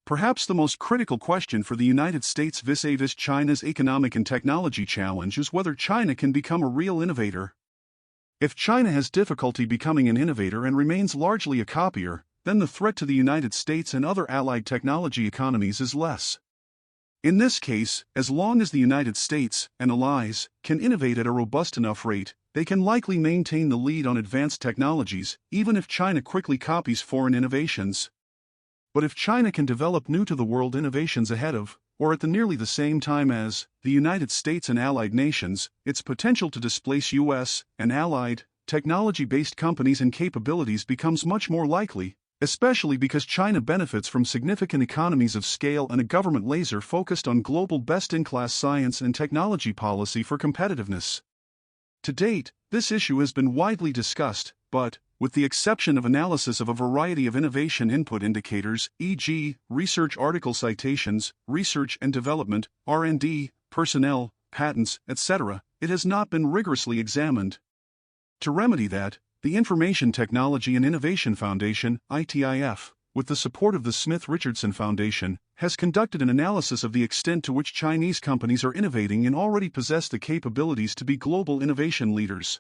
Perhaps the most critical question for the United States vis-a-vis China's economic and technology challenge is whether China can become a real innovator. If China has difficulty becoming an innovator and remains largely a copier, then the threat to the United States and other allied technology economies is less. In this case, as long as the United States and allies can innovate at a robust enough rate, they can likely maintain the lead on advanced technologies, even if China quickly copies foreign innovations. But if China can develop new-to-the-world innovations ahead of, or at nearly the same time as, the United States and allied nations, its potential to displace U.S. and allied, technology-based companies and capabilities becomes much more likely, especially because China benefits from significant economies of scale and a government laser focused on global best-in-class science and technology policy for competitiveness. To date, this issue has been widely discussed, but, with the exception of analysis of a variety of innovation input indicators, e.g., research article citations, research and development, R&D, personnel, patents, etc., it has not been rigorously examined. To remedy that, the Information Technology and Innovation Foundation, ITIF, with the support of the Smith-Richardson Foundation, has conducted an analysis of the extent to which Chinese companies are innovating and already possess the capabilities to be global innovation leaders.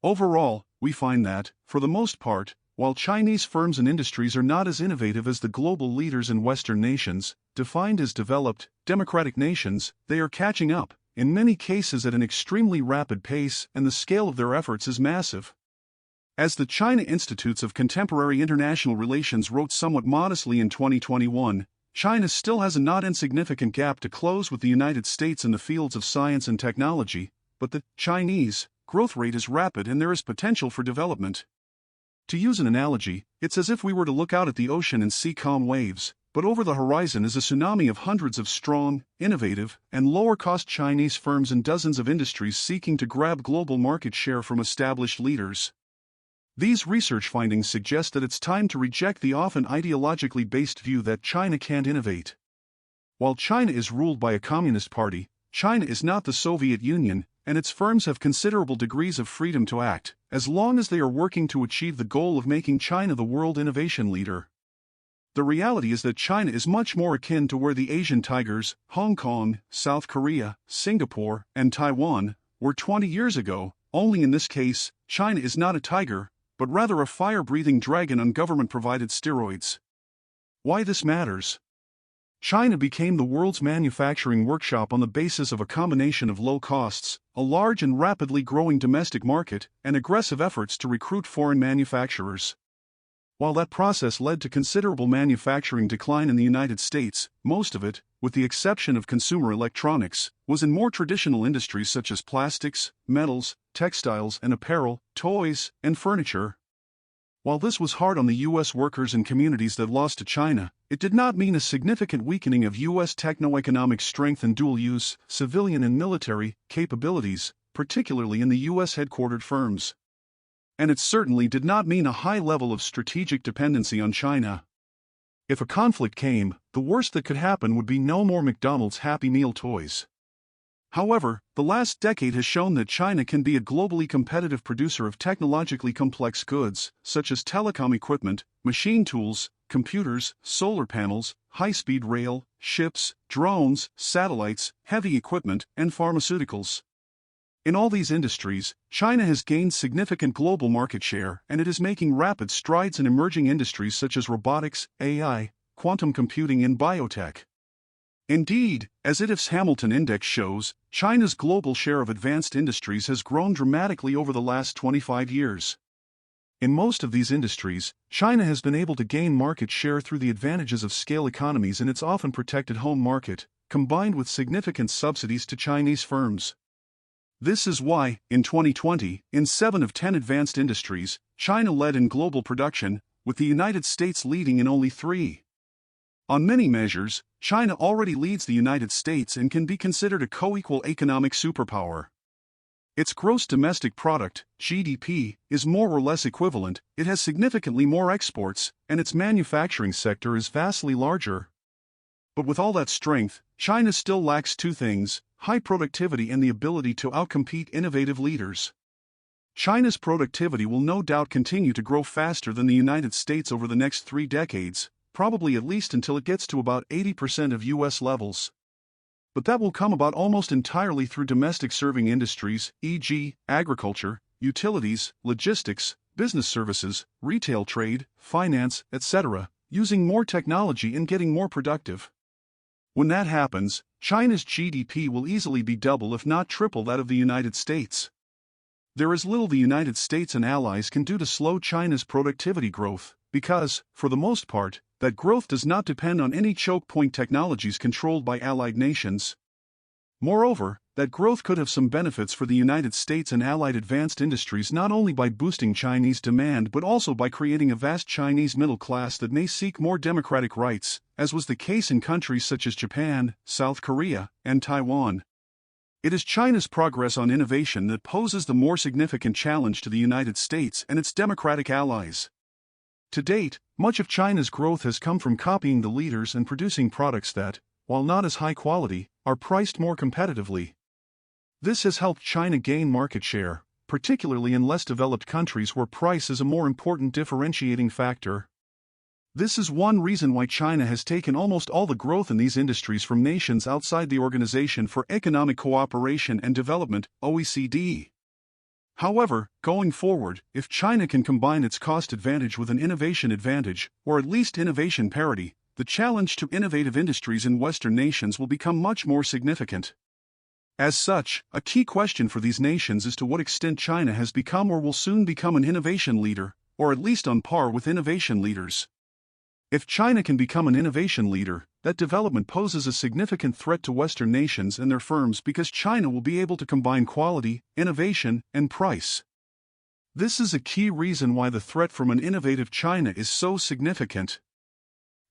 Overall, we find that, for the most part, while Chinese firms and industries are not as innovative as the global leaders in Western nations, defined as developed, democratic nations, they are catching up, in many cases at an extremely rapid pace, and the scale of their efforts is massive. As the China Institutes of Contemporary International Relations wrote somewhat modestly in 2021, China still has a not insignificant gap to close with the United States in the fields of science and technology, but the Chinese growth rate is rapid and there is potential for development. To use an analogy, it's as if we were to look out at the ocean and see calm waves, but over the horizon is a tsunami of hundreds of strong, innovative, and lower-cost Chinese firms and dozens of industries seeking to grab global market share from established leaders. These research findings suggest that it's time to reject the often ideologically based view that China can't innovate. While China is ruled by a communist party, China is not the Soviet Union, and its firms have considerable degrees of freedom to act, as long as they are working to achieve the goal of making China the world innovation leader. The reality is that China is much more akin to where the Asian tigers, Hong Kong, South Korea, Singapore, and Taiwan, were 20 years ago, only in this case, China is not a tiger, but rather a fire-breathing dragon on government-provided steroids. Why this matters? China became the world's manufacturing workshop on the basis of a combination of low costs, a large and rapidly growing domestic market, and aggressive efforts to recruit foreign manufacturers. While that process led to considerable manufacturing decline in the United States, most of it, with the exception of consumer electronics, was in more traditional industries such as plastics, metals, textiles and apparel, toys, and furniture. While this was hard on the U.S. workers and communities that lost to China, it did not mean a significant weakening of U.S. techno-economic strength and dual-use, civilian and military, capabilities, particularly in the U.S. headquartered firms. And it certainly did not mean a high level of strategic dependency on China. If a conflict came, the worst that could happen would be no more McDonald's Happy Meal toys. However, the last decade has shown that China can be a globally competitive producer of technologically complex goods, such as telecom equipment, machine tools, computers, solar panels, high-speed rail, ships, drones, satellites, heavy equipment, and pharmaceuticals. In all these industries, China has gained significant global market share, and it is making rapid strides in emerging industries such as robotics, AI, quantum computing, and biotech. Indeed, as ITIF's Hamilton Index shows, China's global share of advanced industries has grown dramatically over the last 25 years. In most of these industries, China has been able to gain market share through the advantages of scale economies in its often protected home market, combined with significant subsidies to Chinese firms. This is why, in 2020, in 7 of 10 advanced industries, China led in global production, with the United States leading in only 3. On many measures, China already leads the United States and can be considered a co-equal economic superpower. Its gross domestic product, GDP, is more or less equivalent, it has significantly more exports, and its manufacturing sector is vastly larger. But with all that strength, China still lacks 2 things: high productivity and the ability to outcompete innovative leaders. China's productivity will no doubt continue to grow faster than the United States over the next 3 decades, probably at least until it gets to about 80% of US levels. But that will come about almost entirely through domestic serving industries, e.g., agriculture, utilities, logistics, business services, retail trade, finance, etc., using more technology and getting more productive. When that happens, China's GDP will easily be double if not triple that of the United States. There is little the United States and allies can do to slow China's productivity growth, because, for the most part, that growth does not depend on any choke point technologies controlled by allied nations. Moreover, that growth could have some benefits for the United States and allied advanced industries not only by boosting Chinese demand but also by creating a vast Chinese middle class that may seek more democratic rights, as was the case in countries such as Japan, South Korea, and Taiwan. It is China's progress on innovation that poses the more significant challenge to the United States and its democratic allies. To date, much of China's growth has come from copying the leaders and producing products that, while not as high quality, are priced more competitively. This has helped China gain market share, particularly in less developed countries where price is a more important differentiating factor. This is one reason why China has taken almost all the growth in these industries from nations outside the Organization for Economic Cooperation and Development, OECD. However, going forward, if China can combine its cost advantage with an innovation advantage, or at least innovation parity, the challenge to innovative industries in Western nations will become much more significant. As such, a key question for these nations is to what extent China has become or will soon become an innovation leader, or at least on par with innovation leaders. If China can become an innovation leader, that development poses a significant threat to Western nations and their firms because China will be able to combine quality, innovation, and price. This is a key reason why the threat from an innovative China is so significant.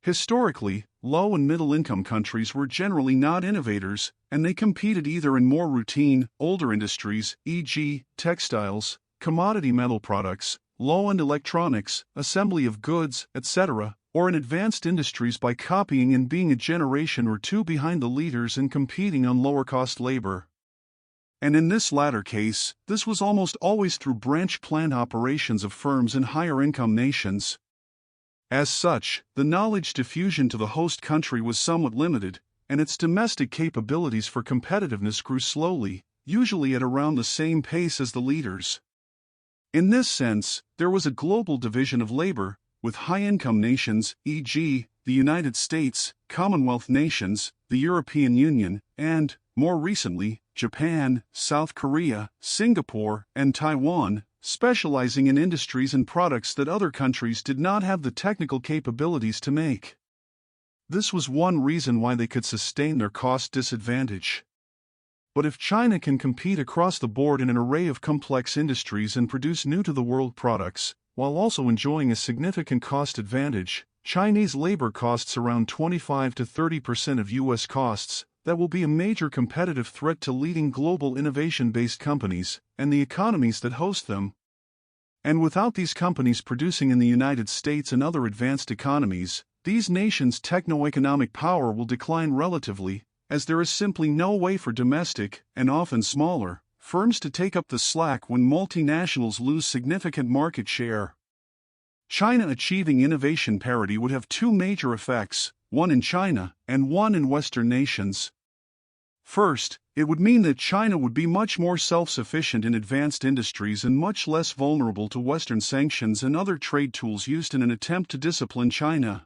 Historically, low and middle-income countries were generally not innovators, and they competed either in more routine, older industries, e.g., textiles, commodity metal products, low-end electronics, assembly of goods, etc., or in advanced industries by copying and being a generation or two behind the leaders and competing on lower-cost labor. And in this latter case, this was almost always through branch plant operations of firms in higher-income nations. As such, the knowledge diffusion to the host country was somewhat limited, and its domestic capabilities for competitiveness grew slowly, usually at around the same pace as the leaders. In this sense, there was a global division of labor, with high-income nations, e.g., the United States, Commonwealth nations, the European Union, and, more recently, Japan, South Korea, Singapore, and Taiwan, specializing in industries and products that other countries did not have the technical capabilities to make. This was one reason why they could sustain their cost disadvantage. But if China can compete across the board in an array of complex industries and produce new-to-the-world products, while also enjoying a significant cost advantage, Chinese labor costs around 25 to 30% of U.S. costs, that will be a major competitive threat to leading global innovation-based companies, and the economies that host them. And without these companies producing in the United States and other advanced economies, these nations' techno-economic power will decline relatively, as there is simply no way for domestic, and often smaller, firms to take up the slack when multinationals lose significant market share. China achieving innovation parity would have two major effects, one in China and one in Western nations. First, it would mean that China would be much more self-sufficient in advanced industries and much less vulnerable to Western sanctions and other trade tools used in an attempt to discipline China.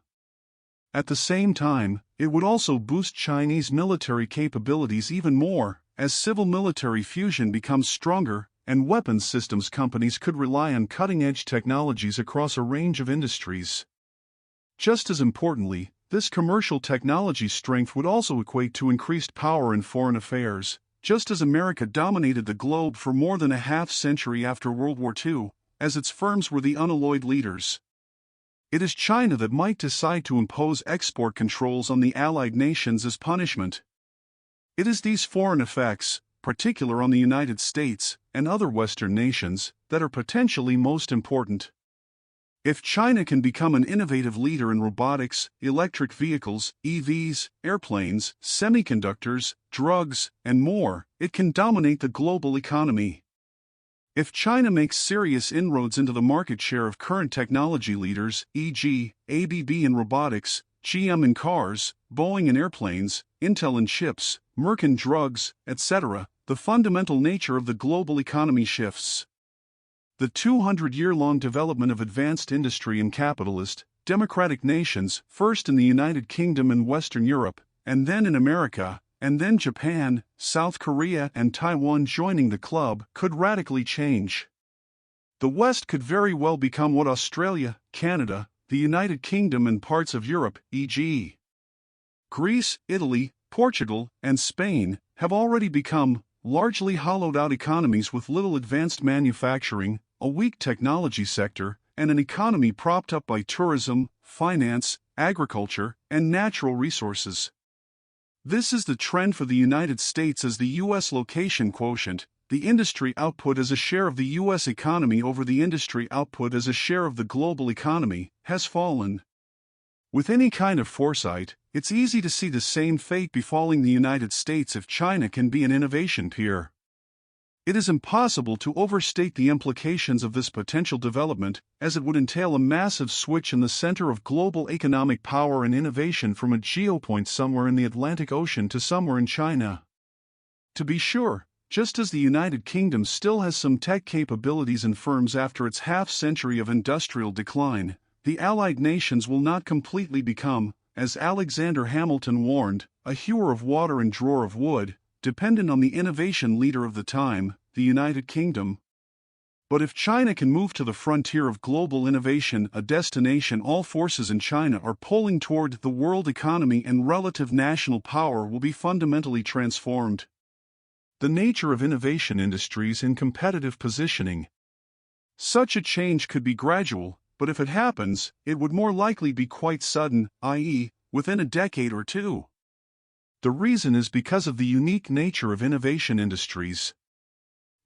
At the same time, it would also boost Chinese military capabilities even more, as civil-military fusion becomes stronger, and weapons systems companies could rely on cutting-edge technologies across a range of industries. Just as importantly, this commercial technology strength would also equate to increased power in foreign affairs, just as America dominated the globe for more than a half-century after World War II, as its firms were the unalloyed leaders. It is China that might decide to impose export controls on the allied nations as punishment. It is these foreign effects, particularly on the United States and other Western nations, that are potentially most important. If China can become an innovative leader in robotics, electric vehicles, EVs, airplanes, semiconductors, drugs, and more, it can dominate the global economy. If China makes serious inroads into the market share of current technology leaders, e.g., ABB in robotics, GM in cars, Boeing in airplanes, Intel in chips, Merck in drugs, etc., the fundamental nature of the global economy shifts. The 200-year-long development of advanced industry in capitalist, democratic nations, first in the United Kingdom and Western Europe, and then in America, and then Japan, South Korea and Taiwan joining the club, could radically change. The West could very well become what Australia, Canada, the United Kingdom and parts of Europe, e.g. Greece, Italy, Portugal, and Spain, have already become largely hollowed-out economies with little advanced manufacturing, a weak technology sector, and an economy propped up by tourism, finance, agriculture, and natural resources. This is the trend for the United States as the U.S. location quotient, the industry output as a share of the U.S. economy over the industry output as a share of the global economy, has fallen. With any kind of foresight, it's easy to see the same fate befalling the United States if China can be an innovation peer. It is impossible to overstate the implications of this potential development, as it would entail a massive switch in the center of global economic power and innovation from a geopoint somewhere in the Atlantic Ocean to somewhere in China. To be sure, just as the United Kingdom still has some tech capabilities and firms after its half-century of industrial decline, the Allied nations will not completely become, as Alexander Hamilton warned, a hewer of water and drawer of wood, dependent on the innovation leader of the time, the United Kingdom. But if China can move to the frontier of global innovation, a destination all forces in China are pulling toward, the world economy and relative national power will be fundamentally transformed. The nature of innovation industries in competitive positioning. Such a change could be gradual, but if it happens, it would more likely be quite sudden, i.e., within a decade or two. The reason is because of the unique nature of innovation industries.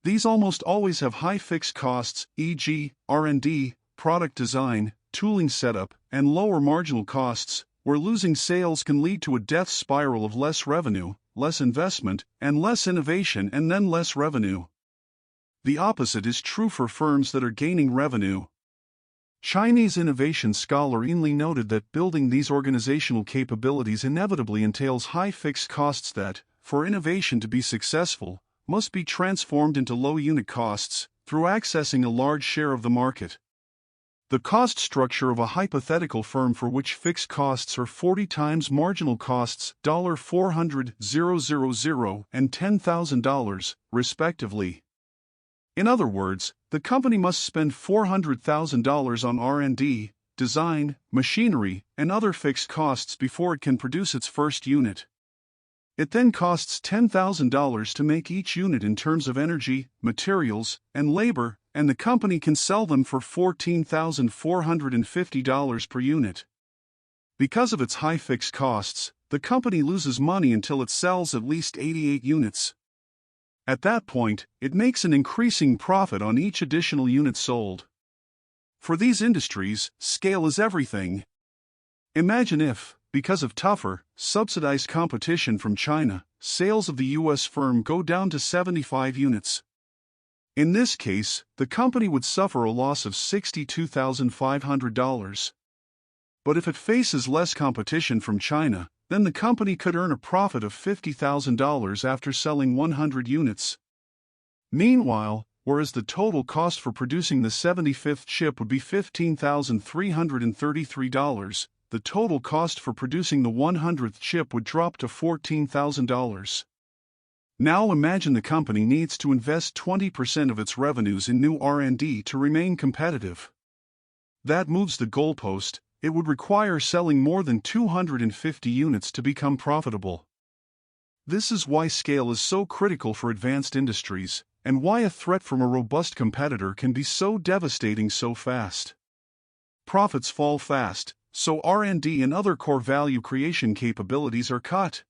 These almost always have high fixed costs, e.g., R&D, product design, tooling setup, and lower marginal costs, where losing sales can lead to a death spiral of less revenue, less investment, and less innovation and then less revenue. The opposite is true for firms that are gaining revenue. Chinese innovation scholar Yin Li noted that building these organizational capabilities inevitably entails high fixed costs that, for innovation to be successful, must be transformed into low unit costs, through accessing a large share of the market. The cost structure of a hypothetical firm for which fixed costs are 40 times marginal costs, $400,000 and $10,000, respectively. In other words, the company must spend $400,000 on R&D, design, machinery, and other fixed costs before it can produce its first unit. It then costs $10,000 to make each unit in terms of energy, materials, and labor, and the company can sell them for $14,450 per unit. Because of its high fixed costs, the company loses money until it sells at least 88 units. At that point, it makes an increasing profit on each additional unit sold. For these industries, scale is everything. Imagine if, because of tougher, subsidized competition from China, sales of the U.S. firm go down to 75 units. In this case, the company would suffer a loss of $62,500. But if it faces less competition from China, then the company could earn a profit of $50,000 after selling 100 units. Meanwhile, whereas the total cost for producing the 75th chip would be $15,333, the total cost for producing the 100th chip would drop to $14,000. Now imagine the company needs to invest 20% of its revenues in new R&D to remain competitive. That moves the goalpost. It would require selling more than 250 units to become profitable. This is why scale is so critical for advanced industries, and why a threat from a robust competitor can be so devastating so fast. Profits fall fast, so R&D and other core value creation capabilities are cut.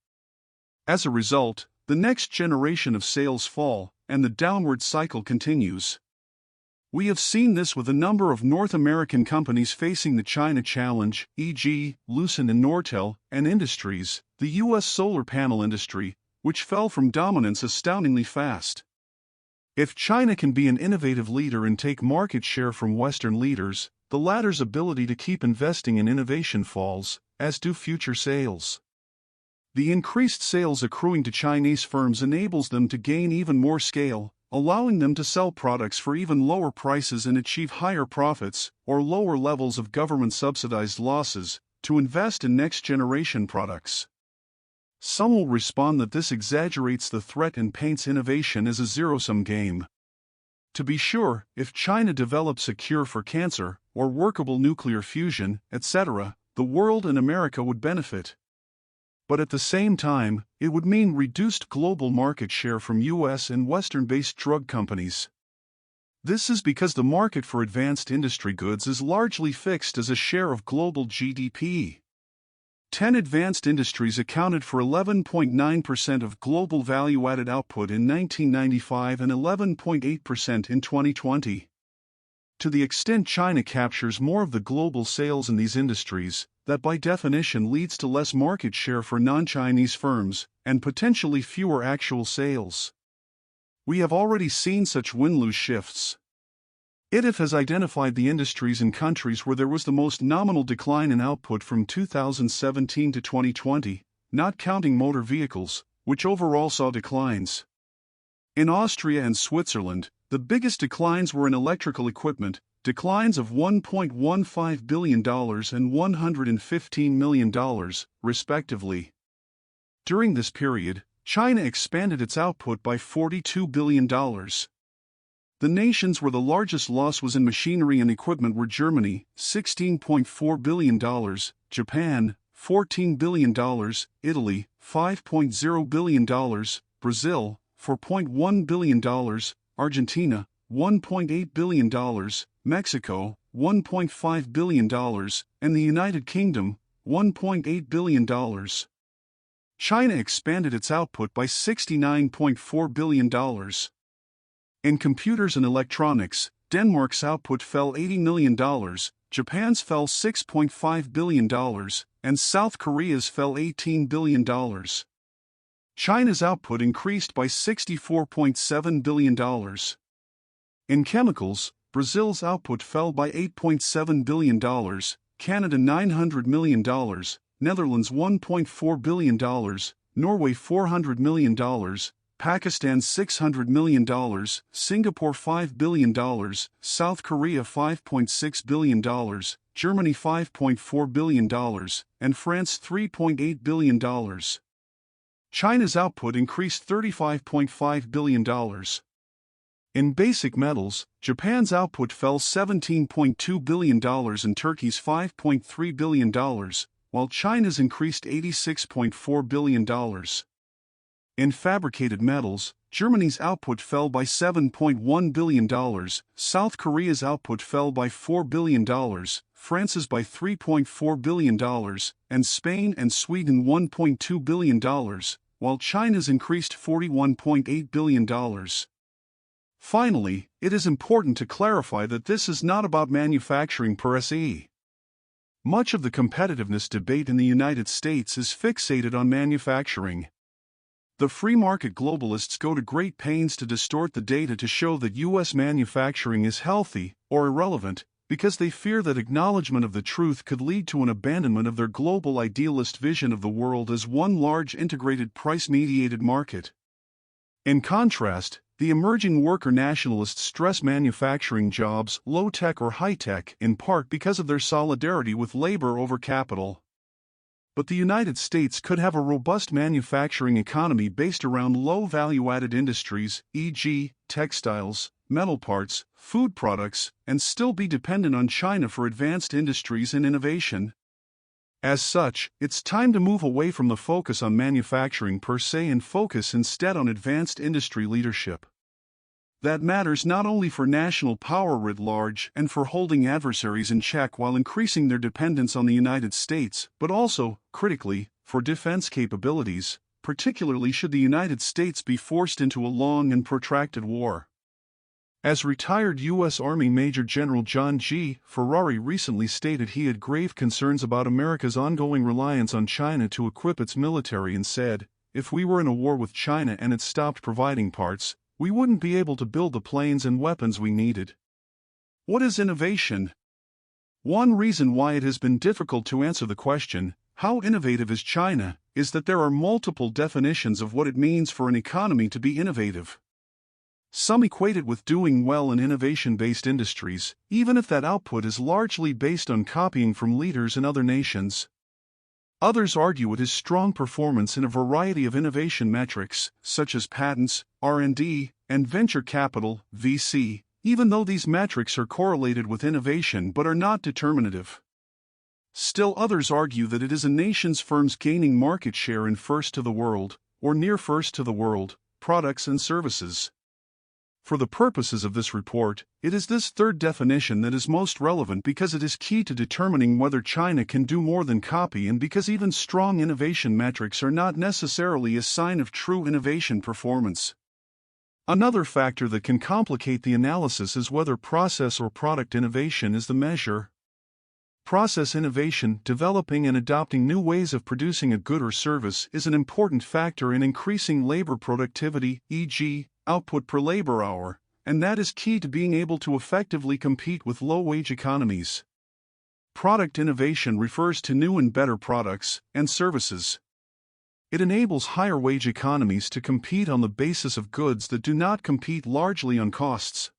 As a result, the next generation of sales fall, and the downward cycle continues. We have seen this with a number of North American companies facing the China challenge, e.g., Lucent and Nortel, and industries, the U.S. solar panel industry, which fell from dominance astoundingly fast. If China can be an innovative leader and take market share from Western leaders, the latter's ability to keep investing in innovation falls, as do future sales. The increased sales accruing to Chinese firms enables them to gain even more scale, allowing them to sell products for even lower prices and achieve higher profits, or lower levels of government-subsidized losses, to invest in next-generation products. Some will respond that this exaggerates the threat and paints innovation as a zero-sum game. To be sure, if China develops a cure for cancer, or workable nuclear fusion, etc., the world and America would benefit. But at the same time, it would mean reduced global market share from US and Western-based drug companies. This is because the market for advanced industry goods is largely fixed as a share of global GDP. 10 advanced industries accounted for 11.9% of global value-added output in 1995 and 11.8% in 2020. To the extent China captures more of the global sales in these industries, that by definition leads to less market share for non-Chinese firms, and potentially fewer actual sales. We have already seen such win-lose shifts. ITF has identified the industries and countries where there was the most nominal decline in output from 2017 to 2020, not counting motor vehicles, which overall saw declines. In Austria and Switzerland, the biggest declines were in electrical equipment, declines of $1.15 billion and $115 million, respectively. During this period, China expanded its output by $42 billion. The nations where the largest loss was in machinery and equipment were Germany, $16.4 billion, Japan, $14 billion, Italy, $5.0 billion, Brazil, $4.1 billion, Argentina, $1.8 billion, Mexico, $1.5 billion, and the United Kingdom, $1.8 billion. China expanded its output by $69.4 billion. In computers and electronics, Denmark's output fell $80 million, Japan's fell $6.5 billion, and South Korea's fell $18 billion. China's output increased by $64.7 billion. In chemicals, Brazil's output fell by $8.7 billion, Canada $900 million, Netherlands $1.4 billion, Norway $400 million, Pakistan $600 million, Singapore $5 billion, South Korea $5.6 billion, Germany $5.4 billion, and France $3.8 billion. China's output increased $35.5 billion. In basic metals, Japan's output fell $17.2 billion and Turkey's $5.3 billion, while China's increased $86.4 billion. In fabricated metals, Germany's output fell by $7.1 billion, South Korea's output fell by $4 billion, France's by $3.4 billion, and Spain and Sweden $1.2 billion, while China's increased $41.8 billion. Finally, it is important to clarify that this is not about manufacturing per se. Much of the competitiveness debate in the United States is fixated on manufacturing. The free market globalists go to great pains to distort the data to show that U.S. manufacturing is healthy or irrelevant, because they fear that acknowledgement of the truth could lead to an abandonment of their global idealist vision of the world as one large integrated price-mediated market. In contrast, the emerging worker nationalists stress manufacturing jobs, low-tech or high-tech, in part because of their solidarity with labor over capital. But the United States could have a robust manufacturing economy based around low value-added industries, e.g., textiles, metal parts, food products, and still be dependent on China for advanced industries and innovation. As such, it's time to move away from the focus on manufacturing per se and focus instead on advanced industry leadership. That matters not only for national power writ large and for holding adversaries in check while increasing their dependence on the United States, but also, critically, for defense capabilities, particularly should the United States be forced into a long and protracted war. As retired U.S. Army Major General John G. Ferrari recently stated, he had grave concerns about America's ongoing reliance on China to equip its military and said, "If we were in a war with China and it stopped providing parts, we wouldn't be able to build the planes and weapons we needed. What is innovation? One reason why it has been difficult to answer the question, how innovative is China, is that there are multiple definitions of what it means for an economy to be innovative. Some equate it with doing well in innovation-based industries, even if that output is largely based on copying from leaders in other nations. Others argue it is strong performance in a variety of innovation metrics, such as patents, R&D, and venture capital, VC, even though these metrics are correlated with innovation but are not determinative. Still others argue that it is a nation's firms gaining market share in first to the world, or near first to the world, products and services. For the purposes of this report, it is this third definition that is most relevant because it is key to determining whether China can do more than copy and because even strong innovation metrics are not necessarily a sign of true innovation performance. Another factor that can complicate the analysis is whether process or product innovation is the measure. Process innovation, developing and adopting new ways of producing a good or service, is an important factor in increasing labor productivity, e.g., output per labor hour, and that is key to being able to effectively compete with low-wage economies. Product innovation refers to new and better products and services. It enables higher-wage economies to compete on the basis of goods that do not compete largely on costs.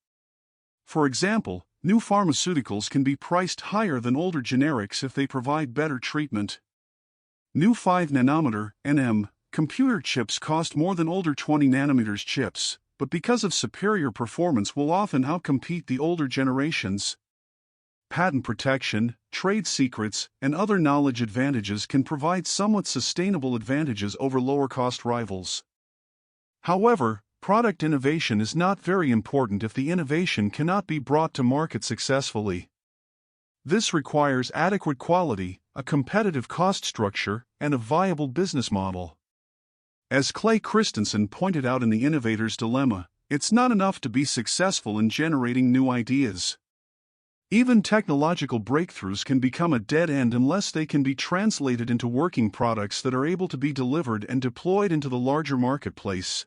For example, new pharmaceuticals can be priced higher than older generics if they provide better treatment. New 5nm (nm) computer chips cost more than older 20nm chips, but because of superior performance will often outcompete the older generations. Patent protection, trade secrets, and other knowledge advantages can provide somewhat sustainable advantages over lower-cost rivals. However, product innovation is not very important if the innovation cannot be brought to market successfully. This requires adequate quality, a competitive cost structure, and a viable business model. As Clay Christensen pointed out in The Innovator's Dilemma, it's not enough to be successful in generating new ideas. Even technological breakthroughs can become a dead end unless they can be translated into working products that are able to be delivered and deployed into the larger marketplace.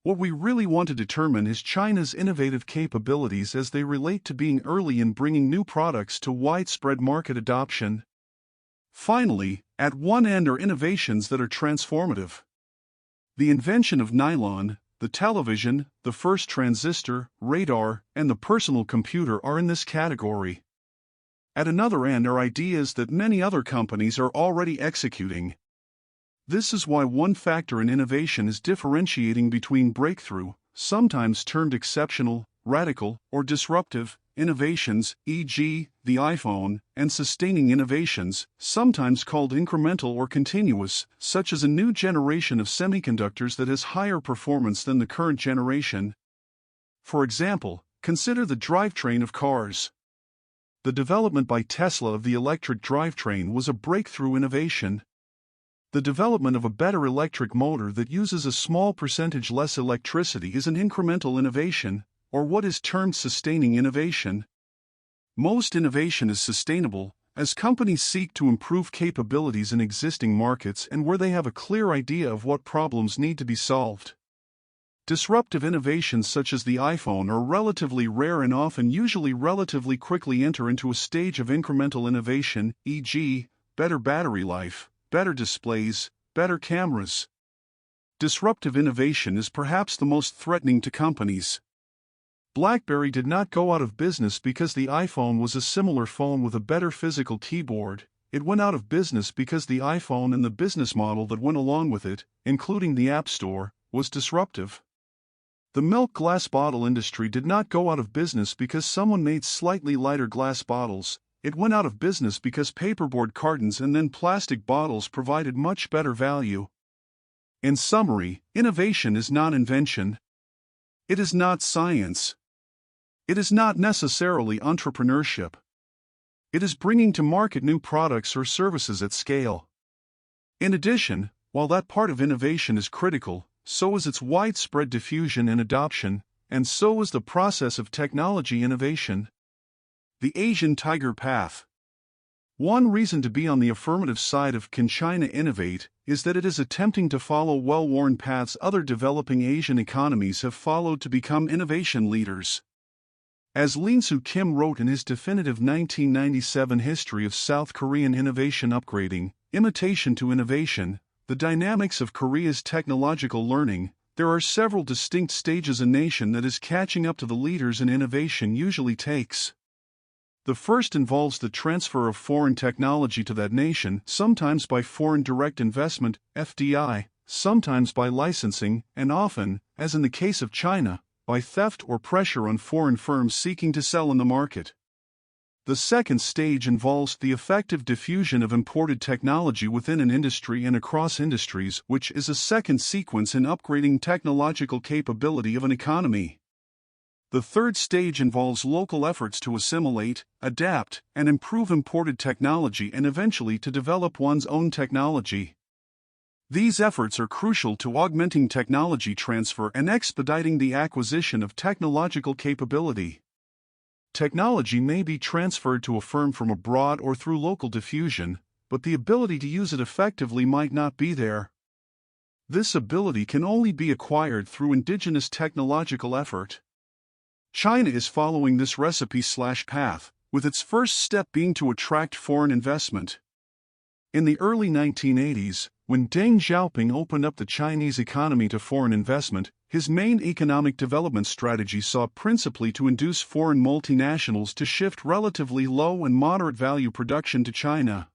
What we really want to determine is China's innovative capabilities as they relate to being early in bringing new products to widespread market adoption. Finally, at one end are innovations that are transformative. The invention of nylon, the television, the first transistor, radar, and the personal computer are in this category. At another end are ideas that many other companies are already executing. This is why one factor in innovation is differentiating between breakthrough, sometimes termed exceptional, radical, or disruptive, innovations, e.g., the iPhone, and sustaining innovations, sometimes called incremental or continuous, such as a new generation of semiconductors that has higher performance than the current generation. For example, consider the drivetrain of cars. The development by Tesla of the electric drivetrain was a breakthrough innovation. The development of a better electric motor that uses a small percentage less electricity is an incremental innovation, or what is termed sustaining innovation. Most innovation is sustainable, as companies seek to improve capabilities in existing markets and where they have a clear idea of what problems need to be solved. Disruptive innovations such as the iPhone are relatively rare and often usually relatively quickly enter into a stage of incremental innovation, e.g., better battery life, better displays, better cameras. Disruptive innovation is perhaps the most threatening to companies. BlackBerry did not go out of business because the iPhone was a similar phone with a better physical keyboard. It went out of business because the iPhone and the business model that went along with it, including the App Store, was disruptive. The milk glass bottle industry did not go out of business because someone made slightly lighter glass bottles. It went out of business because paperboard cartons and then plastic bottles provided much better value. In summary, innovation is not invention. It is not science. It is not necessarily entrepreneurship. It is bringing to market new products or services at scale. In addition, while that part of innovation is critical, so is its widespread diffusion and adoption, and so is the process of technology innovation. The Asian Tiger Path. One reason to be on the affirmative side of "Can China innovate?" is that it is attempting to follow well-worn paths other developing Asian economies have followed to become innovation leaders. As Lin-Soo Kim wrote in his definitive 1997 History of South Korean Innovation Upgrading, Imitation to Innovation, The Dynamics of Korea's Technological Learning, there are several distinct stages a nation that is catching up to the leaders in innovation usually takes. The first involves the transfer of foreign technology to that nation, sometimes by foreign direct investment, FDI, sometimes by licensing, and often, as in the case of China, by theft or pressure on foreign firms seeking to sell in the market. The second stage involves the effective diffusion of imported technology within an industry and across industries, which is a second sequence in upgrading technological capability of an economy. The third stage involves local efforts to assimilate, adapt, and improve imported technology and eventually to develop one's own technology. These efforts are crucial to augmenting technology transfer and expediting the acquisition of technological capability. Technology may be transferred to a firm from abroad or through local diffusion, but the ability to use it effectively might not be there. This ability can only be acquired through indigenous technological effort. China is following this recipe/path, with its first step being to attract foreign investment. In the early 1980s, when Deng Xiaoping opened up the Chinese economy to foreign investment, his main economic development strategy sought principally to induce foreign multinationals to shift relatively low and moderate value production to China.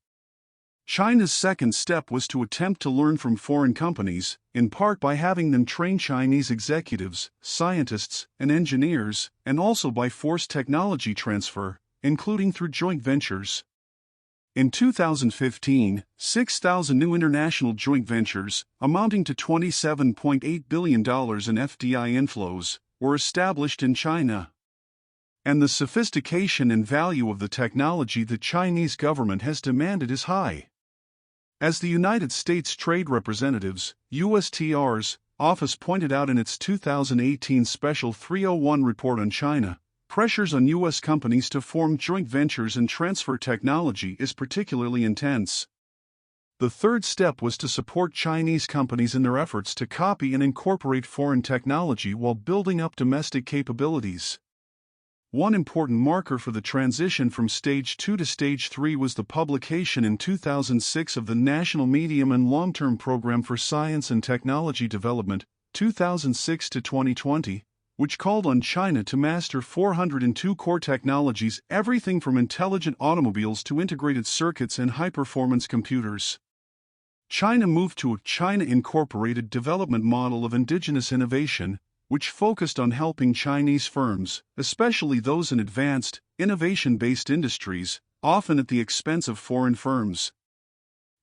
China's second step was to attempt to learn from foreign companies, in part by having them train Chinese executives, scientists, and engineers, and also by forced technology transfer, including through joint ventures. In 2015, 6,000 new international joint ventures, amounting to $27.8 billion in FDI inflows, were established in China. And the sophistication and value of the technology the Chinese government has demanded is high. As the United States Trade Representative's, USTR's, office pointed out in its 2018 Special 301 report on China, pressures on U.S. companies to form joint ventures and transfer technology is particularly intense. The third step was to support Chinese companies in their efforts to copy and incorporate foreign technology while building up domestic capabilities. One important marker for the transition from Stage 2 to Stage 3 was the publication in 2006 of the National Medium and Long-Term Program for Science and Technology Development, 2006 to 2020, which called on China to master 402 core technologies, everything from intelligent automobiles to integrated circuits and high-performance computers. China moved to a China-incorporated development model of indigenous innovation, which focused on helping Chinese firms, especially those in advanced, innovation-based industries, often at the expense of foreign firms.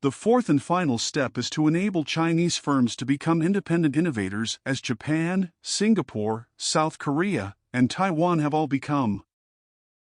The fourth and final step is to enable Chinese firms to become independent innovators, as Japan, Singapore, South Korea, and Taiwan have all become.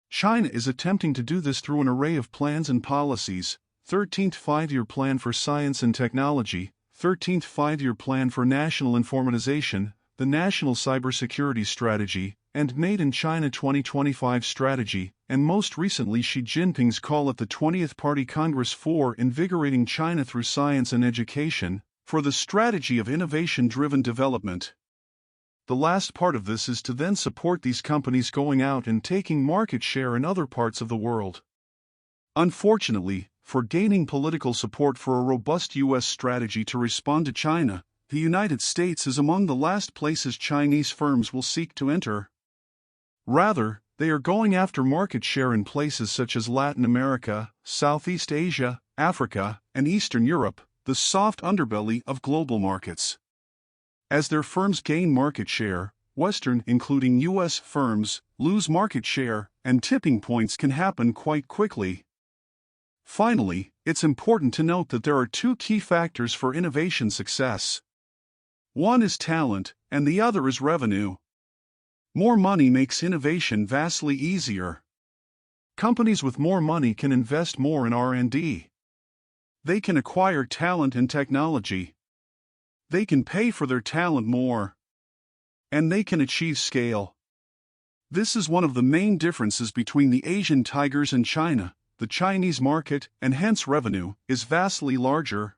China is attempting to do this through an array of plans and policies: 13th Five-Year Plan for Science and Technology, 13th Five-Year Plan for National Informatization, the National Cybersecurity Strategy, and Made in China 2025 Strategy, and most recently Xi Jinping's call at the 20th Party Congress for Invigorating China Through Science and Education, for the strategy of innovation-driven development. The last part of this is to then support these companies going out and taking market share in other parts of the world. Unfortunately, for gaining political support for a robust U.S. strategy to respond to China, the United States is among the last places Chinese firms will seek to enter. Rather, they are going after market share in places such as Latin America, Southeast Asia, Africa, and Eastern Europe, the soft underbelly of global markets. As their firms gain market share, Western, including U.S. firms, lose market share, and tipping points can happen quite quickly. Finally, it's important to note that there are two key factors for innovation success. One is talent, and the other is revenue. More money makes innovation vastly easier. Companies with more money can invest more in R&D. They can acquire talent and technology. They can pay for their talent more. And they can achieve scale. This is one of the main differences between the Asian tigers and China, the Chinese market, and hence revenue, is vastly larger.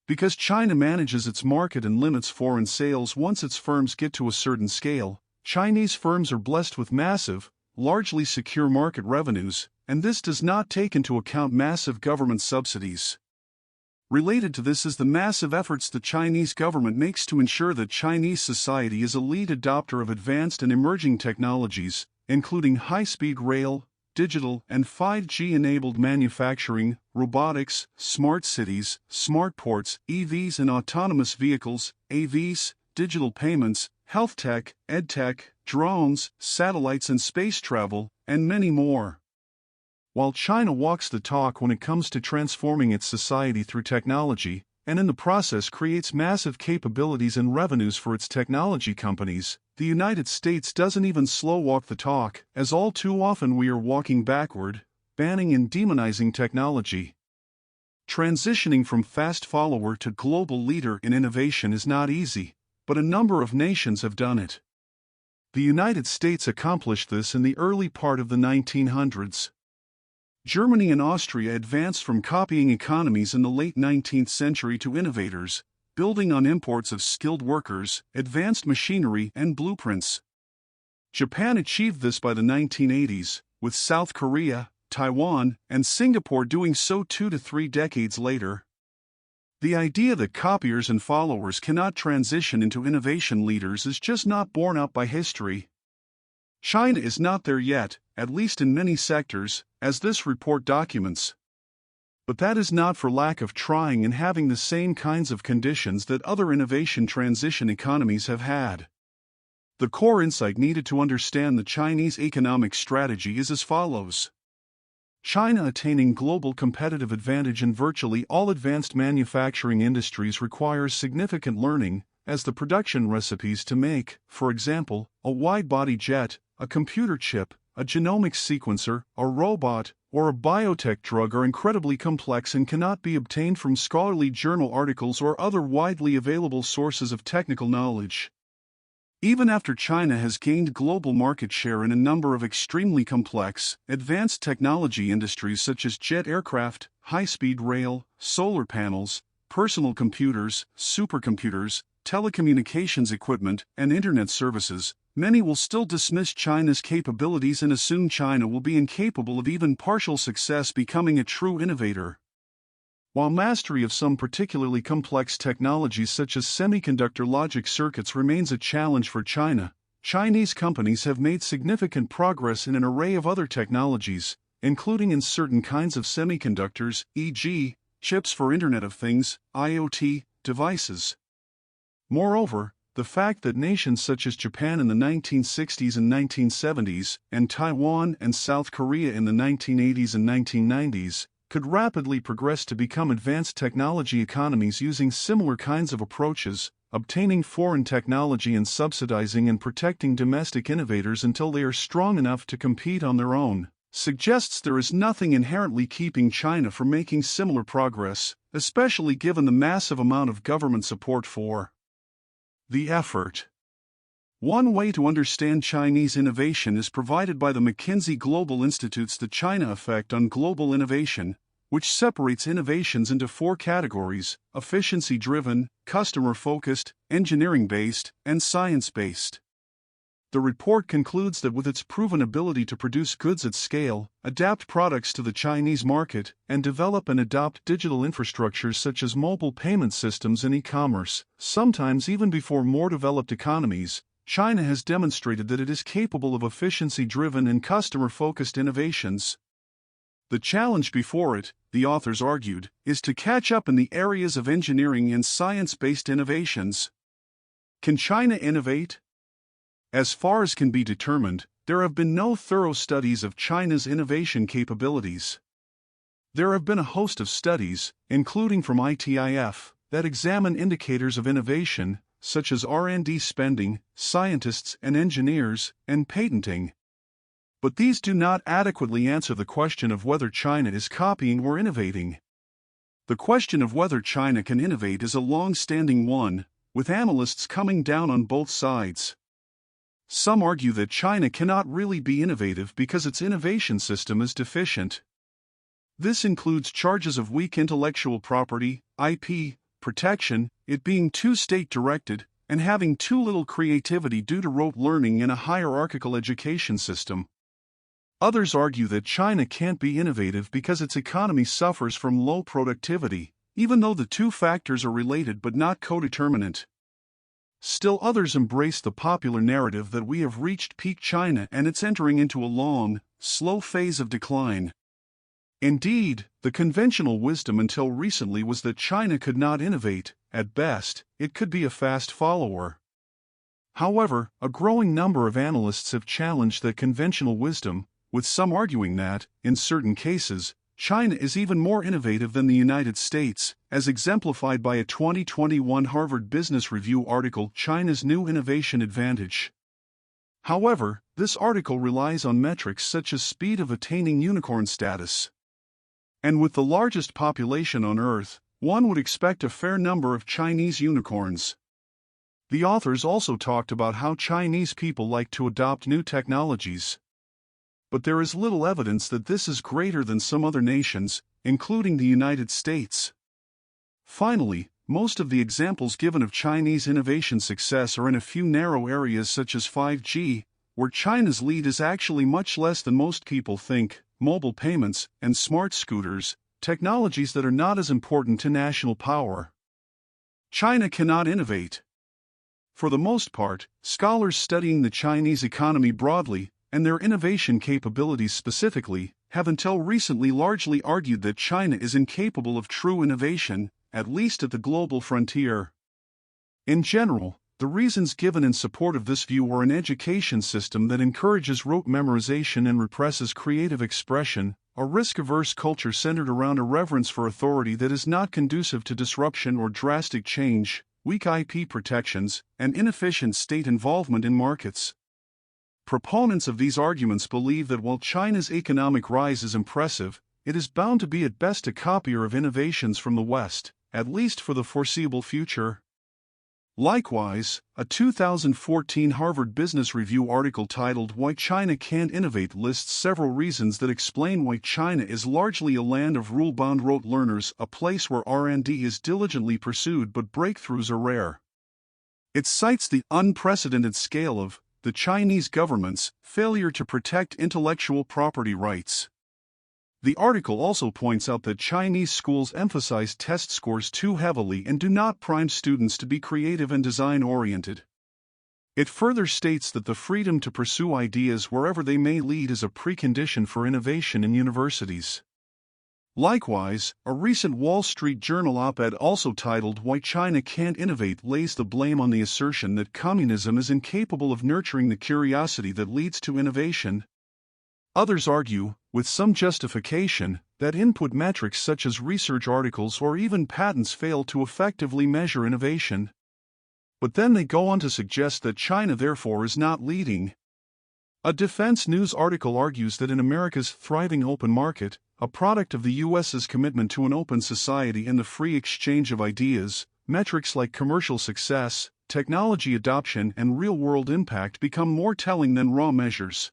Because China manages its market and limits foreign sales once its firms get to a certain scale, Chinese firms are blessed with massive, largely secure market revenues, and this does not take into account massive government subsidies. Related to this is the massive efforts the Chinese government makes to ensure that Chinese society is a lead adopter of advanced and emerging technologies, including high-speed rail, digital and 5G-enabled manufacturing, robotics, smart cities, smart ports, EVs and autonomous vehicles, AVs, digital payments, health tech, edtech, drones, satellites and space travel, and many more. While China walks the talk when it comes to transforming its society through technology, and in the process creates massive capabilities and revenues for its technology companies, the United States doesn't even slow walk the talk, as all too often we are walking backward, banning and demonizing technology. Transitioning from fast follower to global leader in innovation is not easy, but a number of nations have done it. The United States accomplished this in the early part of the 1900s. Germany and Austria advanced from copying economies in the late 19th century to innovators, building on imports of skilled workers, advanced machinery, and blueprints. Japan achieved this by the 1980s, with South Korea, Taiwan, and Singapore doing so 2 to 3 decades later. The idea that copiers and followers cannot transition into innovation leaders is just not borne out by history. China is not there yet, at least in many sectors, as this report documents. But that is not for lack of trying and having the same kinds of conditions that other innovation transition economies have had. The core insight needed to understand the Chinese economic strategy is as follows. China attaining global competitive advantage in virtually all advanced manufacturing industries requires significant learning, as the production recipes to make, for example, a wide-body jet, a computer chip, a genomics sequencer, a robot, or a biotech drug are incredibly complex and cannot be obtained from scholarly journal articles or other widely available sources of technical knowledge. Even after China has gained global market share in a number of extremely complex, advanced technology industries such as jet aircraft, high-speed rail, solar panels, personal computers, supercomputers, telecommunications equipment, and internet services, many will still dismiss China's capabilities and assume China will be incapable of even partial success becoming a true innovator. While mastery of some particularly complex technologies such as semiconductor logic circuits remains a challenge for China, Chinese companies have made significant progress in an array of other technologies, including in certain kinds of semiconductors, e.g., chips for Internet of Things, IoT, devices. Moreover, the fact that nations such as Japan in the 1960s and 1970s, and Taiwan and South Korea in the 1980s and 1990s, could rapidly progress to become advanced technology economies using similar kinds of approaches, obtaining foreign technology and subsidizing and protecting domestic innovators until they are strong enough to compete on their own, suggests there is nothing inherently keeping China from making similar progress, especially given the massive amount of government support for the effort. One way to understand Chinese innovation is provided by the McKinsey Global Institute's The China Effect on Global Innovation, which separates innovations into 4 categories: efficiency-driven, customer-focused, engineering-based, and science-based. The report concludes that with its proven ability to produce goods at scale, adapt products to the Chinese market, and develop and adopt digital infrastructures such as mobile payment systems and e-commerce, sometimes even before more developed economies, China has demonstrated that it is capable of efficiency-driven and customer-focused innovations. The challenge before it, the authors argued, is to catch up in the areas of engineering and science-based innovations. Can China innovate? As far as can be determined, there have been no thorough studies of China's innovation capabilities. There have been a host of studies, including from ITIF, that examine indicators of innovation, such as R&D spending, scientists and engineers, and patenting. But these do not adequately answer the question of whether China is copying or innovating. The question of whether China can innovate is a long-standing one, with analysts coming down on both sides. Some argue that China cannot really be innovative because its innovation system is deficient. This includes charges of weak intellectual property, IP, protection, it being too state-directed, and having too little creativity due to rote learning in a hierarchical education system. Others argue that China can't be innovative because its economy suffers from low productivity, even though the two factors are related but not codeterminant. Still others embrace the popular narrative that we have reached peak China and it's entering into a long, slow phase of decline. Indeed, the conventional wisdom until recently was that China could not innovate, at best, it could be a fast follower. However, a growing number of analysts have challenged that conventional wisdom, with some arguing that, in certain cases, China is even more innovative than the United States, as exemplified by a 2021 Harvard Business Review article, China's New Innovation Advantage. However, this article relies on metrics such as speed of attaining unicorn status. And with the largest population on Earth, one would expect a fair number of Chinese unicorns. The authors also talked about how Chinese people like to adopt new technologies. But there is little evidence that this is greater than some other nations, including the United States. Finally, most of the examples given of Chinese innovation success are in a few narrow areas such as 5G, where China's lead is actually much less than most people think, mobile payments, and smart scooters, technologies that are not as important to national power. China cannot innovate. For the most part, scholars studying the Chinese economy broadly, and their innovation capabilities specifically, have until recently largely argued that China is incapable of true innovation, at least at the global frontier. In general, the reasons given in support of this view are an education system that encourages rote memorization and represses creative expression, a risk-averse culture centered around a reverence for authority that is not conducive to disruption or drastic change, weak IP protections, and inefficient state involvement in markets. Proponents of these arguments believe that while China's economic rise is impressive, it is bound to be at best a copier of innovations from the West, at least for the foreseeable future. Likewise, a 2014 Harvard Business Review article titled Why China Can't Innovate lists several reasons that explain why China is largely a land of rule-bound rote learners, a place where R&D is diligently pursued but breakthroughs are rare. It cites the unprecedented scale of the Chinese government's failure to protect intellectual property rights. The article also points out that Chinese schools emphasize test scores too heavily and do not prime students to be creative and design-oriented. It further states that the freedom to pursue ideas wherever they may lead is a precondition for innovation in universities. Likewise, a recent Wall Street Journal op-ed also titled Why China Can't Innovate lays the blame on the assertion that communism is incapable of nurturing the curiosity that leads to innovation. Others argue, with some justification, that input metrics such as research articles or even patents fail to effectively measure innovation. But then they go on to suggest that China therefore is not leading. A Defense News article argues that in America's thriving open market, a product of the U.S.'s commitment to an open society and the free exchange of ideas, metrics like commercial success, technology adoption, and real-world impact become more telling than raw measures.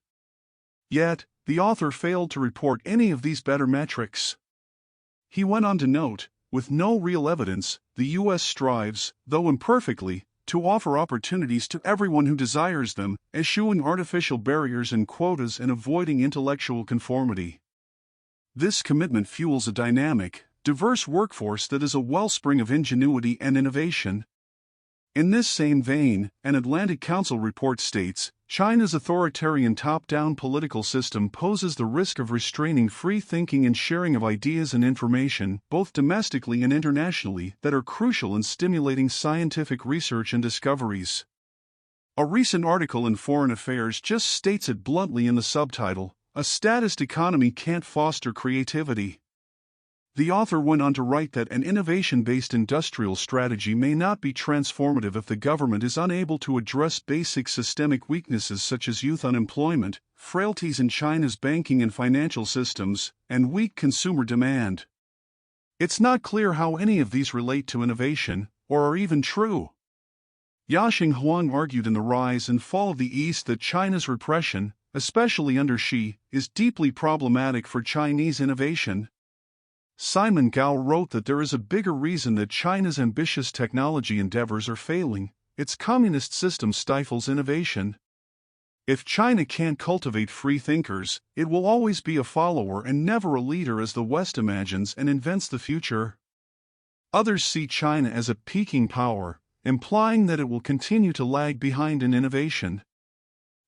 Yet, the author failed to report any of these better metrics. He went on to note, with no real evidence, the U.S. strives, though imperfectly, to offer opportunities to everyone who desires them, eschewing artificial barriers and quotas and avoiding intellectual conformity. This commitment fuels a dynamic, diverse workforce that is a wellspring of ingenuity and innovation. In this same vein, an Atlantic Council report states, China's authoritarian top-down political system poses the risk of restraining free thinking and sharing of ideas and information, both domestically and internationally, that are crucial in stimulating scientific research and discoveries. A recent article in Foreign Affairs just states it bluntly in the subtitle, A Statist Economy Can't Foster Creativity. The author went on to write that an innovation-based industrial strategy may not be transformative if the government is unable to address basic systemic weaknesses such as youth unemployment, frailties in China's banking and financial systems, and weak consumer demand. It's not clear how any of these relate to innovation, or are even true. Yaxing Huang argued in The Rise and Fall of the East that China's repression, especially under Xi, is deeply problematic for Chinese innovation. Simon Gao wrote that there is a bigger reason that China's ambitious technology endeavors are failing. Its communist system stifles innovation. If China can't cultivate free thinkers, it will always be a follower and never a leader as the West imagines and invents the future. Others see China as a peaking power, implying that it will continue to lag behind in innovation.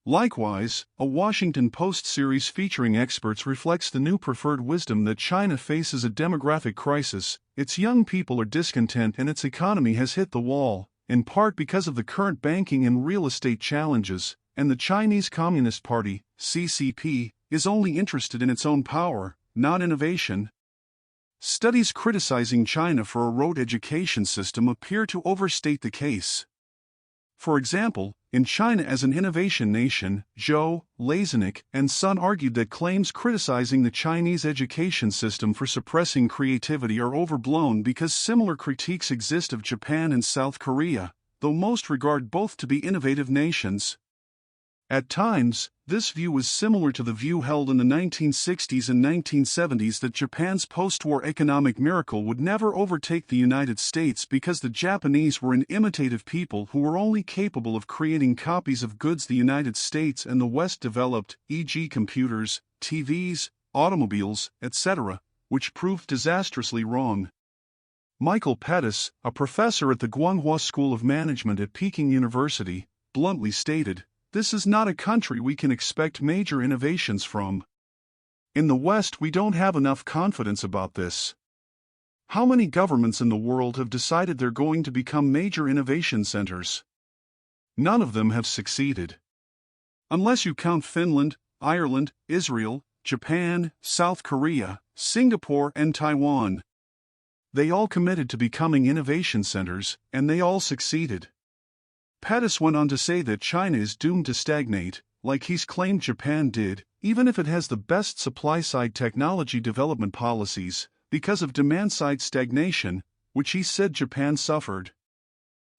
Likewise, a Washington Post series featuring experts reflects the new preferred wisdom that China faces a demographic crisis, its young people are discontent and its economy has hit the wall, in part because of the current banking and real estate challenges, and the Chinese Communist Party, CCP, is only interested in its own power, not innovation. Studies criticizing China for a rote education system appear to overstate the case. For example, in China as an innovation nation, Zhou, Lazenik, and Sun argued that claims criticizing the Chinese education system for suppressing creativity are overblown because similar critiques exist of Japan and South Korea, though most regard both to be innovative nations. At times, this view was similar to the view held in the 1960s and 1970s that Japan's post-war economic miracle would never overtake the United States because the Japanese were an imitative people who were only capable of creating copies of goods the United States and the West developed, e.g. computers, TVs, automobiles, etc., which proved disastrously wrong. Michael Pettis, a professor at the Guanghua School of Management at Peking University, bluntly stated, "This is not a country we can expect major innovations from. In the West we don't have enough confidence about this. How many governments in the world have decided they're going to become major innovation centers? None of them have succeeded. Unless you count Finland, Ireland, Israel, Japan, South Korea, Singapore and Taiwan. They all committed to becoming innovation centers, and they all succeeded." Pettis went on to say that China is doomed to stagnate, like he's claimed Japan did, even if it has the best supply-side technology development policies, because of demand-side stagnation, which he said Japan suffered.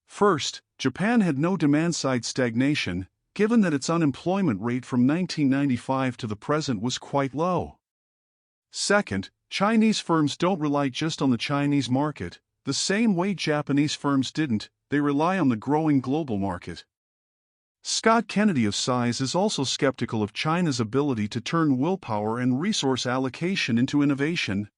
First, Japan had no demand-side stagnation, given that its unemployment rate from 1995 to the present was quite low. Second, Chinese firms don't rely just on the Chinese market, the same way Japanese firms didn't. They rely on the growing global market. Scott Kennedy of Size is also skeptical of China's ability to turn willpower and resource allocation into innovation.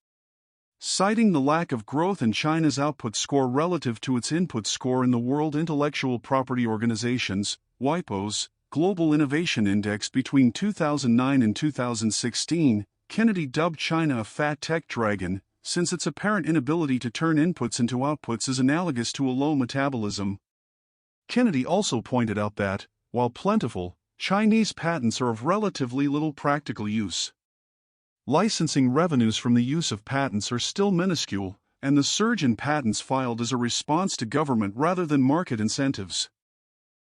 Citing the lack of growth in China's output score relative to its input score in the World Intellectual Property Organization's, WIPO's, Global Innovation Index between 2009 and 2016, Kennedy dubbed China a fat tech dragon, since its apparent inability to turn inputs into outputs is analogous to a low metabolism. Kennedy also pointed out that, while plentiful, Chinese patents are of relatively little practical use. Licensing revenues from the use of patents are still minuscule, and the surge in patents filed is a response to government rather than market incentives.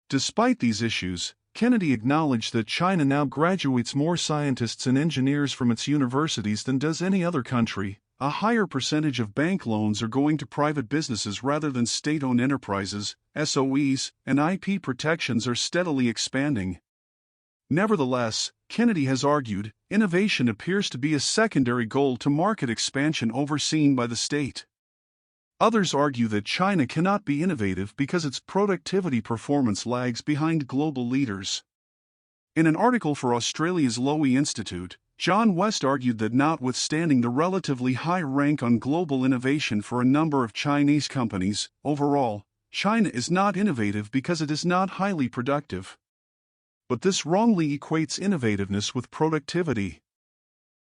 Despite these issues, Kennedy acknowledged that China now graduates more scientists and engineers from its universities than does any other country. A higher percentage of bank loans are going to private businesses rather than state-owned enterprises, SOEs, and IP protections are steadily expanding. Nevertheless, Kennedy has argued, innovation appears to be a secondary goal to market expansion overseen by the state. Others argue that China cannot be innovative because its productivity performance lags behind global leaders. In an article for Australia's Lowy Institute, John West argued that notwithstanding the relatively high rank on global innovation for a number of Chinese companies, overall, China is not innovative because it is not highly productive. But this wrongly equates innovativeness with productivity.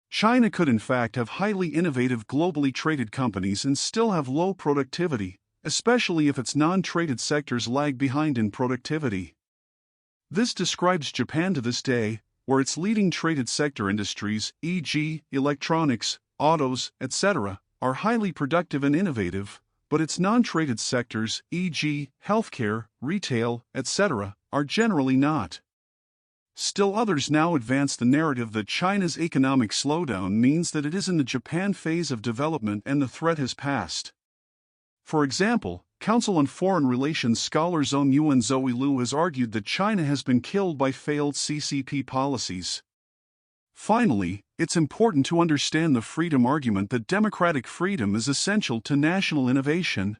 China could in fact have highly innovative globally traded companies and still have low productivity, especially if its non-traded sectors lag behind in productivity. This describes Japan to this day, where its leading traded sector industries, e.g., electronics, autos, etc., are highly productive and innovative, but its non-traded sectors, e.g., healthcare, retail, etc., are generally not. Still others now advance the narrative that China's economic slowdown means that it is in the Japan phase of development and the threat has passed. For example, Council on Foreign Relations scholar Zhong Yuan Zoe Liu has argued that China has been killed by failed CCP policies. Finally, it's important to understand the freedom argument that democratic freedom is essential to national innovation.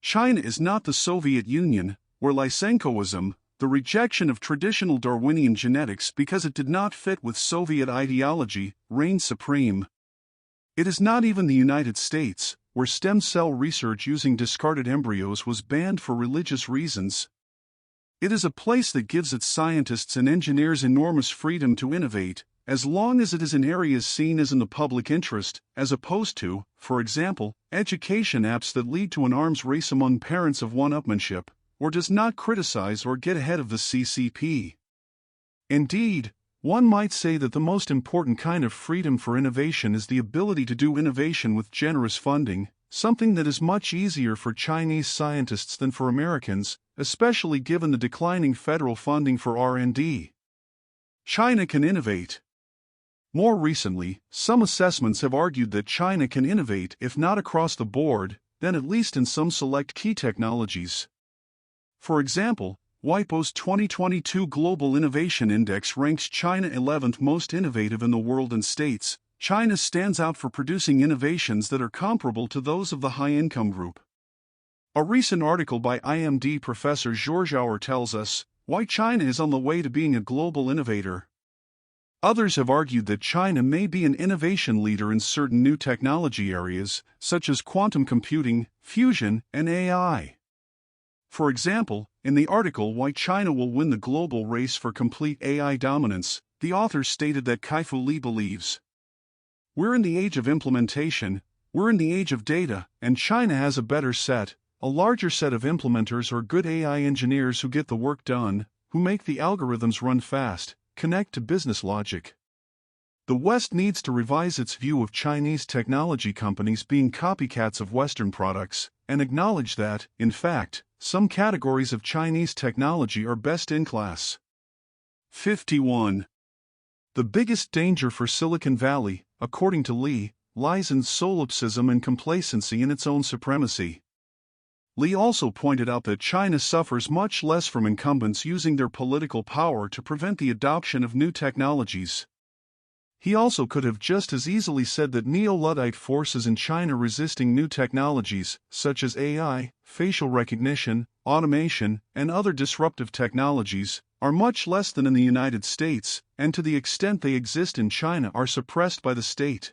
China is not the Soviet Union, where Lysenkoism, the rejection of traditional Darwinian genetics because it did not fit with Soviet ideology, reigned supreme. It is not even the United States, where stem cell research using discarded embryos was banned for religious reasons. It is a place that gives its scientists and engineers enormous freedom to innovate, as long as it is in areas seen as in the public interest, as opposed to, for example, education apps that lead to an arms race among parents of one-upmanship, or does not criticize or get ahead of the CCP. Indeed, one might say that the most important kind of freedom for innovation is the ability to do innovation with generous funding, something that is much easier for Chinese scientists than for Americans, especially given the declining federal funding for R&D. China can innovate. More recently, some assessments have argued that China can innovate if not across the board, then at least in some select key technologies. For example, WIPO's 2022 Global Innovation Index ranks China 11th most innovative in the world and states, China stands out for producing innovations that are comparable to those of the high-income group. A recent article by IMD professor George Auer tells us why China is on the way to being a global innovator. Others have argued that China may be an innovation leader in certain new technology areas, such as quantum computing, fusion, and AI. For example, in the article Why China Will Win the Global Race for Complete AI Dominance, the author stated that Kai-Fu Lee believes, "We're in the age of implementation, we're in the age of data, and China has a larger set of implementers or good AI engineers who get the work done, who make the algorithms run fast, connect to business logic." The West needs to revise its view of Chinese technology companies being copycats of Western products, and acknowledge that, in fact, some categories of Chinese technology are best in class. 51. The biggest danger for Silicon Valley, according to Lee, lies in solipsism and complacency in its own supremacy. Lee also pointed out that China suffers much less from incumbents using their political power to prevent the adoption of new technologies. He also could have just as easily said that neo-Luddite forces in China resisting new technologies, such as AI, facial recognition, automation, and other disruptive technologies, are much less than in the United States, and to the extent they exist in China are suppressed by the state.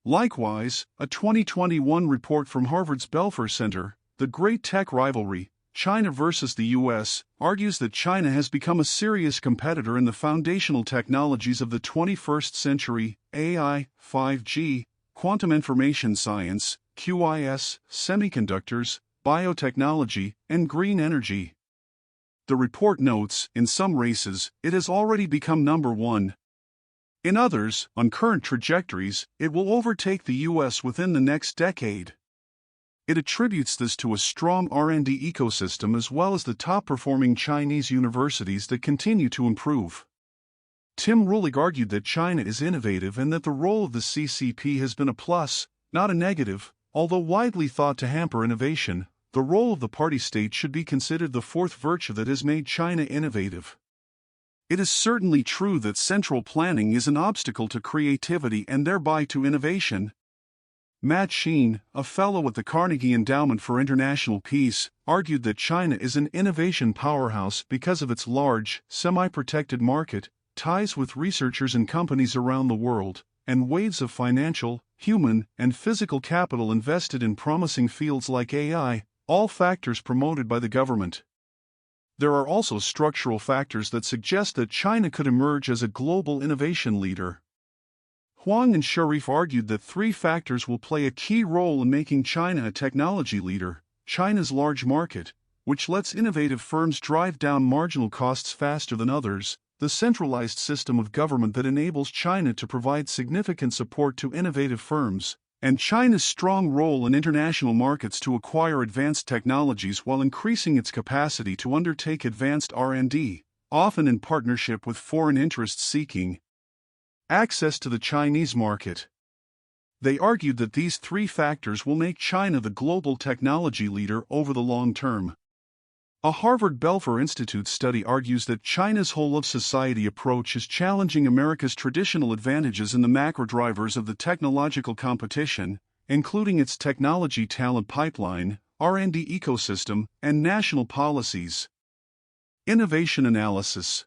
Likewise, a 2021 report from Harvard's Belfer Center, The Great Tech Rivalry, China versus the US, argues that China has become a serious competitor in the foundational technologies of the 21st century: AI, 5G, quantum information science, QIS, semiconductors, biotechnology, and green energy. The report notes, in some races, it has already become number one. In others, on current trajectories, it will overtake the US within the next decade. It attributes this to a strong R&D ecosystem as well as the top-performing Chinese universities that continue to improve. Tim Rulig argued that China is innovative and that the role of the CCP has been a plus, not a negative. Although widely thought to hamper innovation, the role of the party state should be considered the fourth virtue that has made China innovative. It is certainly true that central planning is an obstacle to creativity and thereby to innovation. Matt Sheen, a fellow at the Carnegie Endowment for International Peace, argued that China is an innovation powerhouse because of its large, semi-protected market, ties with researchers and companies around the world, and waves of financial, human, and physical capital invested in promising fields like AI, all factors promoted by the government. There are also structural factors that suggest that China could emerge as a global innovation leader. Huang and Sharif argued that three factors will play a key role in making China a technology leader: China's large market, which lets innovative firms drive down marginal costs faster than others; the centralized system of government that enables China to provide significant support to innovative firms; and China's strong role in international markets to acquire advanced technologies while increasing its capacity to undertake advanced R&D, often in partnership with foreign interests seeking access to the Chinese market. They argued that these three factors will make China the global technology leader over the long term. A Harvard Belfer Institute study argues that China's whole-of-society approach is challenging America's traditional advantages in the macro drivers of the technological competition, including its technology talent pipeline, R&D ecosystem, and national policies. Innovation analysis.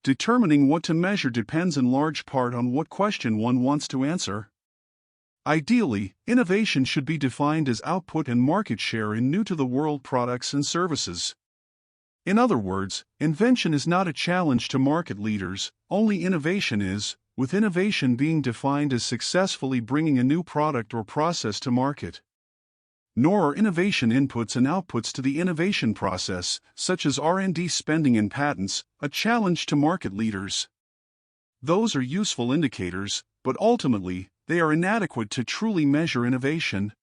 Determining what to measure depends in large part on what question one wants to answer. Ideally, innovation should be defined as output and market share in new-to-the-world products and services. In other words, invention is not a challenge to market leaders, only innovation is, with innovation being defined as successfully bringing a new product or process to market. Nor are innovation inputs and outputs to the innovation process, such as R&D spending and patents, a challenge to market leaders. Those are useful indicators, but ultimately, they are inadequate to truly measure innovation.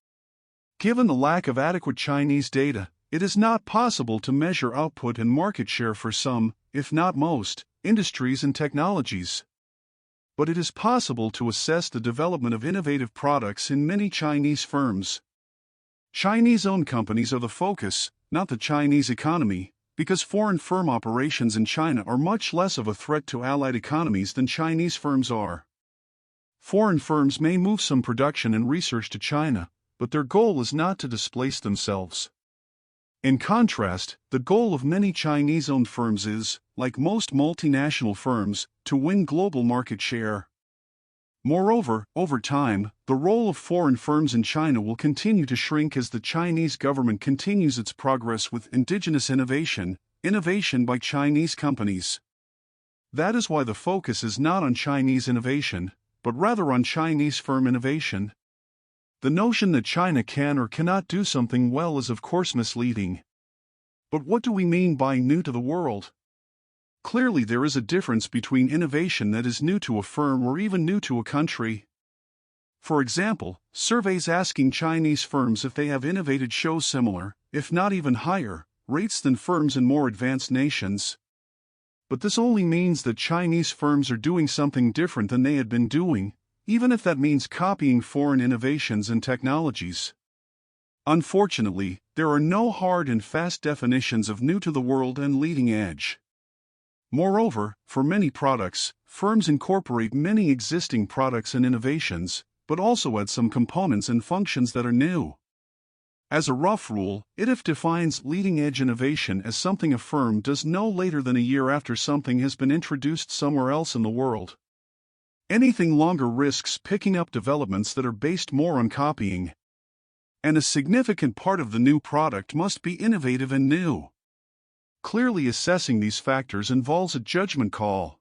Given the lack of adequate Chinese data, it is not possible to measure output and market share for some, if not most, industries and technologies. But it is possible to assess the development of innovative products in many Chinese firms. Chinese-owned companies are the focus, not the Chinese economy, because foreign firm operations in China are much less of a threat to allied economies than Chinese firms are. Foreign firms may move some production and research to China, but their goal is not to displace themselves. In contrast, the goal of many Chinese-owned firms is, like most multinational firms, to win global market share. Moreover, over time, the role of foreign firms in China will continue to shrink as the Chinese government continues its progress with indigenous innovation by Chinese companies. That is why the focus is not on Chinese innovation, but rather on Chinese firm innovation. The notion that China can or cannot do something well is of course misleading. But what do we mean by new to the world? Clearly there is a difference between innovation that is new to a firm or even new to a country. For example, surveys asking Chinese firms if they have innovated show similar, if not even higher, rates than firms in more advanced nations. But this only means that Chinese firms are doing something different than they had been doing, even if that means copying foreign innovations and technologies. Unfortunately, there are no hard and fast definitions of new to the world and leading edge. Moreover, for many products, firms incorporate many existing products and innovations, but also add some components and functions that are new. As a rough rule, it defines leading-edge innovation as something a firm does no later than a year after something has been introduced somewhere else in the world. Anything longer risks picking up developments that are based more on copying. And a significant part of the new product must be innovative and new. Clearly assessing these factors involves a judgment call.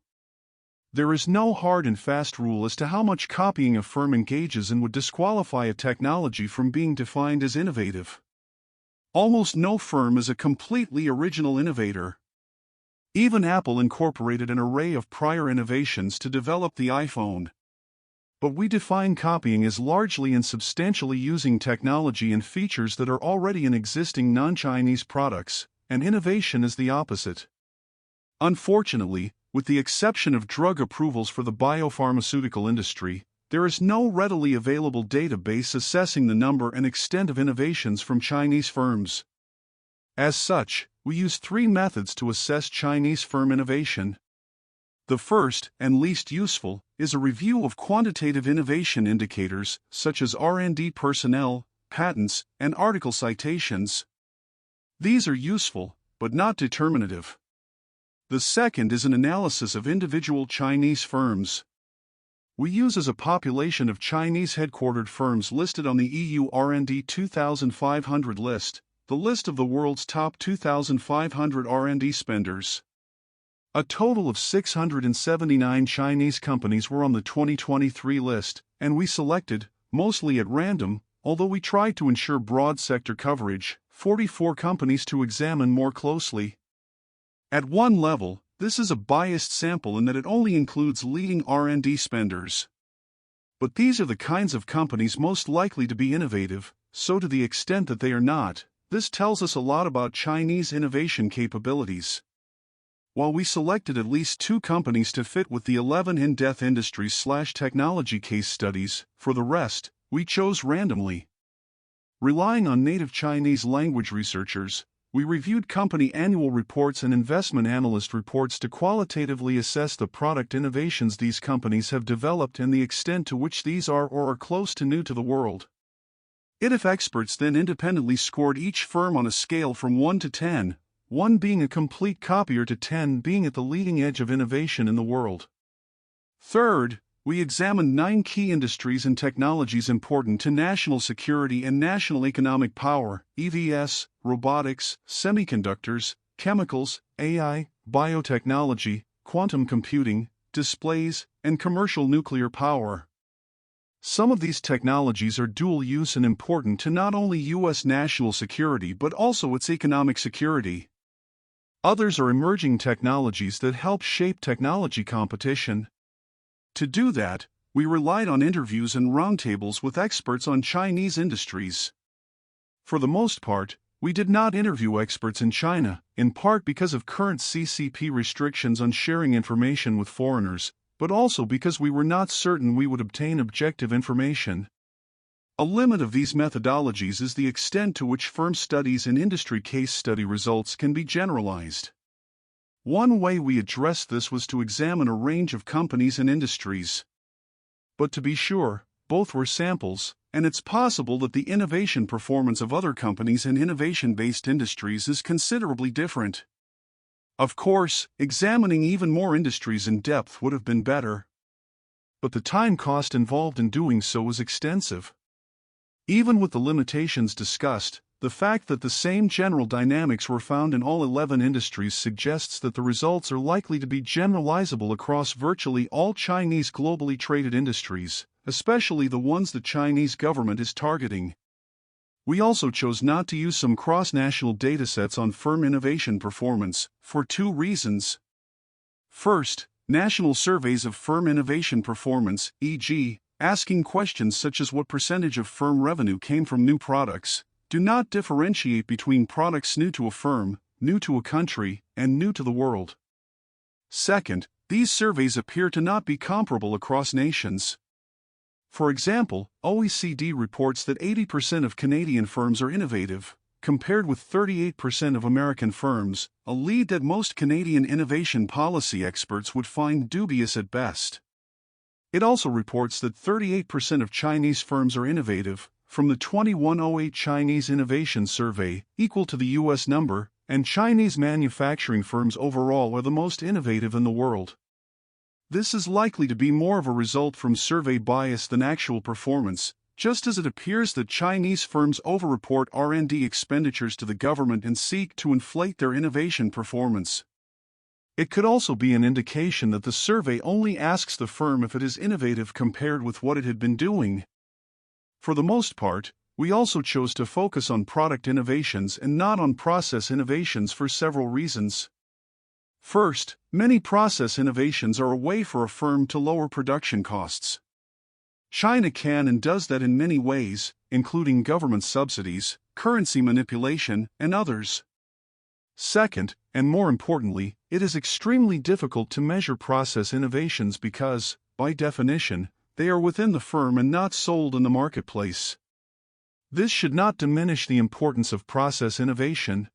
There is no hard and fast rule as to how much copying a firm engages in would disqualify a technology from being defined as innovative. Almost no firm is a completely original innovator. Even Apple incorporated an array of prior innovations to develop the iPhone. But we define copying as largely and substantially using technology and features that are already in existing non-Chinese products, and innovation is the opposite. Unfortunately, with the exception of drug approvals for the biopharmaceutical industry, there is no readily available database assessing the number and extent of innovations from Chinese firms. As such, we use three methods to assess Chinese firm innovation. The first, and least useful, is a review of quantitative innovation indicators, such as R&D personnel, patents, and article citations. These are useful, but not determinative. The second is an analysis of individual Chinese firms. We use as a population of Chinese headquartered firms listed on the EU R&D 2500 list, the list of the world's top 2,500 R&D spenders. A total of 679 Chinese companies were on the 2023 list, and we selected, mostly at random, although we tried to ensure broad sector coverage, 44 companies to examine more closely. At one level, this is a biased sample in that it only includes leading R&D spenders. But these are the kinds of companies most likely to be innovative, so to the extent that they are not, this tells us a lot about Chinese innovation capabilities. While we selected at least 2 companies to fit with the 11 in-depth industries/technology case studies, for the rest, we chose randomly. Relying on native Chinese language researchers, we reviewed company annual reports and investment analyst reports to qualitatively assess the product innovations these companies have developed and the extent to which these are or are close to new to the world. ITF experts then independently scored each firm on a scale from 1 to 10, 1 being a complete copier to 10 being at the leading edge of innovation in the world. Third, we examined 9 key industries and technologies important to national security and national economic power: EVs, robotics, semiconductors, chemicals, AI, biotechnology, quantum computing, displays, and commercial nuclear power. Some of these technologies are dual-use and important to not only U.S. national security but also its economic security. Others are emerging technologies that help shape technology competition. To do that, we relied on interviews and roundtables with experts on Chinese industries. For the most part, we did not interview experts in China, in part because of current CCP restrictions on sharing information with foreigners, but also because we were not certain we would obtain objective information. A limit of these methodologies is the extent to which firm studies and industry case study results can be generalized. One way we addressed this was to examine a range of companies and industries. But to be sure, both were samples, and it's possible that the innovation performance of other companies and innovation-based industries is considerably different. Of course, examining even more industries in depth would have been better. But the time cost involved in doing so was extensive. Even with the limitations discussed, the fact that the same general dynamics were found in all 11 industries suggests that the results are likely to be generalizable across virtually all Chinese globally traded industries, especially the ones the Chinese government is targeting. We also chose not to use some cross-national datasets on firm innovation performance, for 2 reasons. First, national surveys of firm innovation performance, e.g., asking questions such as what percentage of firm revenue came from new products, do not differentiate between products new to a firm, new to a country, and new to the world. Second, these surveys appear to not be comparable across nations. For example, OECD reports that 80% of Canadian firms are innovative, compared with 38% of American firms, a lead that most Canadian innovation policy experts would find dubious at best. It also reports that 38% of Chinese firms are innovative, from the 2108 Chinese Innovation Survey, equal to the U.S. number, and Chinese manufacturing firms overall are the most innovative in the world. This is likely to be more of a result from survey bias than actual performance, just as it appears that Chinese firms overreport R&D expenditures to the government and seek to inflate their innovation performance. It could also be an indication that the survey only asks the firm if it is innovative compared with what it had been doing. For the most part, we also chose to focus on product innovations and not on process innovations for several reasons. First, many process innovations are a way for a firm to lower production costs. China can and does that in many ways, including government subsidies, currency manipulation, and others. Second, and more importantly, it is extremely difficult to measure process innovations because, by definition, they are within the firm and not sold in the marketplace. This should not diminish the importance of process innovation.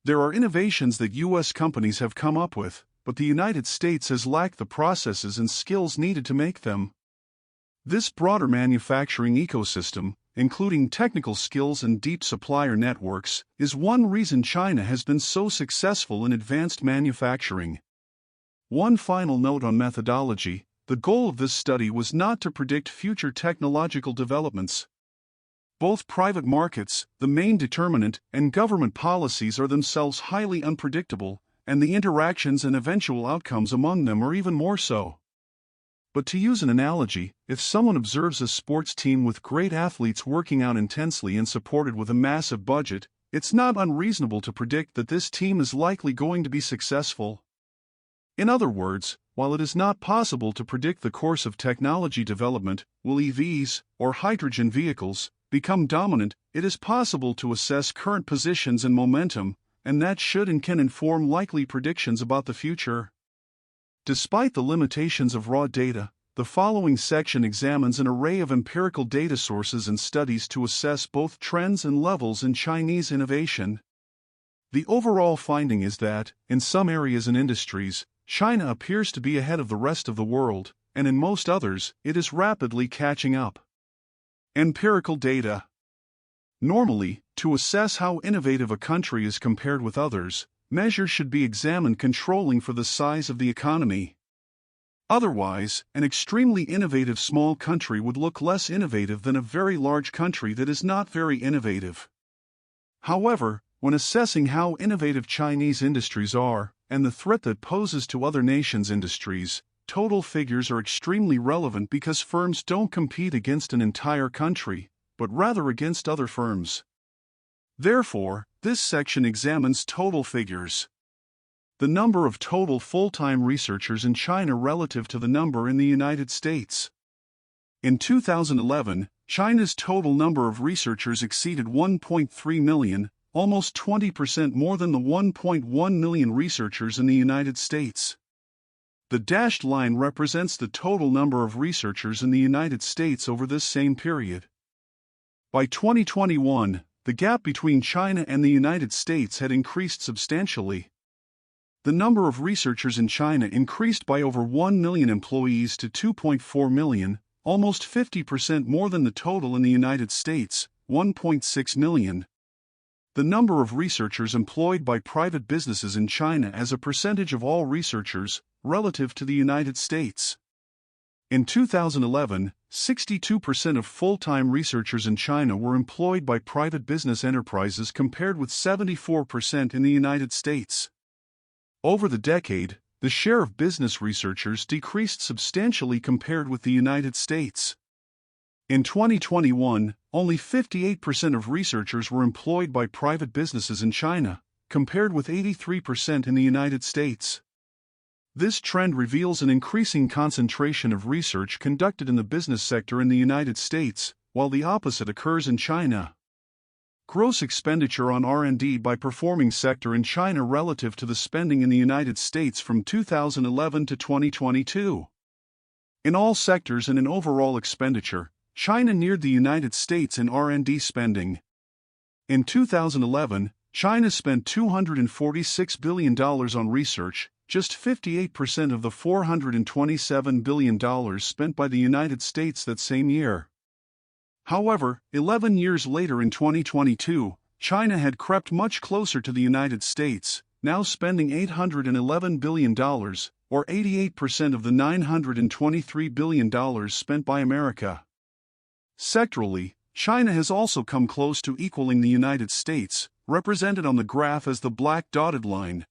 There are innovations that U.S. companies have come up with, but the United States has lacked the processes and skills needed to make them. This broader manufacturing ecosystem, including technical skills and deep supplier networks, is one reason China has been so successful in advanced manufacturing. One final note on methodology: the goal of this study was not to predict future technological developments. Both private markets, the main determinant, and government policies are themselves highly unpredictable, and the interactions and eventual outcomes among them are even more so. But to use an analogy, if someone observes a sports team with great athletes working out intensely and supported with a massive budget, it's not unreasonable to predict that this team is likely going to be successful. In other words, while it is not possible to predict the course of technology development, will EVs, or hydrogen vehicles, become dominant, it is possible to assess current positions and momentum, and that should and can inform likely predictions about the future. Despite the limitations of raw data, the following section examines an array of empirical data sources and studies to assess both trends and levels in Chinese innovation. The overall finding is that, in some areas and industries, China appears to be ahead of the rest of the world, and in most others, it is rapidly catching up. Empirical data. Normally, to assess how innovative a country is compared with others, measures should be examined controlling for the size of the economy. Otherwise, an extremely innovative small country would look less innovative than a very large country that is not very innovative. However, when assessing how innovative Chinese industries are, and the threat that poses to other nations' industries, total figures are extremely relevant because firms don't compete against an entire country, but rather against other firms. Therefore, this section examines total figures. The number of total full-time researchers in China relative to the number in the United States. In 2011, China's total number of researchers exceeded 1.3 million, almost 20% more than the 1.1 million researchers in the United States. The dashed line represents the total number of researchers in the United States over this same period. By 2021, the gap between China and the United States had increased substantially. The number of researchers in China increased by over 1 million employees to 2.4 million, almost 50% more than the total in the United States, 1.6 million. The number of researchers employed by private businesses in China as a percentage of all researchers, relative to the United States. In 2011, 62% of full-time researchers in China were employed by private business enterprises compared with 74% in the United States. Over the decade, the share of business researchers decreased substantially compared with the United States. In 2021, only 58% of researchers were employed by private businesses in China, compared with 83% in the United States. This trend reveals an increasing concentration of research conducted in the business sector in the United States, while the opposite occurs in China. Gross expenditure on R&D by performing sector in China relative to the spending in the United States from 2011 to 2022. In all sectors and in overall expenditure, China neared the United States in R&D spending. In 2011, China spent $246 billion on research, just 58% of the $427 billion spent by the United States that same year. However, 11 years later in 2022, China had crept much closer to the United States, now spending $811 billion, or 88% of the $923 billion spent by America. Sectorally, China has also come close to equaling the United States, represented on the graph as the black dotted line.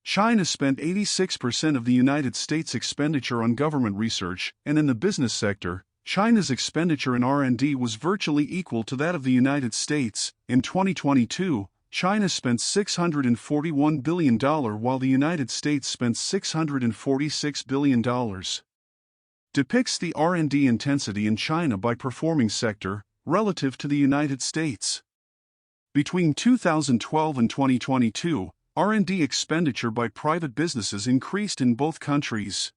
China spent 86% of the United States' expenditure on government research, and in the business sector, China's expenditure in R&D was virtually equal to that of the United States. In 2022, China spent $641 billion while the United States spent $646 billion. Depicts the R&D intensity in China by performing sector, relative to the United States. Between 2012 and 2022, R&D expenditure by private businesses increased in both countries.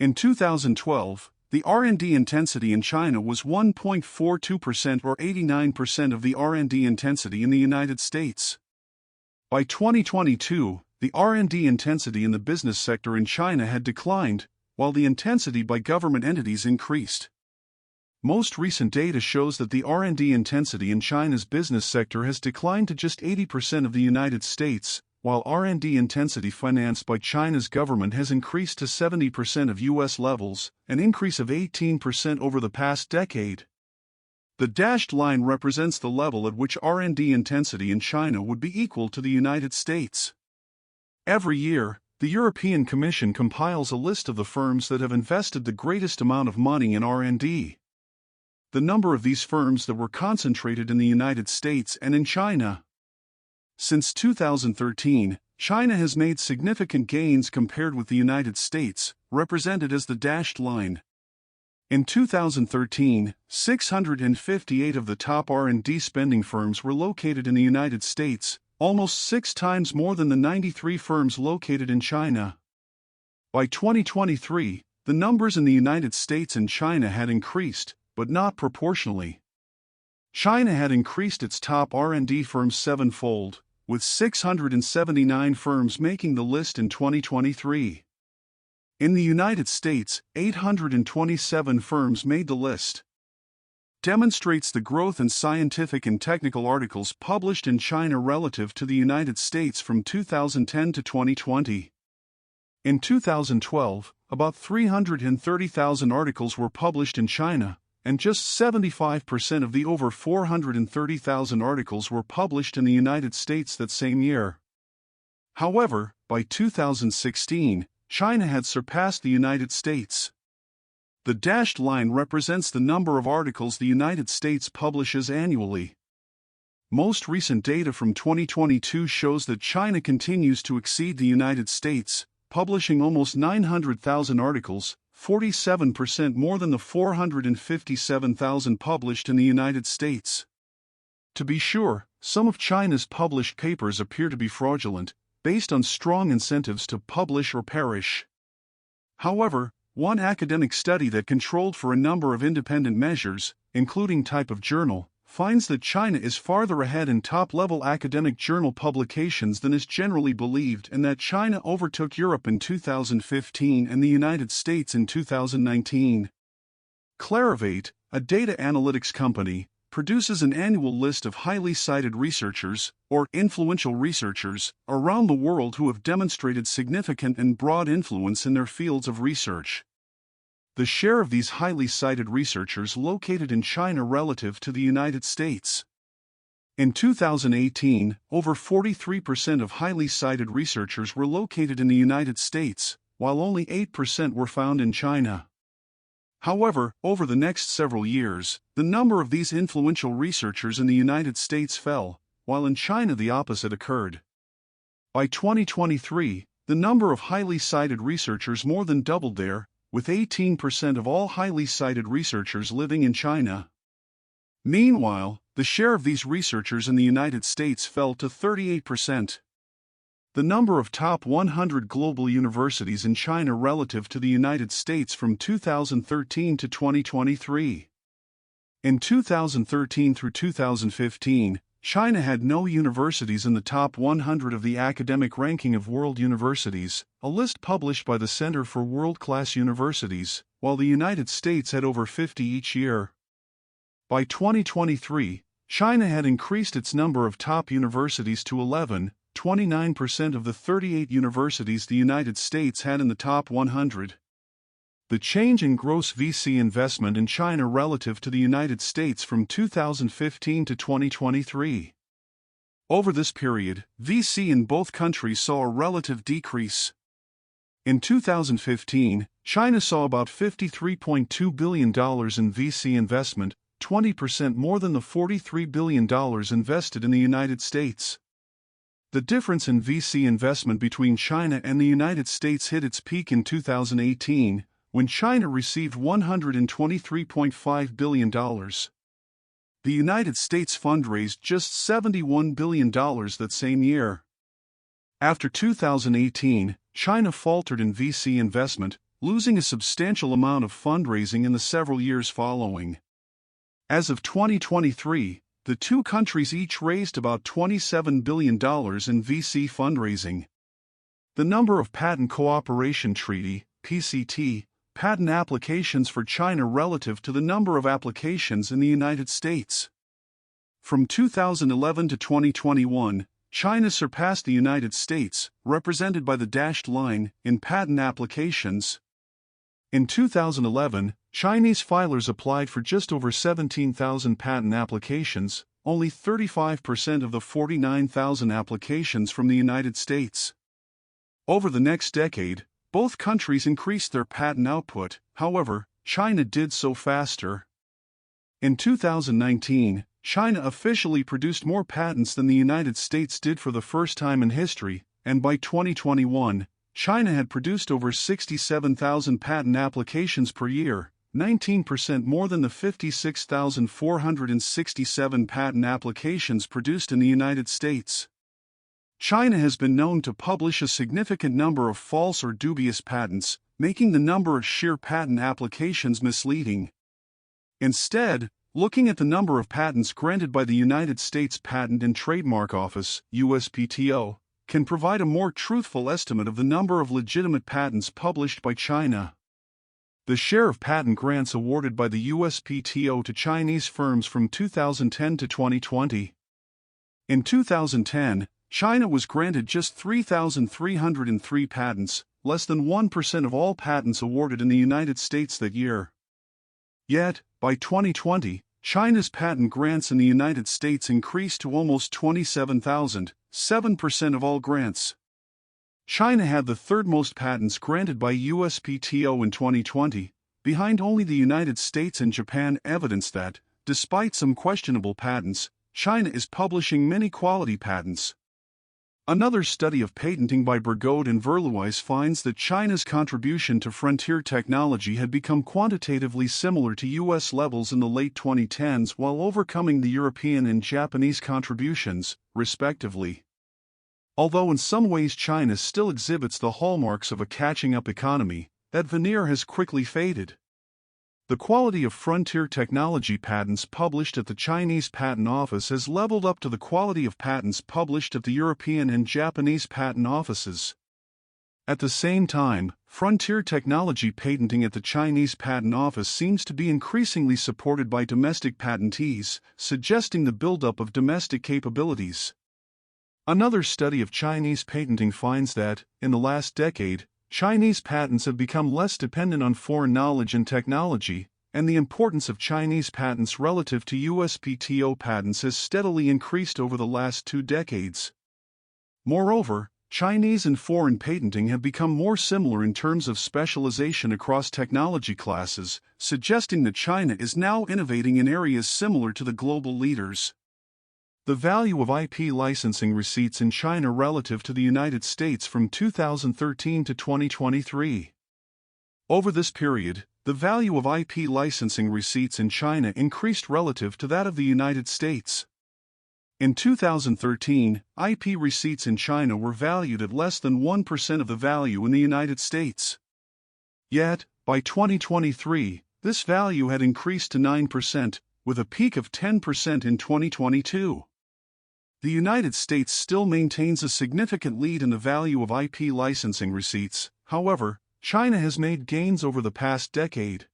In 2012, the R&D intensity in China was 1.42% or 89% of the R&D intensity in the United States. By 2022, the R&D intensity in the business sector in China had declined, while the intensity by government entities increased. Most recent data shows that the R&D intensity in China's business sector has declined to just 80% of the United States, while R&D intensity financed by China's government has increased to 70% of U.S. levels, an increase of 18% over the past decade. The dashed line represents the level at which R&D intensity in China would be equal to the United States. Every year, the European Commission compiles a list of the firms that have invested the greatest amount of money in R&D. The number of these firms that were concentrated in the United States and in China. Since 2013, China has made significant gains compared with the United States, represented as the dashed line. In 2013, 658 of the top R&D spending firms were located in the United States, almost 6 times more than the 93 firms located in China. By 2023, the numbers in the United States and China had increased, but not proportionally. China had increased its top R&D firms 7-fold, with 679 firms making the list in 2023. In the United States, 827 firms made the list. Demonstrates the growth in scientific and technical articles published in China relative to the United States from 2010 to 2020. In 2012, about 330,000 articles were published in China, and just 75% of the over 430,000 articles were published in the United States that same year. However, by 2016, China had surpassed the United States. The dashed line represents the number of articles the United States publishes annually. Most recent data from 2022 shows that China continues to exceed the United States, publishing almost 900,000 articles, 47% more than the 457,000 published in the United States. To be sure, some of China's published papers appear to be fraudulent, based on strong incentives to publish or perish. However, one academic study that controlled for a number of independent measures, including type of journal, finds that China is farther ahead in top-level academic journal publications than is generally believed, and that China overtook Europe in 2015 and the United States in 2019. Clarivate, a data analytics company, produces an annual list of highly cited researchers, or influential researchers, around the world who have demonstrated significant and broad influence in their fields of research. The share of these highly cited researchers located in China relative to the United States. In 2018, over 43% of highly cited researchers were located in the United States, while only 8% were found in China. However, over the next several years, the number of these influential researchers in the United States fell, while in China the opposite occurred. By 2023, the number of highly cited researchers more than doubled there, with 18% of all highly cited researchers living in China. Meanwhile, the share of these researchers in the United States fell to 38%. The number of top 100 global universities in China relative to the United States from 2013 to 2023. In 2013 through 2015, China had no universities in the top 100 of the academic ranking of world universities, a list published by the Center for World-Class Universities, while the United States had over 50 each year. By 2023, China had increased its number of top universities to 11, 29% of the 38 universities the United States had in the top 100. The change in gross VC investment in China relative to the United States from 2015 to 2023. Over this period, VC in both countries saw a relative decrease. In 2015, China saw about $53.2 billion in VC investment, 20% more than the $43 billion invested in the United States. The difference in VC investment between China and the United States hit its peak in 2018, when China received $123.5 billion. The United States fundraised just $71 billion that same year. After 2018, China faltered in VC investment, losing a substantial amount of fundraising in the several years following. As of 2023, the two countries each raised about $27 billion in VC fundraising. The number of Patent Cooperation Treaty (PCT) patent applications for China relative to the number of applications in the United States. From 2011 to 2021, China surpassed the United States, represented by the dashed line, in patent applications. In 2011, Chinese filers applied for just over 17,000 patent applications, only 35% of the 49,000 applications from the United States. Over the next decade, both countries increased their patent output, however, China did so faster. In 2019, China officially produced more patents than the United States did for the first time in history, and by 2021, China had produced over 67,000 patent applications per year, 19% more than the 56,467 patent applications produced in the United States. China has been known to publish a significant number of false or dubious patents, making the number of sheer patent applications misleading. Instead, looking at the number of patents granted by the United States Patent and Trademark Office, USPTO, can provide a more truthful estimate of the number of legitimate patents published by China. The share of patent grants awarded by the USPTO to Chinese firms from 2010 to 2020. In 2010, China was granted just 3,303 patents, less than 1% of all patents awarded in the United States that year. Yet, by 2020, China's patent grants in the United States increased to almost 27,000, 7% of all grants. China had the third most patents granted by USPTO in 2020, behind only the United States and Japan, evidence that, despite some questionable patents, China is publishing many quality patents. Another study of patenting by Bergode and Verluis finds that China's contribution to frontier technology had become quantitatively similar to U.S. levels in the late 2010s while overcoming the European and Japanese contributions, respectively. Although in some ways China still exhibits the hallmarks of a catching-up economy, that veneer has quickly faded. The quality of frontier technology patents published at the Chinese Patent Office has leveled up to the quality of patents published at the European and Japanese patent offices. At the same time, frontier technology patenting at the Chinese Patent Office seems to be increasingly supported by domestic patentees, suggesting the buildup of domestic capabilities. Another study of Chinese patenting finds that, in the last decade, Chinese patents have become less dependent on foreign knowledge and technology, and the importance of Chinese patents relative to USPTO patents has steadily increased over the last 2 decades. Moreover, Chinese and foreign patenting have become more similar in terms of specialization across technology classes, suggesting that China is now innovating in areas similar to the global leaders. The value of IP licensing receipts in China relative to the United States from 2013 to 2023. Over this period, the value of IP licensing receipts in China increased relative to that of the United States. In 2013, IP receipts in China were valued at less than 1% of the value in the United States. Yet, by 2023, this value had increased to 9%, with a peak of 10% in 2022. The United States still maintains a significant lead in the value of IP licensing receipts. However, China has made gains over the past decade.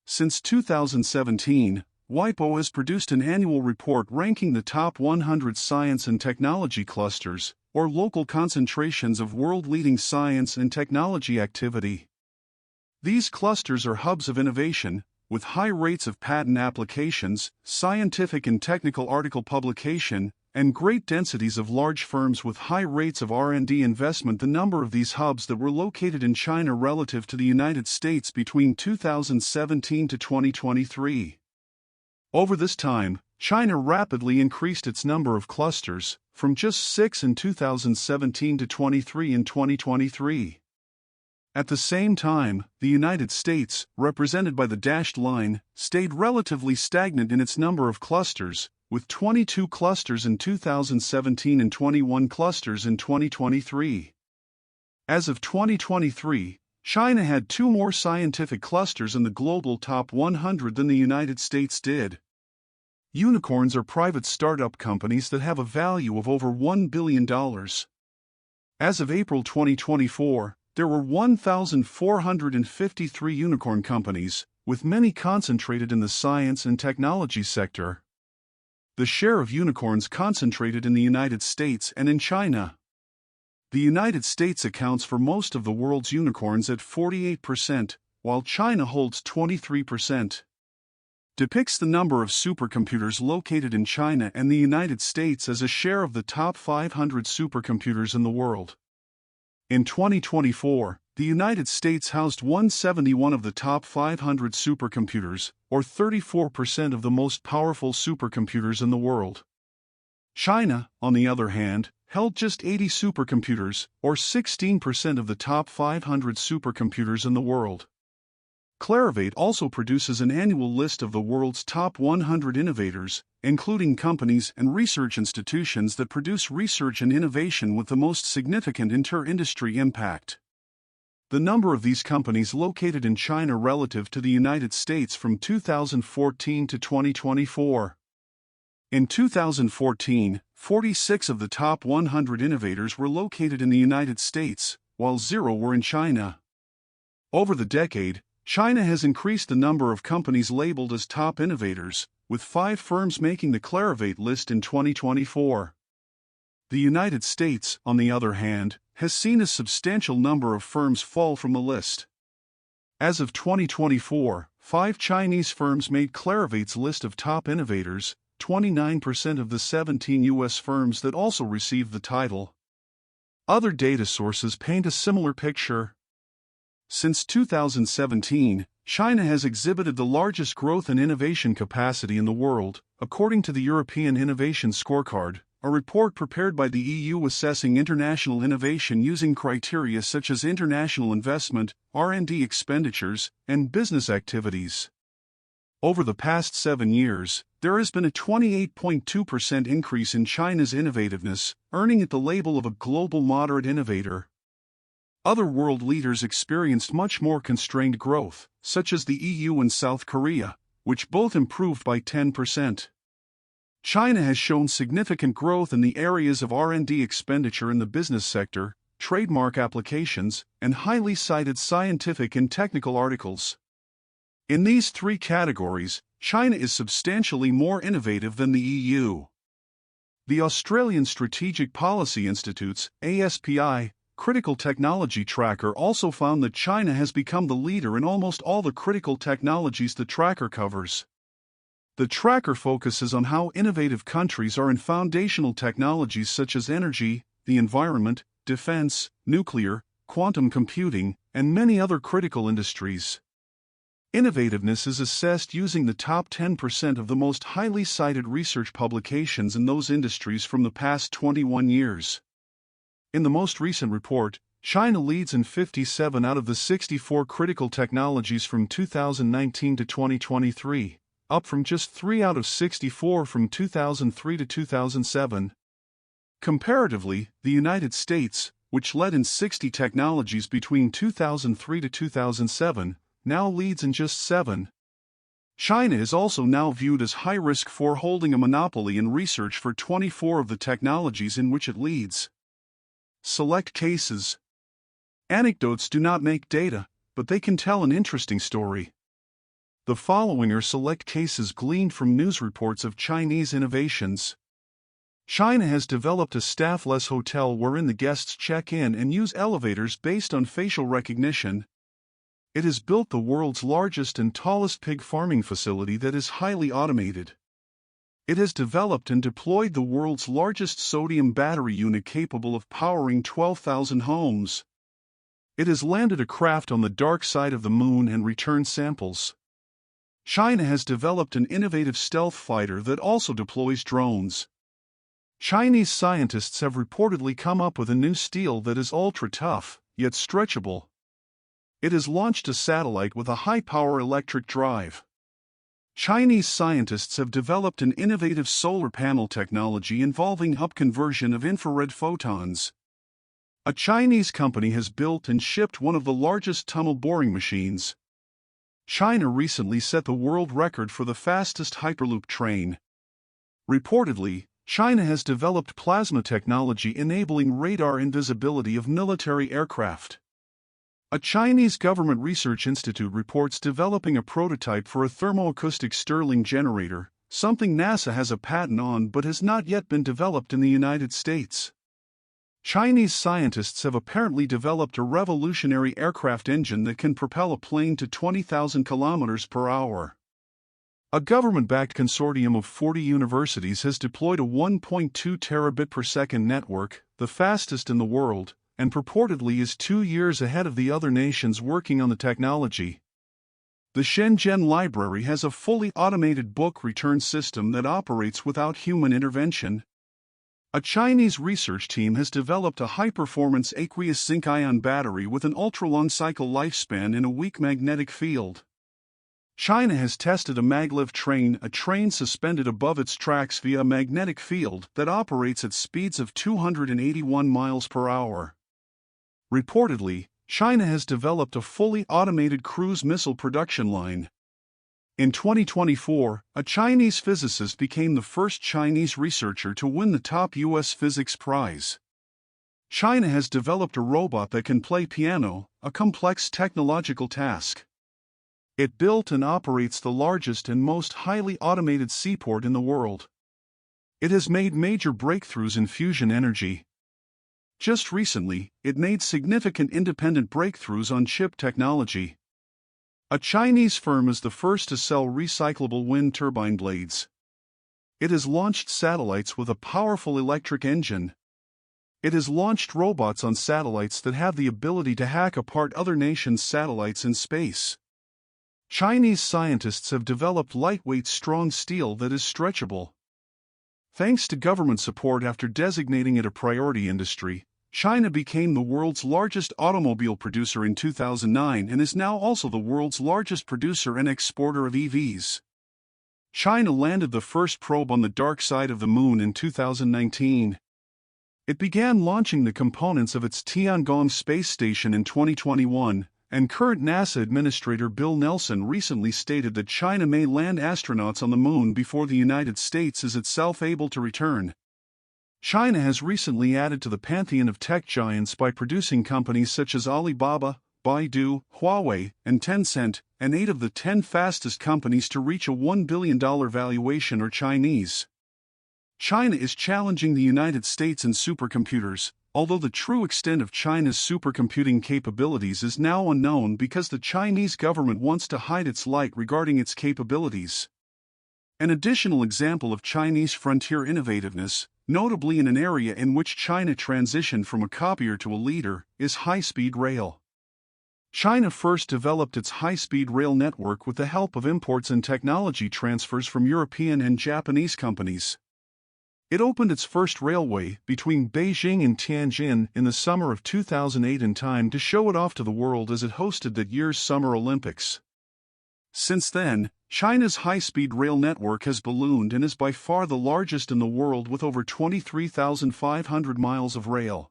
Since 2017, WIPO has produced an annual report ranking the top 100 science and technology clusters, or local concentrations of world-leading science and technology activity. These clusters are hubs of innovation, with high rates of patent applications, scientific and technical article publication, and great densities of large firms with high rates of R&D investment. The number of these hubs that were located in China relative to the United States between 2017 to 2023. Over this time, China rapidly increased its number of clusters, from just 6 in 2017 to 23 in 2023. At the same time, the United States, represented by the dashed line, stayed relatively stagnant in its number of clusters, with 22 clusters in 2017 and 21 clusters in 2023. As of 2023, China had 2 more scientific clusters in the global top 100 than the United States did. Unicorns are private startup companies that have a value of over $1 billion. As of April 2024, there were 1,453 unicorn companies, with many concentrated in the science and technology sector. The share of unicorns concentrated in the United States and in China. The United States accounts for most of the world's unicorns at 48%, while China holds 23%. Depicts the number of supercomputers located in China and the United States as a share of the top 500 supercomputers in the world. In 2024, the United States housed 171 of the top 500 supercomputers, or 34% of the most powerful supercomputers in the world. China, on the other hand, held just 80 supercomputers, or 16% of the top 500 supercomputers in the world. Clarivate also produces an annual list of the world's top 100 innovators, including companies and research institutions that produce research and innovation with the most significant inter-industry impact. The the number of these companies located in China relative to the United States from 2014 to 2024. In 2014, 46 of the top 100 innovators were located in the United States, while 0 were in China. Over the decade, China has increased the number of companies labeled as top innovators, with 5 firms making the Clarivate list in 2024. The United States, on the other hand, has seen a substantial number of firms fall from the list. As of 2024, 5 Chinese firms made Clarivate's list of top innovators, 29% of the 17 U.S. firms that also received the title. Other data sources paint a similar picture. Since 2017, China has exhibited the largest growth and innovation capacity in the world, according to the European Innovation Scorecard, a report prepared by the EU assessing international innovation using criteria such as international investment, R&D expenditures, and business activities. Over the past 7 years, there has been a 28.2% increase in China's innovativeness, earning it the label of a global moderate innovator. Other world leaders experienced much more constrained growth, such as the EU and South Korea, which both improved by 10%. China has shown significant growth in the areas of R&D expenditure in the business sector, trademark applications, and highly cited scientific and technical articles. In these 3 categories, China is substantially more innovative than the EU. The Australian Strategic Policy Institute's ASPI Critical Technology Tracker also found that China has become the leader in almost all the critical technologies the tracker covers. The tracker focuses on how innovative countries are in foundational technologies such as energy, the environment, defense, nuclear, quantum computing, and many other critical industries. Innovativeness is assessed using the top 10% of the most highly cited research publications in those industries from the past 21 years. In the most recent report, China leads in 57 out of the 64 critical technologies from 2019 to 2023, up from just 3 out of 64 from 2003 to 2007. Comparatively, the United States, which led in 60 technologies between 2003 to 2007, now leads in just 7. China is also now viewed as high risk for holding a monopoly in research for 24 of the technologies in which it leads. Select cases. Anecdotes do not make data, but they can tell an interesting story. The following are select cases gleaned from news reports of Chinese innovations. China has developed a staff-less hotel wherein the guests check in and use elevators based on facial recognition. It has built the world's largest and tallest pig farming facility that is highly automated. It has developed and deployed the world's largest sodium battery unit capable of powering 12,000 homes. It has landed a craft on the dark side of the moon and returned samples. China has developed an innovative stealth fighter that also deploys drones. Chinese scientists have reportedly come up with a new steel that is ultra-tough, yet stretchable. It has launched a satellite with a high-power electric drive. Chinese scientists have developed an innovative solar panel technology involving upconversion of infrared photons. A Chinese company has built and shipped one of the largest tunnel boring machines. China recently set the world record for the fastest Hyperloop train. Reportedly, China has developed plasma technology enabling radar invisibility of military aircraft. A Chinese government research institute reports developing a prototype for a thermoacoustic Stirling generator, something NASA has a patent on but has not yet been developed in the United States. Chinese scientists have apparently developed a revolutionary aircraft engine that can propel a plane to 20,000 kilometers per hour. A government-backed consortium of 40 universities has deployed a 1.2 terabit per second network, the fastest in the world, and purportedly is 2 years ahead of the other nations working on the technology. The Shenzhen Library has a fully automated book return system that operates without human intervention. A Chinese research team has developed a high-performance aqueous zinc-ion battery with an ultra-long cycle lifespan in a weak magnetic field. China has tested a maglev train, a train suspended above its tracks via a magnetic field that operates at speeds of 281 miles per hour. Reportedly, China has developed a fully automated cruise missile production line. In 2024, a Chinese physicist became the first Chinese researcher to win the top U.S. physics prize. China has developed a robot that can play piano, a complex technological task. It built and operates the largest and most highly automated seaport in the world. It has made major breakthroughs in fusion energy. Just recently, it made significant independent breakthroughs on chip technology. A Chinese firm is the first to sell recyclable wind turbine blades. It has launched satellites with a powerful electric engine. It has launched robots on satellites that have the ability to hack apart other nations' satellites in space. Chinese scientists have developed lightweight strong steel that is stretchable. Thanks to government support after designating it a priority industry, China became the world's largest automobile producer in 2009 and is now also the world's largest producer and exporter of EVs. China landed the first probe on the dark side of the moon in 2019. It began launching the components of its Tiangong space station in 2021, and current NASA Administrator Bill Nelson recently stated that China may land astronauts on the moon before the United States is itself able to return. China has recently added to the pantheon of tech giants by producing companies such as Alibaba, Baidu, Huawei, and Tencent, and 8 of the 10 fastest companies to reach a $1 billion valuation are Chinese. China is challenging the United States in supercomputers, although the true extent of China's supercomputing capabilities is now unknown because the Chinese government wants to hide its light regarding its capabilities. An additional example of Chinese frontier innovativeness, notably in an area in which China transitioned from a copier to a leader, is high-speed rail. China first developed its high-speed rail network with the help of imports and technology transfers from European and Japanese companies. It opened its first railway between Beijing and Tianjin in the summer of 2008 in time to show it off to the world as it hosted that year's Summer Olympics. Since then, China's high-speed rail network has ballooned and is by far the largest in the world with over 23,500 miles of rail.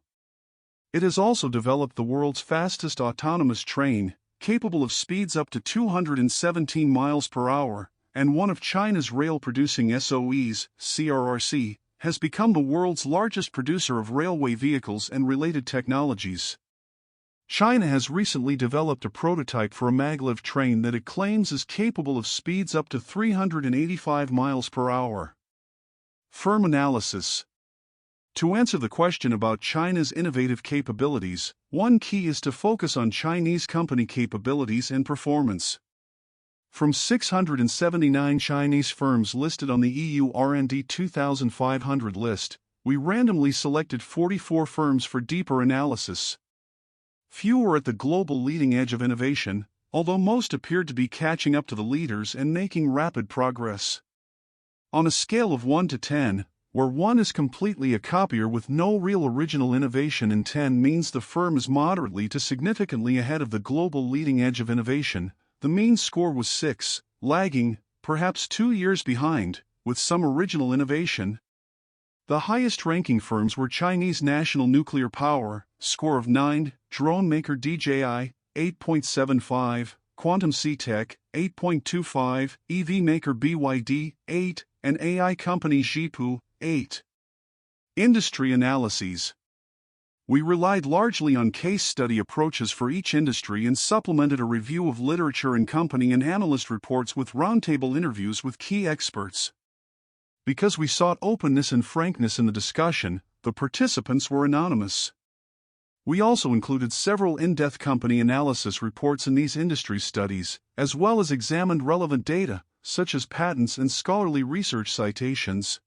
It has also developed the world's fastest autonomous train, capable of speeds up to 217 miles per hour, and one of China's rail-producing SOEs, CRRC, has become the world's largest producer of railway vehicles and related technologies. China has recently developed a prototype for a maglev train that it claims is capable of speeds up to 385 miles per hour. Firm analysis. To answer the question about China's innovative capabilities, one key is to focus on Chinese company capabilities and performance. From 679 Chinese firms listed on the EU R&D 2500 list, we randomly selected 44 firms for deeper analysis. Few are at the global leading edge of innovation, although most appeared to be catching up to the leaders and making rapid progress. On a scale of 1 to 10, where 1 is completely a copier with no real original innovation and 10 means the firm is moderately to significantly ahead of the global leading edge of innovation, the mean score was 6, lagging, perhaps 2 years behind, with some original innovation. The highest-ranking firms were Chinese National Nuclear Power, score of 9, drone maker DJI, 8.75, Quantum C-Tech, 8.25, EV maker BYD, 8, and AI company Zhipu, 8. Industry analyses. We relied largely on case study approaches for each industry and supplemented a review of literature and company and analyst reports with roundtable interviews with key experts. Because we sought openness and frankness in the discussion, the participants were anonymous. We also included several in-depth company analysis reports in these industry studies, as well as examined relevant data, such as patents and scholarly research citations.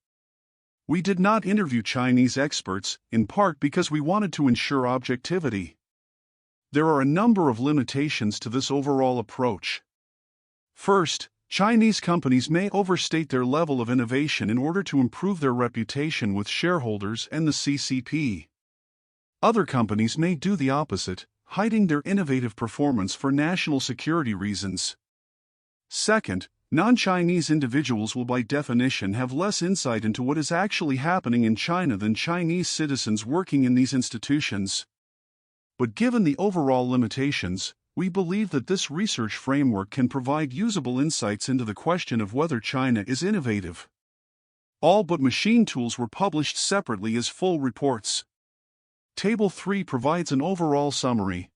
We did not interview Chinese experts, in part because we wanted to ensure objectivity. There are a number of limitations to this overall approach. First, Chinese companies may overstate their level of innovation in order to improve their reputation with shareholders and the CCP. Other companies may do the opposite, hiding their innovative performance for national security reasons. Second, non-Chinese individuals will by definition have less insight into what is actually happening in China than Chinese citizens working in these institutions. But given the overall limitations, we believe that this research framework can provide usable insights into the question of whether China is innovative. All but machine tools were published separately as full reports. Table 3 provides an overall summary.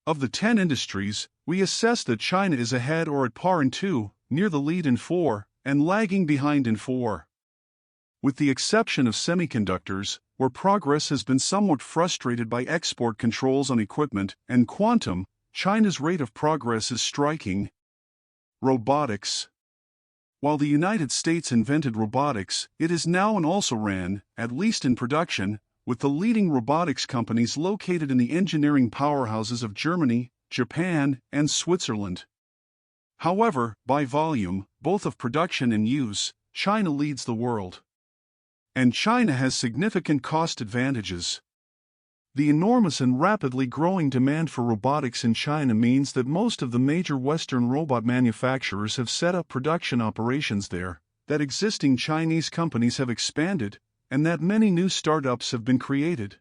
Of the 10 industries, we assess that China is ahead or at par in 2, near the lead in 4, and lagging behind in 4. With the exception of semiconductors, where progress has been somewhat frustrated by export controls on equipment, and quantum, China's rate of progress is striking. Robotics. While the United States invented robotics, it is now and also ran, at least in production, with the leading robotics companies located in the engineering powerhouses of Germany, Japan, and Switzerland. However, by volume, both of production and use, China leads the world. And China has significant cost advantages. The enormous and rapidly growing demand for robotics in China means that most of the major Western robot manufacturers have set up production operations there, that existing Chinese companies have expanded, and that many new startups have been created.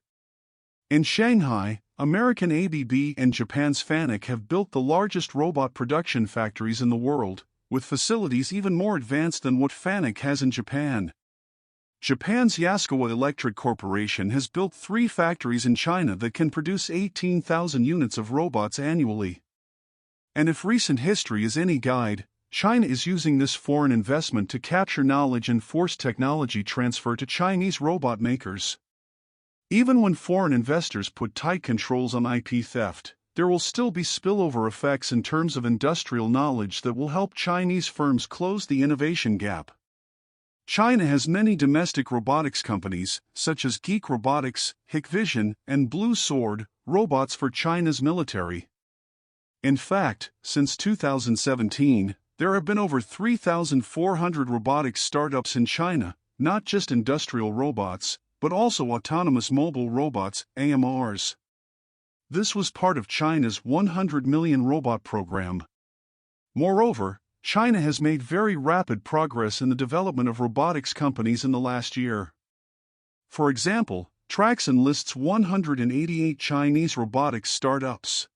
In Shanghai, American ABB and Japan's FANUC have built the largest robot production factories in the world, with facilities even more advanced than what FANUC has in Japan. Japan's Yaskawa Electric Corporation has built 3 factories in China that can produce 18,000 units of robots annually. And if recent history is any guide, China is using this foreign investment to capture knowledge and force technology transfer to Chinese robot makers. Even when foreign investors put tight controls on IP theft, there will still be spillover effects in terms of industrial knowledge that will help Chinese firms close the innovation gap. China has many domestic robotics companies, such as Geek Robotics, Hikvision, and Blue Sword, robots for China's military. In fact, since 2017, there have been over 3,400 robotics startups in China, not just industrial robots, but also autonomous mobile robots, AMRs. This was part of China's 100 million robot program. Moreover, China has made very rapid progress in the development of robotics companies in the last year. For example, Traxon lists 188 Chinese robotics startups.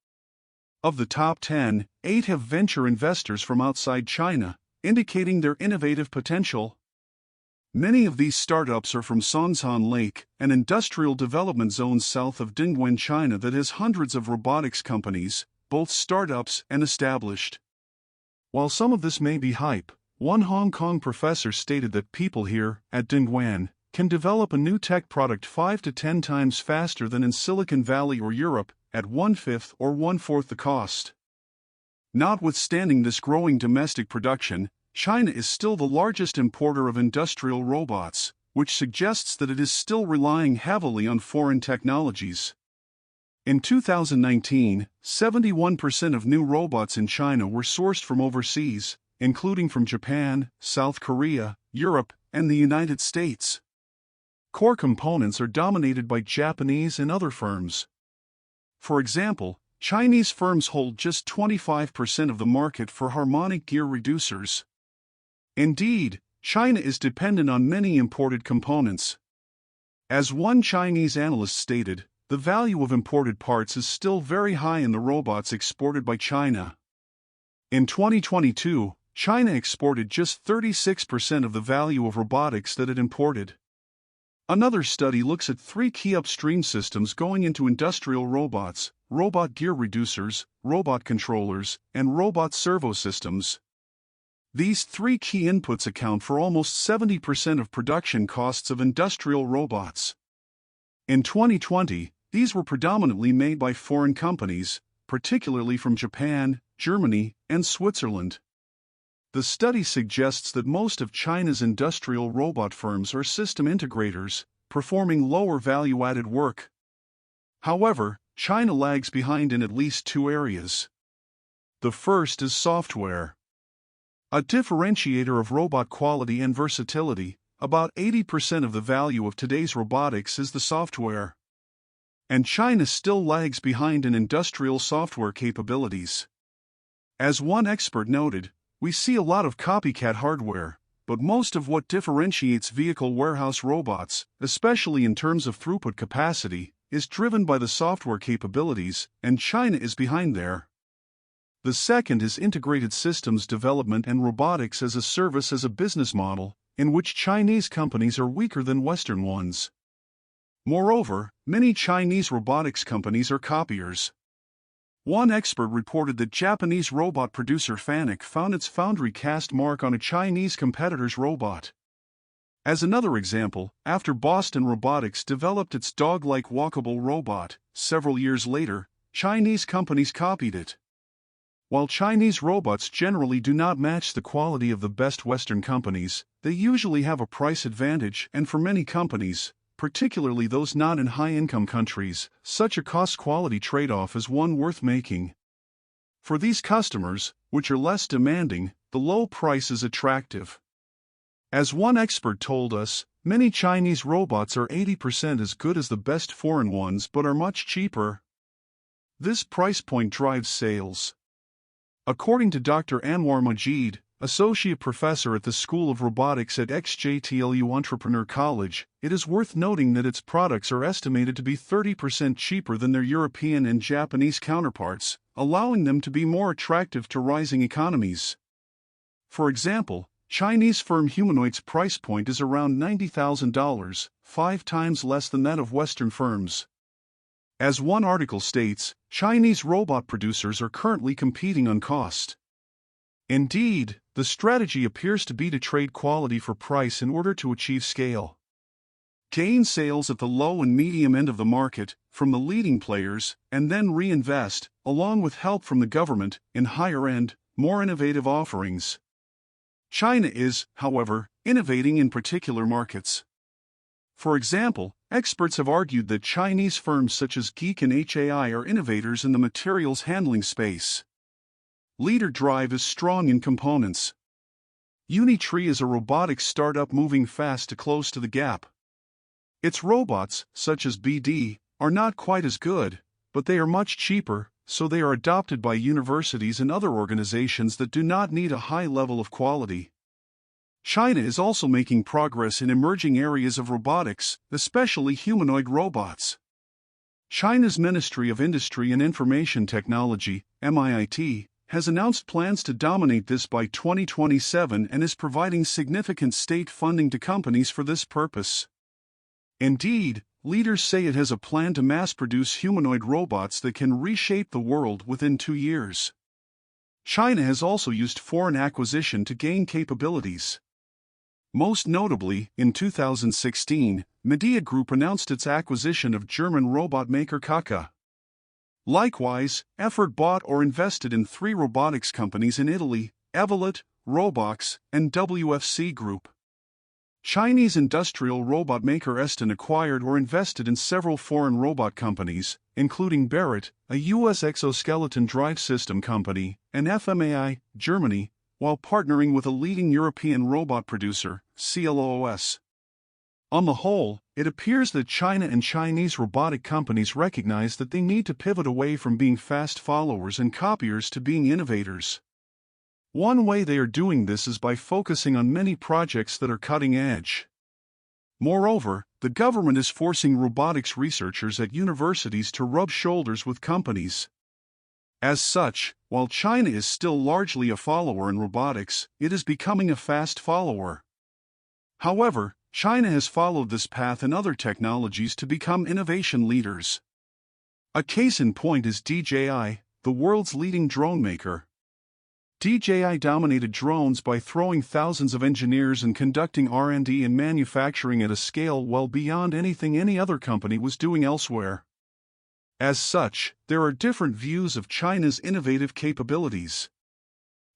Of the top 10, 8 have venture investors from outside China, indicating their innovative potential. Many of these startups are from Songshan Lake, an industrial development zone south of Dingguan, China that has hundreds of robotics companies, both startups and established. While some of this may be hype, one Hong Kong professor stated that people here, at Dingguan, can develop a new tech product 5 to 10 times faster than in Silicon Valley or Europe, at 1/5 or 1/4 the cost. Notwithstanding this growing domestic production, China is still the largest importer of industrial robots, which suggests that it is still relying heavily on foreign technologies. In 2019, 71% of new robots in China were sourced from overseas, including from Japan, South Korea, Europe, and the United States. Core components are dominated by Japanese and other firms. For example, Chinese firms hold just 25% of the market for harmonic gear reducers. Indeed, China is dependent on many imported components. As one Chinese analyst stated, the value of imported parts is still very high in the robots exported by China. In 2022, China exported just 36% of the value of robotics that it imported. Another study looks at 3 key upstream systems going into industrial robots: robot gear reducers, robot controllers, and robot servo systems. These 3 key inputs account for almost 70% of production costs of industrial robots. In 2020, these were predominantly made by foreign companies, particularly from Japan, Germany, and Switzerland. The study suggests that most of China's industrial robot firms are system integrators, performing lower value-added work. However, China lags behind in at least 2 areas. The first is software. A differentiator of robot quality and versatility, about 80% of the value of today's robotics is the software. And China still lags behind in industrial software capabilities. As one expert noted, we see a lot of copycat hardware, but most of what differentiates vehicle warehouse robots, especially in terms of throughput capacity, is driven by the software capabilities, and China is behind there. The second is integrated systems development and robotics as a service as a business model, in which Chinese companies are weaker than Western ones. Moreover, many Chinese robotics companies are copiers. One expert reported that Japanese robot producer Fanuc found its foundry cast mark on a Chinese competitor's robot. As another example, after Boston Robotics developed its dog-like walkable robot, several years later, Chinese companies copied it. While Chinese robots generally do not match the quality of the best Western companies, they usually have a price advantage, and for many companies, particularly those not in high-income countries, such a cost-quality trade-off is one worth making. For these customers, which are less demanding, the low price is attractive. As one expert told us, many Chinese robots are 80% as good as the best foreign ones but are much cheaper. This price point drives sales. According to Dr. Anwar Majid, Associate Professor at the School of Robotics at XJTLU Entrepreneur College, it is worth noting that its products are estimated to be 30% cheaper than their European and Japanese counterparts, allowing them to be more attractive to rising economies. For example, Chinese firm Humanoid's price point is around $90,000, 5 times less than that of Western firms. As one article states, Chinese robot producers are currently competing on cost. Indeed, the strategy appears to be to trade quality for price in order to achieve scale. Gain sales at the low and medium end of the market, from the leading players, and then reinvest, along with help from the government, in higher-end, more innovative offerings. China is, however, innovating in particular markets. For example, experts have argued that Chinese firms such as Geek and HAI are innovators in the materials handling space. Leader Drive is strong in components. Unitree is a robotics startup moving fast to close to the gap. Its robots, such as BD, are not quite as good, but they are much cheaper, so they are adopted by universities and other organizations that do not need a high level of quality. China is also making progress in emerging areas of robotics, especially humanoid robots. China's Ministry of Industry and Information Technology, MIIT, has announced plans to dominate this by 2027 and is providing significant state funding to companies for this purpose. Indeed, leaders say it has a plan to mass-produce humanoid robots that can reshape the world within 2 years. China has also used foreign acquisition to gain capabilities. Most notably, in 2016, Media Group announced its acquisition of German robot maker Kaka. Likewise, Effort bought or invested in 3 robotics companies in Italy, Evolut, Robox, and WFC Group. Chinese industrial robot maker Eston acquired or invested in several foreign robot companies, including Barrett, a U.S. exoskeleton drive system company, and FMAI, Germany, while partnering with a leading European robot producer, CLOOS. On the whole, it appears that China and Chinese robotic companies recognize that they need to pivot away from being fast followers and copiers to being innovators. One way they are doing this is by focusing on many projects that are cutting edge. Moreover, the government is forcing robotics researchers at universities to rub shoulders with companies. As such, while China is still largely a follower in robotics, it is becoming a fast follower. However, China has followed this path in other technologies to become innovation leaders. A case in point is DJI, the world's leading drone maker. DJI dominated drones by throwing thousands of engineers and conducting R&D and manufacturing at a scale well beyond anything any other company was doing elsewhere. As such, there are different views of China's innovative capabilities.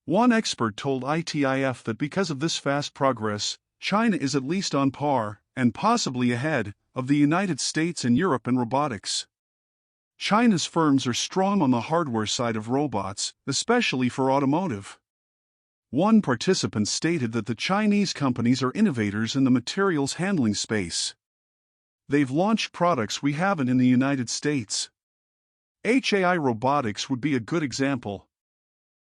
One expert told ITIF that because of this fast progress, China is at least on par, and possibly ahead, of the United States and Europe in robotics. China's firms are strong on the hardware side of robots, especially for automotive. One participant stated that the Chinese companies are innovators in the materials handling space. They've launched products we haven't in the United States. HAI Robotics would be a good example.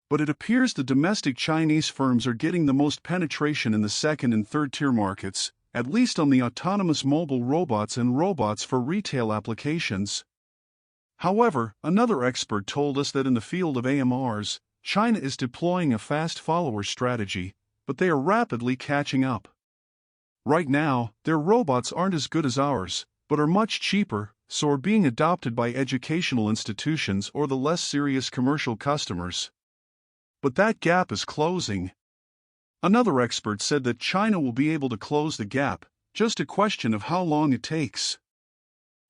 But it appears the domestic Chinese firms are getting the most penetration in the second and third tier markets, at least on the autonomous mobile robots and robots for retail applications. However, another expert told us that in the field of AMRs, China is deploying a fast follower strategy, but they are rapidly catching up. Right now, their robots aren't as good as ours, but are much cheaper, so are being adopted by educational institutions or the less serious commercial customers. But that gap is closing. Another expert said that China will be able to close the gap, just a question of how long it takes.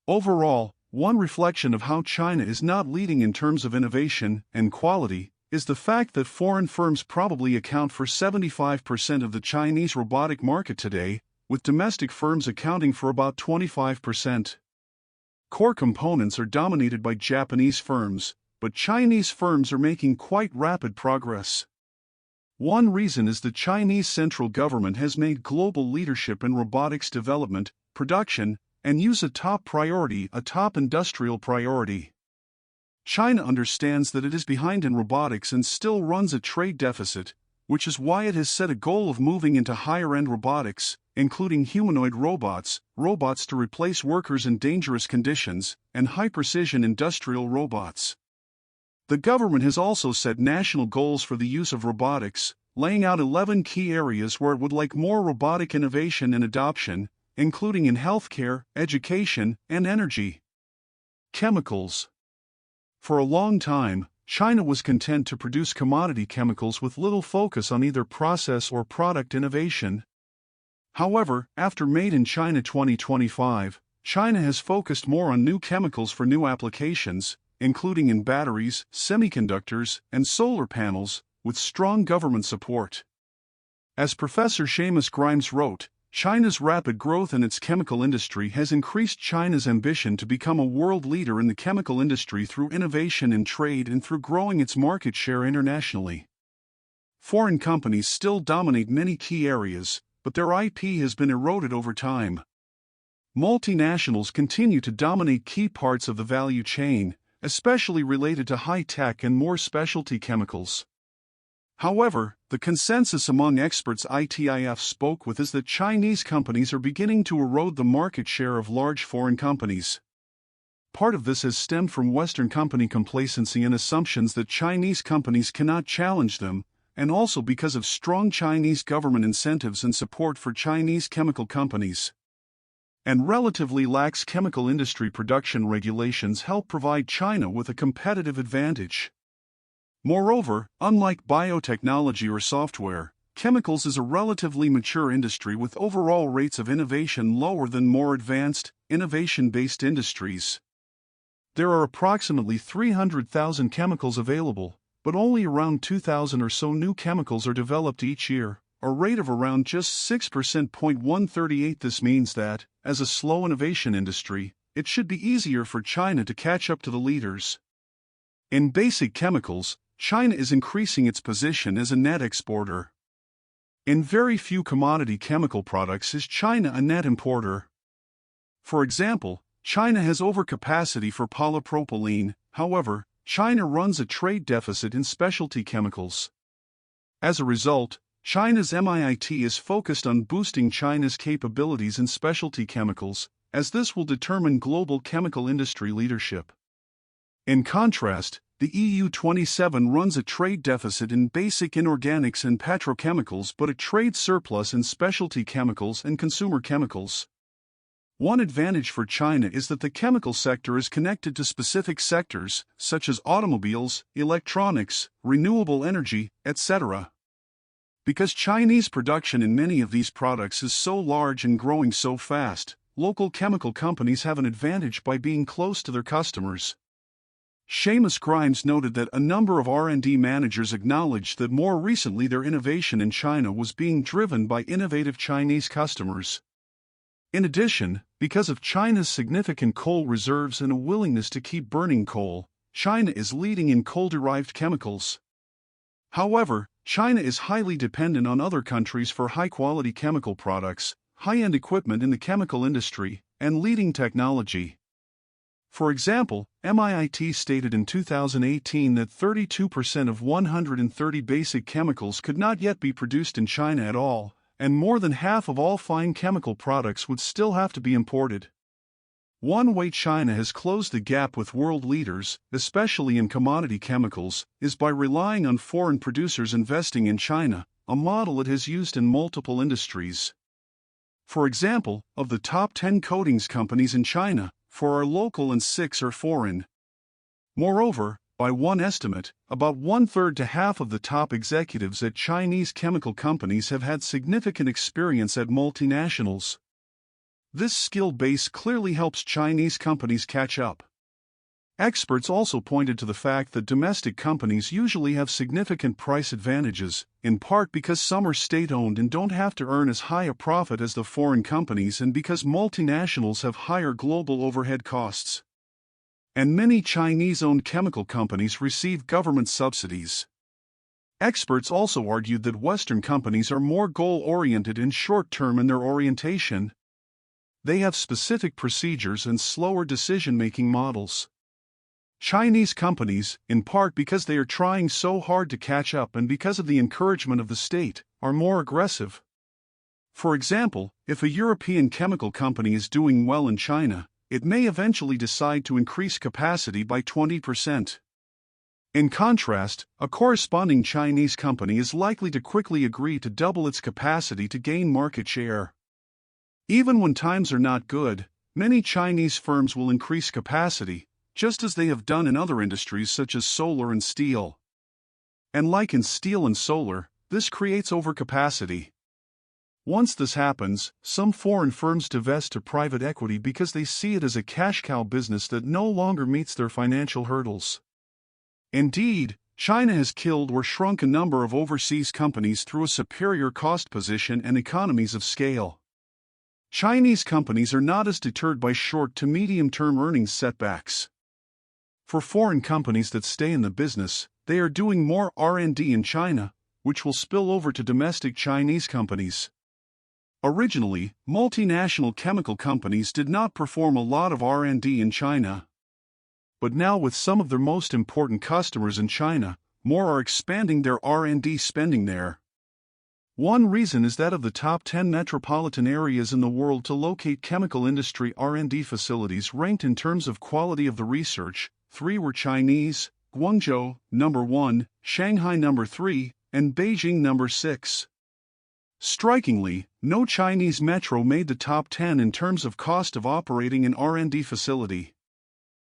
Overall, one reflection of how China is not leading in terms of innovation and quality is the fact that foreign firms probably account for 75% of the Chinese robotic market today, with domestic firms accounting for about 25%. Core components are dominated by Japanese firms, but Chinese firms are making quite rapid progress. One reason is the Chinese central government has made global leadership in robotics development, production, and use a top industrial priority. China understands that it is behind in robotics and still runs a trade deficit, which is why it has set a goal of moving into higher-end robotics, including humanoid robots, robots to replace workers in dangerous conditions, and high-precision industrial robots. The government has also set national goals for the use of robotics, laying out 11 key areas where it would like more robotic innovation and adoption, including in healthcare, education, and energy. Chemicals. For a long time, China was content to produce commodity chemicals with little focus on either process or product innovation. However, after Made in China 2025, China has focused more on new chemicals for new applications, including in batteries, semiconductors, and solar panels, with strong government support. As Professor Seamus Grimes wrote, China's rapid growth in its chemical industry has increased China's ambition to become a world leader in the chemical industry through innovation in trade and through growing its market share internationally. Foreign companies still dominate many key areas, but their IP has been eroded over time. Multinationals continue to dominate key parts of the value chain, especially related to high-tech and more specialty chemicals. However, the consensus among experts ITIF spoke with is that Chinese companies are beginning to erode the market share of large foreign companies. Part of this has stemmed from Western company complacency and assumptions that Chinese companies cannot challenge them, and also because of strong Chinese government incentives and support for Chinese chemical companies. And relatively lax chemical industry production regulations help provide China with a competitive advantage. Moreover, unlike biotechnology or software, chemicals is a relatively mature industry with overall rates of innovation lower than more advanced, innovation-based industries. There are approximately 300,000 chemicals available, but only around 2,000 or so new chemicals are developed each year, a rate of around just 6%. 138. This means that, as a slow innovation industry, it should be easier for China to catch up to the leaders. In basic chemicals, China is increasing its position as a net exporter. In very few commodity chemical products is China a net importer. For example, China has overcapacity for polypropylene, however, China runs a trade deficit in specialty chemicals. As a result, China's MIIT is focused on boosting China's capabilities in specialty chemicals, as this will determine global chemical industry leadership. In contrast, the EU27 runs a trade deficit in basic inorganics and petrochemicals but a trade surplus in specialty chemicals and consumer chemicals. One advantage for China is that the chemical sector is connected to specific sectors, such as automobiles, electronics, renewable energy, etc. Because Chinese production in many of these products is so large and growing so fast, local chemical companies have an advantage by being close to their customers. Seamus Grimes noted that a number of R&D managers acknowledged that more recently their innovation in China was being driven by innovative Chinese customers. In addition, because of China's significant coal reserves and a willingness to keep burning coal, China is leading in coal-derived chemicals. However, China is highly dependent on other countries for high-quality chemical products, high-end equipment in the chemical industry, and leading technology. For example, MIIT stated in 2018 that 32% of 130 basic chemicals could not yet be produced in China at all, and more than half of all fine chemical products would still have to be imported. One way China has closed the gap with world leaders, especially in commodity chemicals, is by relying on foreign producers investing in China, a model it has used in multiple industries. For example, of the top 10 coatings companies in China, 4 are local and 6 are foreign. Moreover, by one estimate, about one-third to half of the top executives at Chinese chemical companies have had significant experience at multinationals. This skill base clearly helps Chinese companies catch up. Experts also pointed to the fact that domestic companies usually have significant price advantages, in part because some are state-owned and don't have to earn as high a profit as the foreign companies and because multinationals have higher global overhead costs. And many Chinese-owned chemical companies receive government subsidies. Experts also argued that Western companies are more goal-oriented and short-term in their orientation. They have specific procedures and slower decision-making models. Chinese companies, in part because they are trying so hard to catch up and because of the encouragement of the state, are more aggressive. For example, if a European chemical company is doing well in China, it may eventually decide to increase capacity by 20%. In contrast, a corresponding Chinese company is likely to quickly agree to double its capacity to gain market share. Even when times are not good, many Chinese firms will increase capacity, just as they have done in other industries such as solar and steel. And like in steel and solar, this creates overcapacity. Once this happens, some foreign firms divest to private equity because they see it as a cash cow business that no longer meets their financial hurdles. Indeed, China has killed or shrunk a number of overseas companies through a superior cost position and economies of scale. Chinese companies are not as deterred by short to medium-term earnings setbacks. For foreign companies that stay in the business, they are doing more R&D in China, which will spill over to domestic Chinese companies. Originally, multinational chemical companies did not perform a lot of R&D in China. But now with some of their most important customers in China, more are expanding their R&D spending there. One reason is that of the top 10 metropolitan areas in the world to locate chemical industry R&D facilities ranked in terms of quality of the research, 3 were Chinese, Guangzhou, number 1, Shanghai number 3, and Beijing number 6. Strikingly, no Chinese metro made the top 10 in terms of cost of operating an R&D facility.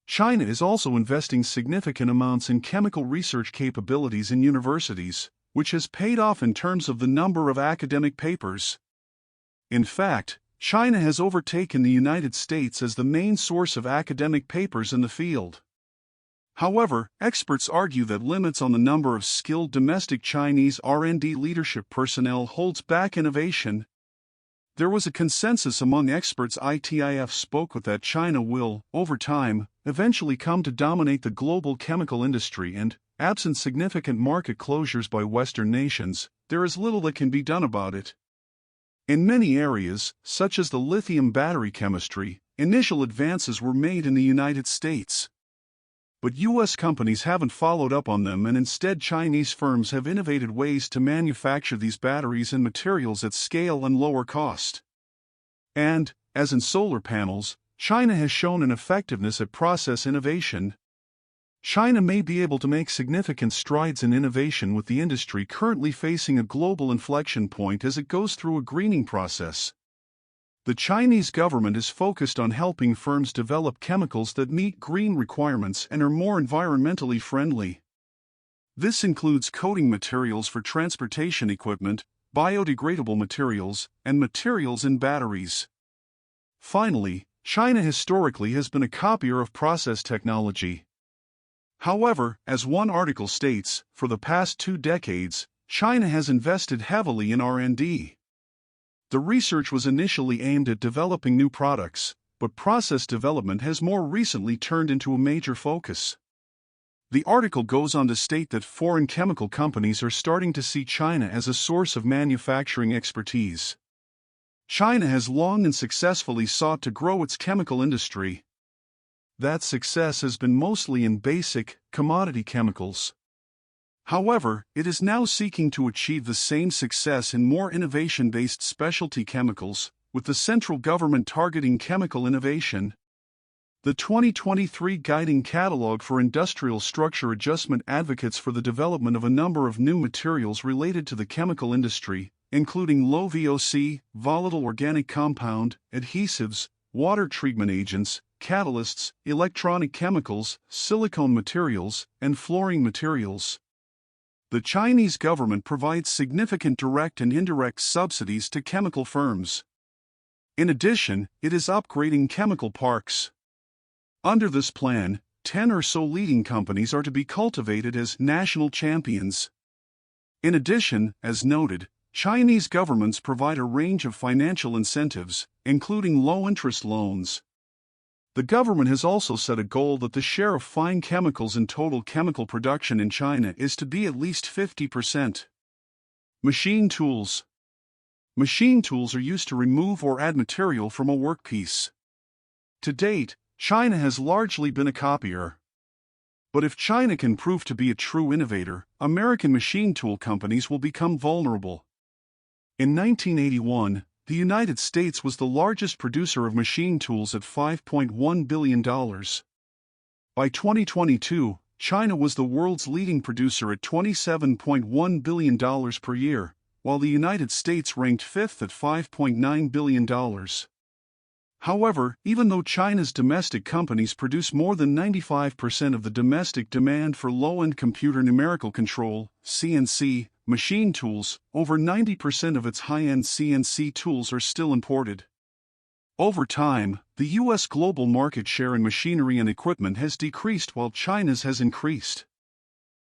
China is also investing significant amounts in chemical research capabilities in universities, which has paid off in terms of the number of academic papers. In fact, China has overtaken the United States as the main source of academic papers in the field. However, experts argue that limits on the number of skilled domestic Chinese R&D leadership personnel holds back innovation. There was a consensus among experts ITIF spoke with that China will, over time, eventually come to dominate the global chemical industry and, absent significant market closures by Western nations, there is little that can be done about it. In many areas, such as the lithium battery chemistry, initial advances were made in the United States. But U.S. companies haven't followed up on them, and instead Chinese firms have innovated ways to manufacture these batteries and materials at scale and lower cost. And, as in solar panels, China has shown an effectiveness at process innovation. China may be able to make significant strides in innovation with the industry currently facing a global inflection point as it goes through a greening process. The Chinese government is focused on helping firms develop chemicals that meet green requirements and are more environmentally friendly. This includes coating materials for transportation equipment, biodegradable materials, and materials in batteries. Finally, China historically has been a copier of process technology. However, as one article states, for the past 2 decades, China has invested heavily in R&D. The research was initially aimed at developing new products, but process development has more recently turned into a major focus. The article goes on to state that foreign chemical companies are starting to see China as a source of manufacturing expertise. China has long and successfully sought to grow its chemical industry. That success has been mostly in basic, commodity chemicals. However, it is now seeking to achieve the same success in more innovation-based specialty chemicals, with the central government targeting chemical innovation. The 2023 Guiding Catalog for Industrial Structure Adjustment advocates for the development of a number of new materials related to the chemical industry, including low VOC, volatile organic compound, adhesives, water treatment agents, catalysts, electronic chemicals, silicone materials, and fluorine materials. The Chinese government provides significant direct and indirect subsidies to chemical firms. In addition, it is upgrading chemical parks. Under this plan, 10 or so leading companies are to be cultivated as national champions. In addition, as noted, Chinese governments provide a range of financial incentives, including low-interest loans. The government has also set a goal that the share of fine chemicals in total chemical production in China is to be at least 50%. Machine tools. Machine tools are used to remove or add material from a workpiece. To date, China has largely been a copier. But if China can prove to be a true innovator, American machine tool companies will become vulnerable. In 1981, the United States was the largest producer of machine tools at $5.1 billion. By 2022, China was the world's leading producer at $27.1 billion per year, while the United States ranked fifth at $5.9 billion. However, even though China's domestic companies produce more than 95% of the domestic demand for low-end computer numerical control, CNC, machine tools, over 90% of its high-end CNC tools are still imported. Over time, the U.S. global market share in machinery and equipment has decreased while China's has increased.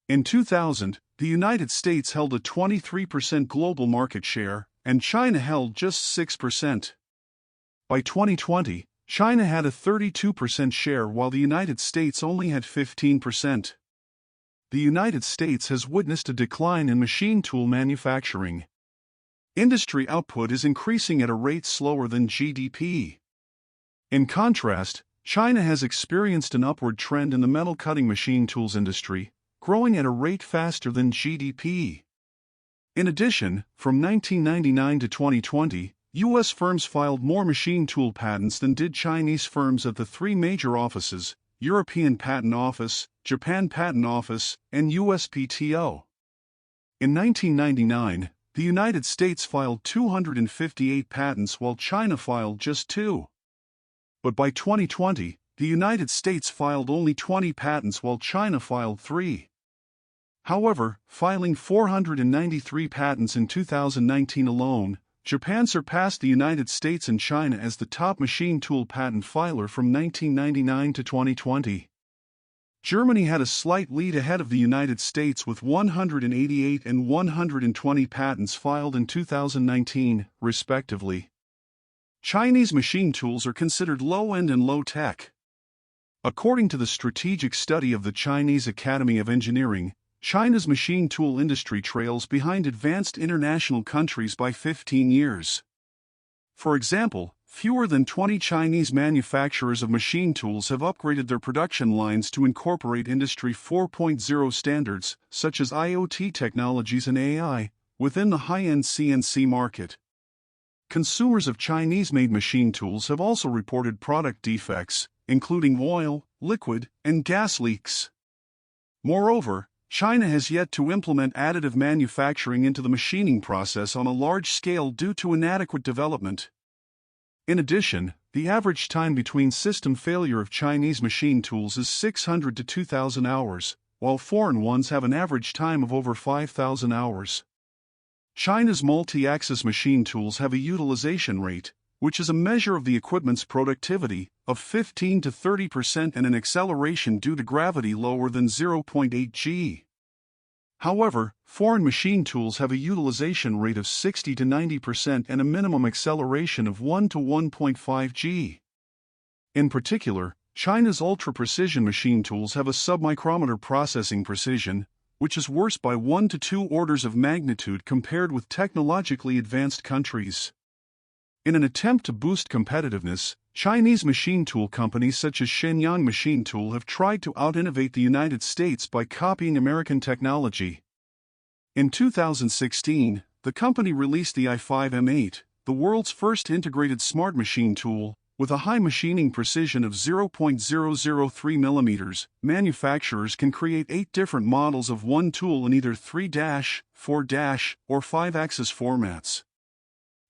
In 2000, the United States held a 23% global market share, and China held just 6%. By 2020, China had a 32% share while the United States only had 15%. The United States has witnessed a decline in machine tool manufacturing. Industry output is increasing at a rate slower than GDP. In contrast, China has experienced an upward trend in the metal cutting machine tools industry, growing at a rate faster than GDP. In addition, from 1999 to 2020, U.S. firms filed more machine tool patents than did Chinese firms at the three major offices: European Patent Office, Japan Patent Office, and USPTO. In 1999, the United States filed 258 patents while China filed just 2. But by 2020, the United States filed only 20 patents while China filed 3. However, filing 493 patents in 2019 alone, Japan surpassed the United States and China as the top machine tool patent filer from 1999 to 2020. Germany had a slight lead ahead of the United States with 188 and 120 patents filed in 2019, respectively. Chinese machine tools are considered low-end and low-tech. According to the strategic study of the Chinese Academy of Engineering, China's machine tool industry trails behind advanced international countries by 15 years. For example, fewer than 20 Chinese manufacturers of machine tools have upgraded their production lines to incorporate Industry 4.0 standards, such as IoT technologies and AI, within the high-end CNC market. Consumers of Chinese-made machine tools have also reported product defects, including oil, liquid, and gas leaks. Moreover, China has yet to implement additive manufacturing into the machining process on a large scale due to inadequate development. In addition, the average time between system failure of Chinese machine tools is 600 to 2,000 hours, while foreign ones have an average time of over 5,000 hours. China's multi-axis machine tools have a utilization rate, which is a measure of the equipment's productivity, of 15 to 30% and an acceleration due to gravity lower than 0.8 g. However, foreign machine tools have a utilization rate of 60 to 90% and a minimum acceleration of 1 to 1.5 g. In particular, China's ultra-precision machine tools have a submicrometer processing precision, which is worse by 1 to 2 orders of magnitude compared with technologically advanced countries. In an attempt to boost competitiveness, Chinese machine tool companies such as Shenyang Machine Tool have tried to out-innovate the United States by copying American technology. In 2016, the company released the i5M8, the world's first integrated smart machine tool. With a high machining precision of 0.003 millimeters, manufacturers can create 8 different models of one tool in either 3-, 4-, or 5-axis formats.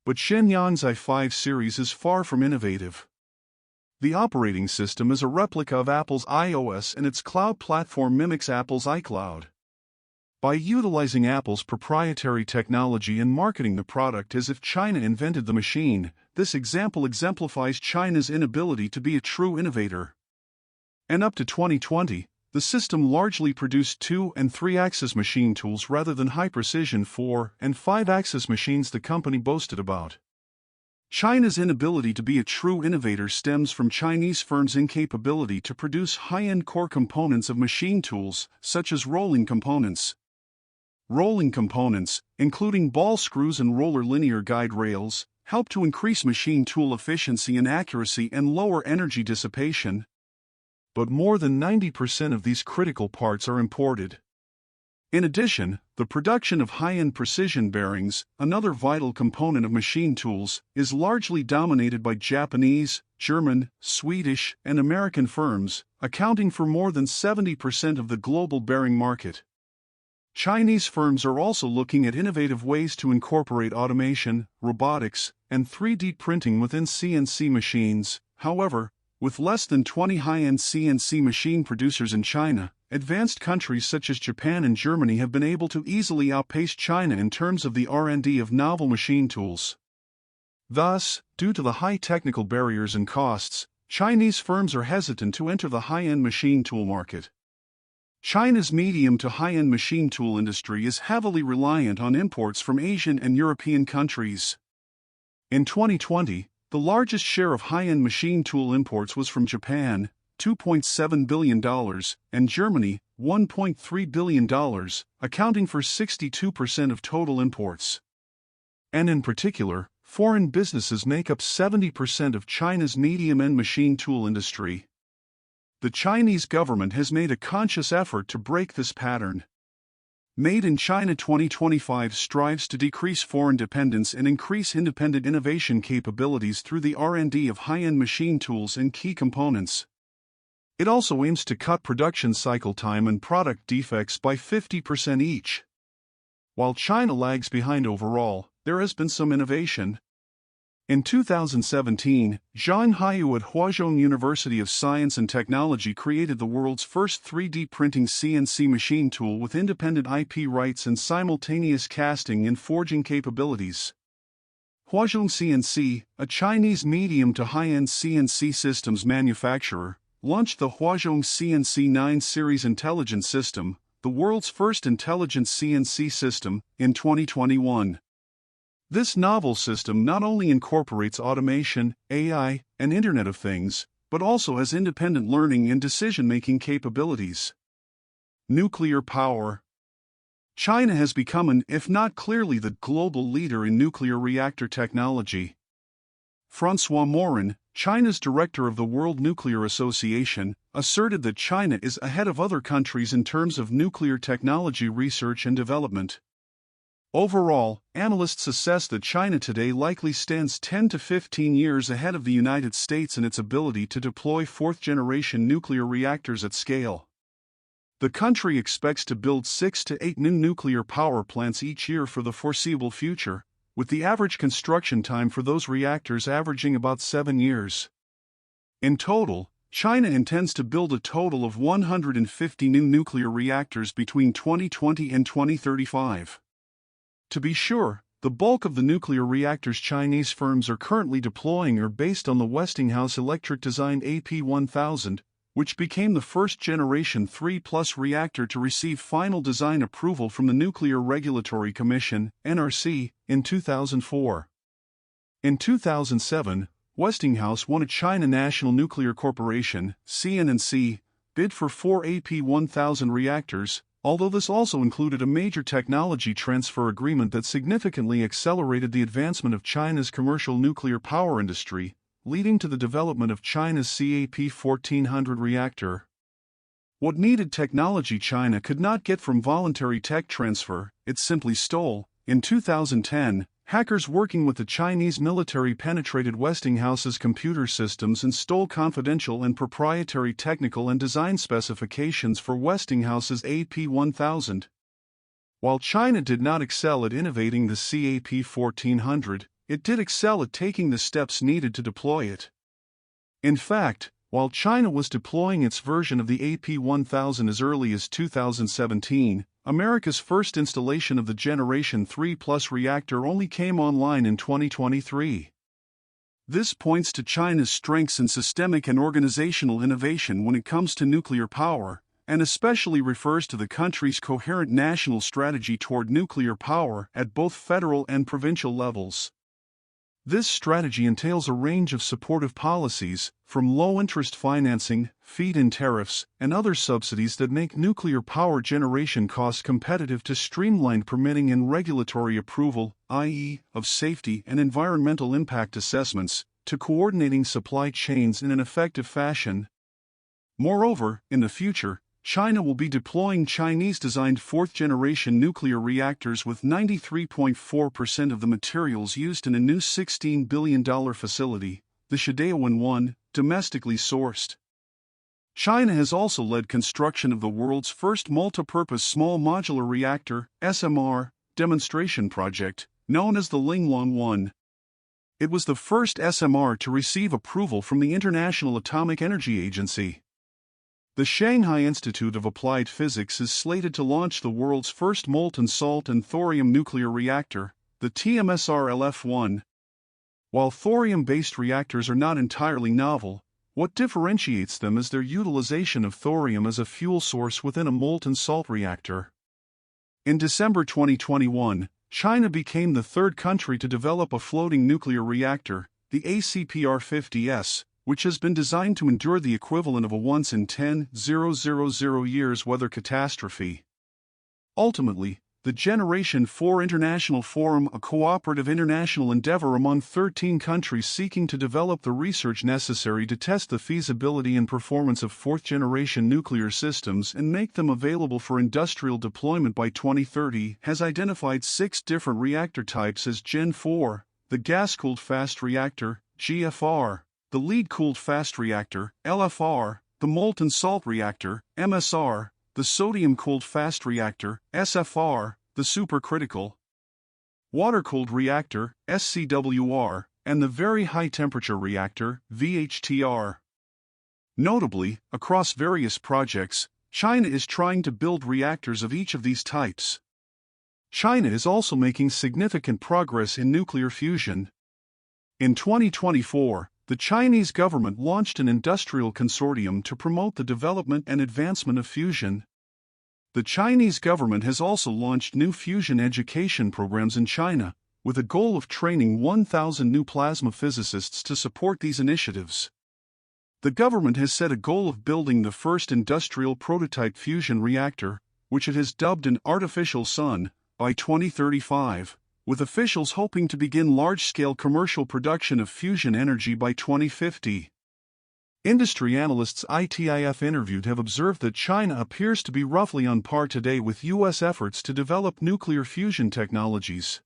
But Shenyang's i5 series is far from innovative. The operating system is a replica of Apple's iOS, and its cloud platform mimics Apple's iCloud. By utilizing Apple's proprietary technology and marketing the product as if China invented the machine, this example exemplifies China's inability to be a true innovator. And up to 2020, the system largely produced 2- and 3-axis machine tools rather than high-precision 4- and 5-axis machines the company boasted about. China's inability to be a true innovator stems from Chinese firms' incapability to produce high-end core components of machine tools, such as rolling components. Rolling components, including ball screws and roller linear guide rails, help to increase machine tool efficiency and accuracy and lower energy dissipation. But more than 90% of these critical parts are imported. In addition, the production of high-end precision bearings, another vital component of machine tools, is largely dominated by Japanese, German, Swedish, and American firms, accounting for more than 70% of the global bearing market. Chinese firms are also looking at innovative ways to incorporate automation, robotics, and 3D printing within CNC machines. However, with less than 20 high-end CNC machine producers in China, advanced countries such as Japan and Germany have been able to easily outpace China in terms of the R&D of novel machine tools. Thus, due to the high technical barriers and costs, Chinese firms are hesitant to enter the high-end machine tool market. China's medium to high-end machine tool industry is heavily reliant on imports from Asian and European countries. In 2020, the largest share of high-end machine tool imports was from Japan, $2.7 billion, and Germany, $1.3 billion, accounting for 62% of total imports. And in particular, foreign businesses make up 70% of China's medium-end machine tool industry. The Chinese government has made a conscious effort to break this pattern. Made in China 2025 strives to decrease foreign dependence and increase independent innovation capabilities through the R&D of high-end machine tools and key components. It also aims to cut production cycle time and product defects by 50% each. While China lags behind overall, there has been some innovation. In 2017, Zhang Haiyu at Huazhong University of Science and Technology created the world's first 3D printing CNC machine tool with independent IP rights and simultaneous casting and forging capabilities. Huazhong CNC, a Chinese medium to high-end CNC systems manufacturer, launched the Huazhong CNC 9 series intelligent system, the world's first intelligent CNC system, in 2021. This novel system not only incorporates automation, AI, and Internet of Things, but also has independent learning and decision-making capabilities. Nuclear power. China has become an, if not clearly the global leader in nuclear reactor technology. François Morin, China's director of the World Nuclear Association, asserted that China is ahead of other countries in terms of nuclear technology research and development. Overall, analysts assess that China today likely stands 10 to 15 years ahead of the United States in its ability to deploy fourth-generation nuclear reactors at scale. The country expects to build 6 to 8 new nuclear power plants each year for the foreseeable future, with the average construction time for those reactors averaging about 7 years. In total, China intends to build a total of 150 new nuclear reactors between 2020 and 2035. To be sure, the bulk of the nuclear reactors Chinese firms are currently deploying are based on the Westinghouse Electric-designed AP1000, which became the first-generation 3+ reactor to receive final design approval from the Nuclear Regulatory Commission (NRC) in 2004. In 2007, Westinghouse won a China National Nuclear Corporation (CNNC) bid for 4 AP1000 reactors, although this also included a major technology transfer agreement that significantly accelerated the advancement of China's commercial nuclear power industry, leading to the development of China's CAP-1400 reactor. What needed technology China could not get from voluntary tech transfer, it simply stole. In 2010, hackers working with the Chinese military penetrated Westinghouse's computer systems and stole confidential and proprietary technical and design specifications for Westinghouse's AP1000. While China did not excel at innovating the CAP1400, it did excel at taking the steps needed to deploy it. In fact, while China was deploying its version of the AP1000 as early as 2017, America's first installation of the Generation 3 Plus reactor only came online in 2023. This points to China's strengths in systemic and organizational innovation when it comes to nuclear power, and especially refers to the country's coherent national strategy toward nuclear power at both federal and provincial levels. This strategy entails a range of supportive policies, from low-interest financing, feed-in tariffs, and other subsidies that make nuclear power generation costs competitive to streamlined permitting and regulatory approval, i.e., of safety and environmental impact assessments, to coordinating supply chains in an effective fashion. Moreover, in the future, China will be deploying Chinese-designed fourth-generation nuclear reactors with 93.4% of the materials used in a new $16 billion facility, the Shadaowan 1, domestically sourced. China has also led construction of the world's first multipurpose small modular reactor, SMR, demonstration project, known as the Linglong 1. It was the first SMR to receive approval from the International Atomic Energy Agency. The Shanghai Institute of Applied Physics is slated to launch the world's first molten salt and thorium nuclear reactor, the TMSR-LF1. While thorium-based reactors are not entirely novel, what differentiates them is their utilization of thorium as a fuel source within a molten salt reactor. In December 2021, China became the third country to develop a floating nuclear reactor, the ACPR-50S, which has been designed to endure the equivalent of a once-in-10,000 years weather catastrophe. Ultimately, the Generation 4 International Forum, a cooperative international endeavor among 13 countries seeking to develop the research necessary to test the feasibility and performance of fourth-generation nuclear systems and make them available for industrial deployment by 2030, has identified 6 different reactor types as Gen 4, the gas-cooled fast reactor, GFR, the lead-cooled fast reactor, LFR, the molten salt reactor, MSR, the sodium-cooled fast reactor, SFR, the supercritical water-cooled reactor, SCWR, and the very high-temperature reactor, VHTR. Notably, across various projects, China is trying to build reactors of each of these types. China is also making significant progress in nuclear fusion. In 2024, the Chinese government launched an industrial consortium to promote the development and advancement of fusion. The Chinese government has also launched new fusion education programs in China, with a goal of training 1,000 new plasma physicists to support these initiatives. The government has set a goal of building the first industrial prototype fusion reactor, which it has dubbed an artificial sun, by 2035. With officials hoping to begin large-scale commercial production of fusion energy by 2050. Industry analysts ITIF interviewed have observed that China appears to be roughly on par today with U.S. efforts to develop nuclear fusion technologies.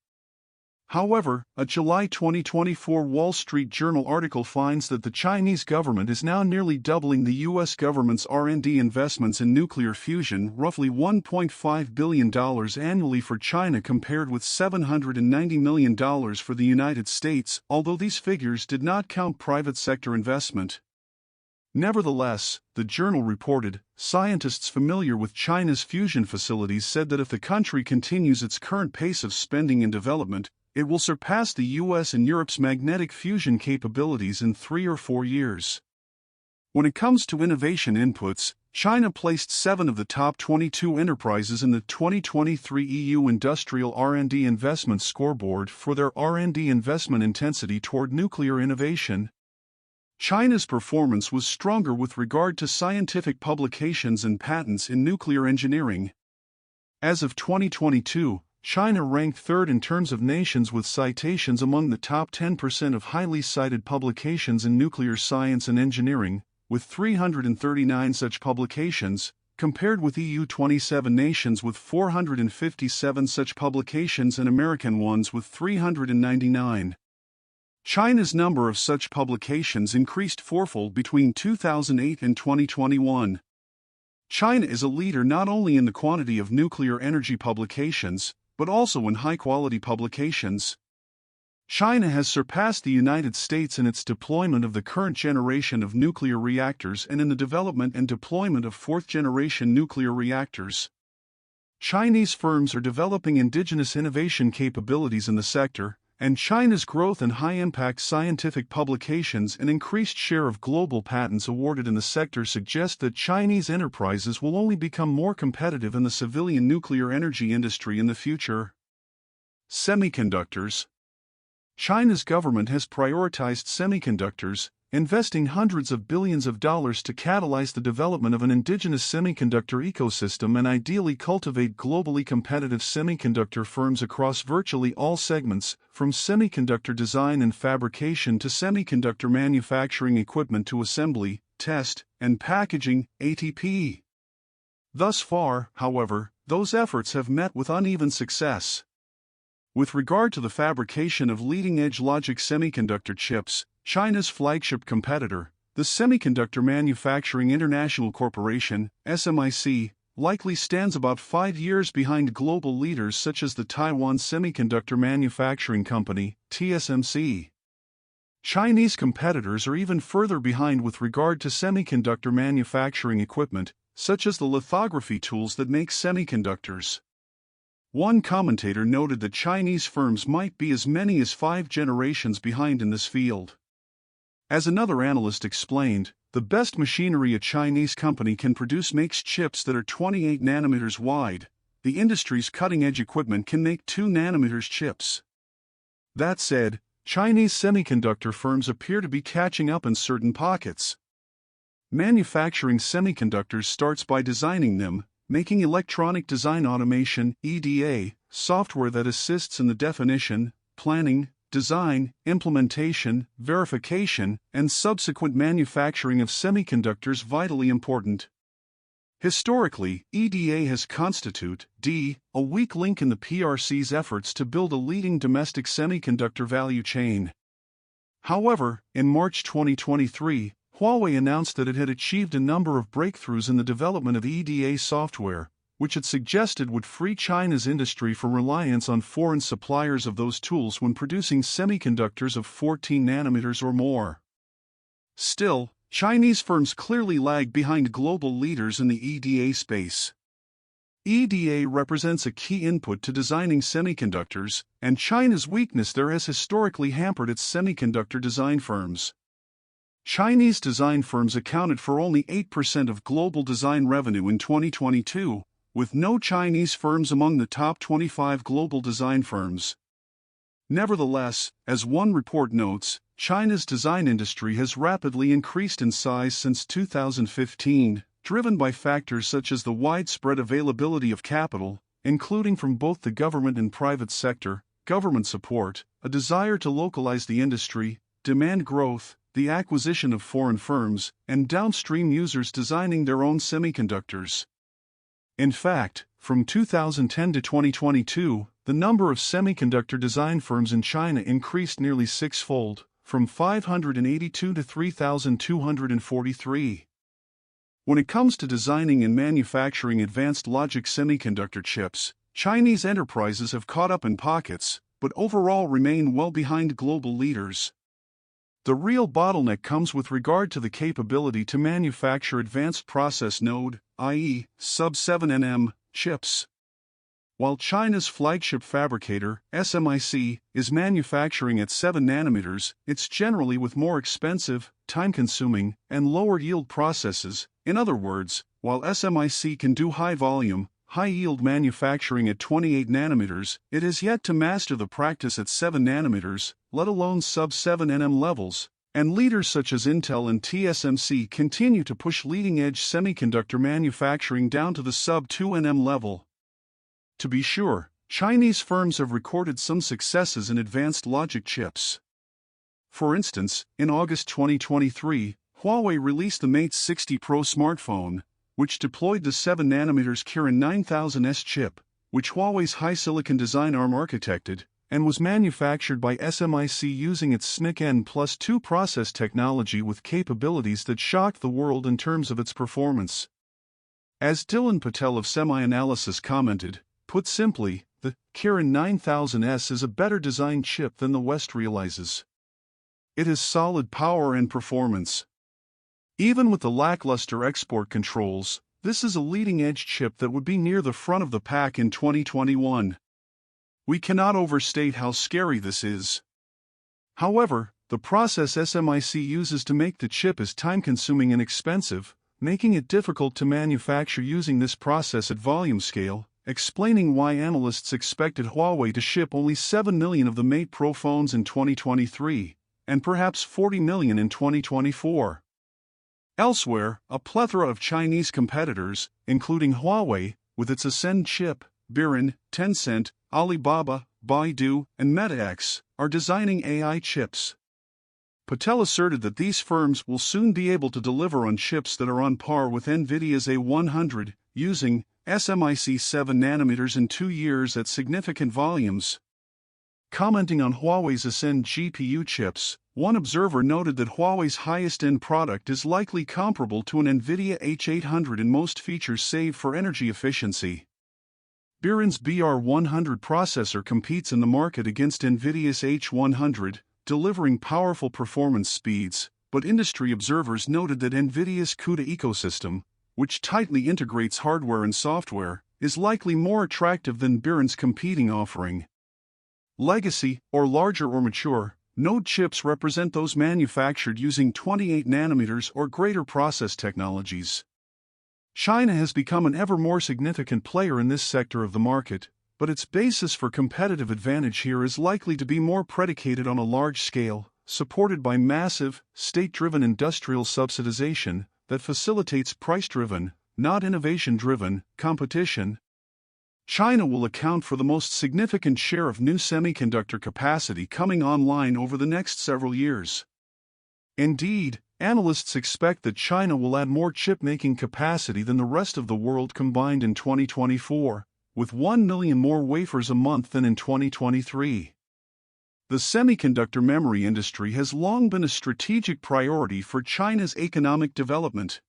However, a July 2024 Wall Street Journal article finds that the Chinese government is now nearly doubling the U.S. government's R&D investments in nuclear fusion, roughly $1.5 billion annually for China compared with $790 million for the United States, although these figures did not count private sector investment. Nevertheless, the journal reported, scientists familiar with China's fusion facilities said that if the country continues its current pace of spending and development, it will surpass the US and Europe's magnetic fusion capabilities in 3 or 4 years. When it comes to innovation inputs, China placed 7 of the top 22 enterprises in the 2023 EU Industrial R&D Investment Scoreboard for their R&D investment intensity toward nuclear innovation. China's performance was stronger with regard to scientific publications and patents in nuclear engineering. As of 2022, China ranked third in terms of nations with citations among the top 10% of highly cited publications in nuclear science and engineering, with 339 such publications, compared with EU 27 nations with 457 such publications and American ones with 399. China's number of such publications increased fourfold between 2008 and 2021. China is a leader not only in the quantity of nuclear energy publications, but also in high-quality publications. China has surpassed the United States in its deployment of the current generation of nuclear reactors and in the development and deployment of fourth-generation nuclear reactors. Chinese firms are developing indigenous innovation capabilities in the sector, and China's growth in high-impact scientific publications and increased share of global patents awarded in the sector suggest that Chinese enterprises will only become more competitive in the civilian nuclear energy industry in the future. Semiconductors. China's government has prioritized semiconductors, investing hundreds of billions of dollars to catalyze the development of an indigenous semiconductor ecosystem and ideally cultivate globally competitive semiconductor firms across virtually all segments, from semiconductor design and fabrication to semiconductor manufacturing equipment to assembly, test, and packaging, ATP. Thus far, however, those efforts have met with uneven success. With regard to the fabrication of leading-edge logic semiconductor chips, China's flagship competitor, the Semiconductor Manufacturing International Corporation, SMIC, likely stands about 5 years behind global leaders such as the Taiwan Semiconductor Manufacturing Company, TSMC. Chinese competitors are even further behind with regard to semiconductor manufacturing equipment, such as the lithography tools that make semiconductors. One commentator noted that Chinese firms might be as many as 5 generations behind in this field. As another analyst explained, the best machinery a Chinese company can produce makes chips that are 28 nanometers wide. The industry's cutting-edge equipment can make 2 nanometers chips. That said, Chinese semiconductor firms appear to be catching up in certain pockets. Manufacturing semiconductors starts by designing them, making electronic design automation (EDA) software that assists in the definition, planning, design, implementation, verification, and subsequent manufacturing of semiconductors vitally important. Historically, EDA has constituted a weak link in the PRC's efforts to build a leading domestic semiconductor value chain. However, in March 2023, Huawei announced that it had achieved a number of breakthroughs in the development of EDA software, which it suggested would free China's industry from reliance on foreign suppliers of those tools when producing semiconductors of 14 nanometers or more. Still, Chinese firms clearly lag behind global leaders in the EDA space. EDA represents a key input to designing semiconductors, and China's weakness there has historically hampered its semiconductor design firms. Chinese design firms accounted for only 8% of global design revenue in 2022, with no Chinese firms among the top 25 global design firms. Nevertheless, as one report notes, China's design industry has rapidly increased in size since 2015, driven by factors such as the widespread availability of capital, including from both the government and private sector, government support, a desire to localize the industry, demand growth, the acquisition of foreign firms, and downstream users designing their own semiconductors. In fact, from 2010 to 2022, the number of semiconductor design firms in China increased nearly 6-fold, from 582 to 3,243. When it comes to designing and manufacturing advanced logic semiconductor chips, Chinese enterprises have caught up in pockets, but overall remain well behind global leaders. The real bottleneck comes with regard to the capability to manufacture advanced process node, i.e., sub-7 nm, chips. While China's flagship fabricator, SMIC, is manufacturing at 7 nanometers, it's generally with more expensive, time-consuming, and lower-yield processes. In other words, while SMIC can do high-volume, high-yield manufacturing at 28 nanometers, it has yet to master the practice at 7 nanometers, let alone sub-7 nm levels, and leaders such as Intel and TSMC continue to push leading-edge semiconductor manufacturing down to the sub-2 nm level. To be sure, Chinese firms have recorded some successes in advanced logic chips. For instance, in August 2023, Huawei released the Mate 60 Pro smartphone, which deployed the 7nm Kirin 9000S chip, which Huawei's high-silicon design arm architected, and was manufactured by SMIC using its SNIC N+2 process technology with capabilities that shocked the world in terms of its performance. As Dylan Patel of Semi-Analysis commented, put simply, the Kirin 9000S is a better designed chip than the West realizes. It has solid power and performance. Even with the lackluster export controls, this is a leading-edge chip that would be near the front of the pack in 2021. We cannot overstate how scary this is. However, the process SMIC uses to make the chip is time-consuming and expensive, making it difficult to manufacture using this process at volume scale, explaining why analysts expected Huawei to ship only 7 million of the Mate Pro phones in 2023, and perhaps 40 million in 2024. Elsewhere, a plethora of Chinese competitors, including Huawei, with its Ascend chip, Biren, Tencent, Alibaba, Baidu, and MetaX, are designing AI chips. Patel asserted that these firms will soon be able to deliver on chips that are on par with NVIDIA's A100, using SMIC 7nm in 2 years at significant volumes. Commenting on Huawei's Ascend GPU chips, one observer noted that Huawei's highest-end product is likely comparable to an NVIDIA H800 in most features save for energy efficiency. Biren's BR100 processor competes in the market against NVIDIA's H100, delivering powerful performance speeds, but industry observers noted that NVIDIA's CUDA ecosystem, which tightly integrates hardware and software, is likely more attractive than Biren's competing offering. Legacy, or larger or mature, node chips represent those manufactured using 28nm or greater process technologies. China has become an ever more significant player in this sector of the market, but its basis for competitive advantage here is likely to be more predicated on a large scale, supported by massive, state-driven industrial subsidization that facilitates price-driven, not innovation-driven, competition. China will account for the most significant share of new semiconductor capacity coming online over the next several years. Indeed, analysts expect that China will add more chip-making capacity than the rest of the world combined in 2024, with 1 million more wafers a month than in 2023. The semiconductor memory industry has long been a strategic priority for China's economic development.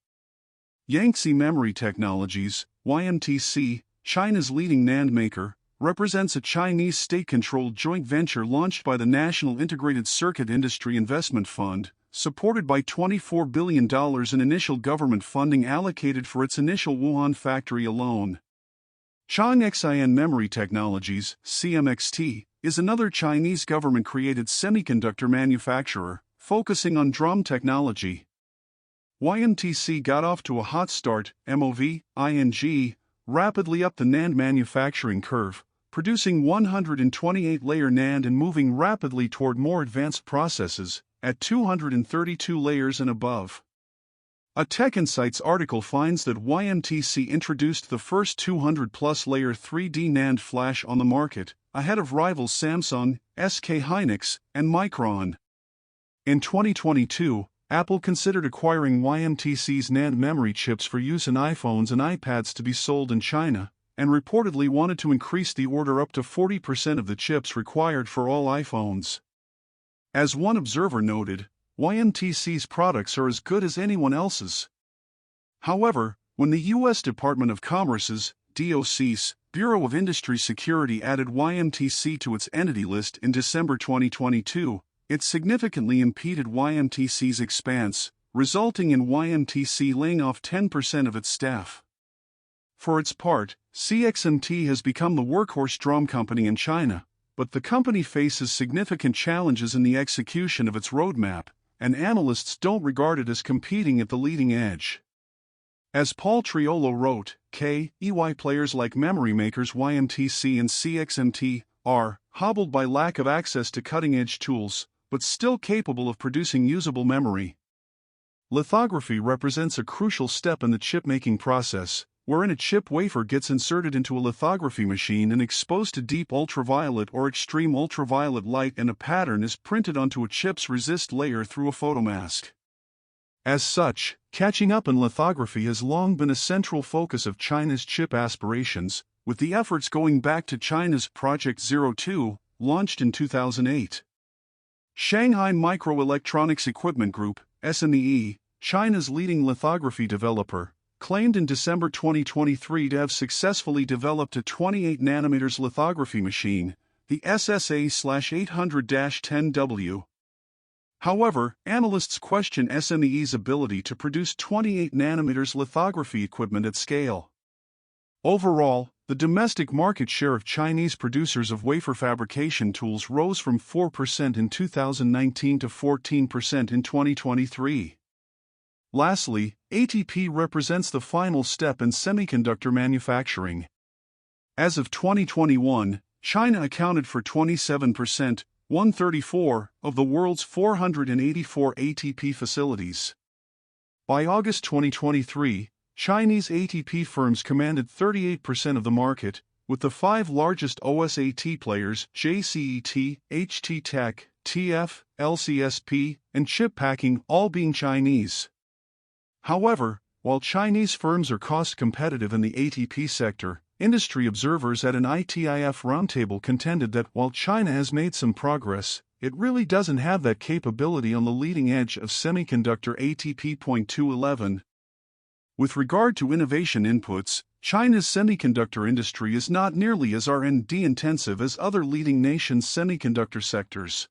Yangtze Memory Technologies, YMTC, China's leading NAND maker, represents a Chinese state-controlled joint venture launched by the National Integrated Circuit Industry Investment Fund, supported by $24 billion in initial government funding allocated for its initial Wuhan factory alone. Changxin Memory Technologies, CMXT, is another Chinese government-created semiconductor manufacturer, focusing on DRAM technology. YMTC got off to a hot start, MOV, rapidly up the NAND manufacturing curve, producing 128-layer NAND and moving rapidly toward more advanced processes, at 232 layers and above. A Tech Insights article finds that YMTC introduced the first 200-plus layer 3D NAND flash on the market, ahead of rivals Samsung, SK Hynix, and Micron. In 2022, Apple considered acquiring YMTC's NAND memory chips for use in iPhones and iPads to be sold in China, and reportedly wanted to increase the order up to 40% of the chips required for all iPhones. As one observer noted, YMTC's products are as good as anyone else's. However, when the U.S. Department of Commerce's, DOC's, Bureau of Industry Security added YMTC to its entity list in December 2022, it significantly impeded YMTC's expanse, resulting in YMTC laying off 10% of its staff. For its part, CXMT has become the workhorse DRAM company in China, but the company faces significant challenges in the execution of its roadmap, and analysts don't regard it as competing at the leading edge. As Paul Triolo wrote, EY players like memory makers YMTC and CXMT are hobbled by lack of access to cutting-edge tools, but still capable of producing usable memory. Lithography represents a crucial step in the chip-making process, wherein a chip wafer gets inserted into a lithography machine and exposed to deep ultraviolet or extreme ultraviolet light, and a pattern is printed onto a chip's resist layer through a photomask. As such, catching up in lithography has long been a central focus of China's chip aspirations, with the efforts going back to China's Project 02, launched in 2008. Shanghai Microelectronics Equipment Group, SMEE, China's leading lithography developer, claimed in December 2023 to have successfully developed a 28nm lithography machine, the SSA/800-10W. However, analysts question SMEE's ability to produce 28nm lithography equipment at scale. Overall, the domestic market share of Chinese producers of wafer fabrication tools rose from 4% in 2019 to 14% in 2023. Lastly, ATP represents the final step in semiconductor manufacturing. As of 2021, China accounted for 27%, 134, of the world's 484 ATP facilities. By August 2023, Chinese ATP firms commanded 38% of the market, with the 5 largest OSAT players JCET, HT Tech, TF, LCSP, and Chip Packing all being Chinese. However, while Chinese firms are cost-competitive in the ATP sector, industry observers at an ITIF roundtable contended that while China has made some progress, it really doesn't have that capability on the leading edge of semiconductor ATP.211. With regard to innovation inputs, China's semiconductor industry is not nearly as R&D intensive as other leading nations' semiconductor sectors.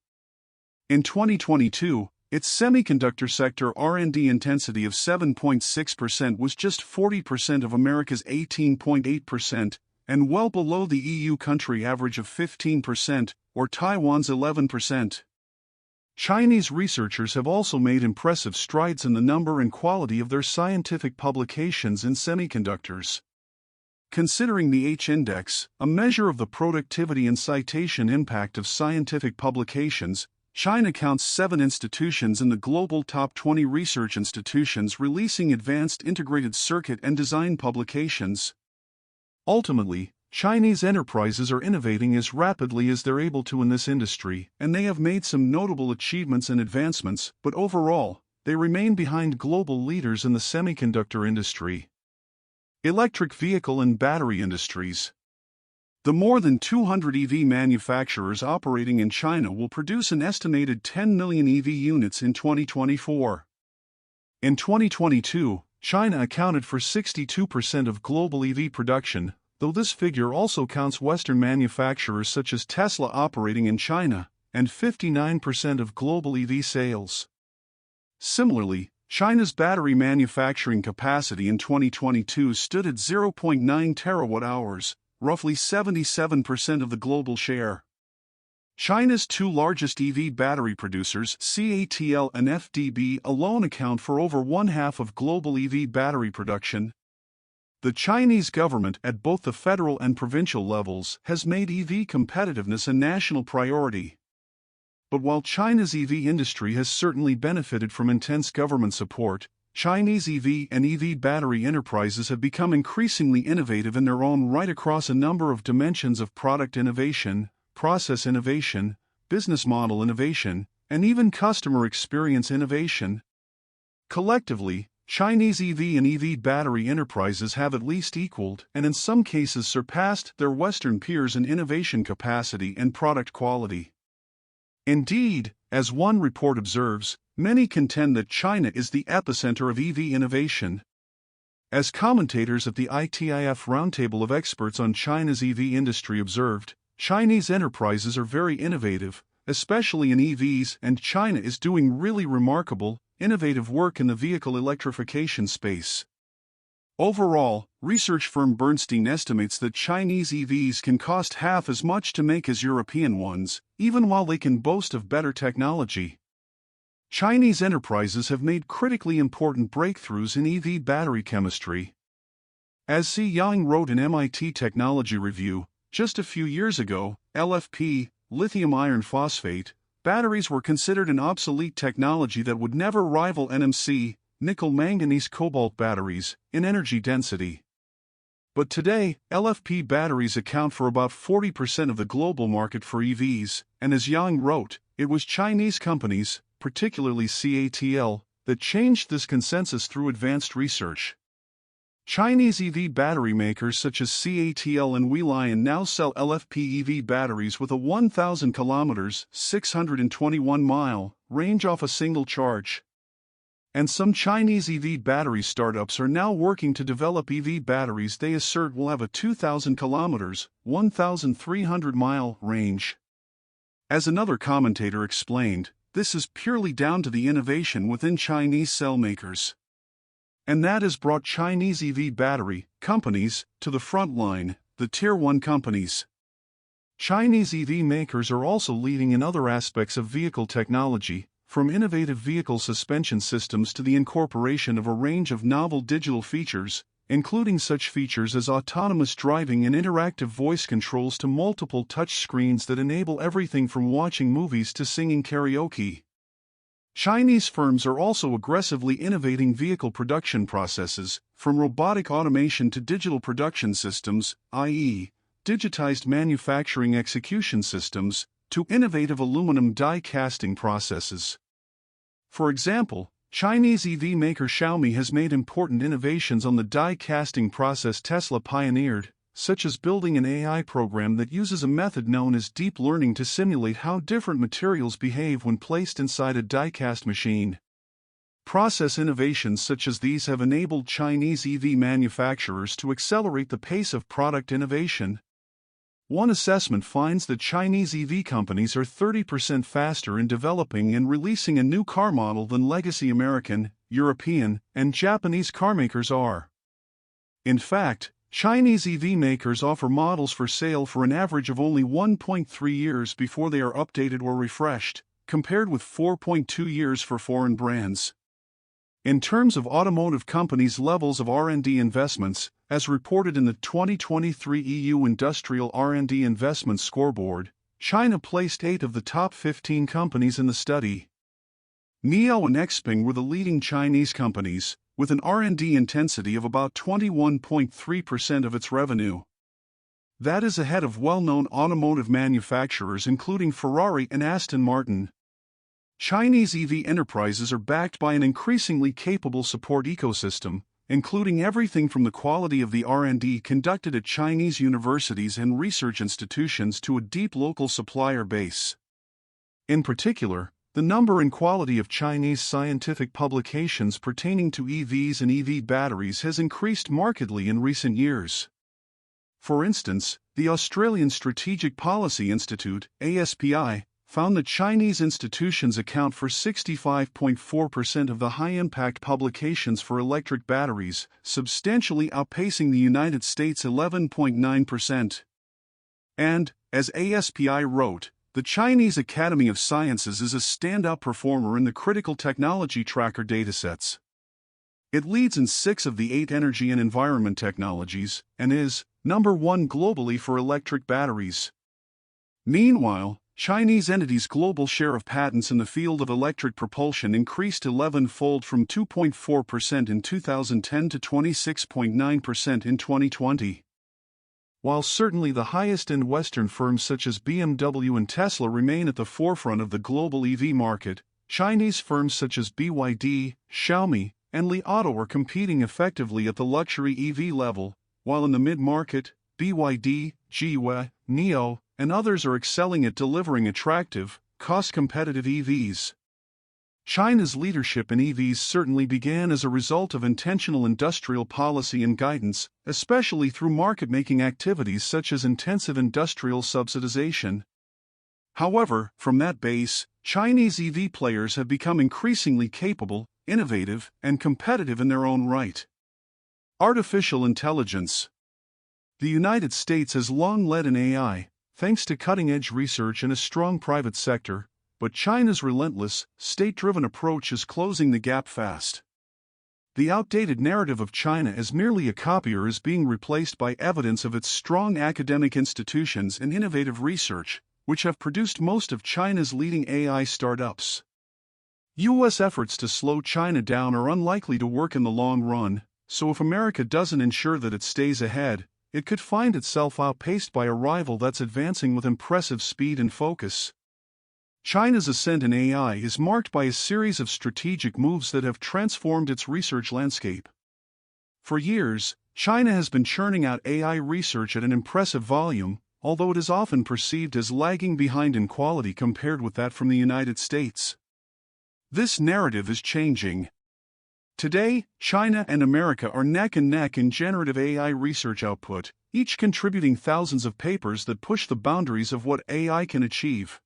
In 2022, its semiconductor sector R&D intensity of 7.6% was just 40% of America's 18.8%, and well below the EU country average of 15%, or Taiwan's 11%. Chinese researchers have also made impressive strides in the number and quality of their scientific publications in semiconductors. Considering the H-index, a measure of the productivity and citation impact of scientific publications, China counts 7 institutions in the global top 20 research institutions releasing advanced integrated circuit and design publications. Ultimately, Chinese enterprises are innovating as rapidly as they're able to in this industry, and they have made some notable achievements and advancements, but overall, they remain behind global leaders in the semiconductor industry. Electric vehicle and battery industries. The more than 200 EV manufacturers operating in China will produce an estimated 10 million EV units in 2024. In 2022, China accounted for 62% of global EV production, though this figure also counts Western manufacturers such as Tesla operating in China, and 59% of global EV sales. Similarly, China's battery manufacturing capacity in 2022 stood at 0.9 terawatt-hours, roughly 77% of the global share. China's 2 largest EV battery producers, CATL and FDB, alone account for over one-half of global EV battery production. The Chinese government at both the federal and provincial levels has made EV competitiveness a national priority. But while China's EV industry has certainly benefited from intense government support, Chinese EV and EV battery enterprises have become increasingly innovative in their own right across a number of dimensions of product innovation, process innovation, business model innovation, and even customer experience innovation. Collectively, Chinese EV and EV battery enterprises have at least equaled and in some cases surpassed their Western peers in innovation capacity and product quality. Indeed, as one report observes, many contend that China is the epicenter of EV innovation. As commentators at the ITIF Roundtable of Experts on China's EV industry observed, Chinese enterprises are very innovative, especially in EVs, and China is doing really remarkable, innovative work in the vehicle electrification space. Overall, research firm Bernstein estimates that Chinese EVs can cost half as much to make as European ones, even while they can boast of better technology. Chinese enterprises have made critically important breakthroughs in EV battery chemistry. As C. Yang wrote in MIT Technology Review, just a few years ago, LFP, lithium iron phosphate, batteries were considered an obsolete technology that would never rival NMC, nickel manganese cobalt batteries, in energy density. But today, LFP batteries account for about 40% of the global market for EVs, and as Yang wrote, it was Chinese companies, particularly CATL, that changed this consensus through advanced research. Chinese EV battery makers such as CATL and Weilion now sell LFP EV batteries with a 1,000 kilometers (621-mile) range off a single charge. And some Chinese EV battery startups are now working to develop EV batteries they assert will have a 2,000 kilometers (1,300-mile) range. As another commentator explained, this is purely down to the innovation within Chinese cell makers. And that has brought Chinese EV battery companies to the front line, the Tier 1 companies. Chinese EV makers are also leading in other aspects of vehicle technology, from innovative vehicle suspension systems to the incorporation of a range of novel digital features, including such features as autonomous driving and interactive voice controls to multiple touch screens that enable everything from watching movies to singing karaoke. Chinese firms are also aggressively innovating vehicle production processes, from robotic automation to digital production systems, i.e., digitized manufacturing execution systems, to innovative aluminum die casting processes. For example, Chinese EV maker Xiaomi has made important innovations on the die casting process Tesla pioneered, such as building an AI program that uses a method known as deep learning to simulate how different materials behave when placed inside a die-cast machine. Process innovations such as these have enabled Chinese EV manufacturers to accelerate the pace of product innovation. One assessment finds that Chinese EV companies are 30% faster in developing and releasing a new car model than legacy American, European, and Japanese carmakers are. In fact, Chinese EV makers offer models for sale for an average of only 1.3 years before they are updated or refreshed, compared with 4.2 years for foreign brands. In terms of automotive companies' levels of R&D investments, as reported in the 2023 EU Industrial R&D Investment Scoreboard, China placed 8 of the top 15 companies in the study. NIO and Xpeng were the leading Chinese companies, with an R&D intensity of about 21.3% of its revenue. That is ahead of well-known automotive manufacturers including Ferrari and Aston Martin. Chinese EV enterprises are backed by an increasingly capable support ecosystem, including everything from the quality of the R&D conducted at Chinese universities and research institutions to a deep local supplier base. In particular, the number and quality of Chinese scientific publications pertaining to EVs and EV batteries has increased markedly in recent years. For instance, the Australian Strategic Policy Institute, ASPI, found that Chinese institutions account for 65.4% of the high-impact publications for electric batteries, substantially outpacing the United States' 11.9%. And, as ASPI wrote, the Chinese Academy of Sciences is a standout performer in the critical technology tracker datasets. It leads in 6 of the 8 energy and environment technologies, and is number 1 globally for electric batteries. Meanwhile, Chinese entities' global share of patents in the field of electric propulsion increased 11-fold from 2.4% in 2010 to 26.9% in 2020. While certainly the highest-end Western firms such as BMW and Tesla remain at the forefront of the global EV market, Chinese firms such as BYD, Xiaomi, and Li Auto are competing effectively at the luxury EV level, while in the mid-market, BYD, Geely, NIO, and others are excelling at delivering attractive, cost-competitive EVs. China's leadership in EVs certainly began as a result of intentional industrial policy and guidance, especially through market-making activities such as intensive industrial subsidization. However, from that base, Chinese EV players have become increasingly capable, innovative, and competitive in their own right. Artificial intelligence. The United States has long led in AI, thanks to cutting-edge research and a strong private sector, but China's relentless, state-driven approach is closing the gap fast. The outdated narrative of China as merely a copier is being replaced by evidence of its strong academic institutions and innovative research, which have produced most of China's leading AI startups. U.S. efforts to slow China down are unlikely to work in the long run, so if America doesn't ensure that it stays ahead, it could find itself outpaced by a rival that's advancing with impressive speed and focus. China's ascent in AI is marked by a series of strategic moves that have transformed its research landscape. For years, China has been churning out AI research at an impressive volume, although it is often perceived as lagging behind in quality compared with that from the United States. This narrative is changing. Today, China and America are neck and neck in generative AI research output, each contributing thousands of papers that push the boundaries of what AI can achieve.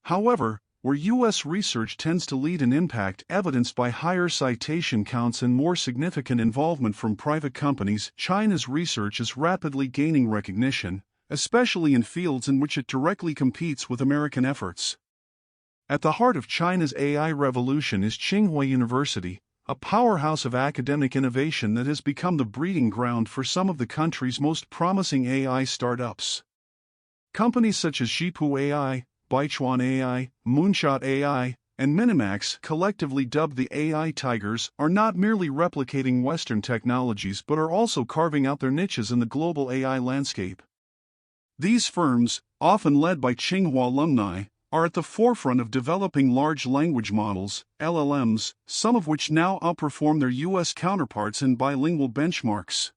However, where U.S. research tends to lead in impact evidenced by higher citation counts and more significant involvement from private companies, China's research is rapidly gaining recognition, especially in fields in which it directly competes with American efforts. At the heart of China's AI revolution is Tsinghua University, a powerhouse of academic innovation that has become the breeding ground for some of the country's most promising AI startups. Companies such as Zhipu AI, Baichuan AI, Moonshot AI, and Minimax, collectively dubbed the AI Tigers, are not merely replicating Western technologies but are also carving out their niches in the global AI landscape. These firms, often led by Tsinghua alumni, are at the forefront of developing large language models, LLMs, some of which now outperform their U.S. counterparts in bilingual benchmarks.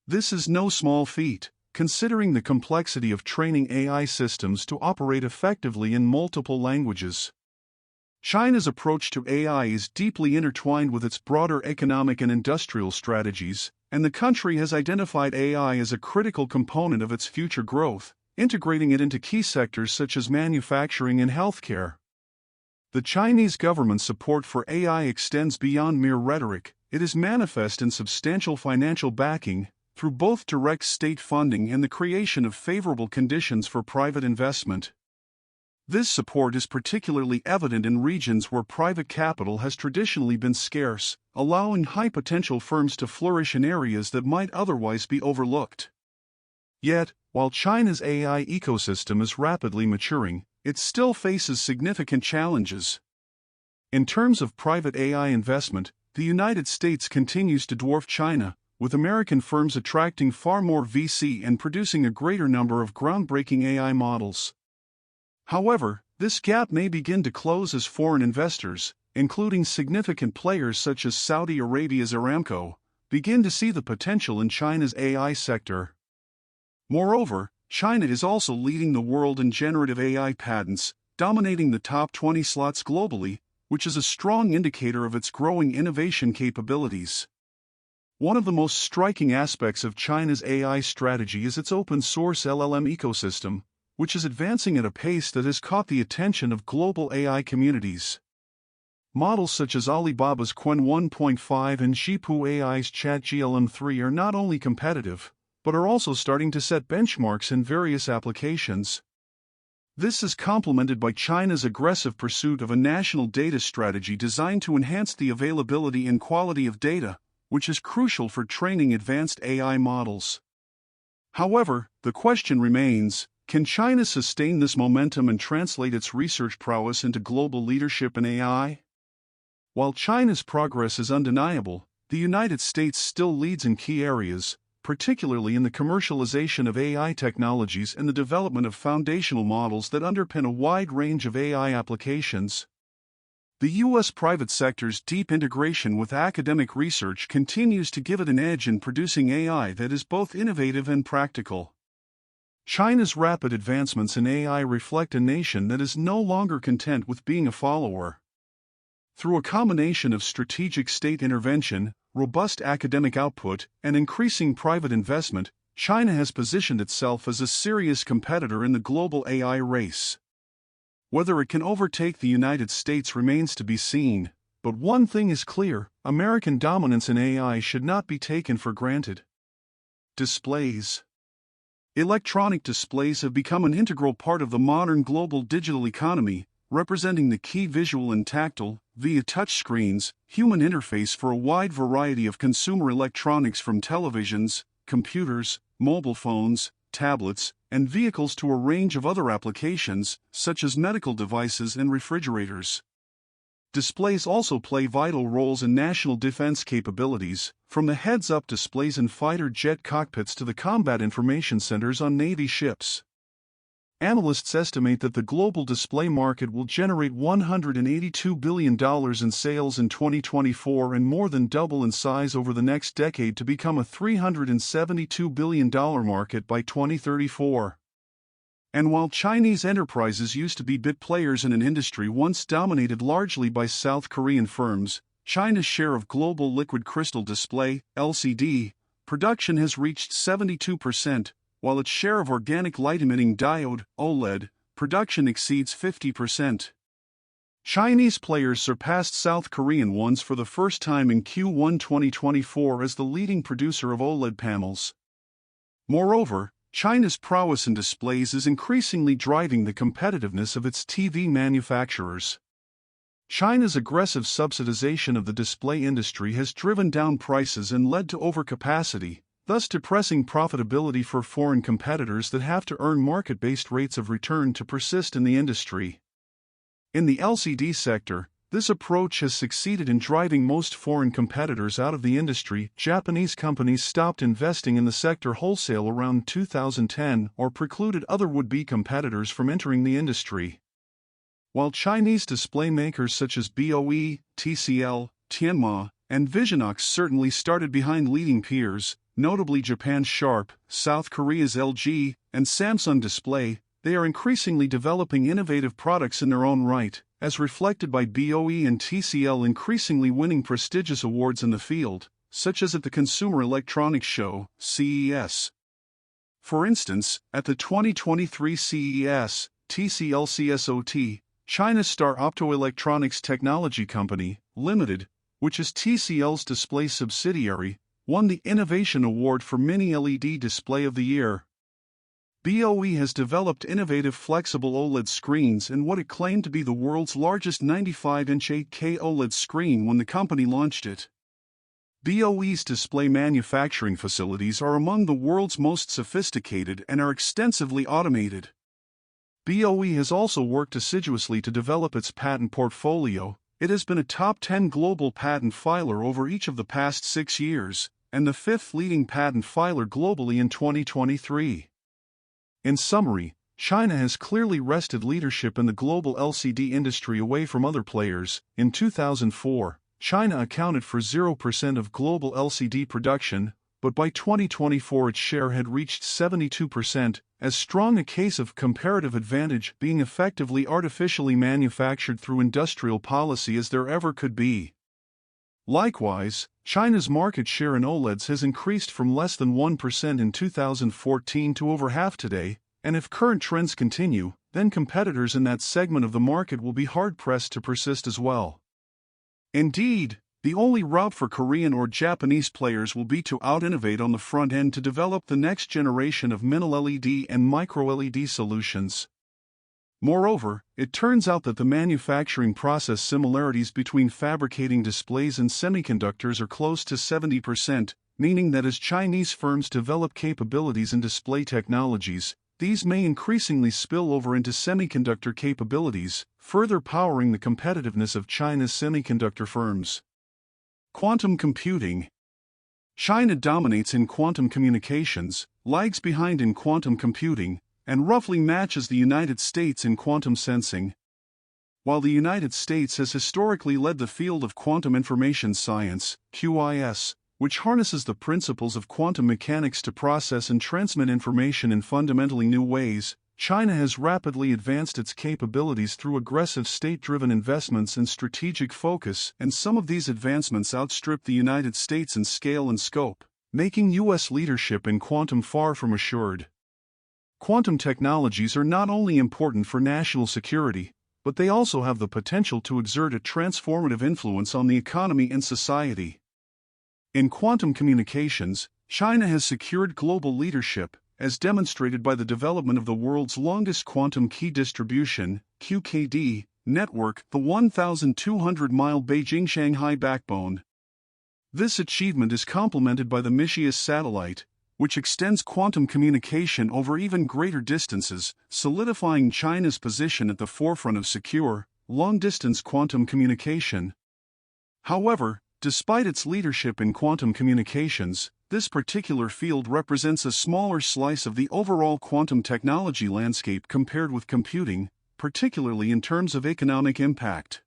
This is no small feat, considering the complexity of training AI systems to operate effectively in multiple languages. China's approach to AI is deeply intertwined with its broader economic and industrial strategies, and the country has identified AI as a critical component of its future growth, integrating it into key sectors such as manufacturing and healthcare. The Chinese government's support for AI extends beyond mere rhetoric. It is manifest in substantial financial backing, through both direct state funding and the creation of favorable conditions for private investment. This support is particularly evident in regions where private capital has traditionally been scarce, allowing high-potential firms to flourish in areas that might otherwise be overlooked. Yet, while China's AI ecosystem is rapidly maturing, it still faces significant challenges. In terms of private AI investment, the United States continues to dwarf China, with American firms attracting far more VC and producing a greater number of groundbreaking AI models. However, this gap may begin to close as foreign investors, including significant players such as Saudi Arabia's Aramco, begin to see the potential in China's AI sector. Moreover, China is also leading the world in generative AI patents, dominating the top 20 slots globally, which is a strong indicator of its growing innovation capabilities. One of the most striking aspects of China's AI strategy is its open-source LLM ecosystem, which is advancing at a pace that has caught the attention of global AI communities. Models such as Alibaba's Qwen 1.5 and Zhipu AI's ChatGLM3 are not only competitive, but are also starting to set benchmarks in various applications. This is complemented by China's aggressive pursuit of a national data strategy designed to enhance the availability and quality of data, which is crucial for training advanced AI models. However, the question remains, can China sustain this momentum and translate its research prowess into global leadership in AI? While China's progress is undeniable, the United States still leads in key areas, particularly in the commercialization of AI technologies and the development of foundational models that underpin a wide range of AI applications. The U.S. private sector's deep integration with academic research continues to give it an edge in producing AI that is both innovative and practical. China's rapid advancements in AI reflect a nation that is no longer content with being a follower. Through a combination of strategic state intervention, robust academic output, and increasing private investment, China has positioned itself as a serious competitor in the global AI race. Whether it can overtake the United States remains to be seen, but one thing is clear: American dominance in AI should not be taken for granted. Displays. Electronic displays have become an integral part of the modern global digital economy, representing the key visual and tactile, via touchscreens, human interface for a wide variety of consumer electronics from televisions, computers, mobile phones, tablets, and vehicles to a range of other applications, such as medical devices and refrigerators. Displays also play vital roles in national defense capabilities, from the heads-up displays in fighter jet cockpits to the combat information centers on Navy ships. analysts estimate that the global display market will generate $182 billion in sales in 2024 and more than double in size over the next decade to become a $372 billion market by 2034. And while Chinese enterprises used to be big players in an industry once dominated largely by South Korean firms, China's share of global liquid crystal display (LCD) production has reached 72%, while its share of organic light-emitting diode (OLED) production exceeds 50%. Chinese players surpassed South Korean ones for the first time in Q1 2024 as the leading producer of OLED panels. Moreover, China's prowess in displays is increasingly driving the competitiveness of its TV manufacturers. China's aggressive subsidization of the display industry has driven down prices and led to overcapacity, thus depressing profitability for foreign competitors that have to earn market-based rates of return to persist in the industry. In the LCD sector, this approach has succeeded in driving most foreign competitors out of the industry. Japanese companies stopped investing in the sector wholesale around 2010 or precluded other would-be competitors from entering the industry. While Chinese display makers such as BOE, TCL, Tianma, and Visionox certainly started behind leading peers, notably Japan's Sharp, South Korea's LG, and Samsung Display, they are increasingly developing innovative products in their own right, as reflected by BOE and TCL increasingly winning prestigious awards in the field, such as at the Consumer Electronics Show, CES. For instance, at the 2023 CES, TCL CSOT, China's Star Optoelectronics Technology Company, Limited, which is TCL's display subsidiary, won the Innovation Award for Mini LED Display of the Year. BOE has developed innovative flexible OLED screens and what it claimed to be the world's largest 95-inch 8K OLED screen when the company launched it. BOE's display manufacturing facilities are among the world's most sophisticated and are extensively automated. BOE has also worked assiduously to develop its patent portfolio. It has been a top 10 global patent filer over each of the past 6 years, and the 5th leading patent filer globally in 2023. In summary, China has clearly wrested leadership in the global LCD industry away from other players. In 2004, China accounted for 0% of global LCD production, but by 2024 its share had reached 72%, as strong a case of comparative advantage being effectively artificially manufactured through industrial policy as there ever could be. Likewise, China's market share in OLEDs has increased from less than 1% in 2014 to over half today, and if current trends continue, then competitors in that segment of the market will be hard-pressed to persist as well. Indeed, the only route for Korean or Japanese players will be to out-innovate on the front end to develop the next generation of mini-LED and micro-LED solutions. Moreover, it turns out that the manufacturing process similarities between fabricating displays and semiconductors are close to 70%, meaning that as Chinese firms develop capabilities in display technologies, these may increasingly spill over into semiconductor capabilities, further powering the competitiveness of China's semiconductor firms. Quantum computing. China dominates in quantum communications, lags behind in quantum computing, and roughly matches the United States in quantum sensing. While the United States has historically led the field of quantum information science, QIS, which harnesses the principles of quantum mechanics to process and transmit information in fundamentally new ways, China has rapidly advanced its capabilities through aggressive state-driven investments and strategic focus, and some of these advancements outstrip the United States in scale and scope, making U.S. leadership in quantum far from assured. Quantum technologies are not only important for national security, but they also have the potential to exert a transformative influence on the economy and society. In quantum communications, China has secured global leadership, as demonstrated by the development of the world's longest quantum key distribution (QKD) network, the 1,200-mile Beijing-Shanghai backbone. This achievement is complemented by the Michias satellite, which extends quantum communication over even greater distances, solidifying China's position at the forefront of secure, long-distance quantum communication. However, despite its leadership in quantum communications, this particular field represents a smaller slice of the overall quantum technology landscape compared with computing, particularly in terms of economic impact.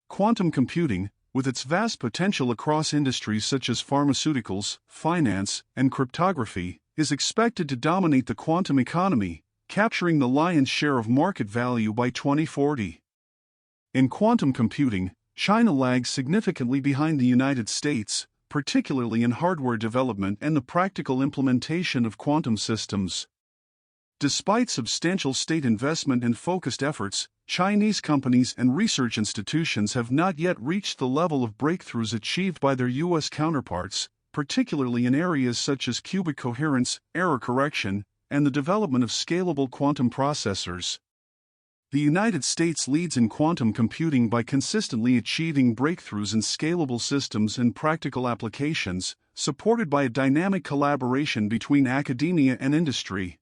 Quantum computing, with its vast potential across industries such as pharmaceuticals, finance, and cryptography, is expected to dominate the quantum economy, capturing the lion's share of market value by 2040. In quantum computing, China lags significantly behind the United States, particularly in hardware development and the practical implementation of quantum systems. Despite substantial state investment and focused efforts, Chinese companies and research institutions have not yet reached the level of breakthroughs achieved by their U.S. counterparts, particularly in areas such as qubit coherence, error correction, and the development of scalable quantum processors. The United States leads in quantum computing by consistently achieving breakthroughs in scalable systems and practical applications, supported by a dynamic collaboration between academia and industry.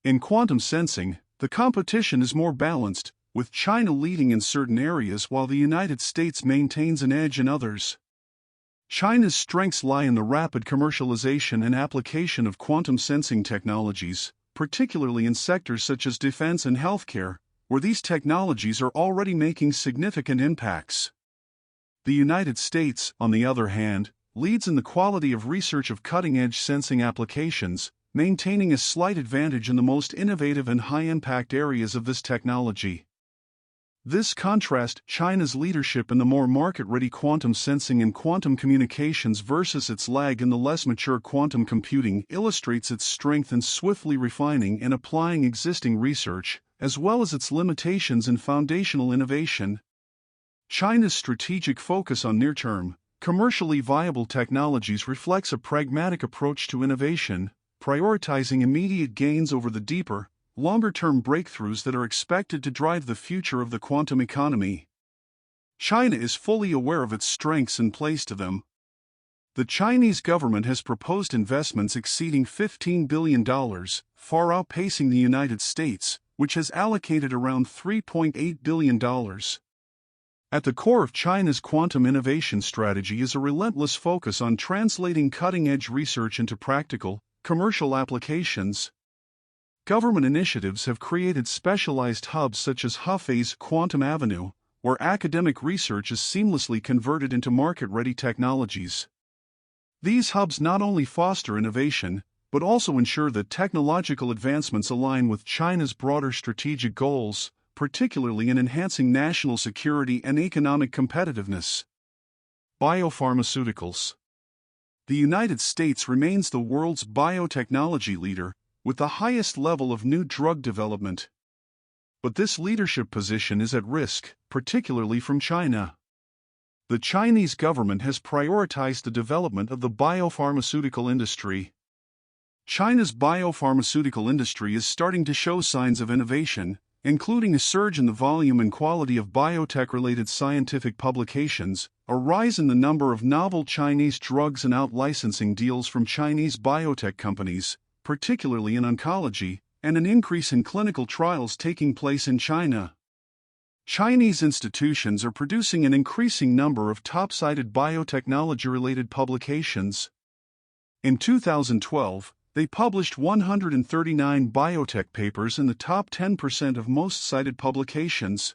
In quantum sensing, the competition is more balanced, with China leading in certain areas while the United States maintains an edge in others. China's strengths lie in the rapid commercialization and application of quantum sensing technologies, particularly in sectors such as defense and healthcare, where these technologies are already making significant impacts. The United States, on the other hand, leads in the quality of research of cutting-edge sensing applications, maintaining a slight advantage in the most innovative and high-impact areas of this technology. This contrasts China's leadership in the more market-ready quantum sensing and quantum communications versus its lag in the less mature quantum computing illustrates its strength in swiftly refining and applying existing research, as well as its limitations in foundational innovation. China's strategic focus on near-term, commercially viable technologies reflects a pragmatic approach to innovation, prioritizing immediate gains over the deeper, longer-term breakthroughs that are expected to drive the future of the quantum economy. China is fully aware of its strengths and plays to them. The Chinese government has proposed investments exceeding $15 billion, far outpacing the United States, which has allocated around $3.8 billion. At the core of China's quantum innovation strategy is a relentless focus on translating cutting-edge research into practical, commercial applications. Government initiatives have created specialized hubs such as Hefei's Quantum Avenue, where academic research is seamlessly converted into market-ready technologies. These hubs not only foster innovation, but also ensure that technological advancements align with China's broader strategic goals, particularly in enhancing national security and economic competitiveness. Biopharmaceuticals. The United States remains the world's biotechnology leader, with the highest level of new drug development. But this leadership position is at risk, particularly from China. The Chinese government has prioritized the development of the biopharmaceutical industry. China's biopharmaceutical industry is starting to show signs of innovation, including a surge in the volume and quality of biotech-related scientific publications, a rise in the number of novel Chinese drugs and out-licensing deals from Chinese biotech companies, particularly in oncology, and an increase in clinical trials taking place in China. Chinese institutions are producing an increasing number of top-cited biotechnology-related publications. In 2012, they published 139 biotech papers in the top 10% of most cited publications.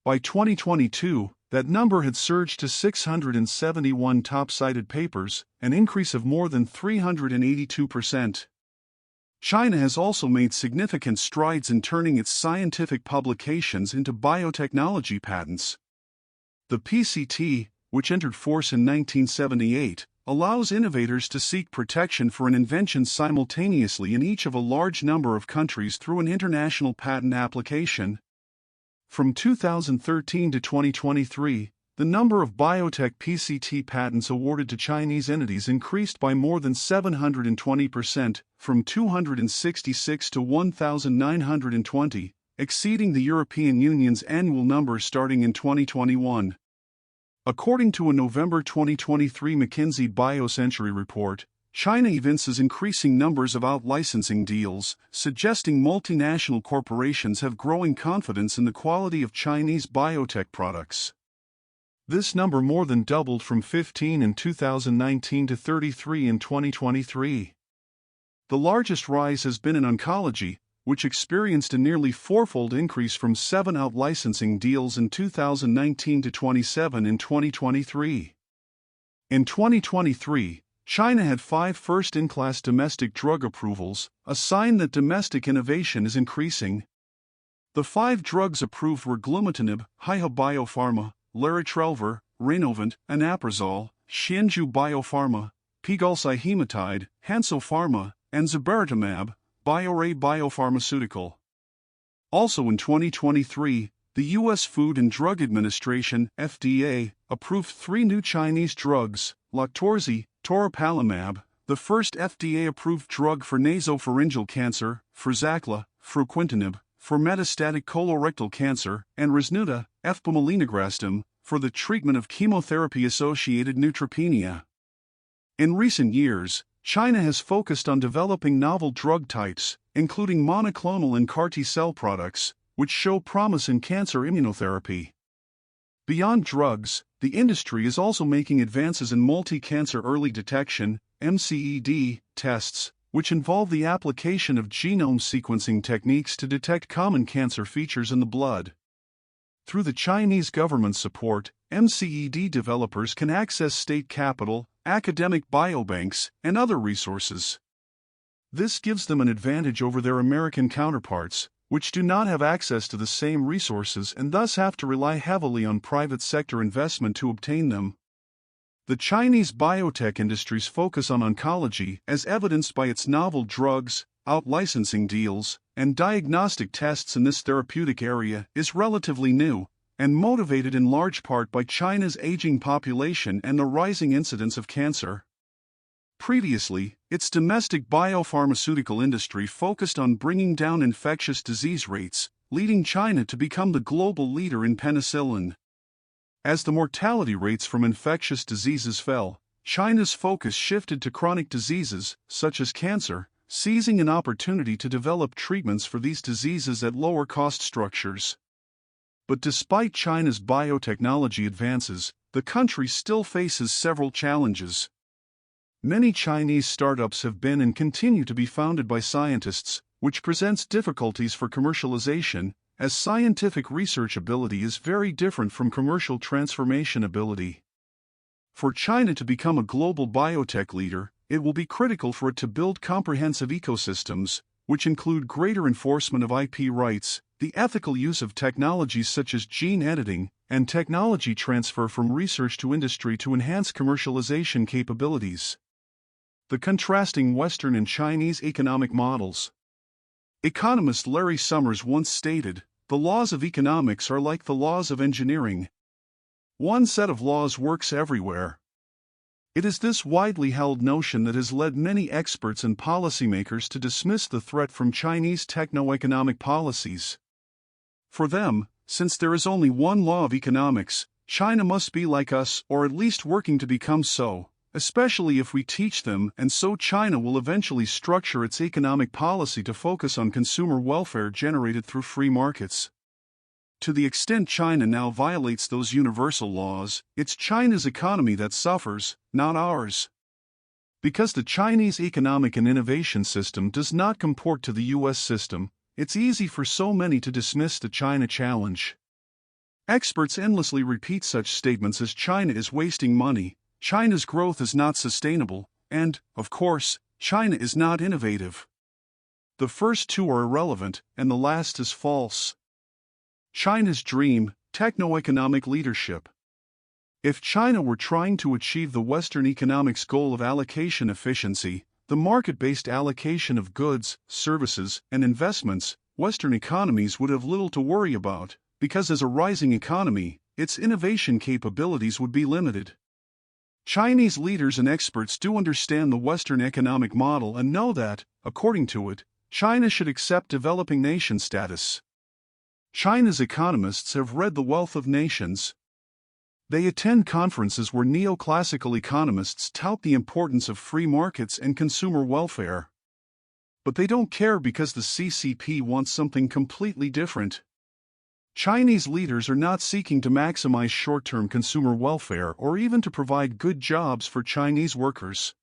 By 2022, that number had surged to 671 top-cited papers, an increase of more than 382%. China has also made significant strides in turning its scientific publications into biotechnology patents. The PCT, which entered force in 1978, allows innovators to seek protection for an invention simultaneously in each of a large number of countries through an international patent application. From 2013 to 2023, the number of biotech PCT patents awarded to Chinese entities increased by more than 720%, from 266 to 1,920, exceeding the European Union's annual number starting in 2021. According to a November 2023 McKinsey BioCentury report, China evinces increasing numbers of out-licensing deals, suggesting multinational corporations have growing confidence in the quality of Chinese biotech products. This number more than doubled from 15 in 2019 to 33 in 2023. The largest rise has been in oncology, which experienced a nearly fourfold increase from 7 out-licensing deals in 2019 to 27 in 2023. In 2023, China had 5 first-in-class domestic drug approvals, a sign that domestic innovation is increasing. The 5 drugs approved were glumatinib, Haihe Biopharma, Laritrelver, Renovant, Anaprazole, Xianju Biopharma, Pegolsihematide, Hansoh Pharma, and Zibaritamab, Bioray Biopharmaceutical. Also in 2023, the U.S. Food and Drug Administration, FDA, approved 3 new Chinese drugs, Loqtorzi, Toripalimab, the first FDA-approved drug for nasopharyngeal cancer, Fruzaqla, Fruquintinib, for metastatic colorectal cancer, and Risnuta, Efpomelinegrastim, for the treatment of chemotherapy-associated neutropenia. In recent years, China has focused on developing novel drug types, including monoclonal and CAR T-cell products, which show promise in cancer immunotherapy. Beyond drugs, the industry is also making advances in multi-cancer early detection, MCED, tests, which involve the application of genome sequencing techniques to detect common cancer features in the blood. Through the Chinese government's support, MCED developers can access state capital, academic biobanks, and other resources. This gives them an advantage over their American counterparts, which do not have access to the same resources and thus have to rely heavily on private sector investment to obtain them. The Chinese biotech industry's focus on oncology, as evidenced by its novel drugs, out-licensing deals, and diagnostic tests in this therapeutic area, is relatively new, and motivated in large part by China's aging population and the rising incidence of cancer. Previously, its domestic biopharmaceutical industry focused on bringing down infectious disease rates, leading China to become the global leader in penicillin. As the mortality rates from infectious diseases fell, China's focus shifted to chronic diseases, such as cancer, seizing an opportunity to develop treatments for these diseases at lower cost structures. But despite China's biotechnology advances, the country still faces several challenges. Many Chinese startups have been and continue to be founded by scientists, which presents difficulties for commercialization, as scientific research ability is very different from commercial transformation ability. For China to become a global biotech leader, it will be critical for it to build comprehensive ecosystems, which include greater enforcement of IP rights, the ethical use of technologies such as gene editing, and technology transfer from research to industry to enhance commercialization capabilities. The contrasting Western and Chinese economic models. Economist Larry Summers once stated, "The laws of economics are like the laws of engineering. One set of laws works everywhere." It is this widely held notion that has led many experts and policymakers to dismiss the threat from Chinese techno-economic policies. For them, since there is only one law of economics, China must be like us or at least working to become so, especially if we teach them, and so China will eventually structure its economic policy to focus on consumer welfare generated through free markets. To the extent China now violates those universal laws, it's China's economy that suffers, not ours. Because the Chinese economic and innovation system does not comport to the U.S. system, it's easy for so many to dismiss the China challenge. Experts endlessly repeat such statements as China is wasting money, China's growth is not sustainable, and, of course, China is not innovative. The first two are irrelevant, and the last is false. China's dream, techno-economic leadership. If China were trying to achieve the Western economics goal of allocation efficiency, the market-based allocation of goods, services, and investments, Western economies would have little to worry about, because as a rising economy, its innovation capabilities would be limited. Chinese leaders and experts do understand the Western economic model and know that, according to it, China should accept developing nation status. China's economists have read The Wealth of Nations. They attend conferences where neoclassical economists tout the importance of free markets and consumer welfare. But they don't care because the CCP wants something completely different. Chinese leaders are not seeking to maximize short-term consumer welfare or even to provide good jobs for Chinese workers.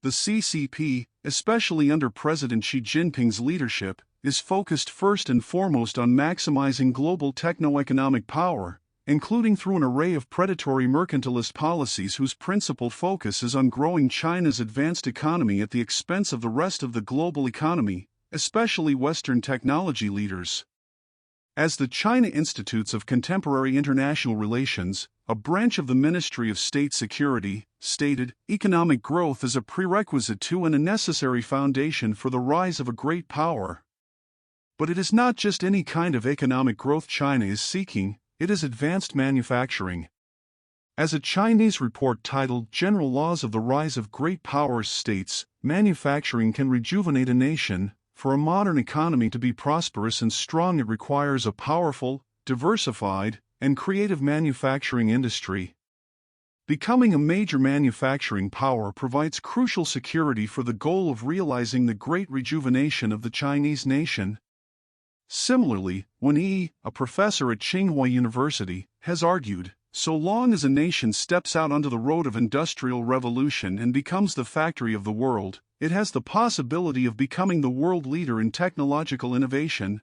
The CCP, especially under President Xi Jinping's leadership, is focused first and foremost on maximizing global techno-economic power, including through an array of predatory mercantilist policies whose principal focus is on growing China's advanced economy at the expense of the rest of the global economy, especially Western technology leaders. As the China Institutes of Contemporary International Relations, a branch of the Ministry of State Security, stated, economic growth is a prerequisite to and a necessary foundation for the rise of a great power. But it is not just any kind of economic growth China is seeking, it is advanced manufacturing. As a Chinese report titled General Laws of the Rise of Great Powers states, manufacturing can rejuvenate a nation. For a modern economy to be prosperous and strong, it requires a powerful, diversified, and creative manufacturing industry. Becoming a major manufacturing power provides crucial security for the goal of realizing the great rejuvenation of the Chinese nation. Similarly, Wen Yi, a professor at Tsinghua University, has argued, so long as a nation steps out onto the road of industrial revolution and becomes the factory of the world, it has the possibility of becoming the world leader in technological innovation.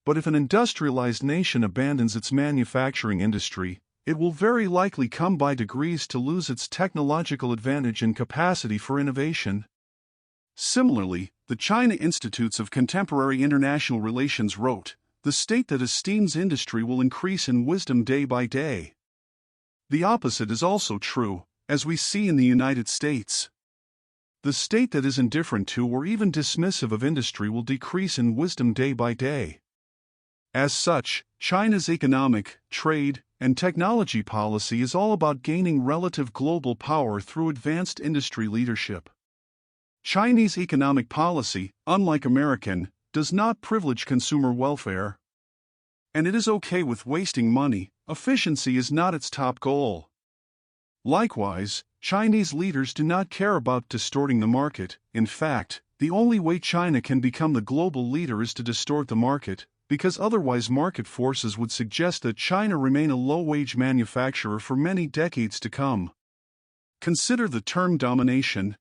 But if an industrialized nation abandons its manufacturing industry, it will very likely come by degrees to lose its technological advantage and capacity for innovation. Similarly, the China Institutes of Contemporary International Relations wrote, "The state that esteems industry will increase in wisdom day by day." The opposite is also true, as we see in the United States. The state that is indifferent to or even dismissive of industry will decrease in wisdom day by day. As such, China's economic, trade, and technology policy is all about gaining relative global power through advanced industry leadership. Chinese economic policy, unlike American, does not privilege consumer welfare. And it is okay with wasting money, efficiency is not its top goal. Likewise, Chinese leaders do not care about distorting the market. In fact, the only way China can become the global leader is to distort the market, because otherwise market forces would suggest that China remain a low-wage manufacturer for many decades to come. Consider the term domination.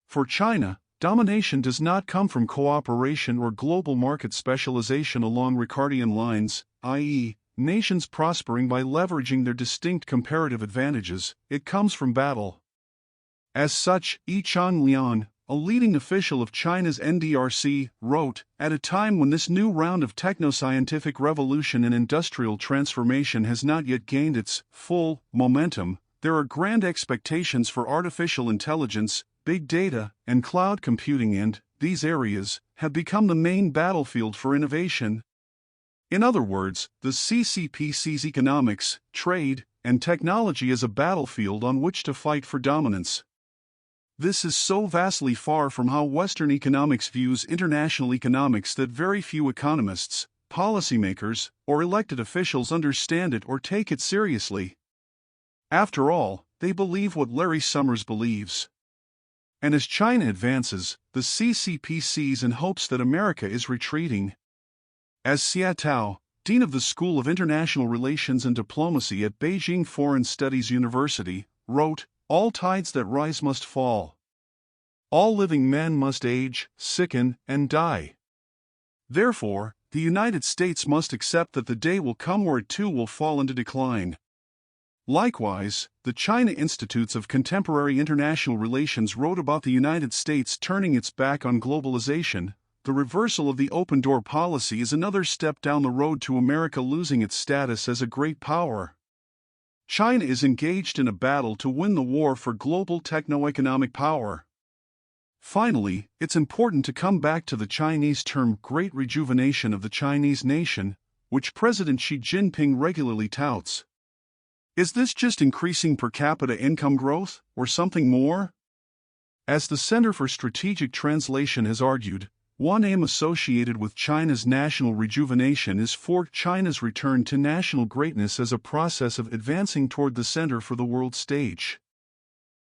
For China, domination does not come from cooperation or global market specialization along Ricardian lines, i.e., nations prospering by leveraging their distinct comparative advantages. It comes from battle. As such, Yi Changlian, a leading official of China's NDRC, wrote, "At a time when this new round of techno-scientific revolution and industrial transformation has not yet gained its full momentum, there are grand expectations for artificial intelligence, big data, and cloud computing, and these areas have become the main battlefield for innovation." In other words, the CCP sees economics, trade, and technology as a battlefield on which to fight for dominance. This is so vastly far from how Western economics views international economics that very few economists, policymakers, or elected officials understand it or take it seriously. After all, they believe what Larry Summers believes. And as China advances, the CCP sees and hopes that America is retreating. As Xia Tao, Dean of the School of International Relations and Diplomacy at Beijing Foreign Studies University, wrote, "All tides that rise must fall. All living men must age, sicken, and die. Therefore, the United States must accept that the day will come where it too will fall into decline." Likewise, the China Institutes of Contemporary International Relations wrote about the United States turning its back on globalization. The reversal of the open-door policy is another step down the road to America losing its status as a great power. China is engaged in a battle to win the war for global techno-economic power. Finally, it's important to come back to the Chinese term "great rejuvenation of the Chinese nation," which President Xi Jinping regularly touts. Is this just increasing per capita income growth, or something more? As the Center for Strategic Translation has argued, one aim associated with China's national rejuvenation is for China's return to national greatness as a process of advancing toward the center for the world stage.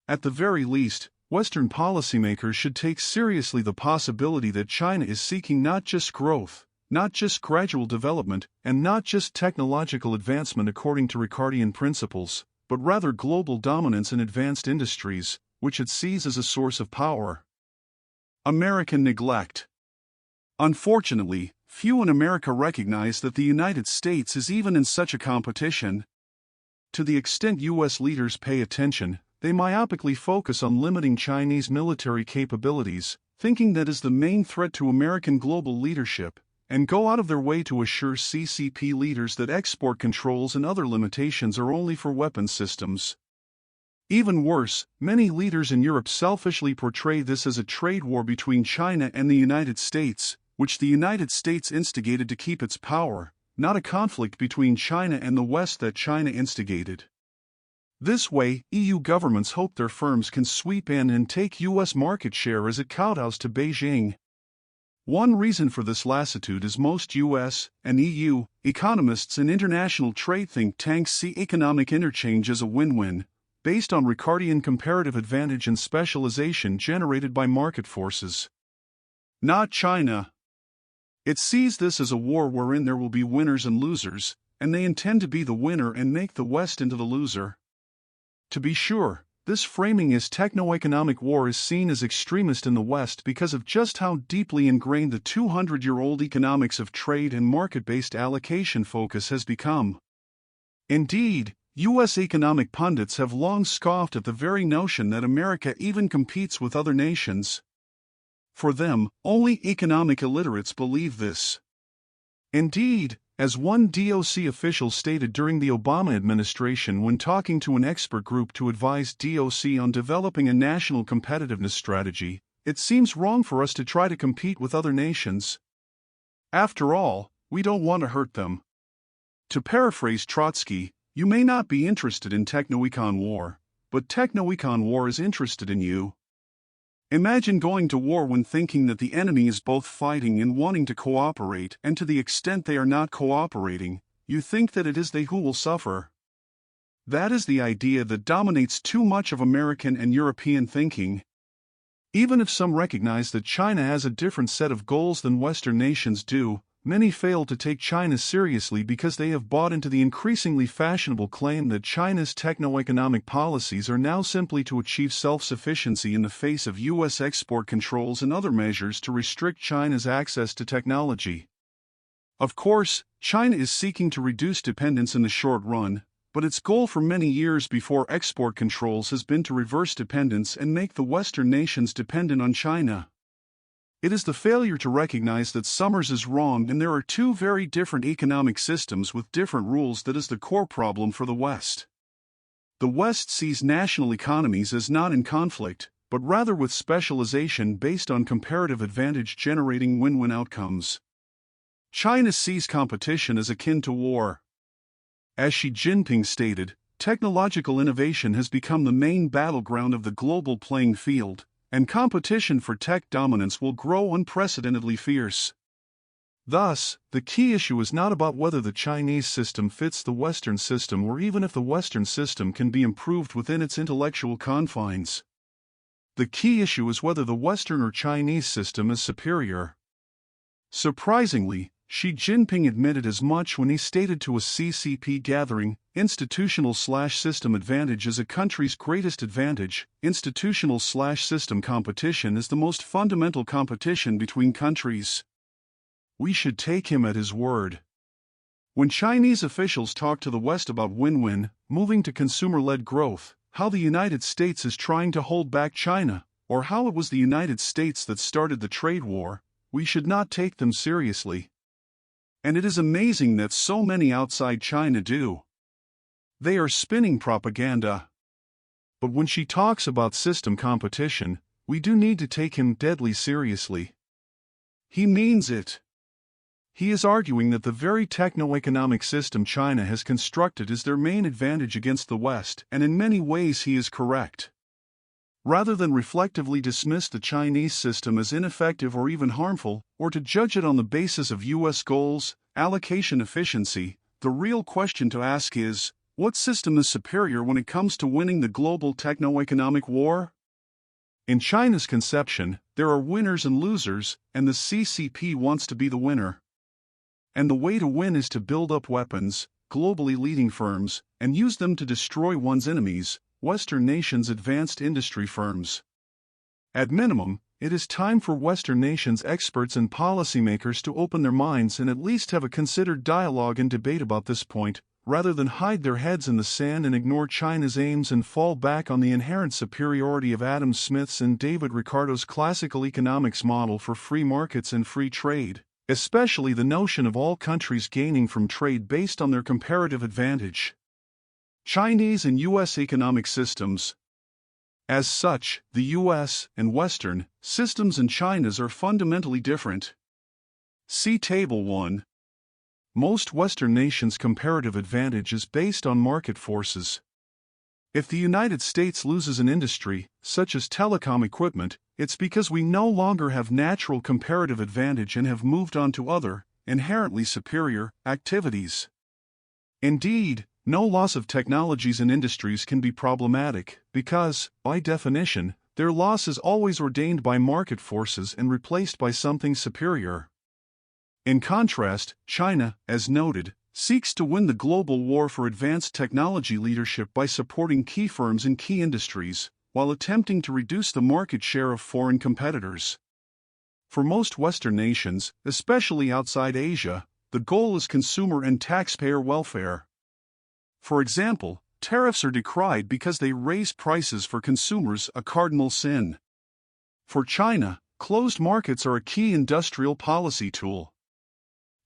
At the very least, Western policymakers should take seriously the possibility that China is seeking not just growth, not just gradual development, and not just technological advancement according to Ricardian principles, but rather global dominance in advanced industries, which it sees as a source of power. American neglect. Unfortunately, few in America recognize that the United States is even in such a competition. To the extent U.S. leaders pay attention, they myopically focus on limiting Chinese military capabilities, thinking that is the main threat to American global leadership, and go out of their way to assure CCP leaders that export controls and other limitations are only for weapons systems. Even worse, many leaders in Europe selfishly portray this as a trade war between China and the United States, which the United States instigated to keep its power, not a conflict between China and the West that China instigated. This way, EU governments hope their firms can sweep in and take U.S. market share as it kowtows to Beijing. One reason for this lassitude is most U.S. and EU economists and international trade think tanks see economic interchange as a win-win, based on Ricardian comparative advantage and specialization generated by market forces. Not China. It sees this as a war wherein there will be winners and losers, and they intend to be the winner and make the West into the loser. To be sure, this framing as techno-economic war is seen as extremist in the West because of just how deeply ingrained the 200-year-old economics of trade and market-based allocation focus has become. Indeed, U.S. economic pundits have long scoffed at the very notion that America even competes with other nations. For them, only economic illiterates believe this. Indeed, as one DOC official stated during the Obama administration when talking to an expert group to advise DOC on developing a national competitiveness strategy, it seems wrong for us to try to compete with other nations. After all, we don't want to hurt them. To paraphrase Trotsky, you may not be interested in techno-econ war, but techno-econ war is interested in you. Imagine going to war when thinking that the enemy is both fighting and wanting to cooperate, and to the extent they are not cooperating, you think that it is they who will suffer. That is the idea that dominates too much of American and European thinking. Even if some recognize that China has a different set of goals than Western nations do, many fail to take China seriously because they have bought into the increasingly fashionable claim that China's techno-economic policies are now simply to achieve self-sufficiency in the face of U.S. export controls and other measures to restrict China's access to technology. Of course, China is seeking to reduce dependence in the short run, but its goal for many years before export controls has been to reverse dependence and make the Western nations dependent on China. It is the failure to recognize that Summers is wrong and there are two very different economic systems with different rules that is the core problem for the West. The West sees national economies as not in conflict, but rather with specialization based on comparative advantage generating win-win outcomes. China sees competition as akin to war. As Xi Jinping stated, technological innovation has become the main battleground of the global playing field, and competition for tech dominance will grow unprecedentedly fierce. Thus, the key issue is not about whether the Chinese system fits the Western system or even if the Western system can be improved within its intellectual confines. The key issue is whether the Western or Chinese system is superior. Surprisingly, Xi Jinping admitted as much when he stated to a CCP gathering, institutional/system advantage is a country's greatest advantage. Institutional/system competition is the most fundamental competition between countries. We should take him at his word. When Chinese officials talk to the West about win-win, moving to consumer-led growth, how the United States is trying to hold back China, or how it was the United States that started the trade war, we should not take them seriously. And it is amazing that so many outside China do. They are spinning propaganda. But when she talks about system competition, we do need to take him deadly seriously. He means it. He is arguing that the very techno-economic system China has constructed is their main advantage against the West, and in many ways he is correct. Rather than reflectively dismiss the Chinese system as ineffective or even harmful, or to judge it on the basis of U.S. goals, allocation efficiency, the real question to ask is, what system is superior when it comes to winning the global techno-economic war? In China's conception, there are winners and losers, and the CCP wants to be the winner. And the way to win is to build up weapons, globally leading firms, and use them to destroy one's enemies, Western nations' advanced industry firms. At minimum, it is time for Western nations' experts and policymakers to open their minds and at least have a considered dialogue and debate about this point, rather than hide their heads in the sand and ignore China's aims and fall back on the inherent superiority of Adam Smith's and David Ricardo's classical economics model for free markets and free trade, especially the notion of all countries gaining from trade based on their comparative advantage. Chinese and U.S. economic systems. As such, the U.S. and Western systems and China's are fundamentally different. See Table 1. Most Western nations' comparative advantage is based on market forces. If the United States loses an industry, such as telecom equipment, it's because we no longer have natural comparative advantage and have moved on to other, inherently superior, activities. Indeed, no loss of technologies and industries can be problematic because, by definition, their loss is always ordained by market forces and replaced by something superior. In contrast, China, as noted, seeks to win the global war for advanced technology leadership by supporting key firms in key industries, while attempting to reduce the market share of foreign competitors. For most Western nations, especially outside Asia, the goal is consumer and taxpayer welfare. For example, tariffs are decried because they raise prices for consumers, a cardinal sin. For China, closed markets are a key industrial policy tool.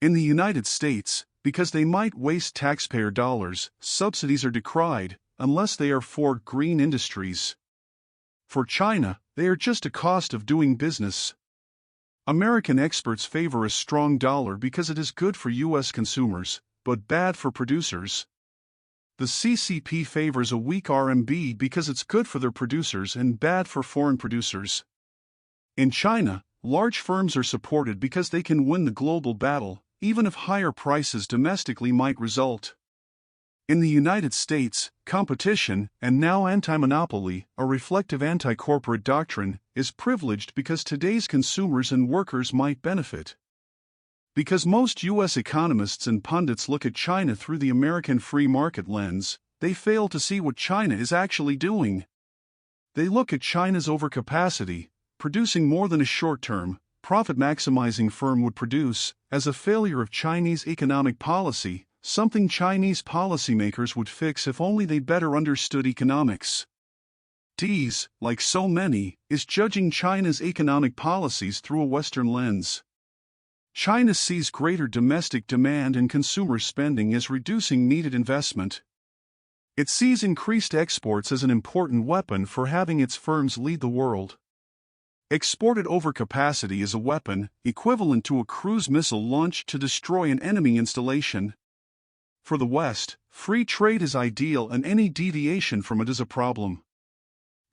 In the United States, because they might waste taxpayer dollars, subsidies are decried, unless they are for green industries. For China, they are just a cost of doing business. American experts favor a strong dollar because it is good for U.S. consumers, but bad for producers. The CCP favors a weak RMB because it's good for their producers and bad for foreign producers. In China, large firms are supported because they can win the global battle, even if higher prices domestically might result. In the United States, competition, and now anti-monopoly, a reflective anti-corporate doctrine, is privileged because today's consumers and workers might benefit. Because most U.S. economists and pundits look at China through the American free market lens, they fail to see what China is actually doing. They look at China's overcapacity, producing more than a short-term, profit-maximizing firm would produce, as a failure of Chinese economic policy, something Chinese policymakers would fix if only they better understood economics. D's, like so many, is judging China's economic policies through a Western lens. China sees greater domestic demand and consumer spending as reducing needed investment. It sees increased exports as an important weapon for having its firms lead the world. Exported overcapacity is a weapon, equivalent to a cruise missile launched to destroy an enemy installation. For the West, free trade is ideal and any deviation from it is a problem.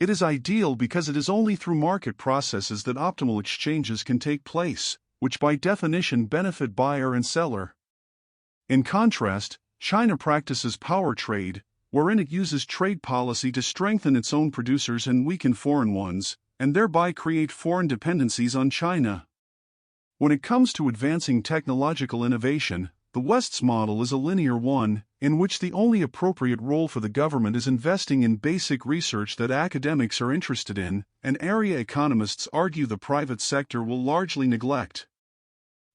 It is ideal because it is only through market processes that optimal exchanges can take place, which by definition benefit buyer and seller. In contrast, China practices power trade, wherein it uses trade policy to strengthen its own producers and weaken foreign ones, and thereby create foreign dependencies on China. When it comes to advancing technological innovation, the West's model is a linear one, in which the only appropriate role for the government is investing in basic research that academics are interested in, an area economists argue the private sector will largely neglect.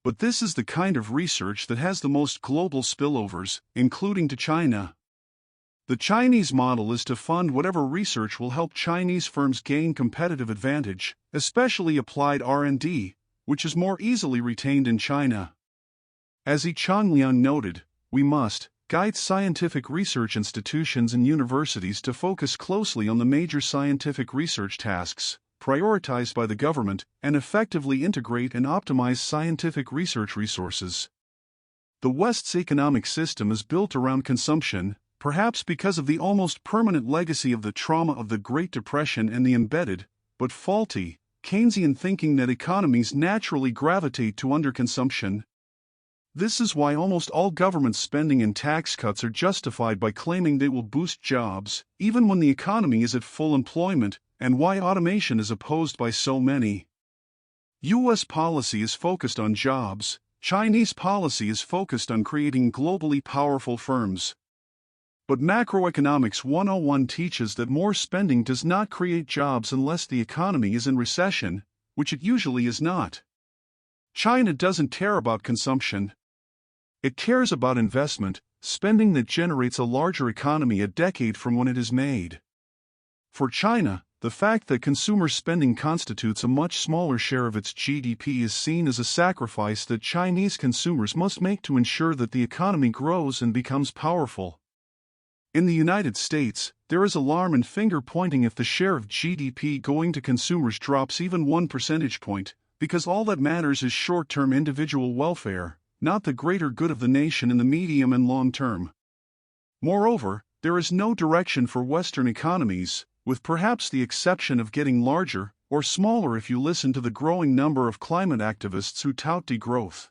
But this is the kind of research that has the most global spillovers, including to China. The Chinese model is to fund whatever research will help Chinese firms gain competitive advantage, especially applied R&D, which is more easily retained in China. As Yi Changliang noted, we must guide scientific research institutions and universities to focus closely on the major scientific research tasks prioritized by the government and effectively integrate and optimize scientific research resources. The West's economic system is built around consumption, perhaps because of the almost permanent legacy of the trauma of the Great Depression and the embedded, but faulty, Keynesian thinking that economies naturally gravitate to underconsumption. This is why almost all government spending and tax cuts are justified by claiming they will boost jobs, even when the economy is at full employment, and why automation is opposed by so many. U.S. policy is focused on jobs, Chinese policy is focused on creating globally powerful firms. But Macroeconomics 101 teaches that more spending does not create jobs unless the economy is in recession, which it usually is not. China doesn't care about consumption. It cares about investment, spending that generates a larger economy a decade from when it is made. For China, the fact that consumer spending constitutes a much smaller share of its GDP is seen as a sacrifice that Chinese consumers must make to ensure that the economy grows and becomes powerful. In the United States, there is alarm and finger-pointing if the share of GDP going to consumers drops even 1 percentage point, because all that matters is short-term individual welfare, not the greater good of the nation in the medium and long term. Moreover, there is no direction for Western economies, with perhaps the exception of getting larger or smaller if you listen to the growing number of climate activists who tout degrowth.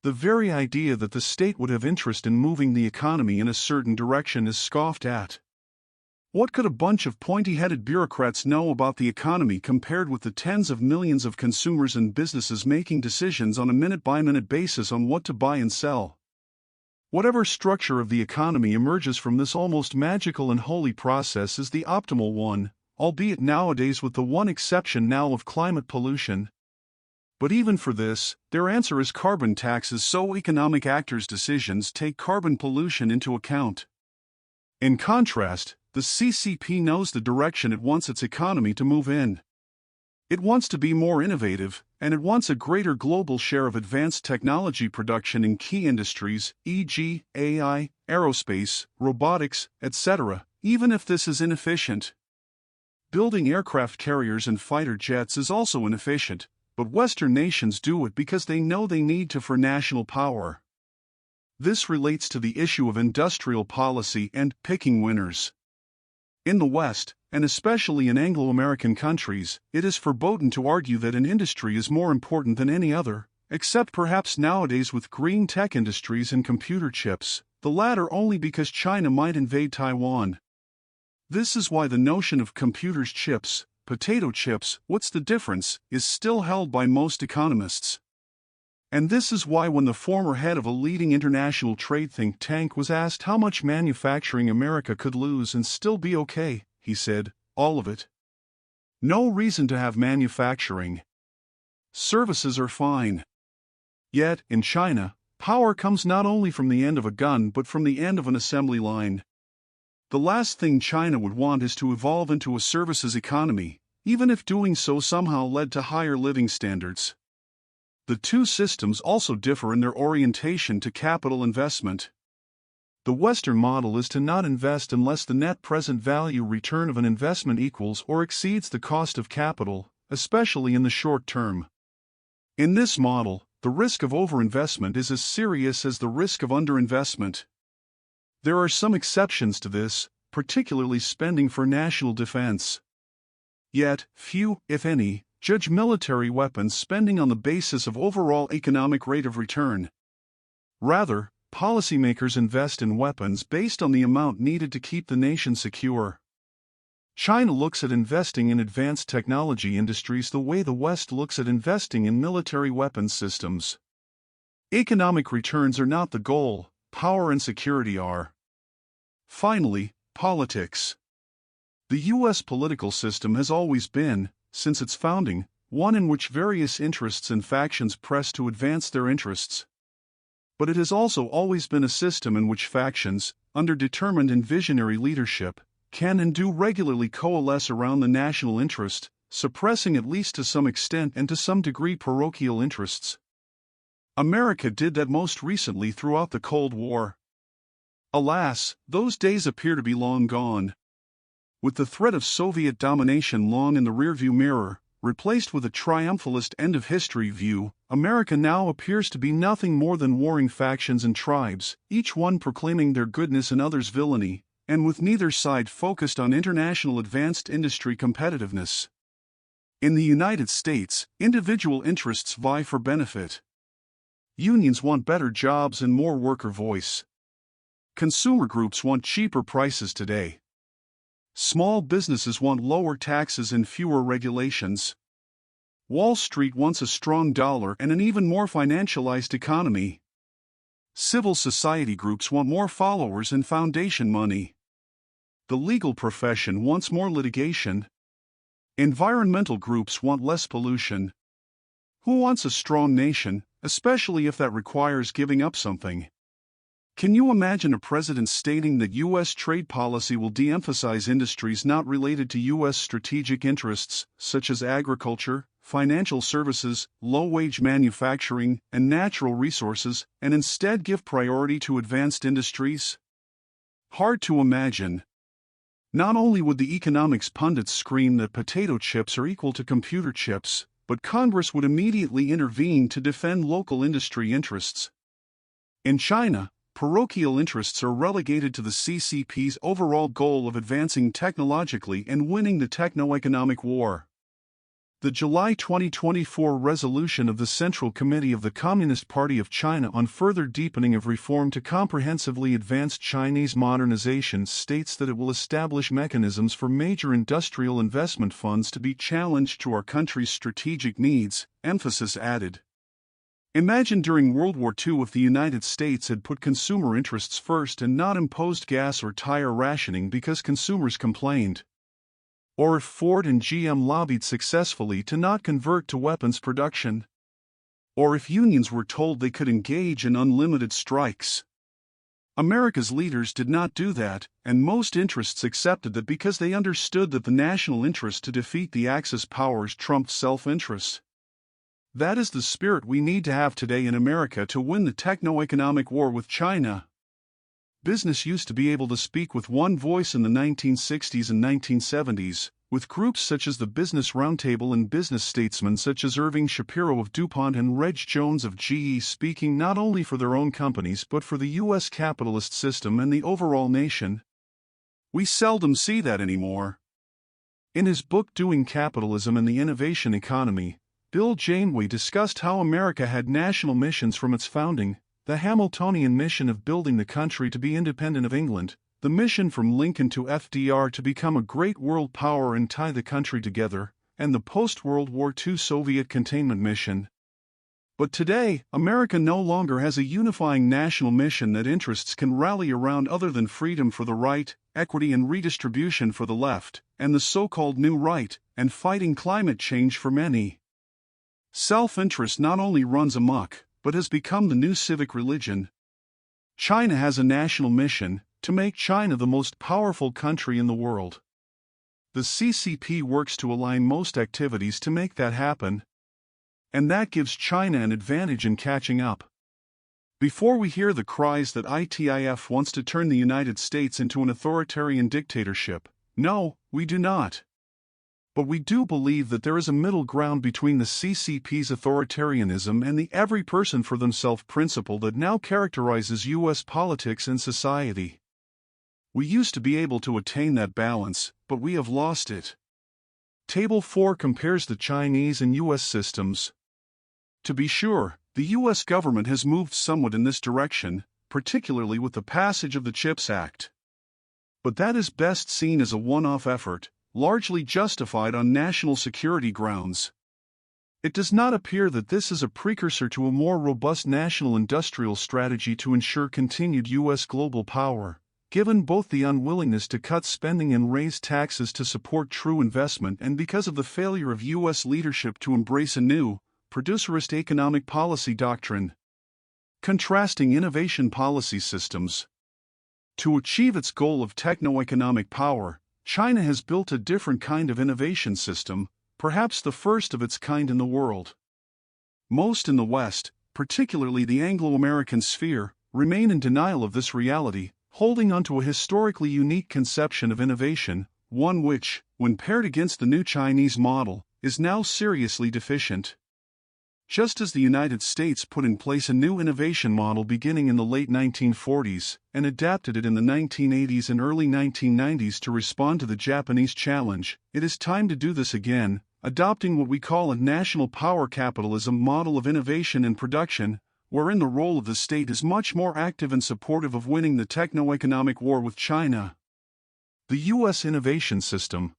The very idea that the state would have interest in moving the economy in a certain direction is scoffed at. What could a bunch of pointy-headed bureaucrats know about the economy compared with the tens of millions of consumers and businesses making decisions on a minute-by-minute basis on what to buy and sell? Whatever structure of the economy emerges from this almost magical and holy process is the optimal one, albeit nowadays with the one exception now of climate pollution. But even for this, their answer is carbon taxes, so economic actors' decisions take carbon pollution into account. In contrast, the CCP knows the direction it wants its economy to move in. It wants to be more innovative, and it wants a greater global share of advanced technology production in key industries, e.g., AI, aerospace, robotics, etc., even if this is inefficient. Building aircraft carriers and fighter jets is also inefficient, but Western nations do it because they know they need to for national power. This relates to the issue of industrial policy and picking winners. In the West, and especially in Anglo-American countries, it is verboten to argue that an industry is more important than any other, except perhaps nowadays with green tech industries and computer chips, the latter only because China might invade Taiwan. This is why the notion of computers chips, potato chips, what's the difference, is still held by most economists. And this is why when the former head of a leading international trade think tank was asked how much manufacturing America could lose and still be okay, he said, all of it. No reason to have manufacturing. Services are fine. Yet, in China, power comes not only from the end of a gun but from the end of an assembly line. The last thing China would want is to evolve into a services economy, even if doing so somehow led to higher living standards. The two systems also differ in their orientation to capital investment. The Western model is to not invest unless the net present value return of an investment equals or exceeds the cost of capital, especially in the short term. In this model, the risk of overinvestment is as serious as the risk of underinvestment. There are some exceptions to this, particularly spending for national defense. Yet, few, if any, judge military weapons spending on the basis of overall economic rate of return. Rather, policymakers invest in weapons based on the amount needed to keep the nation secure. China looks at investing in advanced technology industries the way the West looks at investing in military weapons systems. Economic returns are not the goal, power and security are. Finally, politics. The U.S. political system has always been, since its founding, one in which various interests and factions press to advance their interests. But it has also always been a system in which factions, under determined and visionary leadership, can and do regularly coalesce around the national interest, suppressing at least to some extent and to some degree parochial interests. America did that most recently throughout the Cold War. Alas, those days appear to be long gone. With the threat of Soviet domination long in the rearview mirror, replaced with a triumphalist end-of-history view, America now appears to be nothing more than warring factions and tribes, each one proclaiming their goodness and others' villainy, and with neither side focused on international advanced industry competitiveness. In the United States, individual interests vie for benefit. Unions want better jobs and more worker voice. Consumer groups want cheaper prices today. Small businesses want lower taxes and fewer regulations. Wall Street wants a strong dollar and an even more financialized economy. Civil society groups want more followers and foundation money. The legal profession wants more litigation. Environmental groups want less pollution. Who wants a strong nation, especially if that requires giving up something? Can you imagine a president stating that U.S. trade policy will de-emphasize industries not related to U.S. strategic interests, such as agriculture, financial services, low-wage manufacturing, and natural resources, and instead give priority to advanced industries? Hard to imagine. Not only would the economics pundits scream that potato chips are equal to computer chips, but Congress would immediately intervene to defend local industry interests. In China, parochial interests are relegated to the CCP's overall goal of advancing technologically and winning the techno-economic war. The July 2024 resolution of the Central Committee of the Communist Party of China on further deepening of reform to comprehensively advance Chinese modernization states that it will establish mechanisms for major industrial investment funds to be challenged to our country's strategic needs, emphasis added. Imagine during World War II if the United States had put consumer interests first and not imposed gas or tire rationing because consumers complained. Or if Ford and GM lobbied successfully to not convert to weapons production. Or if unions were told they could engage in unlimited strikes. America's leaders did not do that, and most interests accepted that because they understood that the national interest to defeat the Axis powers trumped self-interest. That is the spirit we need to have today in America to win the techno-economic war with China. Business used to be able to speak with one voice in the 1960s and 1970s, with groups such as the Business Roundtable and business statesmen such as Irving Shapiro of DuPont and Reg Jones of GE speaking not only for their own companies but for the U.S. capitalist system and the overall nation. We seldom see that anymore. In his book Doing Capitalism and the Innovation Economy, Bill Janeway discussed how America had national missions from its founding, the Hamiltonian mission of building the country to be independent of England, the mission from Lincoln to FDR to become a great world power and tie the country together, and the post-World War II Soviet containment mission. But today, America no longer has a unifying national mission that interests can rally around other than freedom for the right, equity and redistribution for the left, and the so-called new right, and fighting climate change for many. Self-interest not only runs amok, but has become the new civic religion. China has a national mission, to make China the most powerful country in the world. The CCP works to align most activities to make that happen. And that gives China an advantage in catching up. Before we hear the cries that ITIF wants to turn the United States into an authoritarian dictatorship, no, we do not. But we do believe that there is a middle ground between the CCP's authoritarianism and the every person for themselves principle that now characterizes U.S. politics and society. We used to be able to attain that balance, but we have lost it. Table 4 compares the Chinese and U.S. systems. To be sure, the U.S. government has moved somewhat in this direction, particularly with the passage of the CHIPS Act. But that is best seen as a one-off effort, largely justified on national security grounds. It does not appear that this is a precursor to a more robust national industrial strategy to ensure continued U.S. global power, given both the unwillingness to cut spending and raise taxes to support true investment and because of the failure of U.S. leadership to embrace a new, producerist economic policy doctrine. Contrasting innovation policy systems. To achieve its goal of techno-economic power, China has built a different kind of innovation system, perhaps the first of its kind in the world. Most in the West, particularly the Anglo-American sphere, remain in denial of this reality, holding onto a historically unique conception of innovation, one which, when paired against the new Chinese model, is now seriously deficient. Just as the United States put in place a new innovation model beginning in the late 1940s and adapted it in the 1980s and early 1990s to respond to the Japanese challenge, it is time to do this again, adopting what we call a national power capitalism model of innovation and production, wherein the role of the state is much more active and supportive of winning the techno-economic war with China. The U.S. innovation system.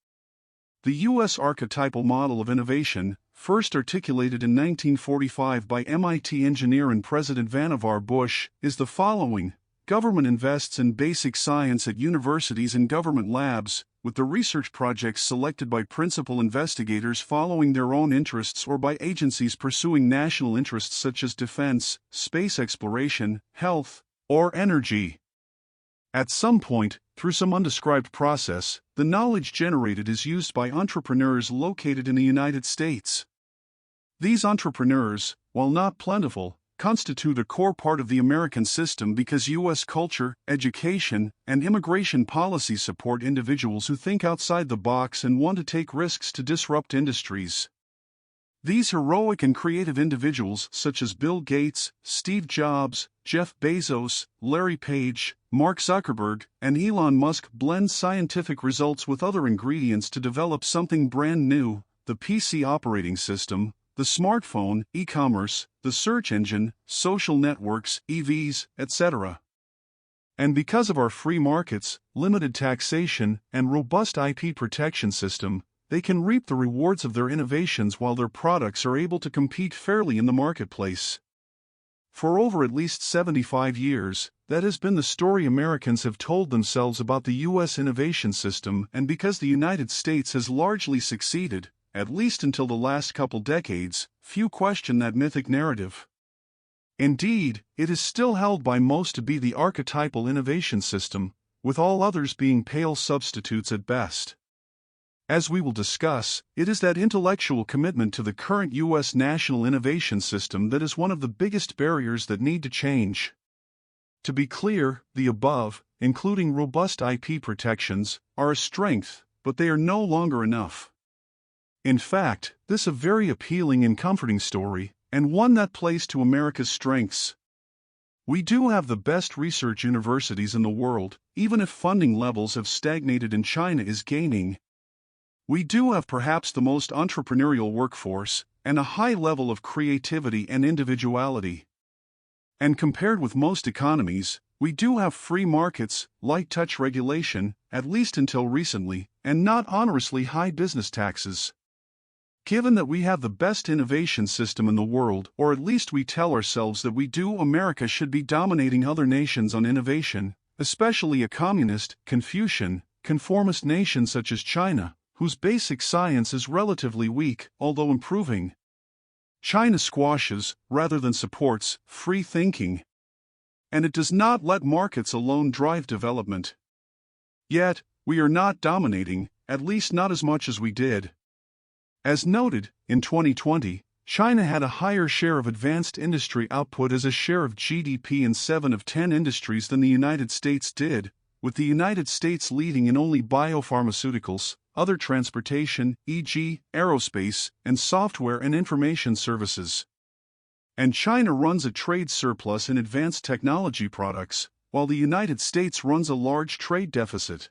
The U.S. archetypal model of innovation, first articulated in 1945 by MIT engineer and President Vannevar Bush, is the following. Government invests in basic science at universities and government labs, with the research projects selected by principal investigators following their own interests or by agencies pursuing national interests such as defense, space exploration, health, or energy. At some point, through some undescribed process, the knowledge generated is used by entrepreneurs located in the United States. These entrepreneurs, while not plentiful, constitute a core part of the American system because U.S. culture, education, and immigration policies support individuals who think outside the box and want to take risks to disrupt industries. These heroic and creative individuals, such as Bill Gates, Steve Jobs, Jeff Bezos, Larry Page, Mark Zuckerberg, and Elon Musk, blend scientific results with other ingredients to develop something brand new: the PC operating system, the smartphone, e-commerce, the search engine, social networks, EVs, etc. And because of our free markets, limited taxation, and robust IP protection system, they can reap the rewards of their innovations while their products are able to compete fairly in the marketplace. For over at least 75 years, that has been the story Americans have told themselves about the U.S. innovation system, and because the United States has largely succeeded, at least until the last couple decades, few question that mythic narrative. Indeed, it is still held by most to be the archetypal innovation system, with all others being pale substitutes at best. As we will discuss, it is that intellectual commitment to the current U.S. national innovation system that is one of the biggest barriers that need to change. To be clear, the above, including robust IP protections, are a strength, but they are no longer enough. In fact, this is a very appealing and comforting story, and one that plays to America's strengths. We do have the best research universities in the world, even if funding levels have stagnated and China is gaining. We do have perhaps the most entrepreneurial workforce, and a high level of creativity and individuality. And compared with most economies, we do have free markets, light touch regulation, at least until recently, and not onerously high business taxes. Given that we have the best innovation system in the world, or at least we tell ourselves that we do, America should be dominating other nations on innovation, especially a communist, Confucian, conformist nation such as China, whose basic science is relatively weak, although improving. China squashes, rather than supports, free thinking. And it does not let markets alone drive development. Yet, we are not dominating, at least not as much as we did. As noted, in 2020, China had a higher share of advanced industry output as a share of GDP in 7 of 10 industries than the United States did, with the United States leading in only biopharmaceuticals, other transportation, e.g., aerospace, and software and information services. And China runs a trade surplus in advanced technology products, while the United States runs a large trade deficit.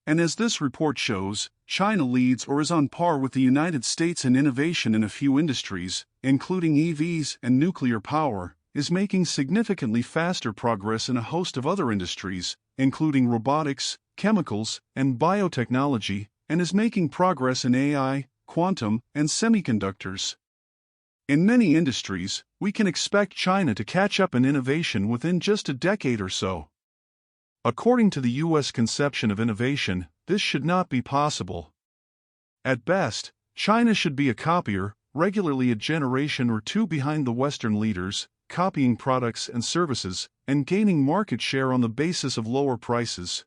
And as this report shows, China leads or is on par with the United States in innovation in a few industries, including EVs and nuclear power, is making significantly faster progress in a host of other industries, including robotics, chemicals, and biotechnology, and is making progress in AI, quantum, and semiconductors. In many industries, we can expect China to catch up in innovation within just a decade or so. According to the U.S. conception of innovation, this should not be possible. At best, China should be a copier, regularly a generation or two behind the Western leaders, copying products and services, and gaining market share on the basis of lower prices.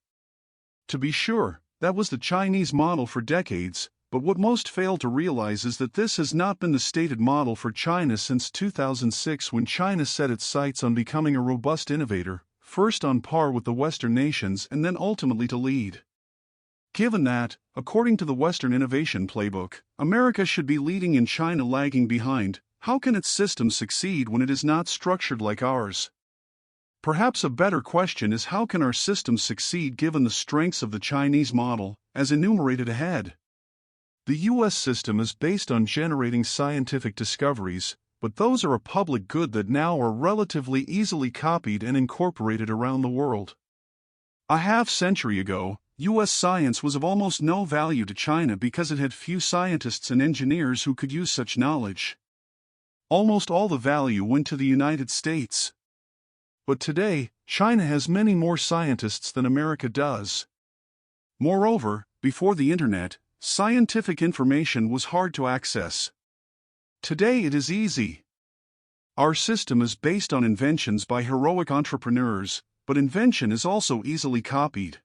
To be sure, that was the Chinese model for decades, but what most fail to realize is that this has not been the stated model for China since 2006, when China set its sights on becoming a robust innovator, first on par with the Western nations and then ultimately to lead. Given that, according to the Western innovation playbook, America should be leading and China lagging behind, how can its system succeed when it is not structured like ours? Perhaps a better question is, how can our system succeed given the strengths of the Chinese model, as enumerated ahead? The U.S. system is based on generating scientific discoveries, but those are a public good that now are relatively easily copied and incorporated around the world. A half-century ago, U.S. science was of almost no value to China because it had few scientists and engineers who could use such knowledge. Almost all the value went to the United States. But today, China has many more scientists than America does. Moreover, before the internet, scientific information was hard to access. Today it is easy. Our system is based on inventions by heroic entrepreneurs, but invention is also easily copied.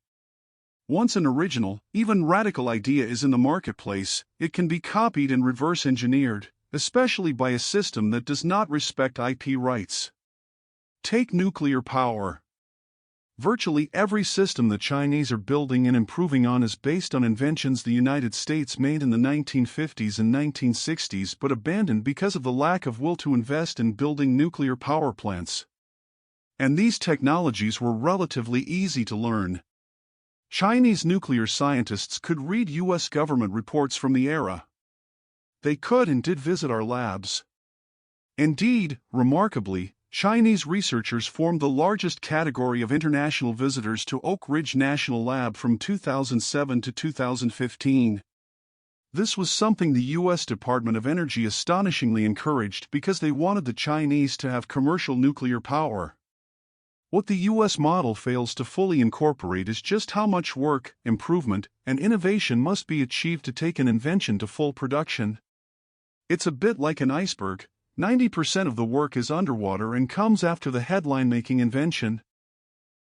Once an original, even radical idea is in the marketplace, it can be copied and reverse engineered, especially by a system that does not respect IP rights. Take nuclear power. Virtually every system the Chinese are building and improving on is based on inventions the United States made in the 1950s and 1960s but abandoned because of the lack of will to invest in building nuclear power plants. And these technologies were relatively easy to learn. Chinese nuclear scientists could read U.S. government reports from the era. They could and did visit our labs. Indeed, remarkably, Chinese researchers formed the largest category of international visitors to Oak Ridge National Lab from 2007 to 2015. This was something the U.S. Department of Energy astonishingly encouraged because they wanted the Chinese to have commercial nuclear power. What the U.S. model fails to fully incorporate is just how much work, improvement, and innovation must be achieved to take an invention to full production. It's a bit like an iceberg. 90% of the work is underwater and comes after the headline-making invention.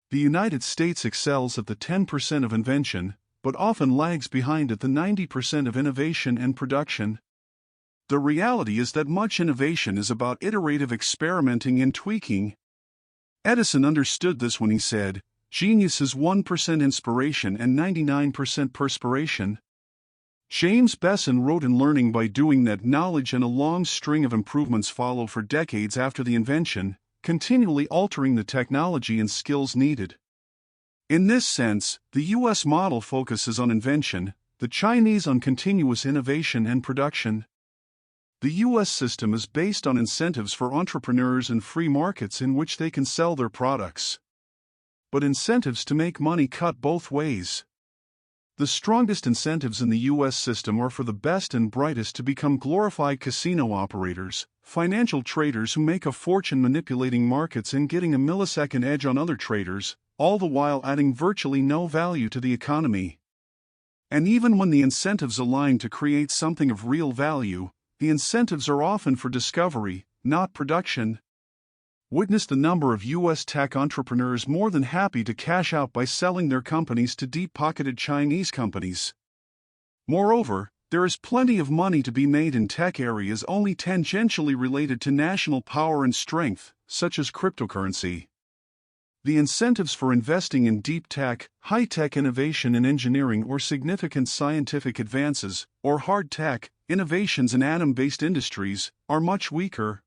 The United States excels at the 10% of invention, but often lags behind at the 90% of innovation and production. The reality is that much innovation is about iterative experimenting and tweaking. Edison understood this when he said, "Genius is 1% inspiration and 99% perspiration." James Besson wrote in Learning by Doing that knowledge and a long string of improvements follow for decades after the invention, continually altering the technology and skills needed. In this sense, the U.S. model focuses on invention, the Chinese on continuous innovation and production. The U.S. system is based on incentives for entrepreneurs and free markets in which they can sell their products. But incentives to make money cut both ways. The strongest incentives in the U.S. system are for the best and brightest to become glorified casino operators, financial traders who make a fortune manipulating markets and getting a millisecond edge on other traders, all the while adding virtually no value to the economy. And even when the incentives align to create something of real value, the incentives are often for discovery, not production. Witness the number of U.S. tech entrepreneurs more than happy to cash out by selling their companies to deep-pocketed Chinese companies. Moreover, there is plenty of money to be made in tech areas only tangentially related to national power and strength, such as cryptocurrency. The incentives for investing in deep tech, high-tech innovation in engineering or significant scientific advances, or hard tech, innovations in atom-based industries, are much weaker.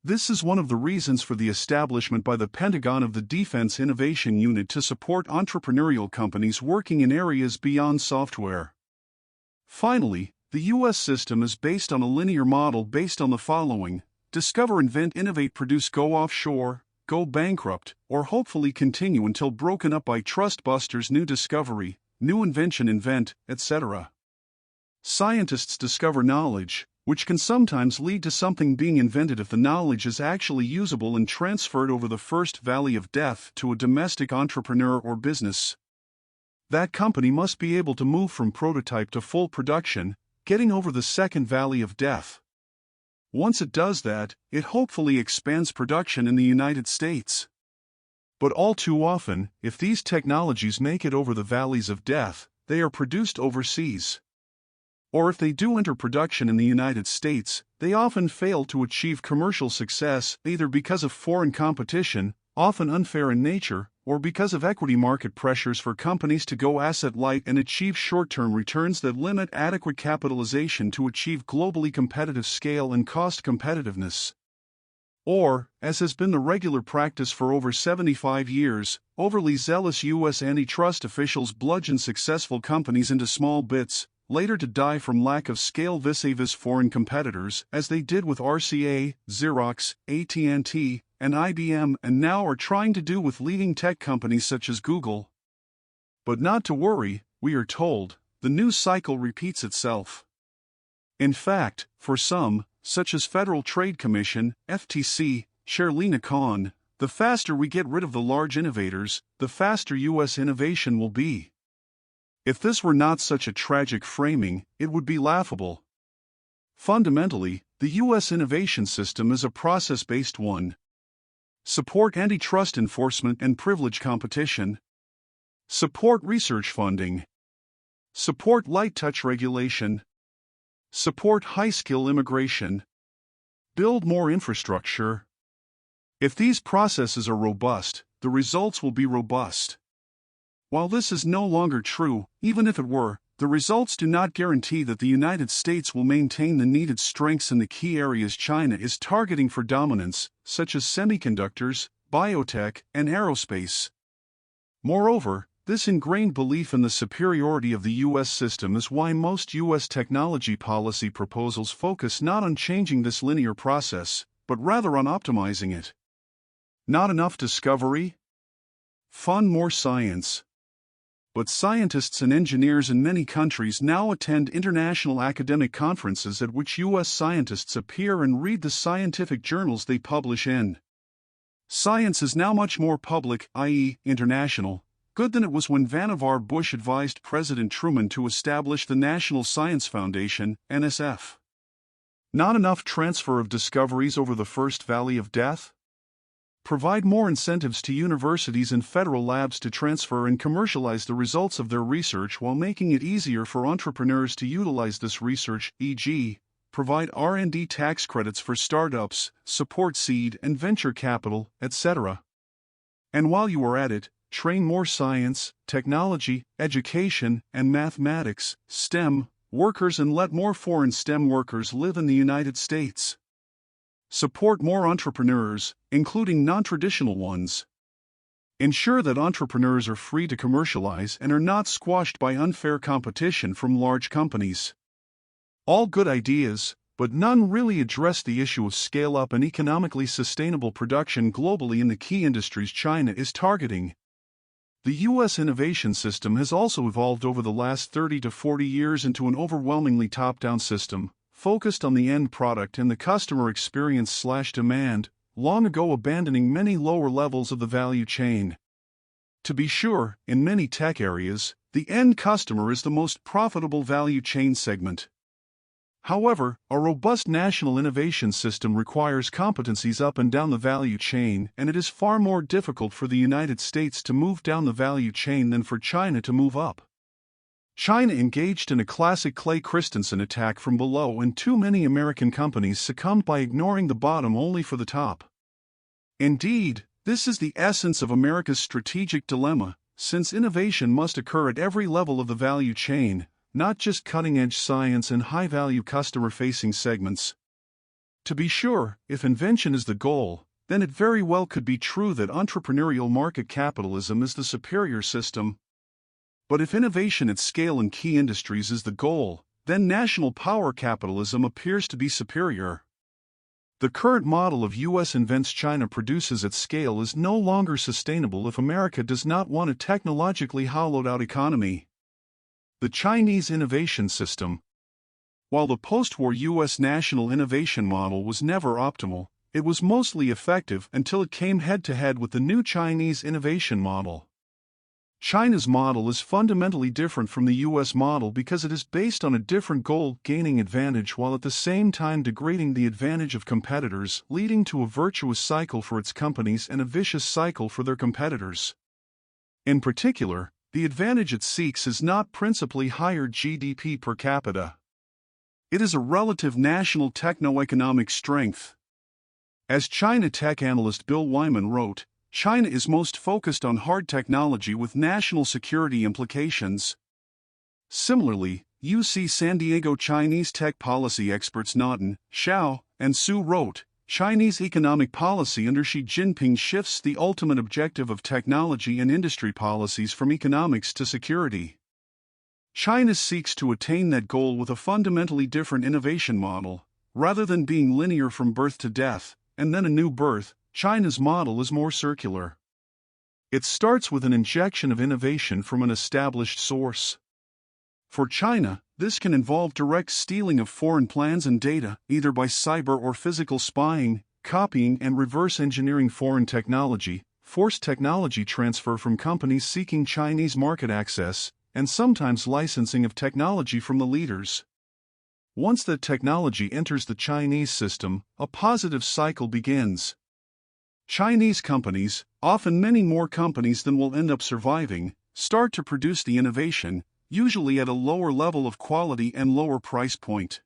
This is one of the reasons for the establishment by the Pentagon of the Defense Innovation Unit to support entrepreneurial companies working in areas beyond software. Finally, the U.S. system is based on a linear model based on the following: discover, invent, innovate, produce, go offshore, go bankrupt, or hopefully continue until broken up by trust busters, new discovery, new invention, invent, etc. Scientists discover knowledge, which can sometimes lead to something being invented if the knowledge is actually usable and transferred over the first valley of death to a domestic entrepreneur or business. That company must be able to move from prototype to full production, getting over the second valley of death. Once it does that, it hopefully expands production in the United States. But all too often, if these technologies make it over the valleys of death, they are produced overseas. Or if they do enter production in the United States, they often fail to achieve commercial success either because of foreign competition, often unfair in nature, or because of equity market pressures for companies to go asset-light and achieve short-term returns that limit adequate capitalization to achieve globally competitive scale and cost competitiveness. Or, as has been the regular practice for over 75 years, overly zealous U.S. antitrust officials bludgeon successful companies into small bits, later to die from lack of scale vis-a-vis foreign competitors, as they did with RCA, Xerox, AT&T, and IBM, and now are trying to do with leading tech companies such as Google. But not to worry, we are told, the news cycle repeats itself. In fact, for some, such as Federal Trade Commission, FTC, Sherlina Khan, the faster we get rid of the large innovators, the faster U.S. innovation will be. If this were not such a tragic framing, it would be laughable. Fundamentally, the U.S. innovation system is a process-based one. Support antitrust enforcement and privilege competition. Support research funding. Support light-touch regulation. Support high-skill immigration. Build more infrastructure. If these processes are robust, the results will be robust. While this is no longer true, even if it were, the results do not guarantee that the United States will maintain the needed strengths in the key areas China is targeting for dominance, such as semiconductors, biotech, and aerospace. Moreover, this ingrained belief in the superiority of the U.S. system is why most U.S. technology policy proposals focus not on changing this linear process, but rather on optimizing it. Not enough discovery? Fund more science. But scientists and engineers in many countries now attend international academic conferences at which U.S. scientists appear and read the scientific journals they publish in. Science is now much more public, i.e., international, good than it was when Vannevar Bush advised President Truman to establish the National Science Foundation, NSF. Not enough transfer of discoveries over the first valley of death? Provide more incentives to universities and federal labs to transfer and commercialize the results of their research while making it easier for entrepreneurs to utilize this research, e.g., provide R&D tax credits for startups, support seed and venture capital, etc. And while you are at it, train more science, technology, education, and mathematics, STEM, workers and let more foreign STEM workers live in the United States. Support more entrepreneurs, including non-traditional ones. Ensure that entrepreneurs are free to commercialize and are not squashed by unfair competition from large companies. All good ideas, but none really address the issue of scale-up and economically sustainable production globally in the key industries China is targeting. The U.S. innovation system has also evolved over the last 30 to 40 years into an overwhelmingly top-down system, focused on the end product and the customer experience/demand, long ago abandoning many lower levels of the value chain. To be sure, in many tech areas, the end customer is the most profitable value chain segment. However, a robust national innovation system requires competencies up and down the value chain, and it is far more difficult for the United States to move down the value chain than for China to move up. China engaged in a classic Clay Christensen attack from below, and too many American companies succumbed by ignoring the bottom only for the top. Indeed, this is the essence of America's strategic dilemma, since innovation must occur at every level of the value chain, not just cutting-edge science and high-value customer-facing segments. To be sure, if invention is the goal, then it very well could be true that entrepreneurial market capitalism is the superior system. But if innovation at scale in key industries is the goal, then national power capitalism appears to be superior. The current model of U.S. invents China produces at scale is no longer sustainable if America does not want a technologically hollowed-out economy. The Chinese innovation system. While the post-war U.S. national innovation model was never optimal, it was mostly effective until it came head-to-head with the new Chinese innovation model. China's model is fundamentally different from the U.S. model because it is based on a different goal, gaining advantage while at the same time degrading the advantage of competitors, leading to a virtuous cycle for its companies and a vicious cycle for their competitors. In particular, the advantage it seeks is not principally higher GDP per capita. It is a relative national techno-economic strength. As China tech analyst Bill Wyman wrote, China is most focused on hard technology with national security implications. Similarly, UC San Diego Chinese tech policy experts Naughton, Xiao, and Su wrote, Chinese economic policy under Xi Jinping shifts the ultimate objective of technology and industry policies from economics to security. China seeks to attain that goal with a fundamentally different innovation model. Rather than being linear from birth to death, and then a new birth, China's model is more circular. It starts with an injection of innovation from an established source. For China, this can involve direct stealing of foreign plans and data, either by cyber or physical spying, copying and reverse engineering foreign technology, forced technology transfer from companies seeking Chinese market access, and sometimes licensing of technology from the leaders. Once that technology enters the Chinese system, a positive cycle begins. Chinese companies, often many more companies than will end up surviving, start to produce the innovation, usually at a lower level of quality and lower price point.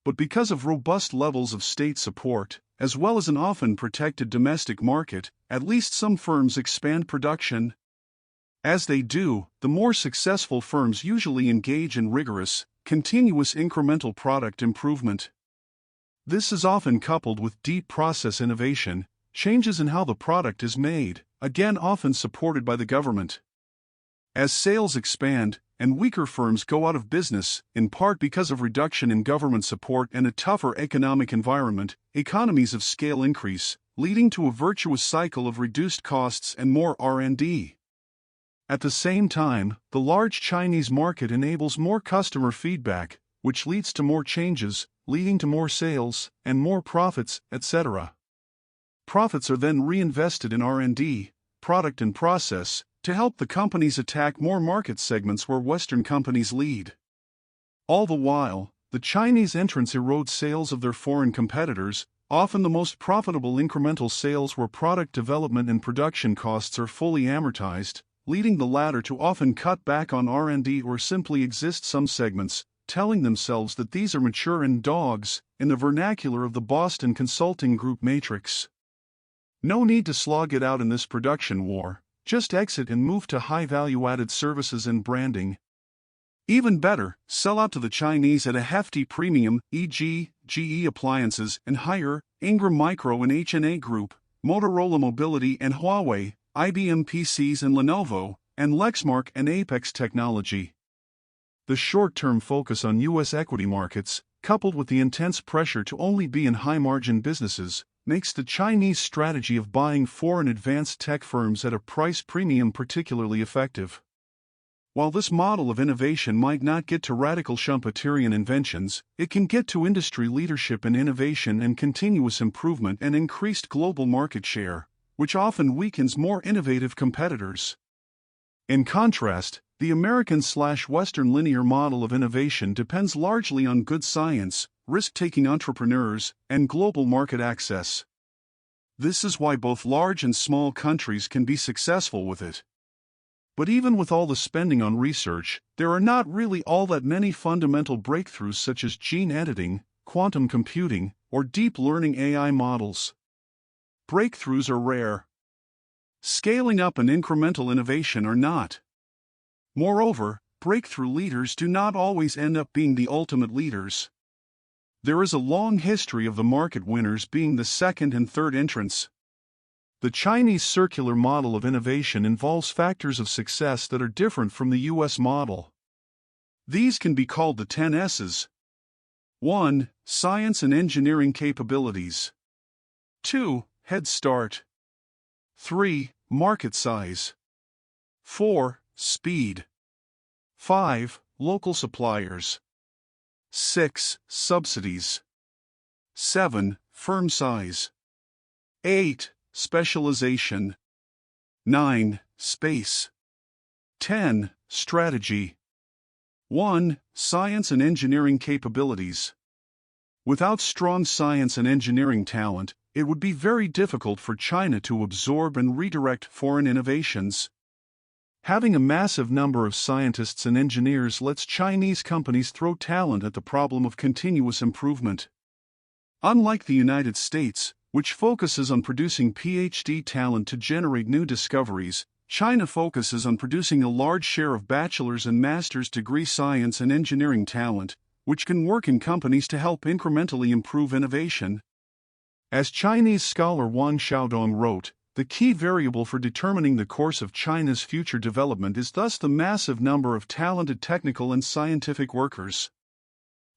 But because of robust levels of state support, as well as an often protected domestic market, at least some firms expand production. As they do, the more successful firms usually engage in rigorous, continuous incremental product improvement. This is often coupled with deep process innovation, changes in how the product is made, again often supported by the government. As sales expand, and weaker firms go out of business, in part because of reduction in government support and a tougher economic environment, economies of scale increase, leading to a virtuous cycle of reduced costs and more R&D. At the same time, the large Chinese market enables more customer feedback, which leads to more changes, leading to more sales, and more profits, etc. Profits are then reinvested in R&D, product and process, to help the companies attack more market segments where Western companies lead. All the while, the Chinese entrants erode sales of their foreign competitors, often the most profitable incremental sales where product development and production costs are fully amortized, leading the latter to often cut back on R&D or simply exist some segments, telling themselves that these are mature and dogs, in the vernacular of the Boston Consulting Group matrix. No need to slog it out in this production war. Just exit and move to high-value-added services and branding. Even better, sell out to the Chinese at a hefty premium, e.g., GE Appliances and higher, Ingram Micro and H&A Group, Motorola Mobility and Huawei, IBM PCs and Lenovo, and Lexmark and Apex Technology. The short-term focus on U.S. equity markets, coupled with the intense pressure to only be in high-margin businesses, makes the Chinese strategy of buying foreign advanced tech firms at a price premium particularly effective. While this model of innovation might not get to radical Schumpeterian inventions, it can get to industry leadership in innovation and continuous improvement and increased global market share, which often weakens more innovative competitors. In contrast, the American/Western linear model of innovation depends largely on good science, risk-taking entrepreneurs, and global market access. This is why both large and small countries can be successful with it. But even with all the spending on research, there are not really all that many fundamental breakthroughs such as gene editing, quantum computing, or deep learning AI models. Breakthroughs are rare. Scaling up and incremental innovation are not. Moreover, breakthrough leaders do not always end up being the ultimate leaders. There is a long history of the market winners being the second and third entrants. The Chinese circular model of innovation involves factors of success that are different from the U.S. model. These can be called the 10 S's. 1. Science and engineering capabilities. 2. Head start. 3. Market size. 4. Speed. 5. Local suppliers. 6. Subsidies. 7. Firm size. 8. Specialization. 9. Space. 10. Strategy. 1. Science and engineering capabilities. Without strong science and engineering talent, it would be very difficult for China to absorb and redirect foreign innovations. Having a massive number of scientists and engineers lets Chinese companies throw talent at the problem of continuous improvement. Unlike the United States, which focuses on producing PhD talent to generate new discoveries, China focuses on producing a large share of bachelor's and master's degree science and engineering talent, which can work in companies to help incrementally improve innovation. As Chinese scholar Wan Xiaodong wrote, the key variable for determining the course of China's future development is thus the massive number of talented technical and scientific workers.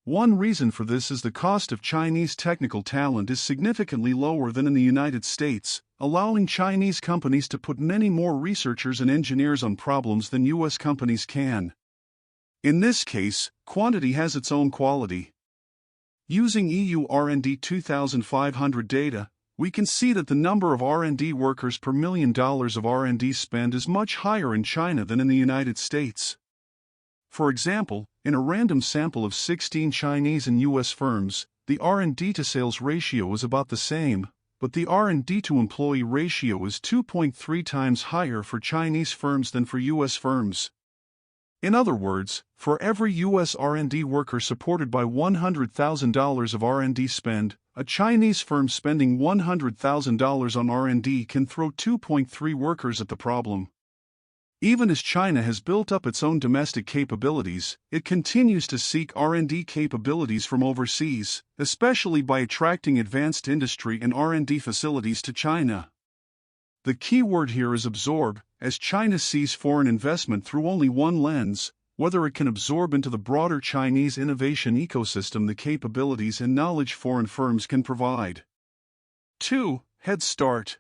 One reason for this is the cost of Chinese technical talent is significantly lower than in the United States, allowing Chinese companies to put many more researchers and engineers on problems than U.S. companies can. In this case, quantity has its own quality. Using EU R&D 2500 data, we can see that the number of R&D workers per $1 million of R&D spend is much higher in China than in the United States. For example, in a random sample of 16 Chinese and U.S. firms, the R&D to sales ratio is about the same, but the R&D to employee ratio is 2.3 times higher for Chinese firms than for U.S. firms. In other words, for every U.S. R&D worker supported by $100,000 of R&D spend, a Chinese firm spending $100,000 on R&D can throw 2.3 workers at the problem. Even as China has built up its own domestic capabilities, it continues to seek R&D capabilities from overseas, especially by attracting advanced industry and R&D facilities to China. The key word here is absorb, as China sees foreign investment through only one lens: whether it can absorb into the broader Chinese innovation ecosystem the capabilities and knowledge foreign firms can provide. 2. Head start.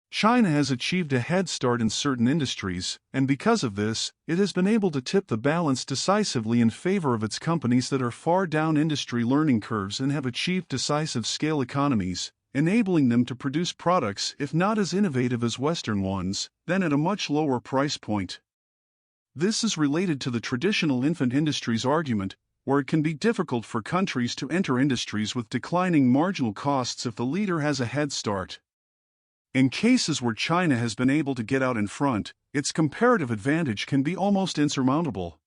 China has achieved a head start in certain industries, and because of this, it has been able to tip the balance decisively in favor of its companies that are far down industry learning curves and have achieved decisive scale economies, enabling them to produce products, if not as innovative as Western ones, then at a much lower price point. This is related to the traditional infant industries argument, where it can be difficult for countries to enter industries with declining marginal costs if the leader has a head start. In cases where China has been able to get out in front, its comparative advantage can be almost insurmountable.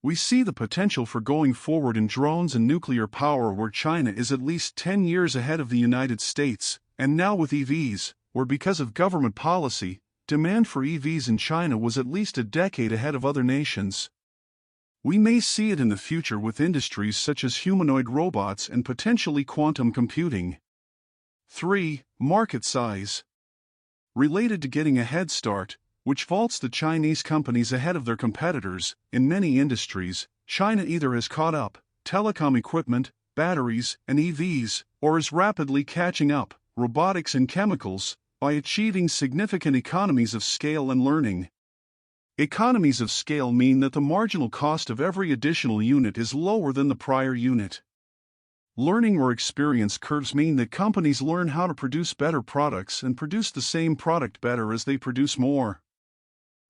We see the potential for going forward in drones and nuclear power, where China is at least 10 years ahead of the United States, and now with EVs, where because of government policy, demand for EVs in China was at least a decade ahead of other nations. We may see it in the future with industries such as humanoid robots and potentially quantum computing. 3. Market size. Related to getting a head start, which vaults the Chinese companies ahead of their competitors, in many industries, China either has caught up, telecom equipment, batteries, and EVs, or is rapidly catching up, robotics and chemicals, by achieving significant economies of scale and learning. Economies of scale mean that the marginal cost of every additional unit is lower than the prior unit. Learning or experience curves mean that companies learn how to produce better products and produce the same product better as they produce more.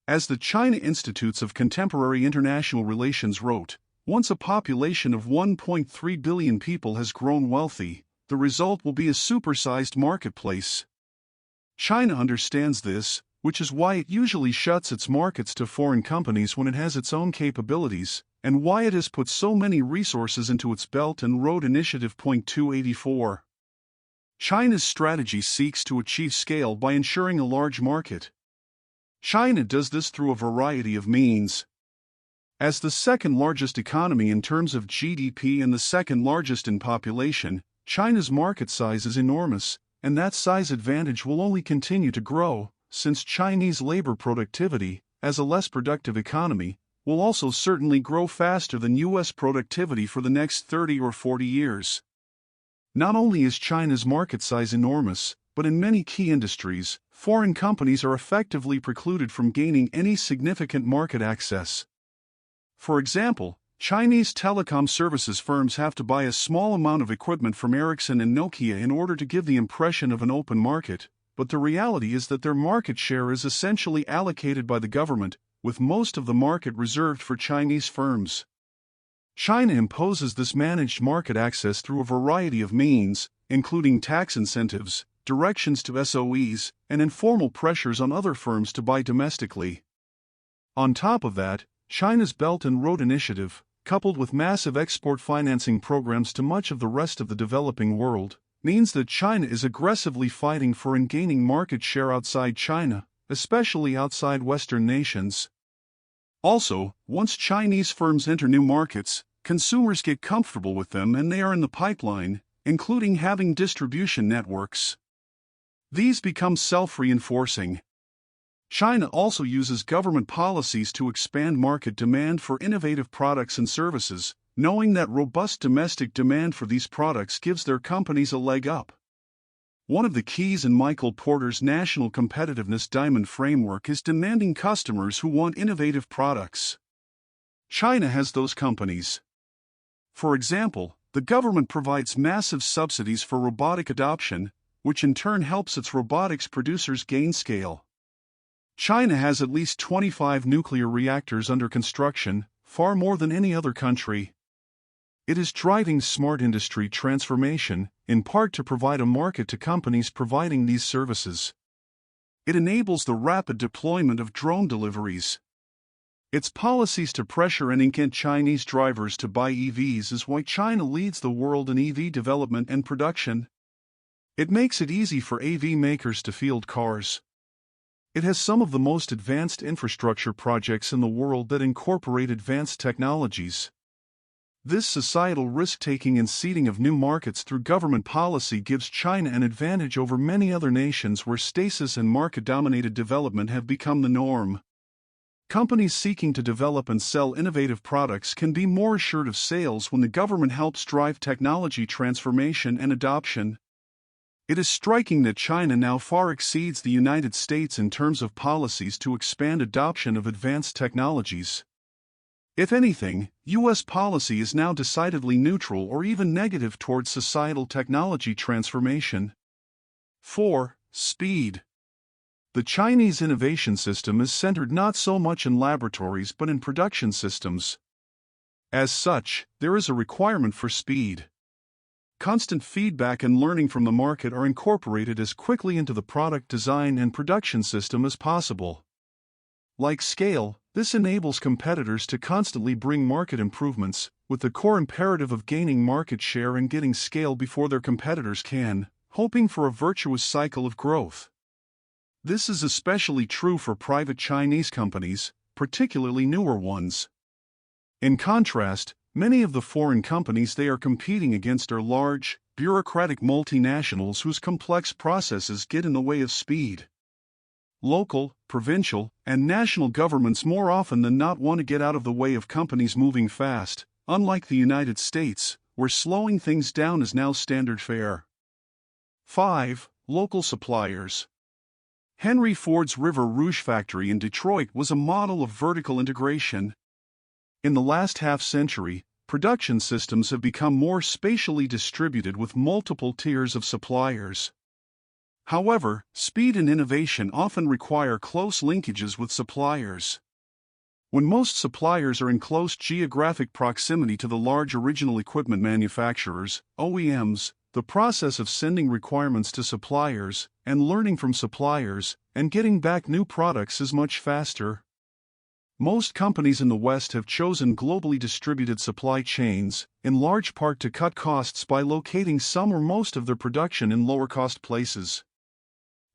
As the China Institutes of Contemporary International Relations wrote, once a population of 1.3 billion people has grown wealthy, the result will be a supersized marketplace. China understands this, which is why it usually shuts its markets to foreign companies when it has its own capabilities, and why it has put so many resources into its Belt and Road Initiative. 284. China's strategy seeks to achieve scale by ensuring a large market. China does this through a variety of means. As the second largest economy in terms of GDP and the second largest in population, China's market size is enormous, and that size advantage will only continue to grow, since Chinese labor productivity, as a less productive economy, will also certainly grow faster than U.S. productivity for the next 30 or 40 years. Not only is China's market size enormous, but in many key industries, foreign companies are effectively precluded from gaining any significant market access. For example, Chinese telecom services firms have to buy a small amount of equipment from Ericsson and Nokia in order to give the impression of an open market, but the reality is that their market share is essentially allocated by the government, with most of the market reserved for Chinese firms. China imposes this managed market access through a variety of means, including tax incentives, directions to SOEs, and informal pressures on other firms to buy domestically. On top of that, China's Belt and Road Initiative, coupled with massive export financing programs to much of the rest of the developing world, means that China is aggressively fighting for and gaining market share outside China, especially outside Western nations. Also, once Chinese firms enter new markets, consumers get comfortable with them and they are in the pipeline, including having distribution networks. These become self-reinforcing. China also uses government policies to expand market demand for innovative products and services, knowing that robust domestic demand for these products gives their companies a leg up. One of the keys in Michael Porter's National Competitiveness Diamond Framework is demanding customers who want innovative products. China has those companies. For example, the government provides massive subsidies for robotic adoption, which in turn helps its robotics producers gain scale. China has at least 25 nuclear reactors under construction, far more than any other country. It is driving smart industry transformation, in part to provide a market to companies providing these services. It enables the rapid deployment of drone deliveries. Its policies to pressure and incent Chinese drivers to buy EVs is why China leads the world in EV development and production. It makes it easy for AV makers to field cars. It has some of the most advanced infrastructure projects in the world that incorporate advanced technologies. This societal risk-taking and seeding of new markets through government policy gives China an advantage over many other nations where stasis and market-dominated development have become the norm. Companies seeking to develop and sell innovative products can be more assured of sales when the government helps drive technology transformation and adoption. It is striking that China now far exceeds the United States in terms of policies to expand adoption of advanced technologies. If anything, U.S. policy is now decidedly neutral or even negative towards societal technology transformation. 4. Speed. The Chinese innovation system is centered not so much in laboratories but in production systems. As such, there is a requirement for speed. Constant feedback and learning from the market are incorporated as quickly into the product design and production system as possible. Like scale, this enables competitors to constantly bring market improvements, with the core imperative of gaining market share and getting scale before their competitors can, hoping for a virtuous cycle of growth. This is especially true for private Chinese companies, particularly newer ones. In contrast, many of the foreign companies they are competing against are large, bureaucratic multinationals whose complex processes get in the way of speed. Local, provincial, and national governments more often than not want to get out of the way of companies moving fast, unlike the United States, where slowing things down is now standard fare. 5. Local suppliers. Henry Ford's River Rouge factory in Detroit was a model of vertical integration. In the last half-century, production systems have become more spatially distributed with multiple tiers of suppliers. However, speed and innovation often require close linkages with suppliers. When most suppliers are in close geographic proximity to the large original equipment manufacturers, OEMs, the process of sending requirements to suppliers, and learning from suppliers, and getting back new products is much faster. Most companies in the West have chosen globally distributed supply chains, in large part to cut costs by locating some or most of their production in lower-cost places.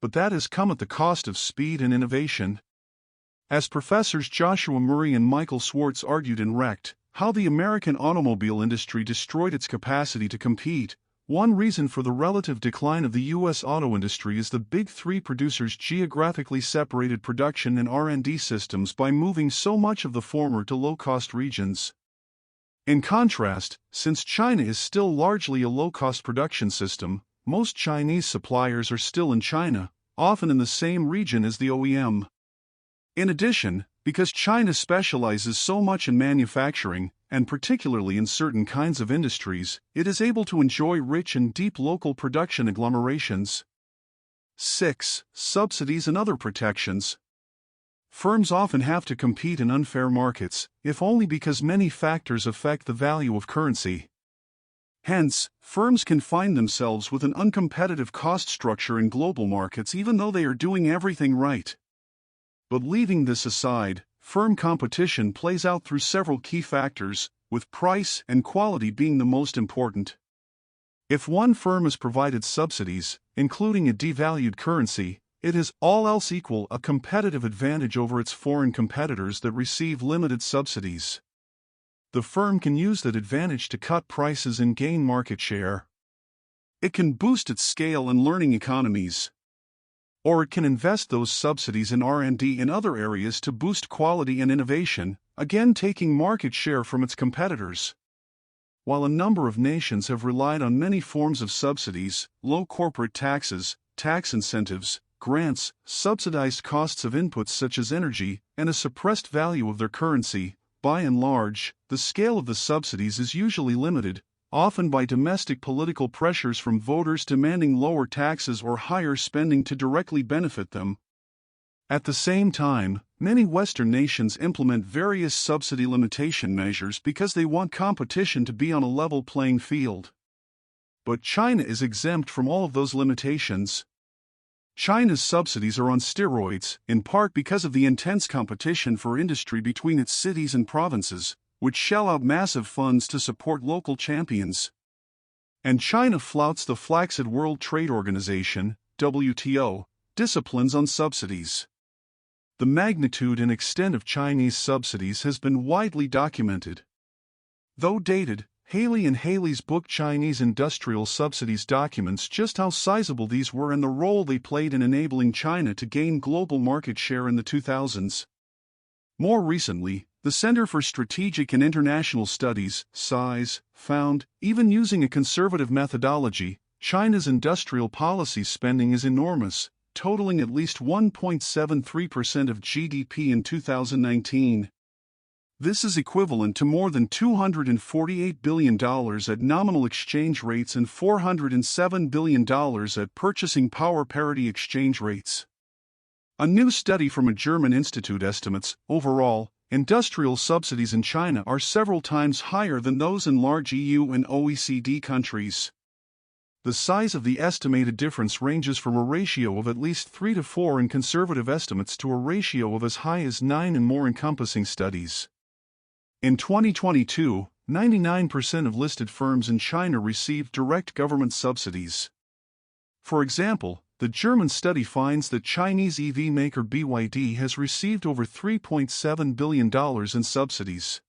But that has come at the cost of speed and innovation. As Professors Joshua Murray and Michael Swartz argued in Wrecked, How the American Automobile Industry Destroyed Its Capacity to Compete, one reason for the relative decline of the U.S. auto industry is the Big Three producers' geographically separated production and R&D systems by moving so much of the former to low-cost regions. In contrast, since China is still largely a low-cost production system, most Chinese suppliers are still in China, often in the same region as the OEM. In addition, because China specializes so much in manufacturing, and particularly in certain kinds of industries, it is able to enjoy rich and deep local production agglomerations. 6. Subsidies and other protections. Firms often have to compete in unfair markets, if only because many factors affect the value of currency. Hence, firms can find themselves with an uncompetitive cost structure in global markets even though they are doing everything right. But leaving this aside, firm competition plays out through several key factors, with price and quality being the most important. If one firm is provided subsidies, including a devalued currency, it is, all else equal, a competitive advantage over its foreign competitors that receive limited subsidies. The firm can use that advantage to cut prices and gain market share. It can boost its scale and learning economies. Or it can invest those subsidies in R&D in other areas to boost quality and innovation, again taking market share from its competitors. while a number of nations have relied on many forms of subsidies, low corporate taxes, tax incentives, grants, subsidized costs of inputs such as energy, and a suppressed value of their currency, by and large, the scale of the subsidies is usually limited, often by domestic political pressures from voters demanding lower taxes or higher spending to directly benefit them. At the same time, many Western nations implement various subsidy limitation measures because they want competition to be on a level playing field. But China is exempt from all of those limitations. China's subsidies are on steroids, in part because of the intense competition for industry between its cities and provinces, which shell out massive funds to support local champions. And China flouts the flaccid World Trade Organization, WTO, disciplines on subsidies. The magnitude and extent of Chinese subsidies has been widely documented. Though dated, Haley and Haley's book Chinese Industrial Subsidies documents just how sizable these were and the role they played in enabling China to gain global market share in the 2000s. More recently, the Center for Strategic and International Studies, CSIS, found, even using a conservative methodology, China's industrial policy spending is enormous, totaling at least 1.73% of GDP in 2019. This is equivalent to more than $248 billion at nominal exchange rates and $407 billion at purchasing power parity exchange rates. A new study from a German institute estimates, overall, industrial subsidies in China are several times higher than those in large EU and OECD countries. The size of the estimated difference ranges from a ratio of at least 3 to 4 in conservative estimates to a ratio of as high as 9 in more encompassing studies. In 2022, 99% of listed firms in China received direct government subsidies. For example, the German study finds that Chinese EV maker BYD has received over $3.7 billion in subsidies.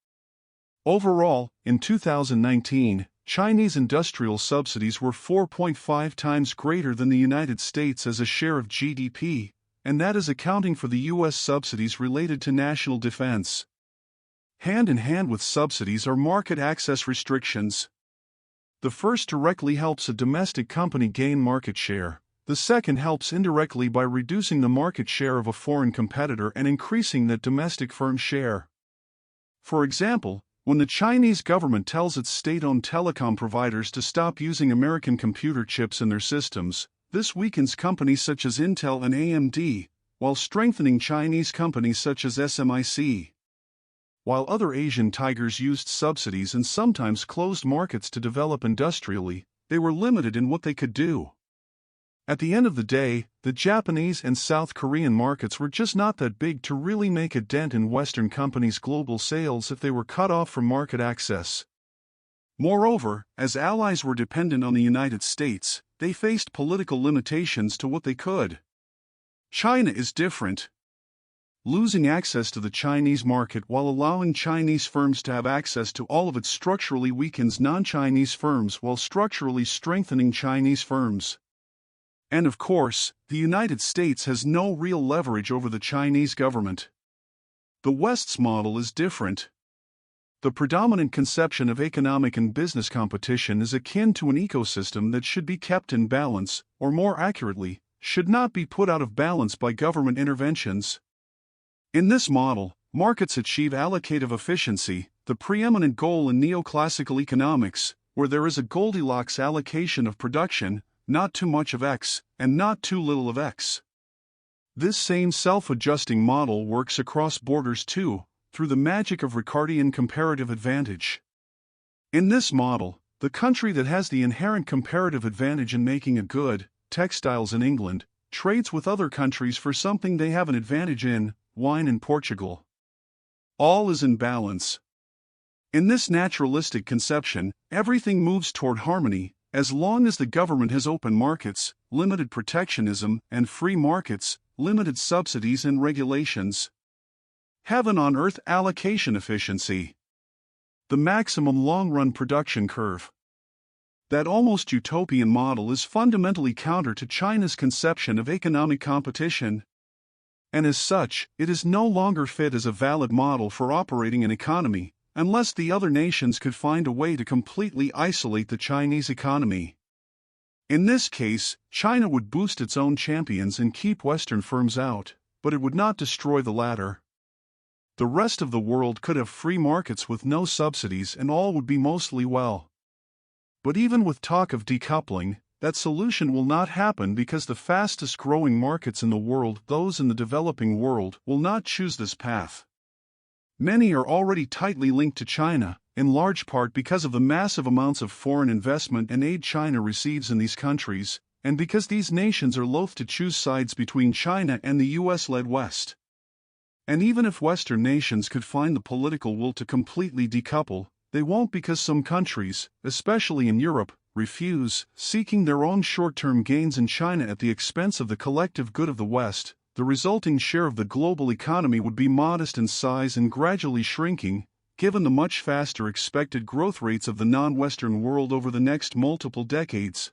Overall, in 2019, Chinese industrial subsidies were 4.5 times greater than the United States as a share of GDP, and that is accounting for the U.S. subsidies related to national defense. Hand in hand with subsidies are market access restrictions. The first directly helps a domestic company gain market share. The second helps indirectly by reducing the market share of a foreign competitor and increasing that domestic firm's share. For example, when the Chinese government tells its state-owned telecom providers to stop using American computer chips in their systems, this weakens companies such as Intel and AMD, while strengthening Chinese companies such as SMIC. While other Asian tigers used subsidies and sometimes closed markets to develop industrially, they were limited in what they could do. At the end of the day, the Japanese and South Korean markets were just not that big to really make a dent in Western companies' global sales if they were cut off from market access. Moreover, as allies were dependent on the United States, they faced political limitations to what they could. China is different. Losing access to the Chinese market while allowing Chinese firms to have access to all of it structurally weakens non-Chinese firms while structurally strengthening Chinese firms. And of course, the United States has no real leverage over the Chinese government. The West's model is different. The predominant conception of economic and business competition is akin to an ecosystem that should be kept in balance, or more accurately, should not be put out of balance by government interventions. In this model, markets achieve allocative efficiency, the preeminent goal in neoclassical economics, where there is a Goldilocks allocation of production, not too much of X, and not too little of X. This same self-adjusting model works across borders too, through the magic of Ricardian comparative advantage. In this model, the country that has the inherent comparative advantage in making a good, textiles in England, trades with other countries for something they have an advantage in, wine in Portugal. All is in balance. In this naturalistic conception, everything moves toward harmony, as long as the government has open markets, limited protectionism, and free markets, limited subsidies and regulations. Heaven on earth allocation efficiency. The maximum long-run production curve. That almost utopian model is fundamentally counter to China's conception of economic competition. And as such, it is no longer fit as a valid model for operating an economy, unless the other nations could find a way to completely isolate the Chinese economy. In this case, China would boost its own champions and keep Western firms out, but it would not destroy the latter. The rest of the world could have free markets with no subsidies and all would be mostly well. But even with talk of decoupling, that solution will not happen because the fastest-growing markets in the world, those in the developing world, will not choose this path. Many are already tightly linked to China, in large part because of the massive amounts of foreign investment and aid China receives in these countries, and because these nations are loath to choose sides between China and the US-led West. And even if Western nations could find the political will to completely decouple, they won't because some countries, especially in Europe, refuse, seeking their own short-term gains in China at the expense of the collective good of the West. The resulting share of the global economy would be modest in size and gradually shrinking, given the much faster expected growth rates of the non-Western world over the next multiple decades.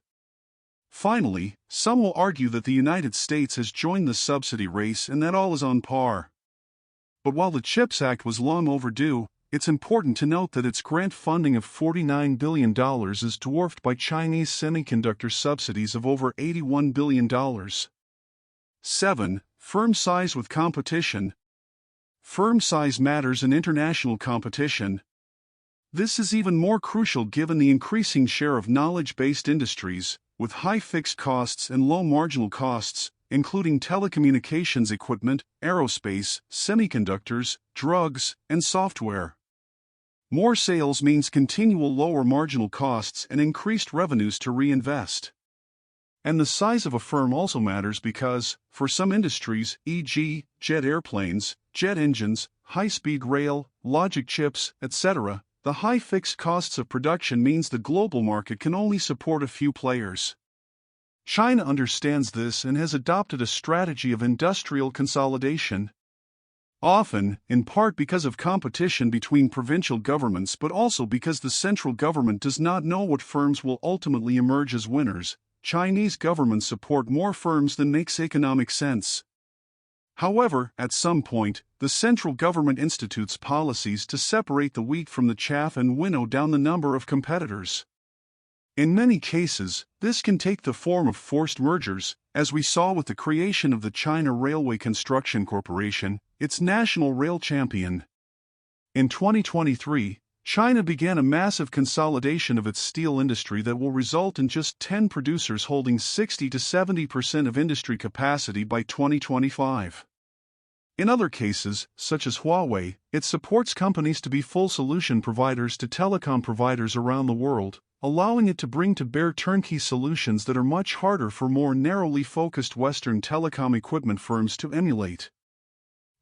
Finally, some will argue that the United States has joined the subsidy race and that all is on par. But while the CHIPS Act was long overdue, it's important to note that its grant funding of $49 billion is dwarfed by Chinese semiconductor subsidies of over $81 billion. 7. Firm size with competition. Firm size matters in international competition. This is even more crucial given the increasing share of knowledge-based industries, with high fixed costs and low marginal costs, including telecommunications equipment, aerospace, semiconductors, drugs, and software. More sales means continual lower marginal costs and increased revenues to reinvest. And the size of a firm also matters because, for some industries, e.g., jet airplanes, jet engines, high-speed rail, logic chips, etc., the high fixed costs of production means the global market can only support a few players. China understands this and has adopted a strategy of industrial consolidation. Often, in part because of competition between provincial governments but also because the central government does not know what firms will ultimately emerge as winners, Chinese governments support more firms than makes economic sense. However, at some point, the central government institutes policies to separate the wheat from the chaff and winnow down the number of competitors. In many cases, this can take the form of forced mergers, as we saw with the creation of the China Railway Construction Corporation, its national rail champion. In 2023, China began a massive consolidation of its steel industry that will result in just 10 producers holding 60 to 70% of industry capacity by 2025. In other cases, such as Huawei, it supports companies to be full solution providers to telecom providers around the world, allowing it to bring to bear turnkey solutions that are much harder for more narrowly focused Western telecom equipment firms to emulate.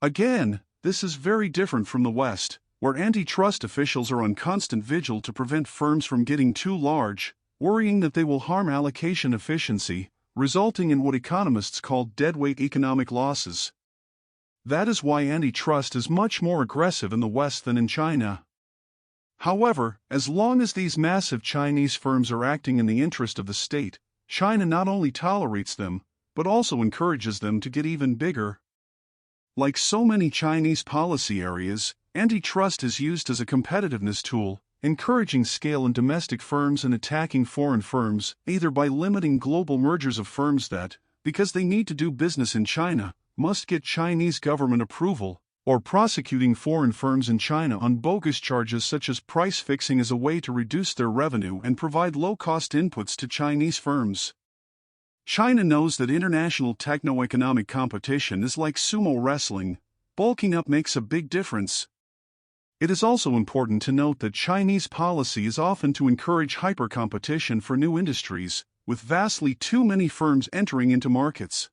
Again, this is very different from the West, where antitrust officials are on constant vigil to prevent firms from getting too large, worrying that they will harm allocation efficiency, resulting in what economists call deadweight economic losses. That is why antitrust is much more aggressive in the West than in China. However, as long as these massive Chinese firms are acting in the interest of the state, China not only tolerates them, but also encourages them to get even bigger. Like so many Chinese policy areas, antitrust is used as a competitiveness tool, encouraging scale in domestic firms and attacking foreign firms, either by limiting global mergers of firms that, because they need to do business in China, must get Chinese government approval, or prosecuting foreign firms in China on bogus charges such as price fixing as a way to reduce their revenue and provide low-cost inputs to Chinese firms. China knows that international techno-economic competition is like sumo wrestling. Bulking up makes a big difference. It is also important to note that Chinese policy is often to encourage hyper-competition for new industries, with vastly too many firms entering into markets.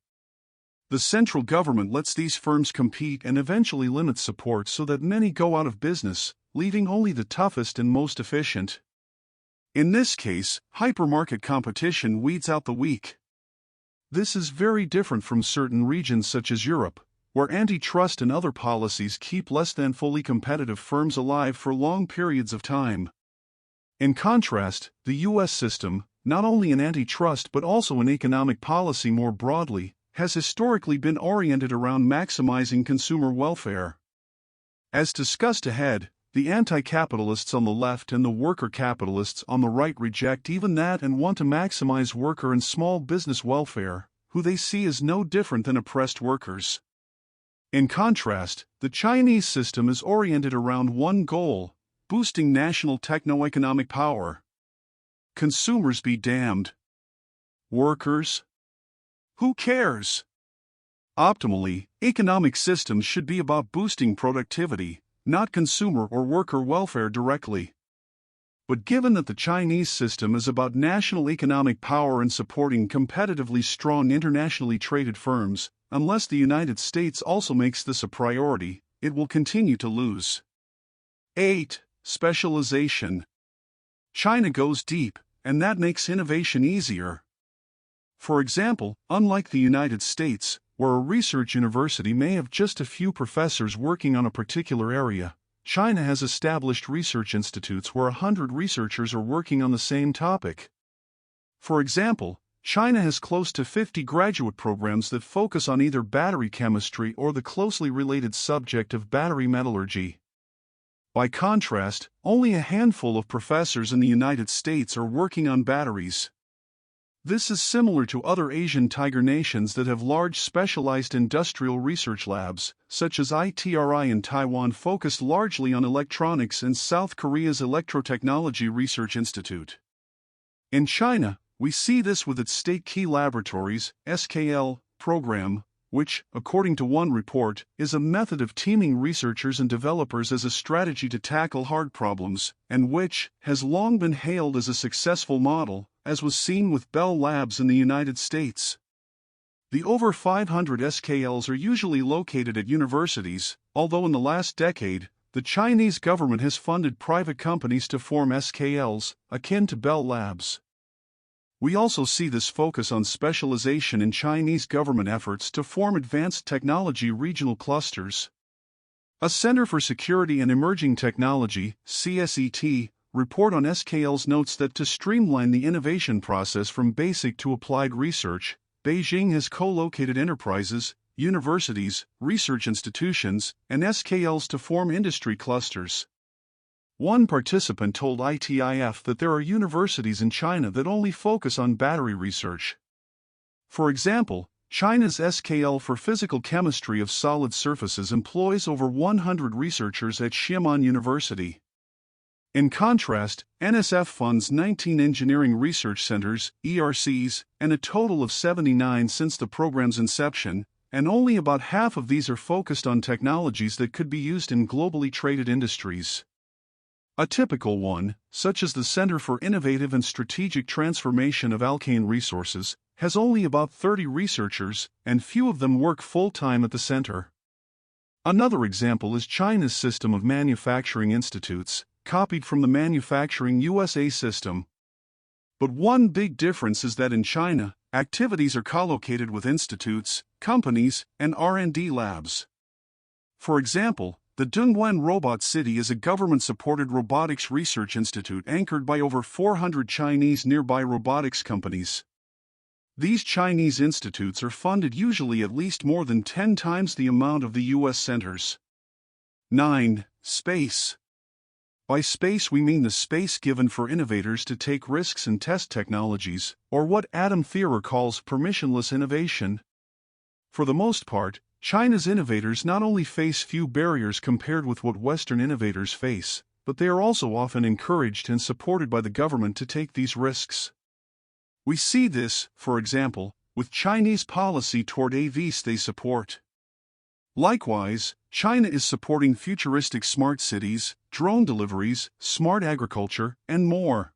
The central government lets these firms compete and eventually limits support so that many go out of business, leaving only the toughest and most efficient. In this case, hypermarket competition weeds out the weak. This is very different from certain regions such as Europe, where antitrust and other policies keep less than fully competitive firms alive for long periods of time. In contrast, the US system, not only in antitrust but also in economic policy more broadly, has historically been oriented around maximizing consumer welfare. As discussed ahead, the anti-capitalists on the left and the worker capitalists on the right reject even that and want to maximize worker and small business welfare, who they see as no different than oppressed workers. In contrast, the Chinese system is oriented around one goal: boosting national techno-economic power. Consumers be damned. Workers? Who cares? Optimally, economic systems should be about boosting productivity, not consumer or worker welfare directly. But given that the Chinese system is about national economic power and supporting competitively strong internationally traded firms, unless the United States also makes this a priority, it will continue to lose. 8. Specialization. China goes deep, and that makes innovation easier. For example, unlike the United States, where a research university may have just a few professors working on a particular area, China has established research institutes where 100 researchers are working on the same topic. For example, China has close to 50 graduate programs that focus on either battery chemistry or the closely related subject of battery metallurgy. By contrast, only a handful of professors in the United States are working on batteries. This is similar to other Asian tiger nations that have large specialized industrial research labs, such as ITRI in Taiwan focused largely on electronics and South Korea's Electrotechnology Research Institute. In China, we see this with its State Key Laboratories (SKL) program, which, according to one report, is a method of teaming researchers and developers as a strategy to tackle hard problems, and which has long been hailed as a successful model, as was seen with Bell Labs in the United States. The over 500 SKLs are usually located at universities, although in the last decade, the Chinese government has funded private companies to form SKLs, akin to Bell Labs. We also see this focus on specialization in Chinese government efforts to form advanced technology regional clusters. A Center for Security and Emerging Technology, CSET, report on SKLs notes that to streamline the innovation process from basic to applied research, Beijing has co-located enterprises, universities, research institutions, and SKLs to form industry clusters. One participant told ITIF that there are universities in China that only focus on battery research. For example, China's SKL for Physical Chemistry of Solid Surfaces employs over 100 researchers at Xiamen University. In contrast, NSF funds 19 engineering research centers, ERCs, and a total of 79 since the program's inception, and only about half of these are focused on technologies that could be used in globally traded industries. A typical one, such as the Center for Innovative and Strategic Transformation of Alkane Resources, has only about 30 researchers, and few of them work full-time at the center. Another example is China's system of manufacturing institutes, copied from the Manufacturing USA system. But one big difference is that in China, activities are co-located with institutes, companies, and R&D labs. For example, the Dongguan Robot City is a government-supported robotics research institute anchored by over 400 Chinese nearby robotics companies. These Chinese institutes are funded usually at least more than 10 times the amount of the U.S. centers. 9. Space. By space we mean the space given for innovators to take risks and test technologies, or what Adam Thierer calls permissionless innovation. For the most part, China's innovators not only face few barriers compared with what Western innovators face, but they are also often encouraged and supported by the government to take these risks. We see this, for example, with Chinese policy toward AVs they support. Likewise, China is supporting futuristic smart cities, drone deliveries, smart agriculture, and more.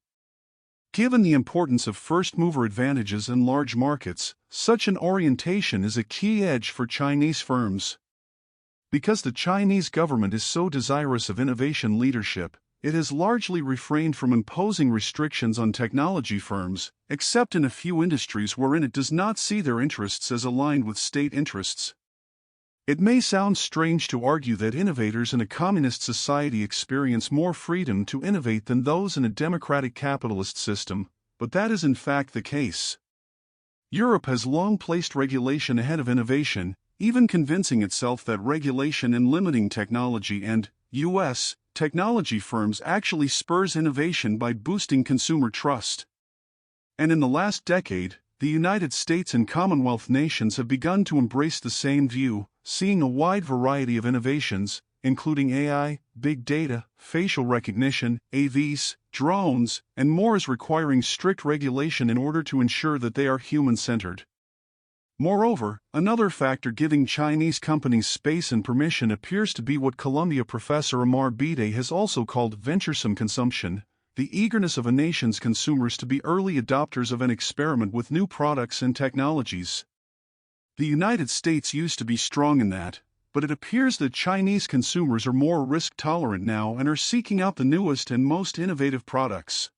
Given the importance of first-mover advantages in large markets, such an orientation is a key edge for Chinese firms. Because the Chinese government is so desirous of innovation leadership, it has largely refrained from imposing restrictions on technology firms, except in a few industries wherein it does not see their interests as aligned with state interests. It may sound strange to argue that innovators in a communist society experience more freedom to innovate than those in a democratic capitalist system, but that is in fact the case. Europe has long placed regulation ahead of innovation, even convincing itself that regulation and limiting technology and U.S. technology firms actually spurs innovation by boosting consumer trust. And in the last decade, the United States and Commonwealth nations have begun to embrace the same view, seeing a wide variety of innovations, including AI, big data, facial recognition, AVs, drones, and more as requiring strict regulation in order to ensure that they are human-centered. Moreover, another factor giving Chinese companies space and permission appears to be what Columbia professor Amar Bide has also called venturesome consumption, the eagerness of a nation's consumers to be early adopters of an experiment with new products and technologies. The United States used to be strong in that, but it appears that Chinese consumers are more risk-tolerant now and are seeking out the newest and most innovative products.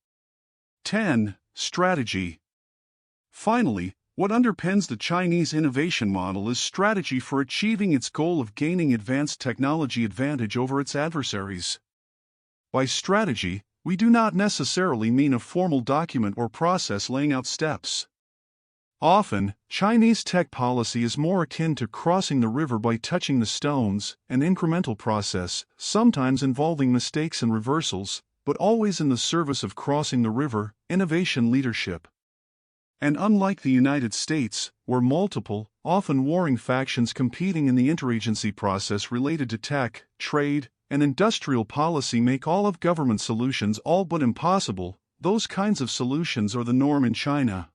10. Strategy. Finally, what underpins the Chinese innovation model is strategy for achieving its goal of gaining advanced technology advantage over its adversaries. By strategy, we do not necessarily mean a formal document or process laying out steps. Often, Chinese tech policy is more akin to crossing the river by touching the stones, an incremental process, sometimes involving mistakes and reversals, but always in the service of crossing the river, innovation leadership. And unlike the United States, where multiple, often warring factions competing in the interagency process related to tech, trade, and industrial policy make all of government solutions all but impossible, those kinds of solutions are the norm in China.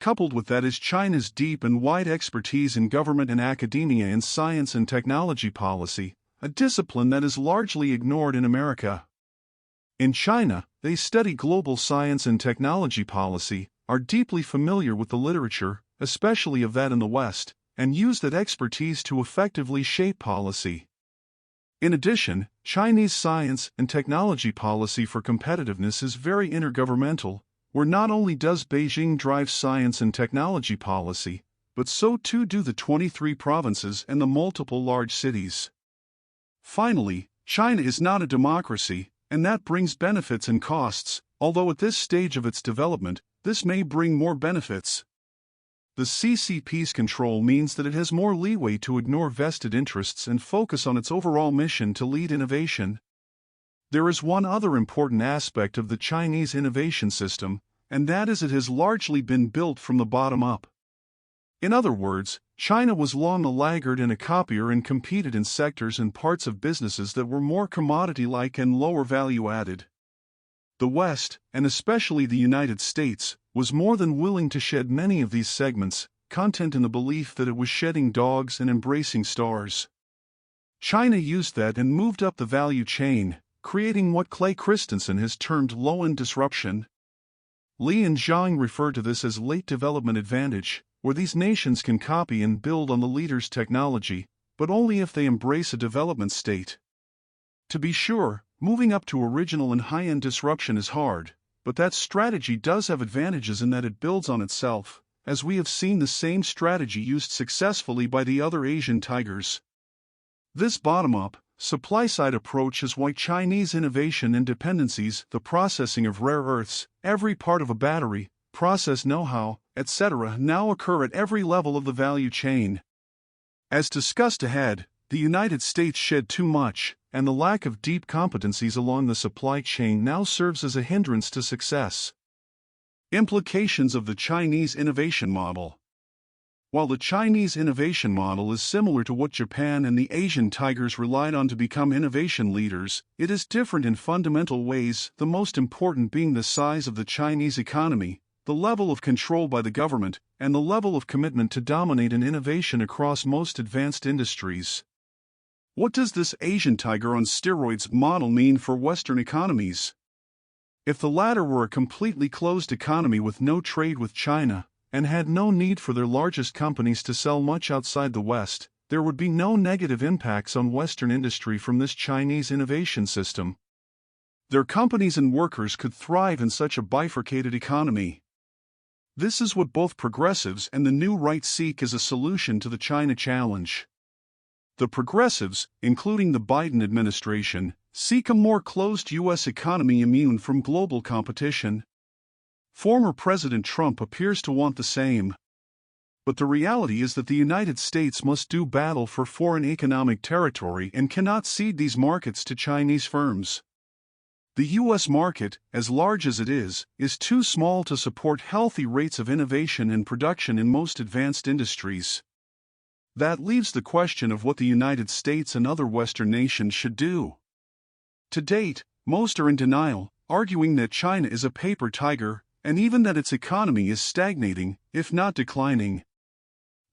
Coupled with that is China's deep and wide expertise in government and academia in science and technology policy, a discipline that is largely ignored in America. In China, they study global science and technology policy, are deeply familiar with the literature, especially of that in the West, and use that expertise to effectively shape policy. In addition, Chinese science and technology policy for competitiveness is very intergovernmental, where not only does Beijing drive science and technology policy, but so too do the 23 provinces and the multiple large cities. Finally, China is not a democracy, and that brings benefits and costs, although at this stage of its development, this may bring more benefits. The CCP's control means that it has more leeway to ignore vested interests and focus on its overall mission to lead innovation. There is one other important aspect of the Chinese innovation system, and that is it has largely been built from the bottom up. In other words, China was long a laggard and a copier and competed in sectors and parts of businesses that were more commodity-like and lower value-added. The West, and especially the United States, was more than willing to shed many of these segments, content in the belief that it was shedding dogs and embracing stars. China used that and moved up the value chain, creating what Clay Christensen has termed low-end disruption. Li and Zhang refer to this as late development advantage, where these nations can copy and build on the leader's technology, but only if they embrace a development state. To be sure, moving up to original and high-end disruption is hard, but that strategy does have advantages in that it builds on itself, as we have seen the same strategy used successfully by the other Asian tigers. This bottom-up, supply-side approach is why Chinese innovation and dependencies, the processing of rare earths, every part of a battery, process know-how, etc., now occur at every level of the value chain. As discussed ahead, the United States shed too much, and the lack of deep competencies along the supply chain now serves as a hindrance to success. Implications of the Chinese innovation model. While the Chinese innovation model is similar to what Japan and the Asian tigers relied on to become innovation leaders, it is different in fundamental ways, the most important being the size of the Chinese economy, the level of control by the government, and the level of commitment to dominate in innovation across most advanced industries. What does this Asian tiger on steroids model mean for Western economies? If the latter were a completely closed economy with no trade with China, and had no need for their largest companies to sell much outside the West, there would be no negative impacts on Western industry from this Chinese innovation system. Their companies and workers could thrive in such a bifurcated economy. This is what both progressives and the new right seek as a solution to the China challenge. The progressives, including the Biden administration, seek a more closed U.S. economy immune from global competition. Former President Trump appears to want the same. But the reality is that the United States must do battle for foreign economic territory and cannot cede these markets to Chinese firms. The U.S. market, as large as it is too small to support healthy rates of innovation and production in most advanced industries. That leaves the question of what the United States and other Western nations should do. To date, most are in denial, arguing that China is a paper tiger, and even that its economy is stagnating, if not declining.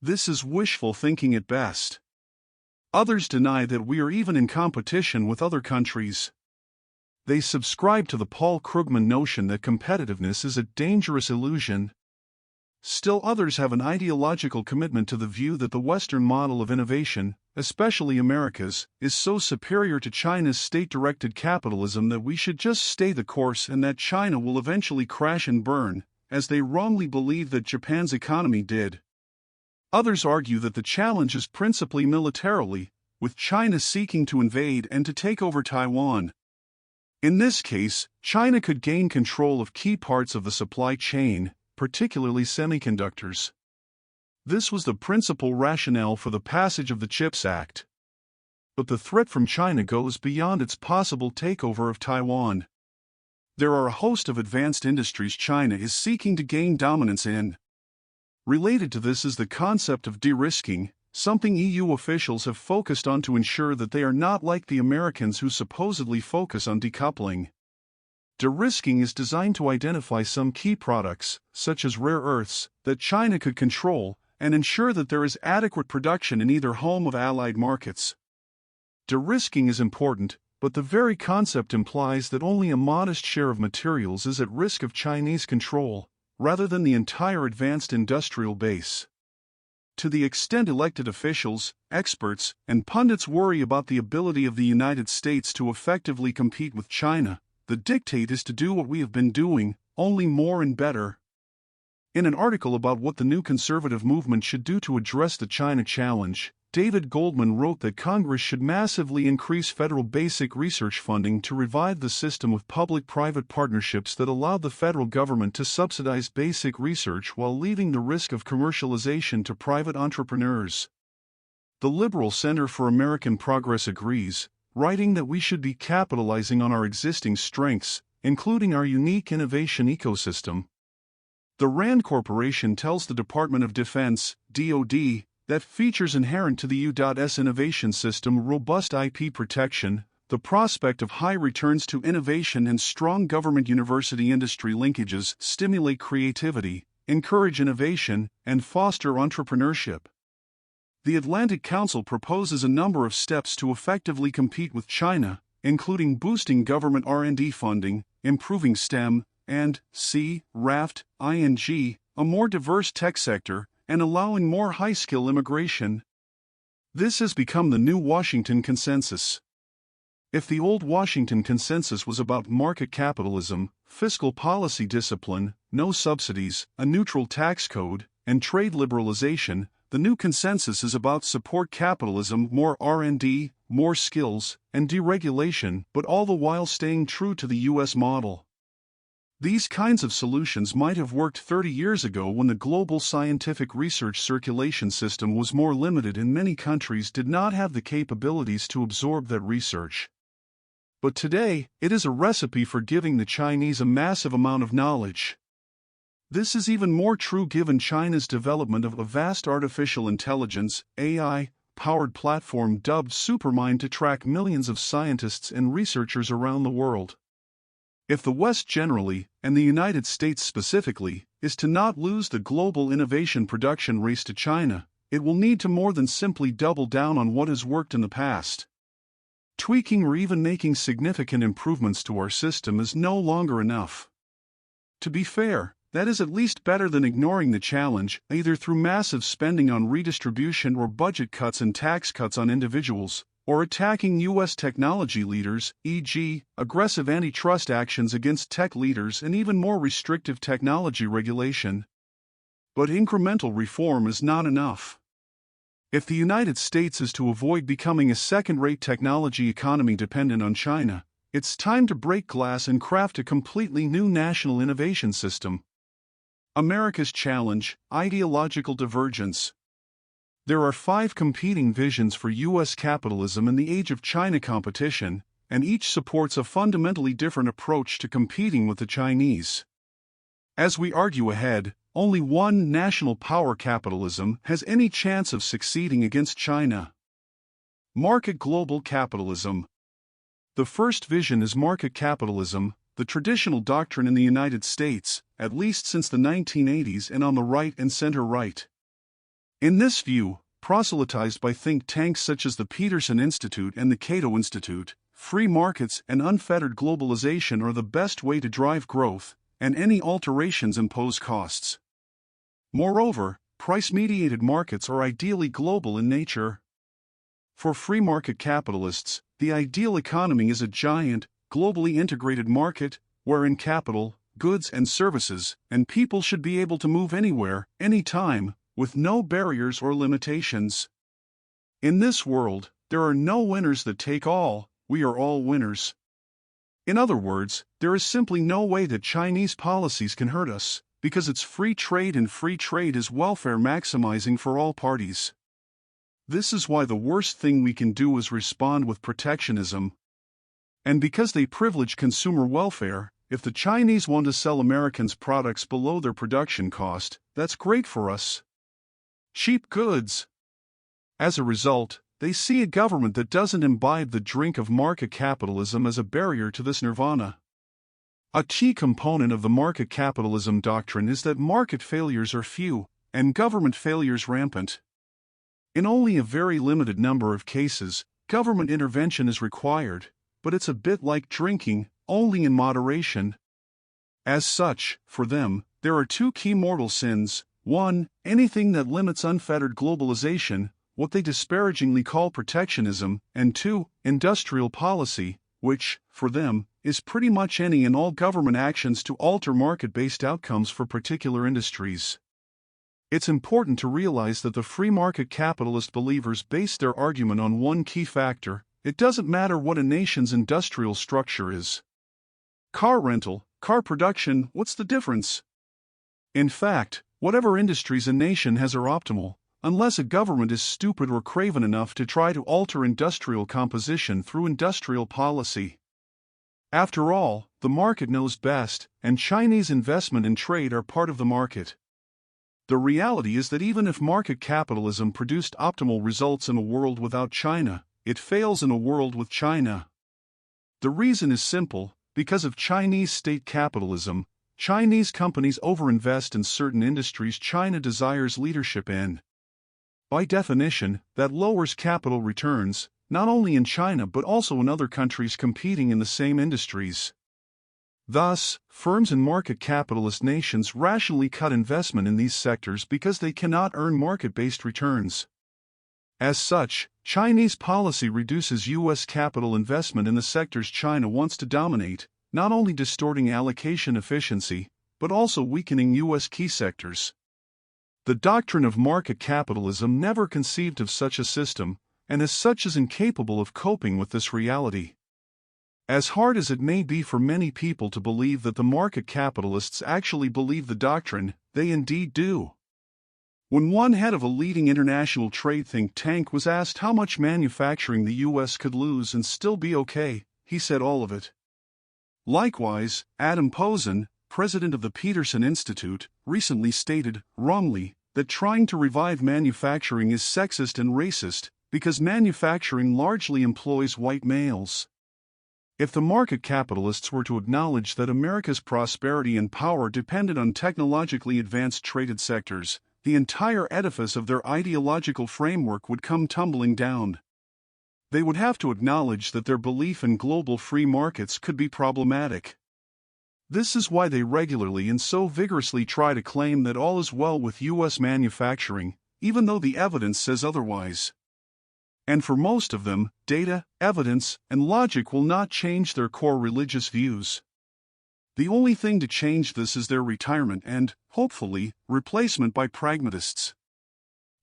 This is wishful thinking at best. Others deny that we are even in competition with other countries. They subscribe to the Paul Krugman notion that competitiveness is a dangerous illusion. Still others have an ideological commitment to the view that the Western model of innovation, especially America's, is so superior to China's state-directed capitalism that we should just stay the course and that China will eventually crash and burn, as they wrongly believe that Japan's economy did. Others argue that the challenge is principally militarily, with China seeking to invade and to take over Taiwan. In this case, China could gain control of key parts of the supply chain, particularly semiconductors. This was the principal rationale for the passage of the CHIPS Act. But the threat from China goes beyond its possible takeover of Taiwan. There are a host of advanced industries China is seeking to gain dominance in. Related to this is the concept of de-risking, something EU officials have focused on to ensure that they are not like the Americans who supposedly focus on decoupling. De-risking is designed to identify some key products, such as rare earths, that China could control, and ensure that there is adequate production in either home of allied markets. De-risking is important, but the very concept implies that only a modest share of materials is at risk of Chinese control, rather than the entire advanced industrial base. To the extent elected officials, experts, and pundits worry about the ability of the United States to effectively compete with China, the dictate is to do what we have been doing, only more and better. In an article about what the new conservative movement should do to address the China challenge, David Goldman wrote that Congress should massively increase federal basic research funding to revive the system of public-private partnerships that allowed the federal government to subsidize basic research while leaving the risk of commercialization to private entrepreneurs. The Liberal Center for American Progress agrees, writing that we should be capitalizing on our existing strengths, including our unique innovation ecosystem. The RAND Corporation tells the Department of Defense, DoD, that features inherent to the U.S. innovation system robust IP protection, the prospect of high returns to innovation and strong government-university industry linkages stimulate creativity, encourage innovation, and foster entrepreneurship. The Atlantic Council proposes a number of steps to effectively compete with China, including boosting government R&D funding, improving STEM and RAFT, a more diverse tech sector, and allowing more high-skill immigration. This has become the new Washington Consensus. If the old Washington Consensus was about market capitalism, fiscal policy discipline, no subsidies, a neutral tax code, and trade liberalization, the new consensus is about support capitalism, more R&D, more skills, and deregulation, but all the while staying true to the U.S. model. These kinds of solutions might have worked 30 years ago when the global scientific research circulation system was more limited and many countries did not have the capabilities to absorb that research. But today, it is a recipe for giving the Chinese a massive amount of knowledge. This is even more true given China's development of a vast artificial intelligence, AI-powered platform dubbed Supermind to track millions of scientists and researchers around the world. If the West generally, and the United States specifically, is to not lose the global innovation production race to China, it will need to more than simply double down on what has worked in the past. Tweaking or even making significant improvements to our system is no longer enough. To be fair, that is at least better than ignoring the challenge, either through massive spending on redistribution or budget cuts and tax cuts on individuals, or attacking U.S. technology leaders, e.g., aggressive antitrust actions against tech leaders and even more restrictive technology regulation. But incremental reform is not enough. If the United States is to avoid becoming a second-rate technology economy dependent on China, it's time to break glass and craft a completely new national innovation system. America's challenge, ideological divergence. There are 5 competing visions for U.S. capitalism in the age of China competition, and each supports a fundamentally different approach to competing with the Chinese. As we argue ahead, only one national power capitalism has any chance of succeeding against China. Market global capitalism. The first vision is market capitalism, the traditional doctrine in the United States, at least since the 1980s and on the right and center-right. In this view, proselytized by think tanks such as the Peterson Institute and the Cato Institute, free markets and unfettered globalization are the best way to drive growth, and any alterations impose costs. Moreover, price-mediated markets are ideally global in nature. For free market capitalists, the ideal economy is a giant, globally integrated market, wherein capital, goods and services, and people should be able to move anywhere, anytime, with no barriers or limitations. In this world, there are no winners that take all, we are all winners. In other words, there is simply no way that Chinese policies can hurt us, because it's free trade and free trade is welfare maximizing for all parties. This is why the worst thing we can do is respond with protectionism. And because they privilege consumer welfare, if the Chinese want to sell Americans products below their production cost, that's great for us. Cheap goods. As a result, they see a government that doesn't imbibe the drink of market capitalism as a barrier to this nirvana. A key component of the market capitalism doctrine is that market failures are few, and government failures rampant. In only a very limited number of cases, government intervention is required, but it's a bit like drinking, only in moderation. As such, for them, there are 2 key mortal sins: 1, anything that limits unfettered globalization, what they disparagingly call protectionism, and 2, industrial policy, which, for them, is pretty much any and all government actions to alter market-based outcomes for particular industries. It's important to realize that the free market capitalist believers base their argument on one key factor: it doesn't matter what a nation's industrial structure is. Car rental, car production, what's the difference? In fact, whatever industries a nation has are optimal, unless a government is stupid or craven enough to try to alter industrial composition through industrial policy. After all, the market knows best, and Chinese investment and trade are part of the market. The reality is that even if market capitalism produced optimal results in a world without China, it fails in a world with China. The reason is simple: because of Chinese state capitalism, Chinese companies overinvest in certain industries China desires leadership in. By definition, that lowers capital returns, not only in China but also in other countries competing in the same industries. Thus, firms in market capitalist nations rationally cut investment in these sectors because they cannot earn market-based returns. As such, Chinese policy reduces U.S. capital investment in the sectors China wants to dominate, not only distorting allocation efficiency, but also weakening U.S. key sectors. The doctrine of market capitalism never conceived of such a system, and as such is incapable of coping with this reality. As hard as it may be for many people to believe that the market capitalists actually believe the doctrine, they indeed do. When one head of a leading international trade think tank was asked how much manufacturing the U.S. could lose and still be okay, he said all of it. Likewise, Adam Posen, president of the Peterson Institute, recently stated, wrongly, that trying to revive manufacturing is sexist and racist, because manufacturing largely employs white males. If the market capitalists were to acknowledge that America's prosperity and power depended on technologically advanced traded sectors, the entire edifice of their ideological framework would come tumbling down. They would have to acknowledge that their belief in global free markets could be problematic. This is why they regularly and so vigorously try to claim that all is well with U.S. manufacturing, even though the evidence says otherwise. And for most of them, data, evidence, and logic will not change their core religious views. The only thing to change this is their retirement and, hopefully, replacement by pragmatists.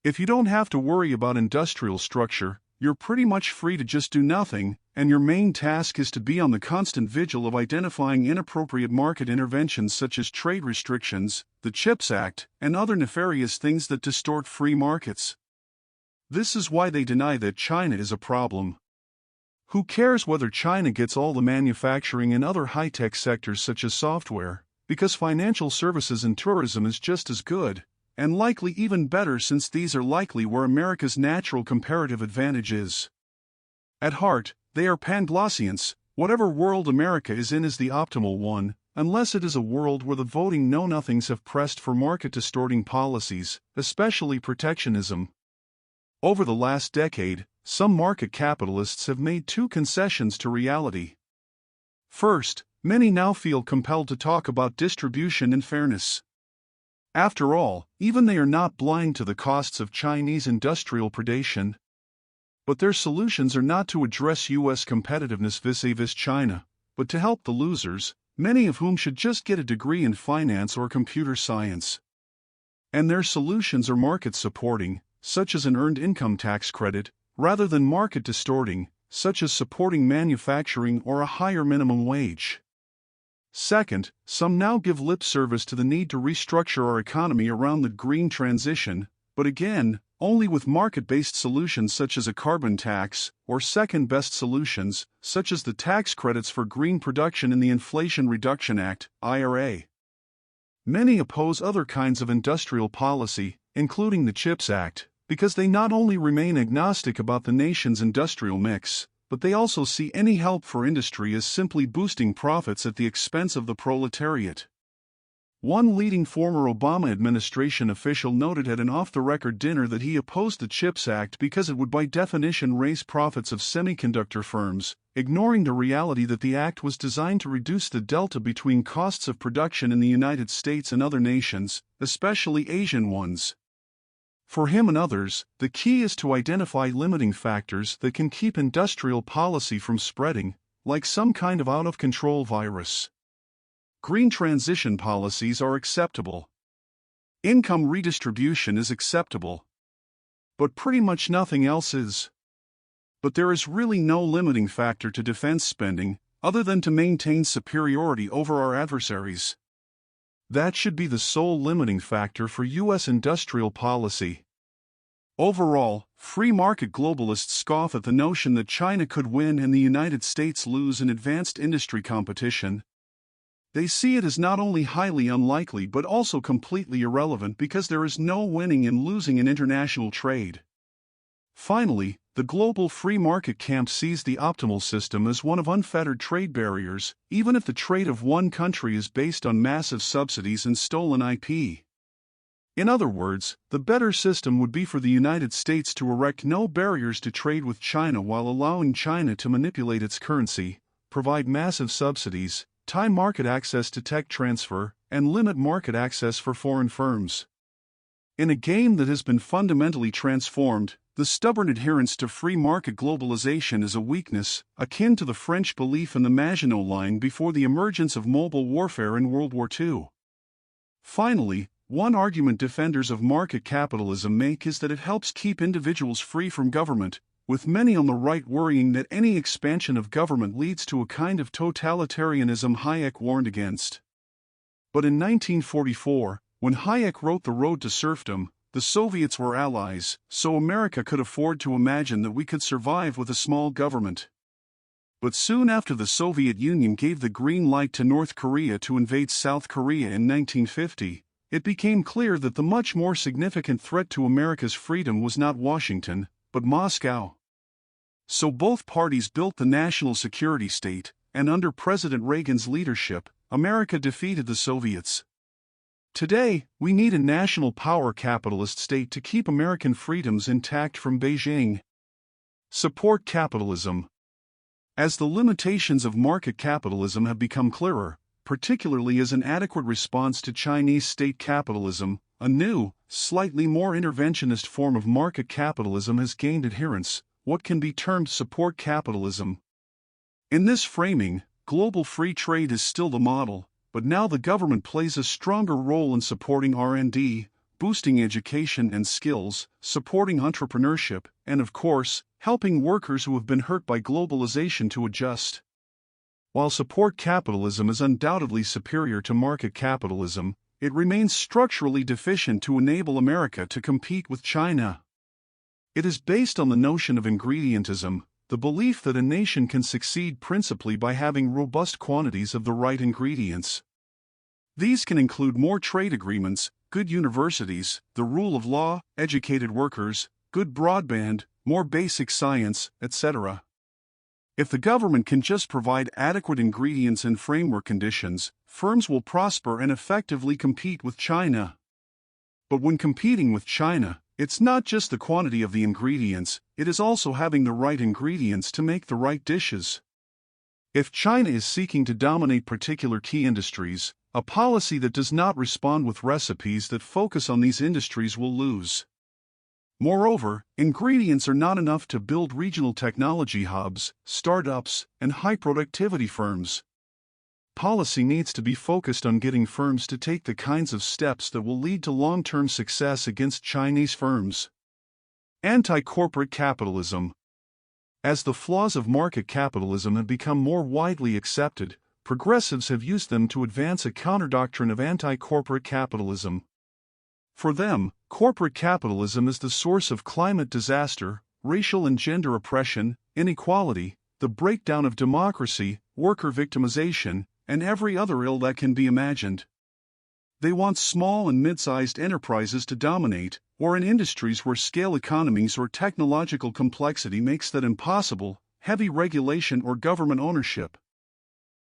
If you don't have to worry about industrial structure, you're pretty much free to just do nothing, and your main task is to be on the constant vigil of identifying inappropriate market interventions such as trade restrictions, the CHIPS Act, and other nefarious things that distort free markets. This is why they deny that China is a problem. Who cares whether China gets all the manufacturing and other high-tech sectors such as software, because financial services and tourism is just as good, and likely even better since these are likely where America's natural comparative advantage is. At heart, they are Panglossians. Whatever world America is in is the optimal one, unless it is a world where the voting know-nothings have pressed for market-distorting policies, especially protectionism. Over the last decade, some market capitalists have made two concessions to reality. First, many now feel compelled to talk about distribution and fairness. After all, even they are not blind to the costs of Chinese industrial predation. But their solutions are not to address U.S. competitiveness vis-a-vis China, but to help the losers, many of whom should just get a degree in finance or computer science. And their solutions are market-supporting, such as an earned income tax credit, rather than market-distorting, such as supporting manufacturing or a higher minimum wage. Second, some now give lip service to the need to restructure our economy around the green transition, but again, only with market-based solutions such as a carbon tax, or second-best solutions, such as the tax credits for green production in the Inflation Reduction Act, IRA. Many oppose other kinds of industrial policy, including the CHIPS Act, because they not only remain agnostic about the nation's industrial mix, but they also see any help for industry as simply boosting profits at the expense of the proletariat. One leading former Obama administration official noted at an off-the-record dinner that he opposed the CHIPS Act because it would by definition raise profits of semiconductor firms, ignoring the reality that the act was designed to reduce the delta between costs of production in the United States and other nations, especially Asian ones. For him and others, the key is to identify limiting factors that can keep industrial policy from spreading, like some kind of out-of-control virus. Green transition policies are acceptable. Income redistribution is acceptable. But pretty much nothing else is. But there is really no limiting factor to defense spending, other than to maintain superiority over our adversaries. That should be the sole limiting factor for U.S. industrial policy. Overall, free market globalists scoff at the notion that China could win and the United States lose in advanced industry competition. They see it as not only highly unlikely but also completely irrelevant because there is no winning and losing in international trade. Finally, the global free market camp sees the optimal system as one of unfettered trade barriers, even if the trade of one country is based on massive subsidies and stolen IP. In other words, the better system would be for the United States to erect no barriers to trade with China while allowing China to manipulate its currency, provide massive subsidies, tie market access to tech transfer, and limit market access for foreign firms. In a game that has been fundamentally transformed, the stubborn adherence to free market globalization is a weakness, akin to the French belief in the Maginot Line before the emergence of mobile warfare in World War II. Finally, one argument defenders of market capitalism make is that it helps keep individuals free from government, with many on the right worrying that any expansion of government leads to a kind of totalitarianism Hayek warned against. But in 1944, when Hayek wrote The Road to Serfdom, the Soviets were allies, so America could afford to imagine that we could survive with a small government. But soon after the Soviet Union gave the green light to North Korea to invade South Korea in 1950, it became clear that the much more significant threat to America's freedom was not Washington, but Moscow. So both parties built the national security state, and under President Reagan's leadership, America defeated the Soviets. Today, we need a national power capitalist state to keep American freedoms intact from Beijing. Support capitalism. As the limitations of market capitalism have become clearer, particularly as an adequate response to Chinese state capitalism, a new, slightly more interventionist form of market capitalism has gained adherents, what can be termed support capitalism. In this framing, global free trade is still the model, but now the government plays a stronger role in supporting R&D, boosting education and skills, supporting entrepreneurship, and of course, helping workers who have been hurt by globalization to adjust. While support capitalism is undoubtedly superior to market capitalism, it remains structurally deficient to enable America to compete with China. It is based on the notion of ingredientism, the belief that a nation can succeed principally by having robust quantities of the right ingredients. These can include more trade agreements, good universities, the rule of law, educated workers, good broadband, more basic science, etc. If the government can just provide adequate ingredients and framework conditions, firms will prosper and effectively compete with China. But when competing with China, it's not just the quantity of the ingredients, it is also having the right ingredients to make the right dishes. If China is seeking to dominate particular key industries, a policy that does not respond with recipes that focus on these industries will lose. Moreover, ingredients are not enough to build regional technology hubs, startups, and high-productivity firms. Policy needs to be focused on getting firms to take the kinds of steps that will lead to long-term success against Chinese firms. Anti-corporate capitalism. As the flaws of market capitalism have become more widely accepted, progressives have used them to advance a counter-doctrine of anti-corporate capitalism. For them, corporate capitalism is the source of climate disaster, racial and gender oppression, inequality, the breakdown of democracy, worker victimization, and every other ill that can be imagined. They want small and mid-sized enterprises to dominate, or in industries where scale economies or technological complexity makes that impossible, heavy regulation or government ownership.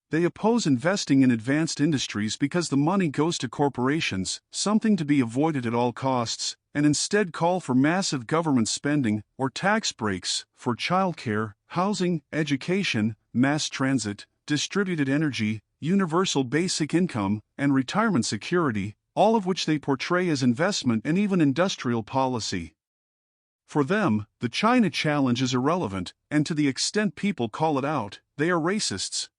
They oppose investing in advanced industries because the money goes to corporations, something to be avoided at all costs, and instead call for massive government spending or tax breaks for childcare, housing, education, mass transit, distributed energy, universal basic income, and retirement security, all of which they portray as investment and even industrial policy. For them, the China challenge is irrelevant, and to the extent people call it out, they are racists.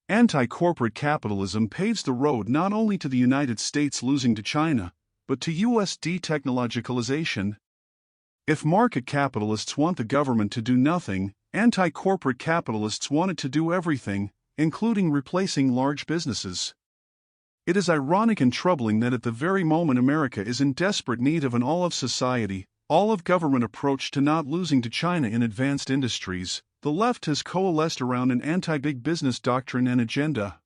Anti-corporate capitalism paves the road not only to the United States losing to China, but to U.S. detechnologicalization. If market capitalists want the government to do nothing, anti-corporate capitalists want it to do everything, including replacing large businesses. It is ironic and troubling that at the very moment America is in desperate need of an all-of-society, all-of-government approach to not losing to China in advanced industries, the left has coalesced around an anti-big business doctrine and agenda.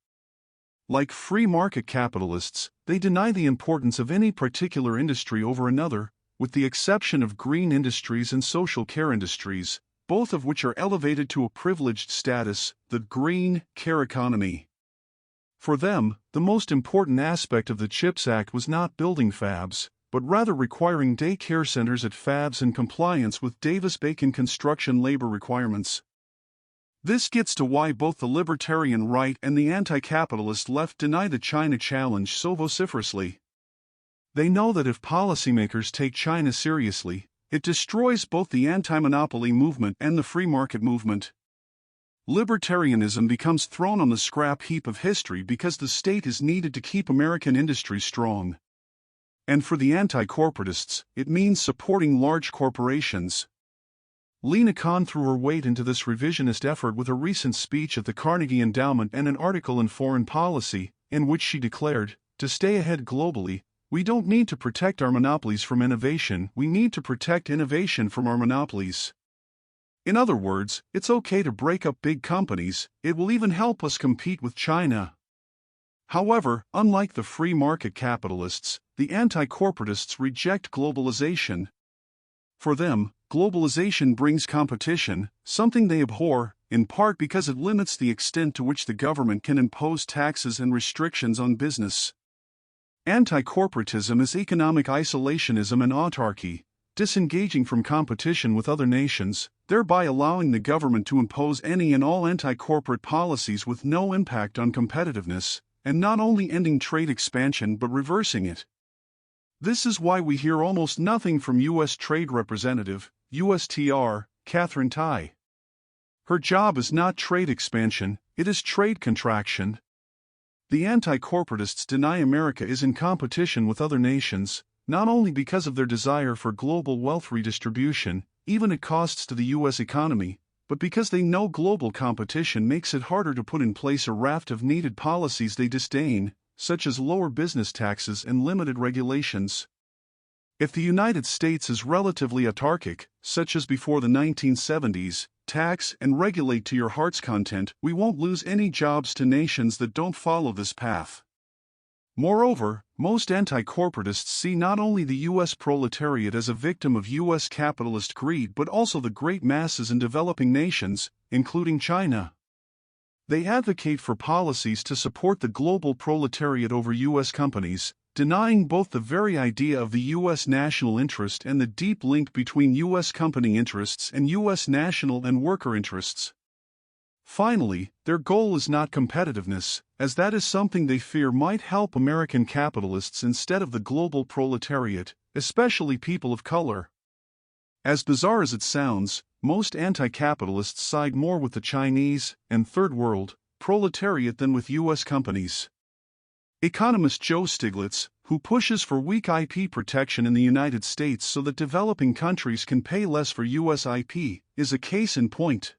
Like free market capitalists, they deny the importance of any particular industry over another, with the exception of green industries and social care industries, both of which are elevated to a privileged status, the green care economy. For them, the most important aspect of the CHIPS Act was not building fabs, but rather requiring daycare centers at fabs in compliance with Davis-Bacon construction labor requirements. This gets to why both the libertarian right and the anti-capitalist left deny the China challenge so vociferously. They know that if policymakers take China seriously, it destroys both the anti-monopoly movement and the free market movement. Libertarianism becomes thrown on the scrap heap of history because the state is needed to keep American industry strong. And for the anti-corporatists, it means supporting large corporations. Lina Khan threw her weight into this revisionist effort with a recent speech at the Carnegie Endowment and an article in Foreign Policy, in which she declared, "To stay ahead globally, we don't need to protect our monopolies from innovation, we need to protect innovation from our monopolies." In other words, it's okay to break up big companies, it will even help us compete with China. However, unlike the free market capitalists, the anti-corporatists reject globalization. For them, globalization brings competition, something they abhor, in part because it limits the extent to which the government can impose taxes and restrictions on business. Anti-corporatism is economic isolationism and autarky, disengaging from competition with other nations, thereby allowing the government to impose any and all anti-corporate policies with no impact on competitiveness, and not only ending trade expansion but reversing it. This is why we hear almost nothing from U.S. Trade Representative, USTR, Catherine Tai. Her job is not trade expansion, it is trade contraction. The anti-corporatists deny America is in competition with other nations, not only because of their desire for global wealth redistribution, even at costs to the U.S. economy, but because they know global competition makes it harder to put in place a raft of needed policies they disdain, such as lower business taxes and limited regulations. If the United States is relatively autarkic, such as before the 1970s, tax and regulate to your heart's content, we won't lose any jobs to nations that don't follow this path. Moreover, most anti-corporatists see not only the U.S. proletariat as a victim of U.S. capitalist greed but also the great masses in developing nations, including China. They advocate for policies to support the global proletariat over U.S. companies, denying both the very idea of the U.S. national interest and the deep link between U.S. company interests and U.S. national and worker interests. Finally, their goal is not competitiveness, as that is something they fear might help American capitalists instead of the global proletariat, especially people of color. As bizarre as it sounds, most anti-capitalists side more with the Chinese and Third World proletariat than with U.S. companies. Economist Joe Stiglitz, who pushes for weak IP protection in the United States so that developing countries can pay less for U.S. IP, is a case in point.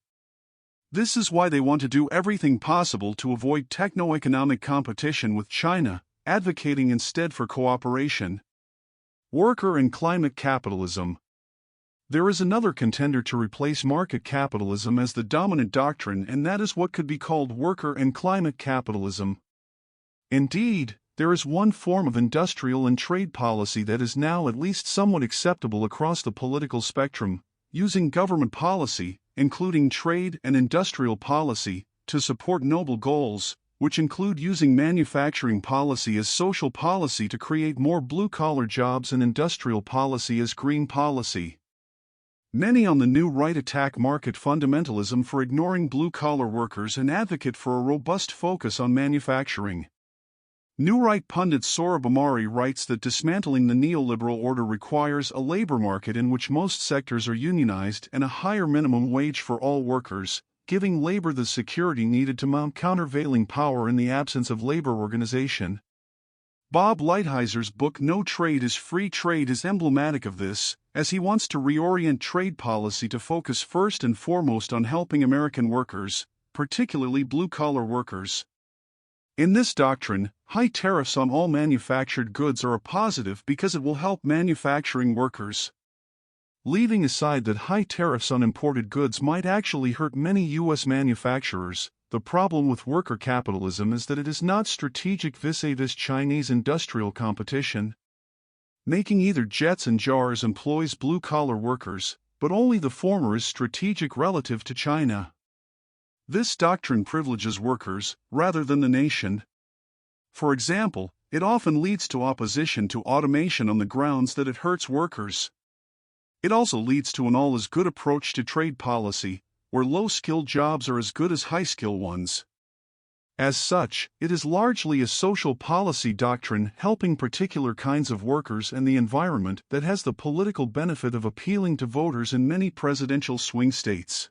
This is why they want to do everything possible to avoid techno-economic competition with China, advocating instead for cooperation. Worker and climate capitalism. There is another contender to replace market capitalism as the dominant doctrine, and that is what could be called worker and climate capitalism. Indeed, there is one form of industrial and trade policy that is now at least somewhat acceptable across the political spectrum, using government policy, including trade and industrial policy, to support noble goals, which include using manufacturing policy as social policy to create more blue-collar jobs and industrial policy as green policy. Many on the new right attack market fundamentalism for ignoring blue-collar workers and advocate for a robust focus on manufacturing. New right pundit Sohrab Ahmari writes that dismantling the neoliberal order requires a labor market in which most sectors are unionized and a higher minimum wage for all workers, giving labor the security needed to mount countervailing power in the absence of labor organization. Bob Lighthizer book No Trade is Free Trade is emblematic of this, as he wants to reorient trade policy to focus first and foremost on helping American workers, particularly blue-collar workers. In this doctrine, high tariffs on all manufactured goods are a positive because it will help manufacturing workers. Leaving aside that high tariffs on imported goods might actually hurt many U.S. manufacturers, the problem with worker capitalism is that it is not strategic vis-a-vis Chinese industrial competition. Making either jets and jars employs blue-collar workers, but only the former is strategic relative to China. This doctrine privileges workers, rather than the nation. For example, it often leads to opposition to automation on the grounds that it hurts workers. It also leads to an all-is-good approach to trade policy, where low-skilled jobs are as good as high-skill ones. As such, it is largely a social policy doctrine helping particular kinds of workers and the environment that has the political benefit of appealing to voters in many presidential swing states.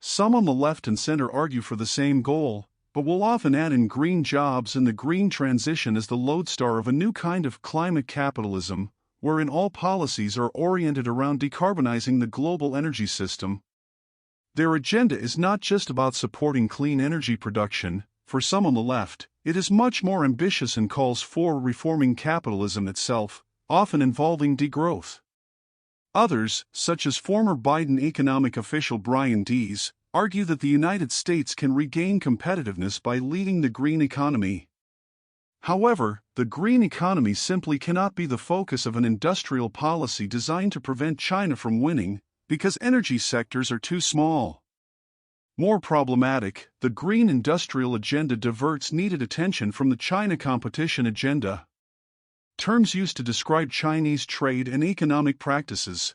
Some on the left and center argue for the same goal, but will often add in green jobs and the green transition as the lodestar of a new kind of climate capitalism, wherein all policies are oriented around decarbonizing the global energy system. Their agenda is not just about supporting clean energy production. For some on the left, it is much more ambitious and calls for reforming capitalism itself, often involving degrowth. Others, such as former Biden economic official Brian Deese, argue that the United States can regain competitiveness by leading the green economy. However, the green economy simply cannot be the focus of an industrial policy designed to prevent China from winning, because energy sectors are too small. More problematic, the green industrial agenda diverts needed attention from the China competition agenda. Terms used to describe Chinese trade and economic practices.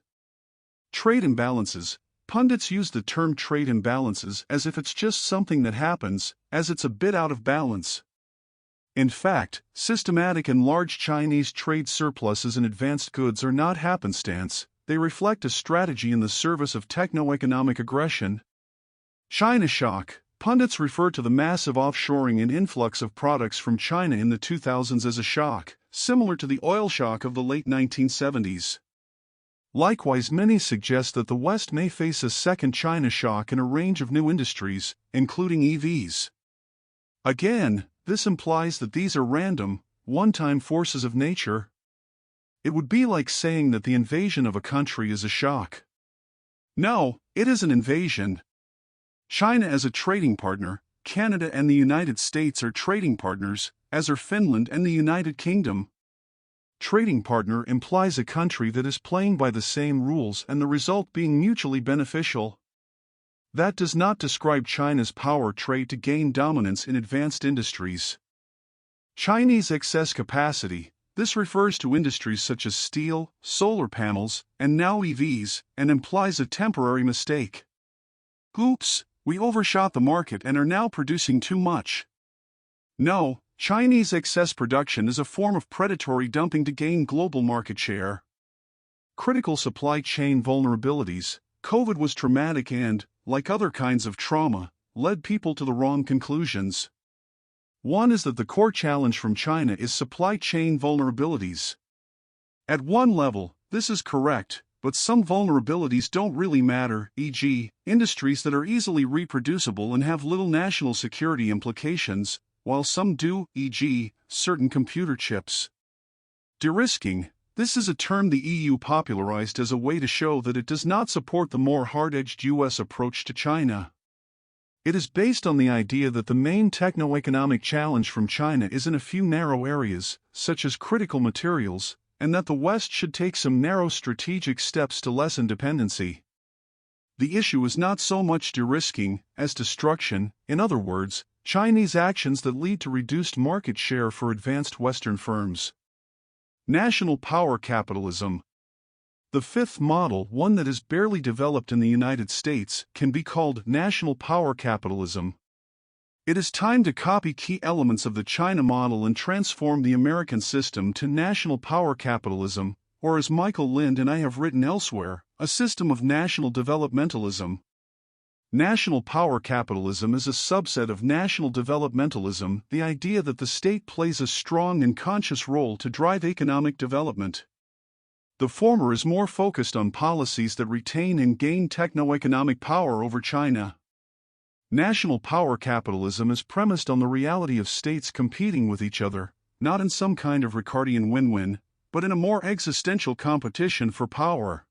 Trade imbalances. Pundits use the term trade imbalances as if it's just something that happens, as it's a bit out of balance. In fact, systematic and large Chinese trade surpluses in advanced goods are not happenstance, they reflect a strategy in the service of techno-economic aggression. China shock. Pundits refer to the massive offshoring and influx of products from China in the 2000s as a shock, similar to the oil shock of the late 1970s. Likewise, many suggest that the West may face a second China shock in a range of new industries, including EVs. Again, this implies that these are random, one-time forces of nature. It would be like saying that the invasion of a country is a shock. No, it is an invasion. China as a trading partner, Canada and the United States are trading partners, as are Finland and the United Kingdom. Trading partner implies a country that is playing by the same rules and the result being mutually beneficial. That does not describe China's power trade to gain dominance in advanced industries. Chinese excess capacity, this refers to industries such as steel, solar panels, and now EVs, and implies a temporary mistake. Oops, we overshot the market and are now producing too much. No, Chinese excess production is a form of predatory dumping to gain global market share. Critical supply chain vulnerabilities. COVID was traumatic and, like other kinds of trauma, led people to the wrong conclusions. One is that the core challenge from China is supply chain vulnerabilities. At one level, this is correct, but some vulnerabilities don't really matter, e.g., industries that are easily reproducible and have little national security implications, while some do, e.g., certain computer chips. De-risking. This is a term the EU popularized as a way to show that it does not support the more hard-edged US approach to China. It is based on the idea that the main techno-economic challenge from China is in a few narrow areas, such as critical materials, and that the West should take some narrow strategic steps to lessen dependency. The issue is not so much de-risking as destruction, in other words, Chinese actions that lead to reduced market share for advanced Western firms. National power capitalism. The fifth model, one that is barely developed in the United States, can be called national power capitalism. It is time to copy key elements of the China model and transform the American system to national power capitalism, or as Michael Lind and I have written elsewhere, a system of national developmentalism. National power capitalism is a subset of national developmentalism, the idea that the state plays a strong and conscious role to drive economic development. The former is more focused on policies that retain and gain techno-economic power over China. National power capitalism is premised on the reality of states competing with each other, not in some kind of Ricardian win-win, but in a more existential competition for power.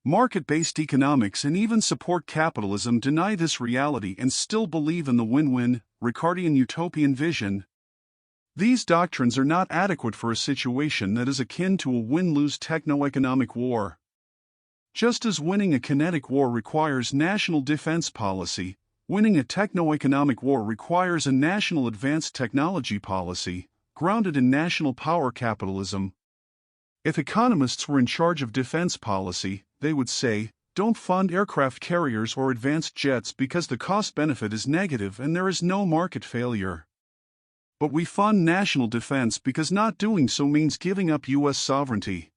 Market-based economics and even support capitalism deny this reality and still believe in the win-win, Ricardian utopian vision. These doctrines are not adequate for a situation that is akin to a win-lose techno-economic war. Just as winning a kinetic war requires national defense policy, winning a techno-economic war requires a national advanced technology policy, grounded in national power capitalism. If economists were in charge of defense policy, they would say, don't fund aircraft carriers or advanced jets because the cost-benefit is negative and there is no market failure. But we fund national defense because not doing so means giving up U.S. sovereignty.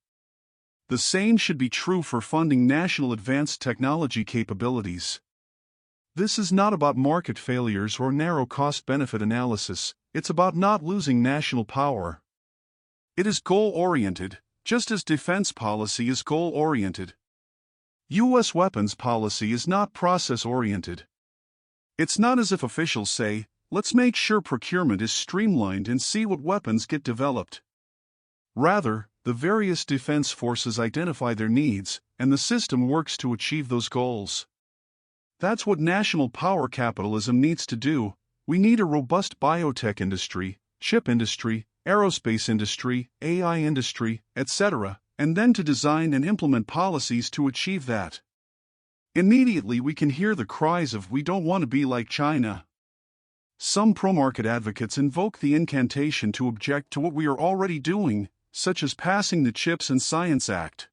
The same should be true for funding national advanced technology capabilities. This is not about market failures or narrow cost-benefit analysis, it's about not losing national power. It is goal-oriented, just as defense policy is goal-oriented. U.S. weapons policy is not process-oriented. It's not as if officials say, let's make sure procurement is streamlined and see what weapons get developed. Rather, the various defense forces identify their needs, and the system works to achieve those goals. That's what national power capitalism needs to do. We need a robust biotech industry, chip industry, aerospace industry, AI industry, etc., and then to design and implement policies to achieve that. Immediately we can hear the cries of "we don't want to be like China." Some pro-market advocates invoke the incantation to object to what we are already doing, such as passing the Chips and Science Act.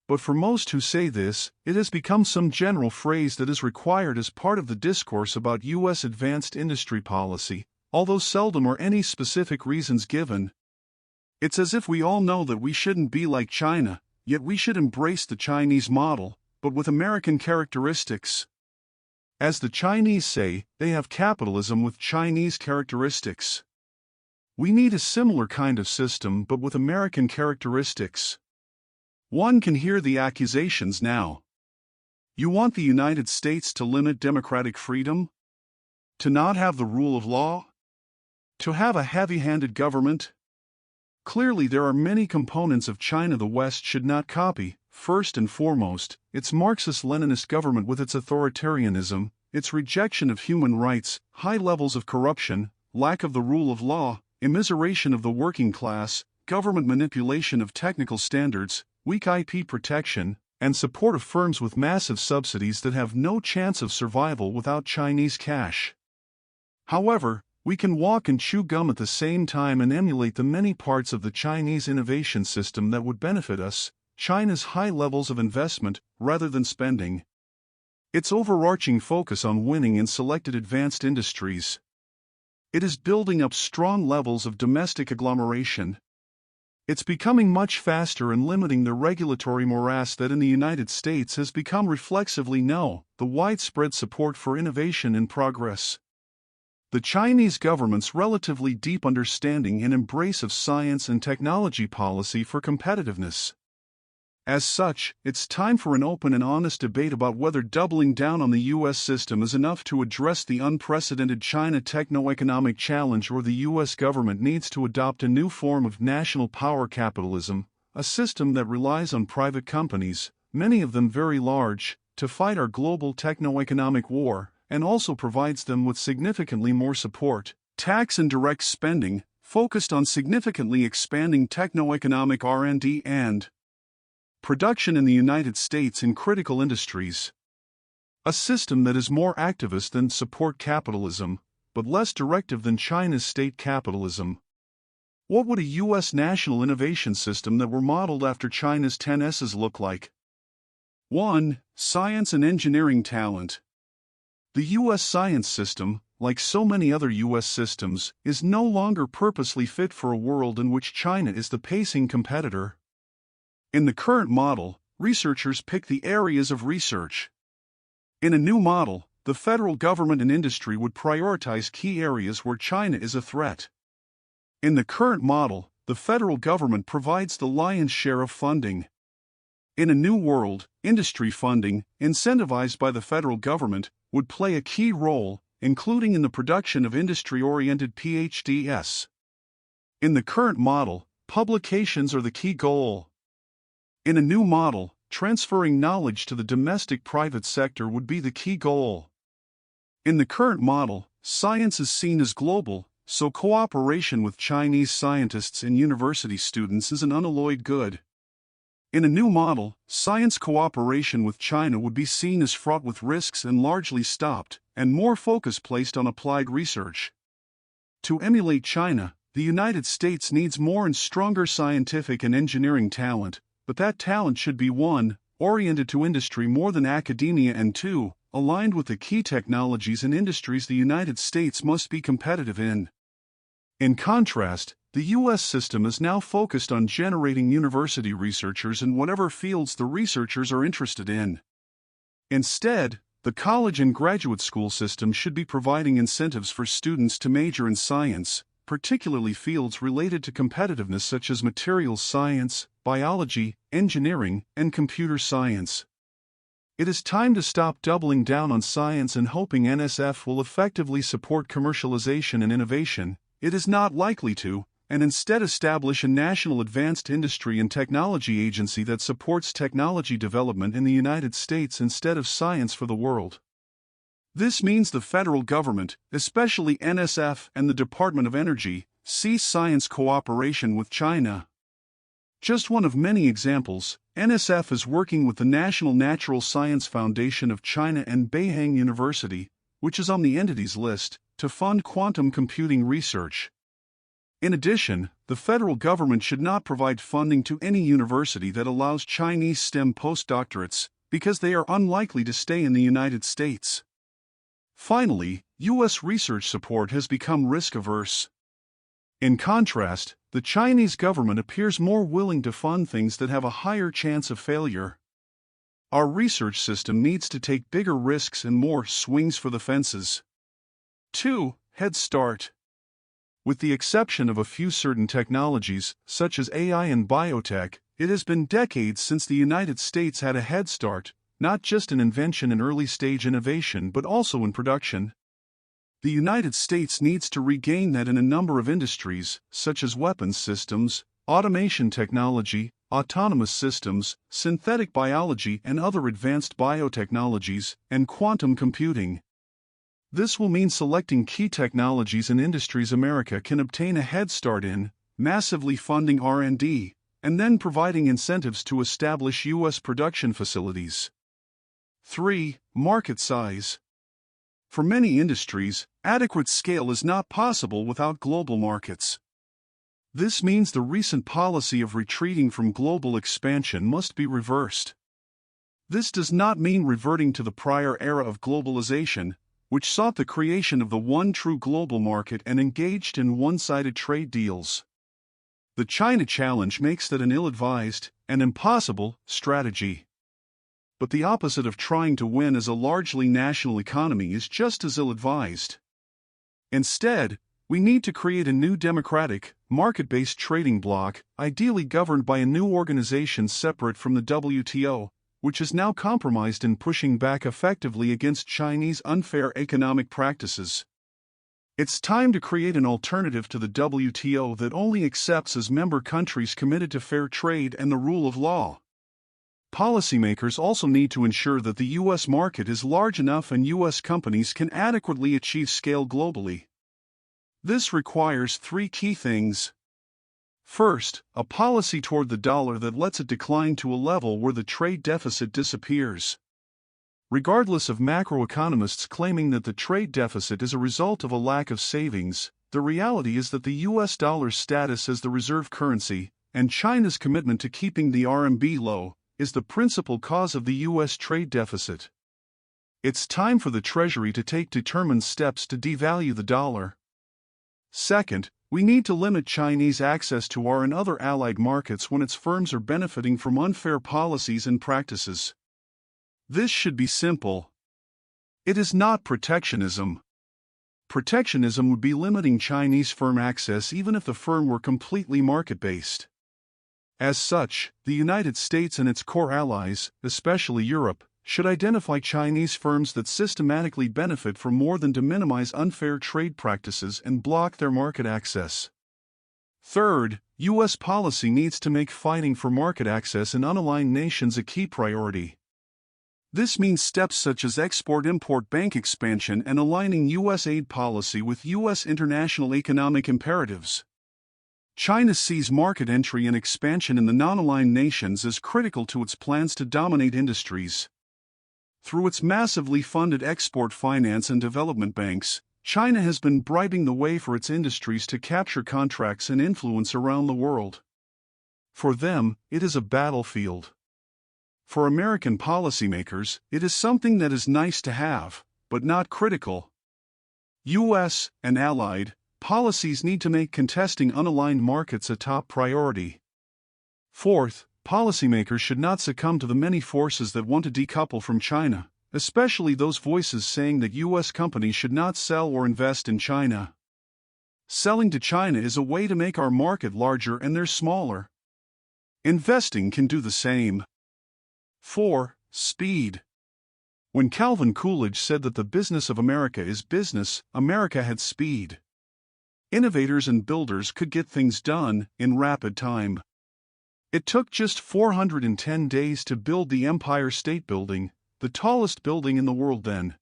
But for most who say this, it has become some general phrase that is required as part of the discourse about U.S. advanced industry policy, although seldom are any specific reasons given. It's as if we all know that we shouldn't be like China, yet we should embrace the Chinese model, but with American characteristics. As the Chinese say, they have capitalism with Chinese characteristics. We need a similar kind of system but with American characteristics. One can hear the accusations now. You want the United States to limit democratic freedom? To not have the rule of law? To have a heavy-handed government? Clearly there are many components of China the West should not copy. First and foremost, its Marxist-Leninist government with its authoritarianism, its rejection of human rights, high levels of corruption, lack of the rule of law, immiseration of the working class, government manipulation of technical standards, weak IP protection, and support of firms with massive subsidies that have no chance of survival without Chinese cash. However, we can walk and chew gum at the same time and emulate the many parts of the Chinese innovation system that would benefit us, China's high levels of investment, rather than spending. Its overarching focus on winning in selected advanced industries. It is building up strong levels of domestic agglomeration. It's becoming much faster and limiting the regulatory morass that in the United States has become reflexively the widespread support for innovation and progress. The Chinese government's relatively deep understanding and embrace of science and technology policy for competitiveness. As such, it's time for an open and honest debate about whether doubling down on the U.S. system is enough to address the unprecedented China techno-economic challenge, or the U.S. government needs to adopt a new form of national power capitalism, a system that relies on private companies, many of them very large, to fight our global techno-economic war, and also provides them with significantly more support, tax and direct spending, focused on significantly expanding techno-economic R&D and production in the United States in critical industries. A system that is more activist than support capitalism, but less directive than China's state capitalism. What would a U.S. national innovation system that were modeled after China's 10S's look like? 1. Science and engineering talent. The U.S. science system, like so many other U.S. systems, is no longer purposely fit for a world in which China is the pacing competitor. In the current model, researchers pick the areas of research. In a new model, the federal government and industry would prioritize key areas where China is a threat. In the current model, the federal government provides the lion's share of funding. In a new world, industry funding, incentivized by the federal government, would play a key role, including in the production of industry-oriented PhDs. In the current model, publications are the key goal. In a new model, transferring knowledge to the domestic private sector would be the key goal. In the current model, science is seen as global, so cooperation with Chinese scientists and university students is an unalloyed good. In a new model, science cooperation with China would be seen as fraught with risks and largely stopped, and more focus placed on applied research. To emulate China, the United States needs more and stronger scientific and engineering talent, but that talent should be 1. Oriented to industry more than academia, and 2. Aligned with the key technologies and industries the United States must be competitive in. In contrast, the U.S. system is now focused on generating university researchers in whatever fields the researchers are interested in. Instead, the college and graduate school system should be providing incentives for students to major in science, particularly fields related to competitiveness such as materials science, biology, engineering, and computer science. It is time to stop doubling down on science and hoping NSF will effectively support commercialization and innovation. It is not likely to, and instead establish a national advanced industry and technology agency that supports technology development in the United States instead of science for the world. This means the federal government, especially NSF and the Department of Energy, cease science cooperation with China. Just one of many examples, NSF is working with the National Natural Science Foundation of China and Beihang University, which is on the entities list, to fund quantum computing research. In addition, the federal government should not provide funding to any university that allows Chinese STEM postdoctorates, because they are unlikely to stay in the United States. Finally, U.S. research support has become risk-averse. In contrast, the Chinese government appears more willing to fund things that have a higher chance of failure. Our research system needs to take bigger risks and more swings for the fences. 2. Head start. With the exception of a few certain technologies, such as AI and biotech, it has been decades since the United States had a head start, not just in invention and early-stage innovation but also in production. The United States needs to regain that in a number of industries, such as weapons systems, automation technology, autonomous systems, synthetic biology and other advanced biotechnologies, and quantum computing. This will mean selecting key technologies and industries America can obtain a head start in, massively funding R&D, and then providing incentives to establish U.S. production facilities. 3. Market size. For many industries, adequate scale is not possible without global markets. This means the recent policy of retreating from global expansion must be reversed. This does not mean reverting to the prior era of globalization, which sought the creation of the one true global market and engaged in one-sided trade deals. The China challenge makes that an ill-advised and impossible strategy. But the opposite of trying to win as a largely national economy is just as ill-advised. Instead, we need to create a new democratic, market-based trading bloc, ideally governed by a new organization separate from the WTO, which is now compromised in pushing back effectively against Chinese unfair economic practices. It's time to create an alternative to the WTO that only accepts as member countries committed to fair trade and the rule of law. Policymakers also need to ensure that the U.S. market is large enough and U.S. companies can adequately achieve scale globally. This requires 3 key things. First, a policy toward the dollar that lets it decline to a level where the trade deficit disappears. Regardless of macroeconomists claiming that the trade deficit is a result of a lack of savings, the reality is that the U.S. dollar's status as the reserve currency, and China's commitment to keeping the RMB low, is the principal cause of the U.S. trade deficit. It's time for the Treasury to take determined steps to devalue the dollar. Second, we need to limit Chinese access to our and other allied markets when its firms are benefiting from unfair policies and practices. This should be simple. It is not protectionism. Protectionism would be limiting Chinese firm access even if the firm were completely market-based. As such, the United States and its core allies, especially Europe, should identify Chinese firms that systematically benefit from more than to minimize unfair trade practices and block their market access. Third, U.S. policy needs to make fighting for market access in unaligned nations a key priority. This means steps such as Export-Import Bank expansion and aligning U.S. aid policy with U.S. international economic imperatives. China sees market entry and expansion in the non-aligned nations as critical to its plans to dominate industries. Through its massively funded export finance and development banks, China has been bribing the way for its industries to capture contracts and influence around the world. For them, it is a battlefield. For American policymakers, it is something that is nice to have, but not critical. U.S. and allied policies need to make contesting unaligned markets a top priority. Fourth, policymakers should not succumb to the many forces that want to decouple from China, especially those voices saying that U.S. companies should not sell or invest in China. Selling to China is a way to make our market larger and theirs smaller. Investing can do the same. 4. Speed. When Calvin Coolidge said that the business of America is business, America had speed. Innovators and builders could get things done in rapid time. It took just 410 days to build the Empire State Building, the tallest building in the world then.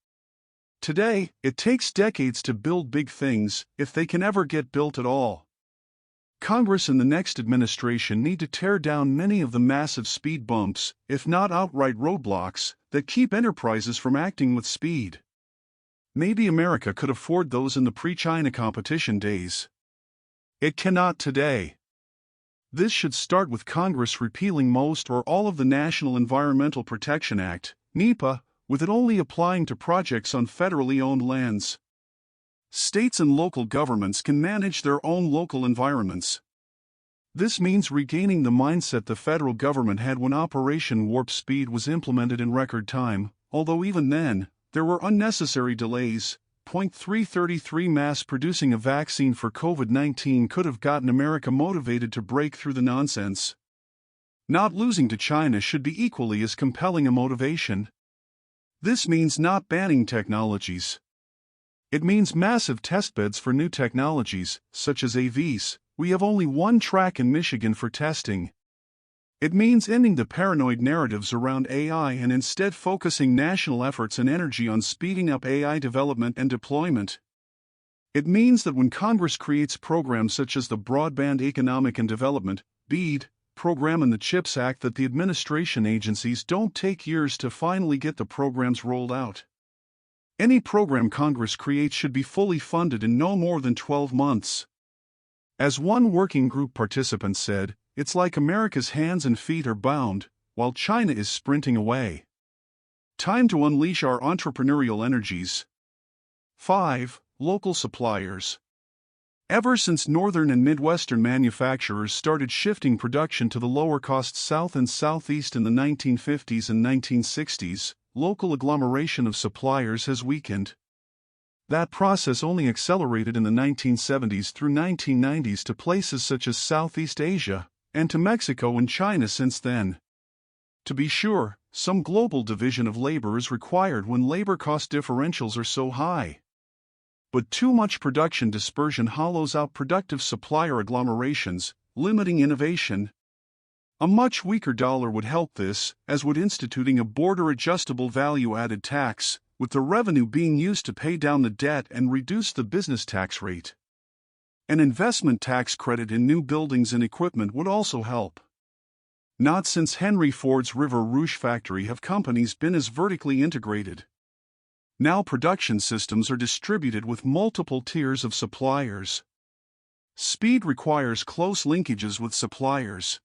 Today, it takes decades to build big things, if they can ever get built at all. Congress and the next administration need to tear down many of the massive speed bumps, if not outright roadblocks, that keep enterprises from acting with speed. Maybe America could afford those in the pre-China competition days. It cannot today. This should start with Congress repealing most or all of the National Environmental Protection Act, NEPA, with it only applying to projects on federally owned lands. States and local governments can manage their own local environments. This means regaining the mindset the federal government had when Operation Warp Speed was implemented in record time, although even then, there were unnecessary delays. 333 Mass producing a vaccine for COVID-19 could have gotten America motivated to break through the nonsense. Not losing to China should be equally as compelling a motivation. This means not banning technologies. It means massive testbeds for new technologies, such as AVs. We have only one track in Michigan for testing. It means ending the paranoid narratives around AI and instead focusing national efforts and energy on speeding up AI development and deployment. It means that when Congress creates programs such as the Broadband Economic and Development (BEAD) program and the CHIPS Act, that the administration agencies don't take years to finally get the programs rolled out. Any program Congress creates should be fully funded in no more than 12 months. As one working group participant said, it's like America's hands and feet are bound, while China is sprinting away. Time to unleash our entrepreneurial energies. 5. Local suppliers. Ever since northern and midwestern manufacturers started shifting production to the lower-cost South and Southeast in the 1950s and 1960s, local agglomeration of suppliers has weakened. That process only accelerated in the 1970s through 1990s to places such as Southeast Asia, and to Mexico and China since then. To be sure, some global division of labor is required when labor cost differentials are so high. But too much production dispersion hollows out productive supplier agglomerations, limiting innovation. A much weaker dollar would help this, as would instituting a border-adjustable value-added tax, with the revenue being used to pay down the debt and reduce the business tax rate. An investment tax credit in new buildings and equipment would also help. Not since Henry Ford's River Rouge factory have companies been as vertically integrated. Now production systems are distributed with multiple tiers of suppliers. Speed requires close linkages with suppliers.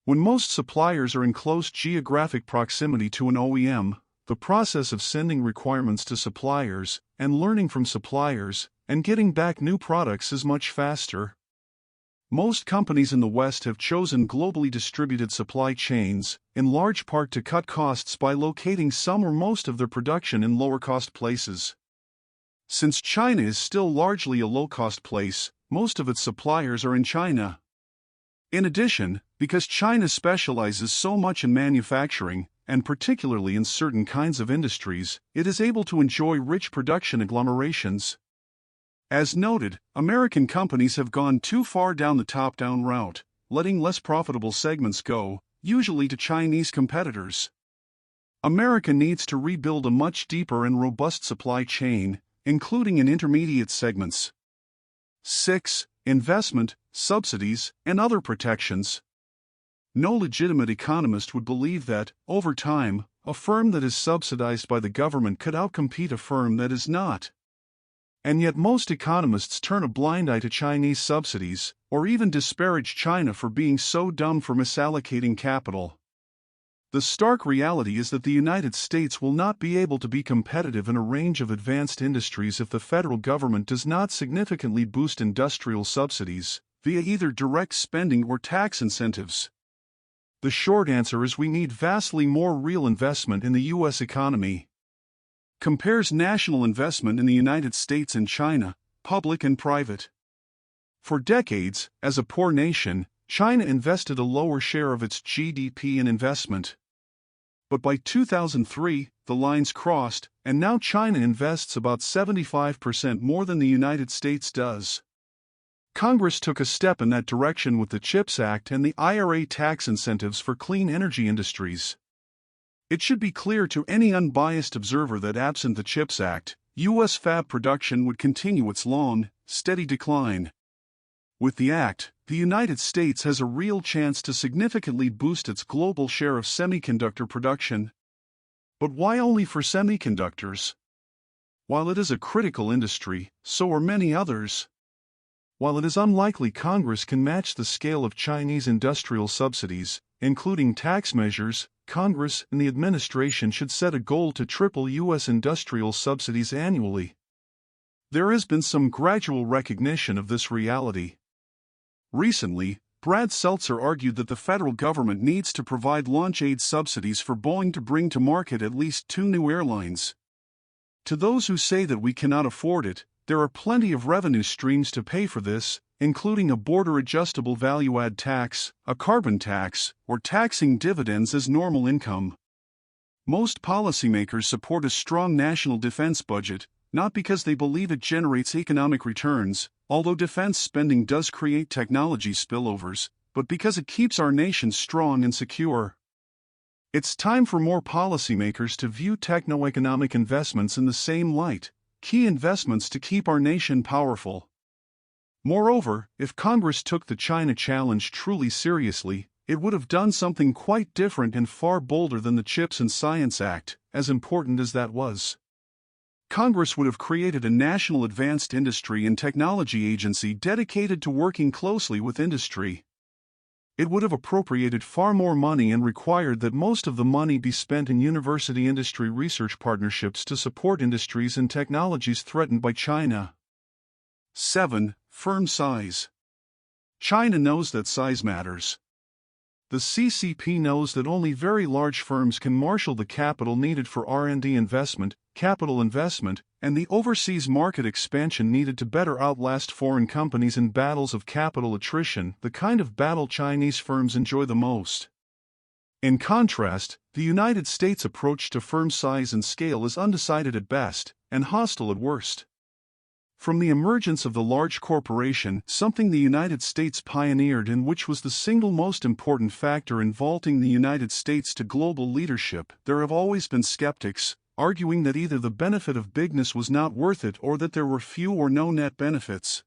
When most suppliers are in close geographic proximity to an OEM, the process of sending requirements to suppliers, and learning from suppliers, and getting back new products is much faster. Most companies in the West have chosen globally distributed supply chains, in large part to cut costs by locating some or most of their production in lower-cost places. Since China is still largely a low-cost place, most of its suppliers are in China. In addition, because China specializes so much in manufacturing, and particularly in certain kinds of industries, it is able to enjoy rich production agglomerations. As noted, American companies have gone too far down the top-down route, letting less profitable segments go, usually to Chinese competitors. America needs to rebuild a much deeper and robust supply chain, including in intermediate segments. 6. Investment, subsidies, and other protections. No legitimate economist would believe that, over time, a firm that is subsidized by the government could outcompete a firm that is not. And yet most economists turn a blind eye to Chinese subsidies, or even disparage China for being so dumb for misallocating capital. The stark reality is that the United States will not be able to be competitive in a range of advanced industries if the federal government does not significantly boost industrial subsidies, via either direct spending or tax incentives. The short answer is we need vastly more real investment in the U.S. economy. Compares national investment in the United States and China, public and private. For decades, as a poor nation, China invested a lower share of its GDP in investment. But by 2003, the lines crossed, and now China invests about 75% more than the United States does. Congress took a step in that direction with the CHIPS Act and the IRA tax incentives for clean energy industries. It should be clear to any unbiased observer that absent the CHIPS Act, U.S. fab production would continue its long, steady decline. With the Act, the United States has a real chance to significantly boost its global share of semiconductor production. But why only for semiconductors? While it is a critical industry, so are many others. While it is unlikely Congress can match the scale of Chinese industrial subsidies, including tax measures, Congress and the administration should set a goal to triple U.S. industrial subsidies annually. There has been some gradual recognition of this reality. Recently, Brad Seltzer argued that the federal government needs to provide launch aid subsidies for Boeing to bring to market at least 2 new airlines. To those who say that we cannot afford it, there are plenty of revenue streams to pay for this, including a border-adjustable value-add tax, a carbon tax, or taxing dividends as normal income. Most policymakers support a strong national defense budget, not because they believe it generates economic returns, although defense spending does create technology spillovers, but because it keeps our nation strong and secure. It's time for more policymakers to view techno-economic investments in the same light, key investments to keep our nation powerful. Moreover, if Congress took the China challenge truly seriously, it would have done something quite different and far bolder than the CHIPS and Science Act, as important as that was. Congress would have created a National Advanced Industry and Technology Agency dedicated to working closely with industry. It would have appropriated far more money and required that most of the money be spent in university-industry research partnerships to support industries and technologies threatened by China. 7. Firm size. China knows that size matters. The CCP knows that only very large firms can marshal the capital needed for R&D investment, capital investment, and the overseas market expansion needed to better outlast foreign companies in battles of capital attrition, the kind of battle Chinese firms enjoy the most. In contrast, the United States' approach to firm size and scale is undecided at best, and hostile at worst. From the emergence of the large corporation, something the United States pioneered and which was the single most important factor in vaulting the United States to global leadership, there have always been skeptics, arguing that either the benefit of bigness was not worth it or that there were few or no net benefits.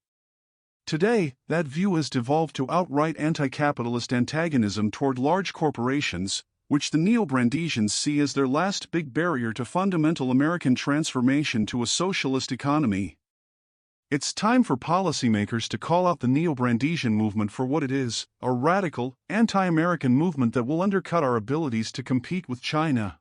Today, that view has devolved to outright anti-capitalist antagonism toward large corporations, which the neo-Brandesians see as their last big barrier to fundamental American transformation to a socialist economy. It's time for policymakers to call out the neo-Brandesian movement for what it is, a radical, anti-American movement that will undercut our abilities to compete with China.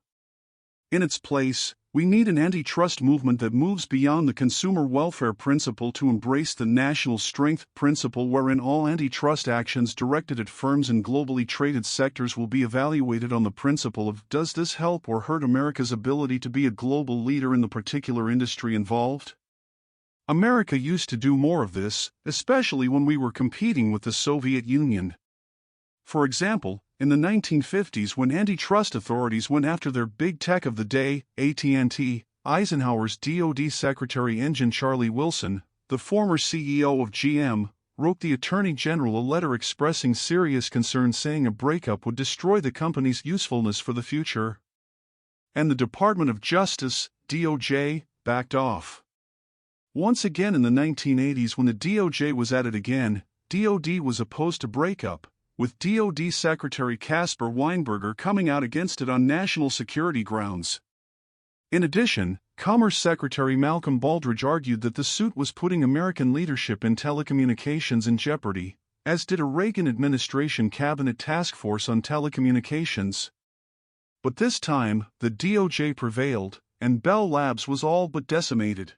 In its place, we need an antitrust movement that moves beyond the consumer welfare principle to embrace the national strength principle, wherein all antitrust actions directed at firms in globally traded sectors will be evaluated on the principle of, does this help or hurt America's ability to be a global leader in the particular industry involved? America used to do more of this, especially when we were competing with the Soviet Union. For example, in the 1950s, when antitrust authorities went after their big tech of the day, AT&T, Eisenhower's DoD Secretary Engine Charlie Wilson, the former CEO of GM, wrote the Attorney General a letter expressing serious concern, saying a breakup would destroy the company's usefulness for the future. And the Department of Justice, DOJ, backed off. Once again in the 1980s, when the DOJ was at it again, DOD was opposed to breakup, with DOD Secretary Caspar Weinberger coming out against it on national security grounds. In addition, Commerce Secretary Malcolm Baldrige argued that the suit was putting American leadership in telecommunications in jeopardy, as did a Reagan administration cabinet task force on telecommunications. But this time, the DOJ prevailed, and Bell Labs was all but decimated.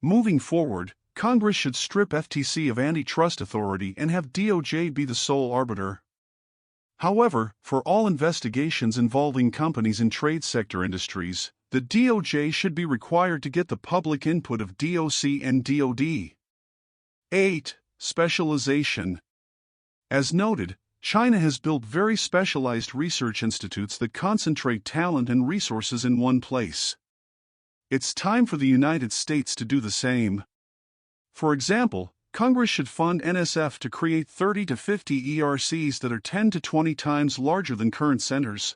Moving forward, Congress should strip FTC of antitrust authority and have DOJ be the sole arbiter. However, for all investigations involving companies in trade sector industries, the DOJ should be required to get the public input of DOC and DOD. 8. Specialization. As noted, China has built very specialized research institutes that concentrate talent and resources in one place. It's time for the United States to do the same. For example, Congress should fund NSF to create 30 to 50 ERCs that are 10 to 20 times larger than current centers.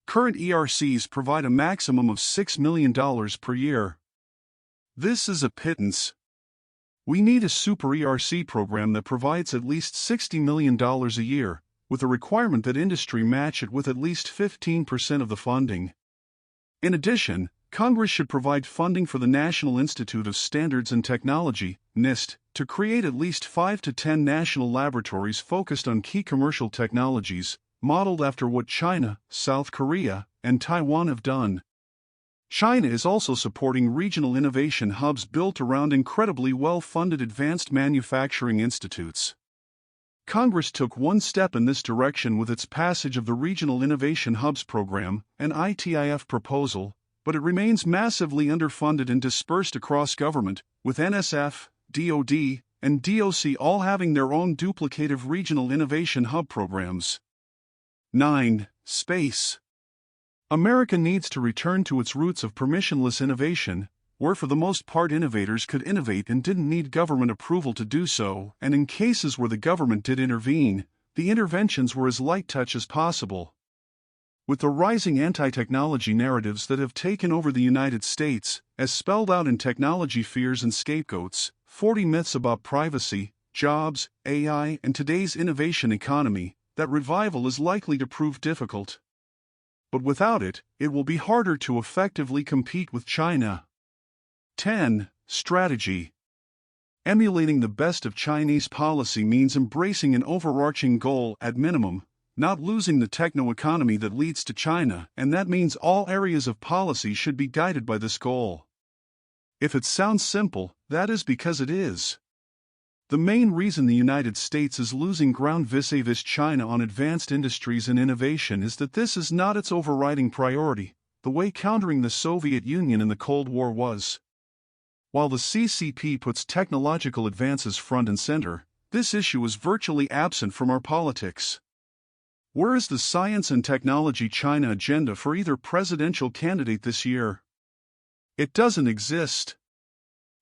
Current ERCs provide a maximum of $6 million per year. This is a pittance. We need a super ERC program that provides at least $60 million a year, with a requirement that industry match it with at least 15% of the funding. In addition, Congress should provide funding for the National Institute of Standards and Technology, NIST, to create at least 5 to 10 national laboratories focused on key commercial technologies, modeled after what China, South Korea, and Taiwan have done. China is also supporting regional innovation hubs built around incredibly well-funded advanced manufacturing institutes. Congress took one step in this direction with its passage of the Regional Innovation Hubs program, an ITIF proposal, but it remains massively underfunded and dispersed across government, with NSF, DoD, and DOC all having their own duplicative regional innovation hub programs. 9. Space. America needs to return to its roots of permissionless innovation, where for the most part innovators could innovate and didn't need government approval to do so, and in cases where the government did intervene, the interventions were as light touch as possible. With the rising anti-technology narratives that have taken over the United States, as spelled out in Technology Fears and Scapegoats, 40 Myths About Privacy, Jobs, AI, and Today's Innovation Economy, that revival is likely to prove difficult. But without it, it will be harder to effectively compete with China. 10. Strategy. Emulating the best of Chinese policy means embracing an overarching goal at minimum, not losing the techno-economy that leads to China, and that means all areas of policy should be guided by this goal. If it sounds simple, that is because it is. The main reason the United States is losing ground vis-a-vis China on advanced industries and innovation is that this is not its overriding priority, the way countering the Soviet Union in the Cold War was. While the CCP puts technological advances front and center, this issue is virtually absent from our politics. Where is the science and technology China agenda for either presidential candidate this year? It doesn't exist.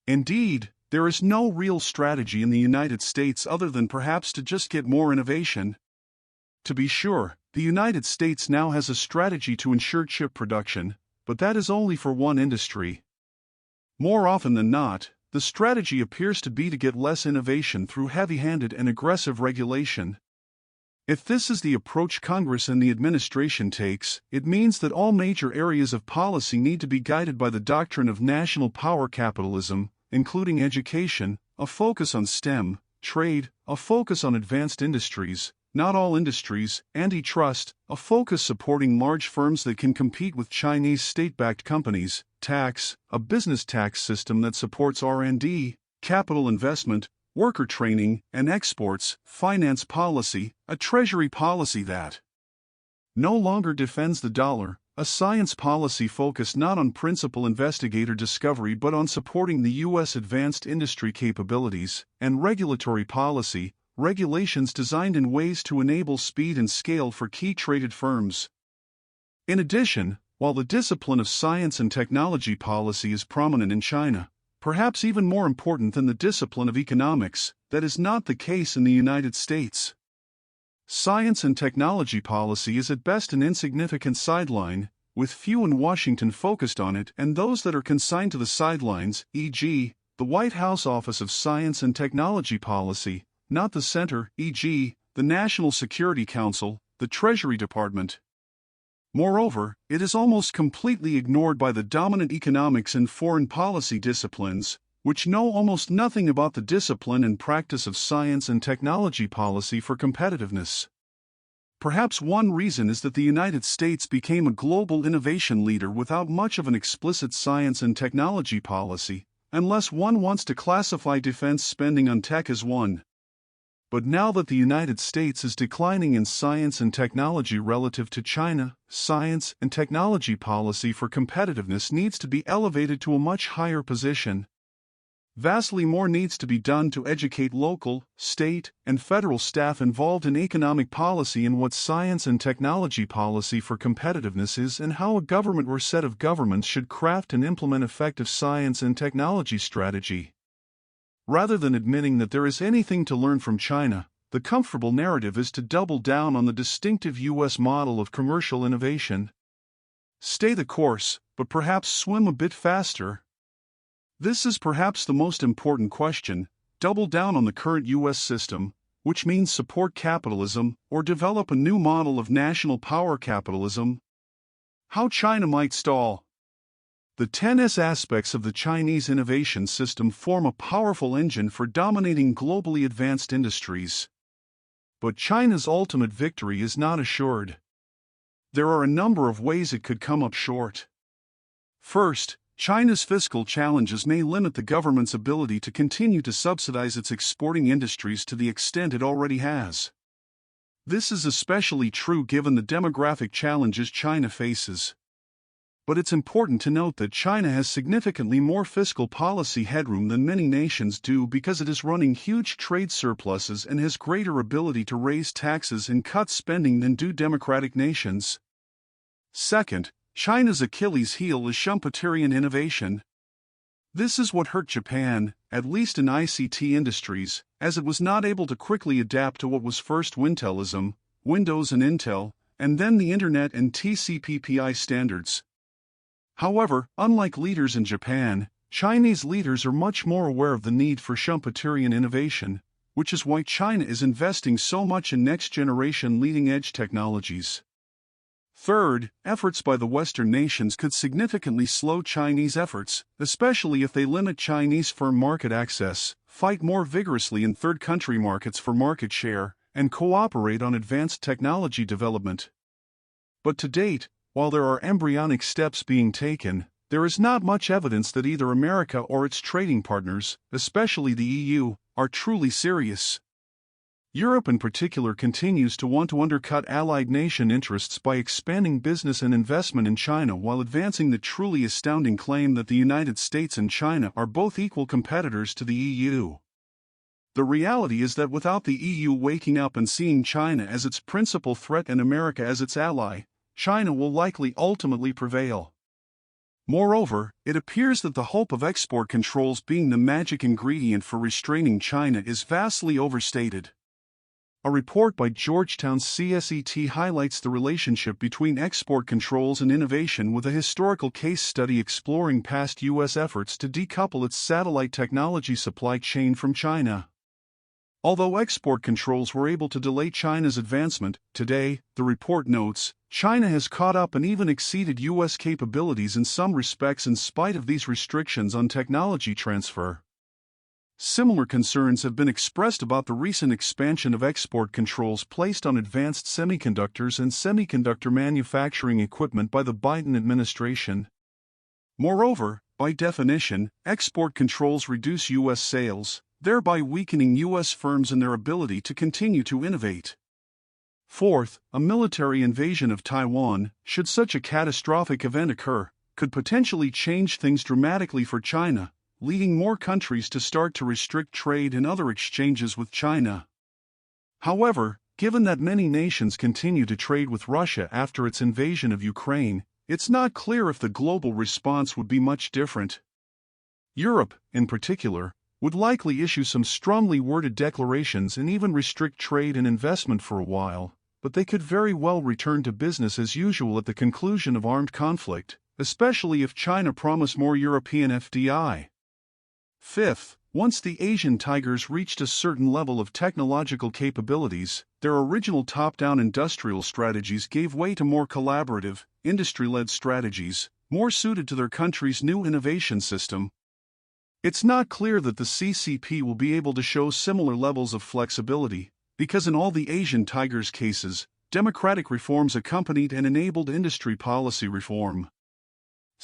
Indeed, there is no real strategy in the United States other than perhaps to just get more innovation. To be sure, the United States now has a strategy to ensure chip production, but that is only for one industry. More often than not, the strategy appears to be to get less innovation through heavy-handed and aggressive regulation. If this is the approach Congress and the administration takes, it means that all major areas of policy need to be guided by the doctrine of national power capitalism, including education, a focus on STEM, trade, a focus on advanced industries, not all industries, antitrust, a focus supporting large firms that can compete with Chinese state-backed companies, tax, a business tax system that supports R&D, capital investment, worker training, and exports, finance policy, a treasury policy that no longer defends the dollar, a science policy focused not on principal investigator discovery but on supporting the U.S. advanced industry capabilities, and regulatory policy, regulations designed in ways to enable speed and scale for key traded firms. In addition, while the discipline of science and technology policy is prominent in China, perhaps even more important than the discipline of economics, that is not the case in the United States. Science and technology policy is at best an insignificant sideline, with few in Washington focused on it and those that are consigned to the sidelines, e.g., the White House Office of Science and Technology Policy, not the center, e.g., the National Security Council, the Treasury Department. Moreover, it is almost completely ignored by the dominant economics and foreign policy disciplines, which know almost nothing about the discipline and practice of science and technology policy for competitiveness. Perhaps one reason is that the United States became a global innovation leader without much of an explicit science and technology policy, unless one wants to classify defense spending on tech as one. But now that the United States is declining in science and technology relative to China, science and technology policy for competitiveness needs to be elevated to a much higher position. Vastly more needs to be done to educate local, state, and federal staff involved in economic policy in what science and technology policy for competitiveness is and how a government or set of governments should craft and implement effective science and technology strategy. Rather than admitting that there is anything to learn from China, the comfortable narrative is to double down on the distinctive U.S. model of commercial innovation. Stay the course, but perhaps swim a bit faster. This is perhaps the most important question: double down on the current U.S. system, which means support capitalism, or develop a new model of national power capitalism. How China might stall. The 10S aspects of the Chinese innovation system form a powerful engine for dominating globally advanced industries. But China's ultimate victory is not assured. There are a number of ways it could come up short. First, China's fiscal challenges may limit the government's ability to continue to subsidize its exporting industries to the extent it already has. This is especially true given the demographic challenges China faces. But it's important to note that China has significantly more fiscal policy headroom than many nations do because it is running huge trade surpluses and has greater ability to raise taxes and cut spending than do democratic nations. Second, China's Achilles heel is Schumpeterian innovation. This is what hurt Japan, at least in ICT industries, as it was not able to quickly adapt to what was first Wintelism, Windows and Intel, and then the Internet and TCP/IP standards. However, unlike leaders in Japan, Chinese leaders are much more aware of the need for Schumpeterian innovation, which is why China is investing so much in next-generation leading-edge technologies. Third, efforts by the Western nations could significantly slow Chinese efforts, especially if they limit Chinese firm market access, fight more vigorously in third-country markets for market share, and cooperate on advanced technology development. But to date, while there are embryonic steps being taken, there is not much evidence that either America or its trading partners, especially the EU, are truly serious. Europe in particular continues to want to undercut allied nation interests by expanding business and investment in China while advancing the truly astounding claim that the United States and China are both equal competitors to the EU. The reality is that without the EU waking up and seeing China as its principal threat and America as its ally, China will likely ultimately prevail. Moreover, it appears that the hope of export controls being the magic ingredient for restraining China is vastly overstated. A report by Georgetown's CSET highlights the relationship between export controls and innovation with a historical case study exploring past U.S. efforts to decouple its satellite technology supply chain from China. Although export controls were able to delay China's advancement, today, the report notes, China has caught up and even exceeded U.S. capabilities in some respects in spite of these restrictions on technology transfer. Similar concerns have been expressed about the recent expansion of export controls placed on advanced semiconductors and semiconductor manufacturing equipment by the Biden administration. Moreover, by definition, export controls reduce U.S. sales, thereby weakening U.S. firms in their ability to continue to innovate. Fourth, a military invasion of Taiwan, should such a catastrophic event occur, could potentially change things dramatically for China, leading more countries to start to restrict trade and other exchanges with China. However, given that many nations continue to trade with Russia after its invasion of Ukraine, it's not clear if the global response would be much different. Europe, in particular, would likely issue some strongly worded declarations and even restrict trade and investment for a while, but they could very well return to business as usual at the conclusion of armed conflict, especially if China promised more European FDI. Fifth, once the Asian tigers reached a certain level of technological capabilities, their original top-down industrial strategies gave way to more collaborative, industry-led strategies, more suited to their country's new innovation system. It's not clear that the CCP will be able to show similar levels of flexibility, because in all the Asian tigers' cases, democratic reforms accompanied and enabled industry policy reform.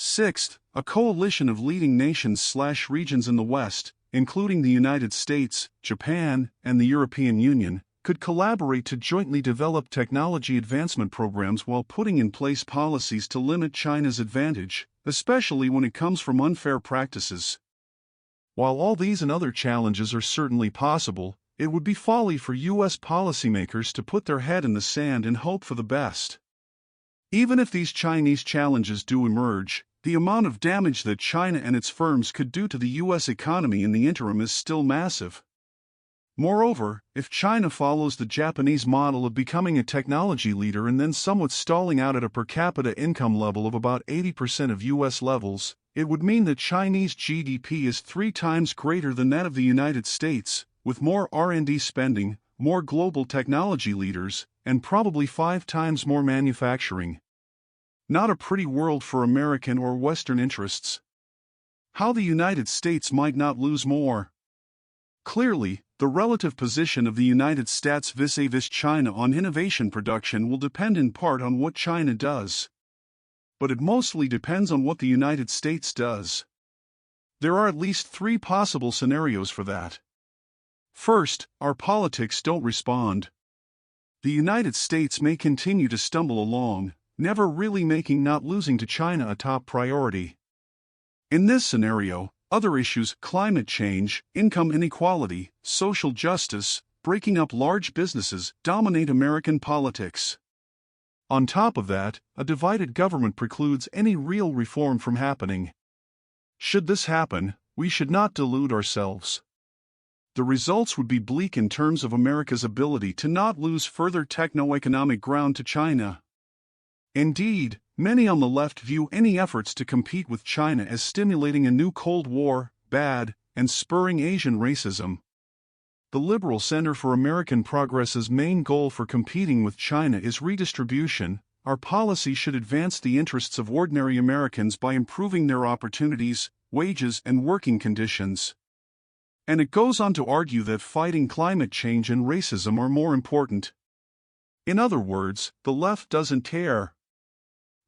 Sixth, a coalition of leading nations/regions in the West, including the United States, Japan, and the European Union, could collaborate to jointly develop technology advancement programs while putting in place policies to limit China's advantage, especially when it comes from unfair practices. While all these and other challenges are certainly possible, it would be folly for U.S. policymakers to put their head in the sand and hope for the best. Even if these Chinese challenges do emerge, the amount of damage that China and its firms could do to the U.S. economy in the interim is still massive. Moreover, if China follows the Japanese model of becoming a technology leader and then somewhat stalling out at a per capita income level of about 80% of U.S. levels, it would mean that Chinese GDP is 3 times greater than that of the United States, with more R&D spending, more global technology leaders, and probably 5 times more manufacturing. Not a pretty world for American or Western interests. How the United States might not lose more. Clearly, the relative position of the United States vis-a-vis China on innovation production will depend in part on what China does. but it mostly depends on what the United States does. There are at least 3 possible scenarios for that. First, our politics don't respond. The United States may continue to stumble along, never really making not losing to China a top priority. In this scenario, other issues, climate change, income inequality, social justice, breaking up large businesses, dominate American politics. On top of that, a divided government precludes any real reform from happening. Should this happen, we should not delude ourselves. The results would be bleak in terms of America's ability to not lose further techno-economic ground to China. Indeed, many on the left view any efforts to compete with China as stimulating a new Cold War, bad, and spurring Asian racism. The Liberal Center for American Progress's main goal for competing with China is redistribution. Our policy should advance the interests of ordinary Americans by improving their opportunities, wages, and working conditions. And it goes on to argue that fighting climate change and racism are more important. In other words, the left doesn't care.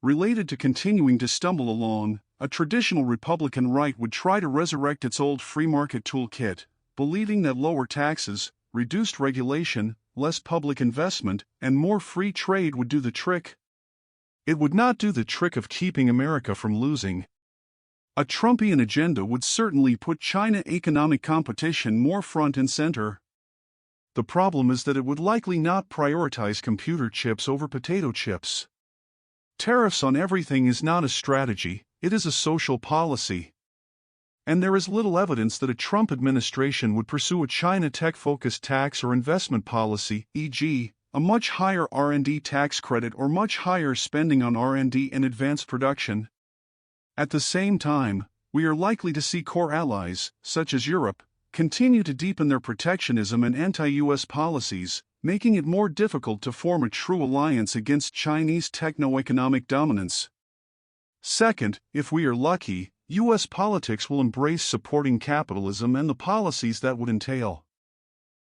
Related to continuing to stumble along, a traditional Republican right would try to resurrect its old free market toolkit, believing that lower taxes, reduced regulation, less public investment, and more free trade would do the trick. It would not do the trick of keeping America from losing. A Trumpian agenda would certainly put China economic competition more front and center. The problem is that it would likely not prioritize computer chips over potato chips. Tariffs on everything is not a strategy, it is a social policy. And there is little evidence that a Trump administration would pursue a China tech-focused tax or investment policy, e.g., a much higher R&D tax credit or much higher spending on R&D and advanced production. At the same time, we are likely to see core allies, such as Europe, continue to deepen their protectionism and anti-US policies, making it more difficult to form a true alliance against Chinese techno-economic dominance. Second, if we are lucky, U.S. politics will embrace supporting capitalism and the policies that would entail.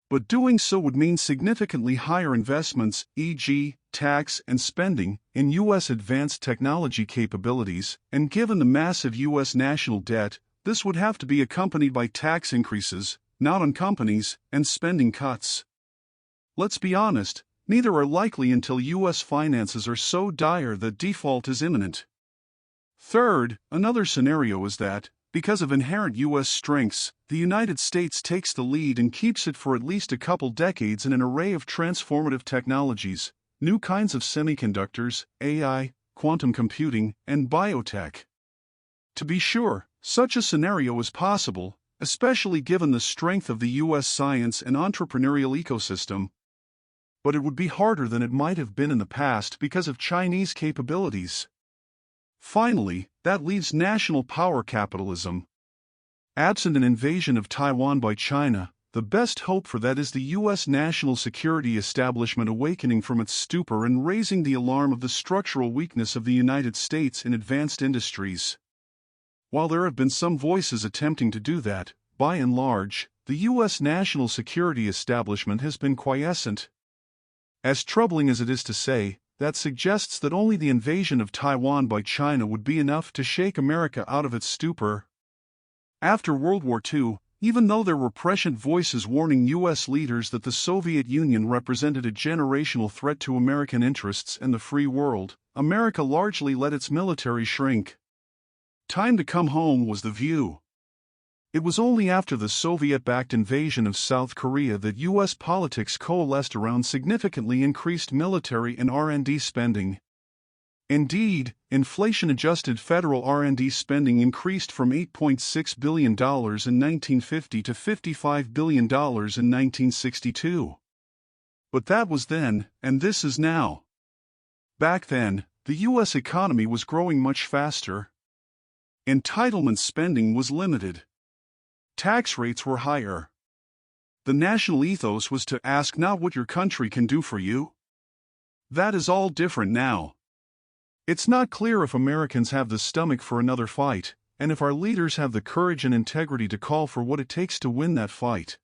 But doing so would mean significantly higher investments, e.g., tax and spending, in U.S. advanced technology capabilities, and given the massive U.S. national debt, this would have to be accompanied by tax increases, not on companies, and spending cuts. Let's be honest, neither are likely until U.S. finances are so dire that default is imminent. Third, another scenario is that, because of inherent U.S. strengths, the United States takes the lead and keeps it for at least a couple decades in an array of transformative technologies, new kinds of semiconductors, AI, quantum computing, and biotech. To be sure, such a scenario is possible, especially given the strength of the U.S. science and entrepreneurial ecosystem. But it would be harder than it might have been in the past because of Chinese capabilities. Finally, that leaves national power capitalism. Absent an invasion of Taiwan by China, the best hope for that is the U.S. national security establishment awakening from its stupor and raising the alarm of the structural weakness of the United States in advanced industries. While there have been some voices attempting to do that, by and large, the U.S. national security establishment has been quiescent. As troubling as it is to say, that suggests that only the invasion of Taiwan by China would be enough to shake America out of its stupor. After World War II, even though there were prescient voices warning U.S. leaders that the Soviet Union represented a generational threat to American interests and the free world, America largely let its military shrink. Time to come home was the view. It was only after the Soviet-backed invasion of South Korea that U.S. politics coalesced around significantly increased military and R&D spending. Indeed, inflation-adjusted federal R&D spending increased from $8.6 billion in 1950 to $55 billion in 1962. But that was then, and this is now. Back then, the U.S. economy was growing much faster. Entitlement spending was limited. Tax rates were higher. The national ethos was to ask not what your country can do for you. That is all different now. It's not clear if Americans have the stomach for another fight, and if our leaders have the courage and integrity to call for what it takes to win that fight.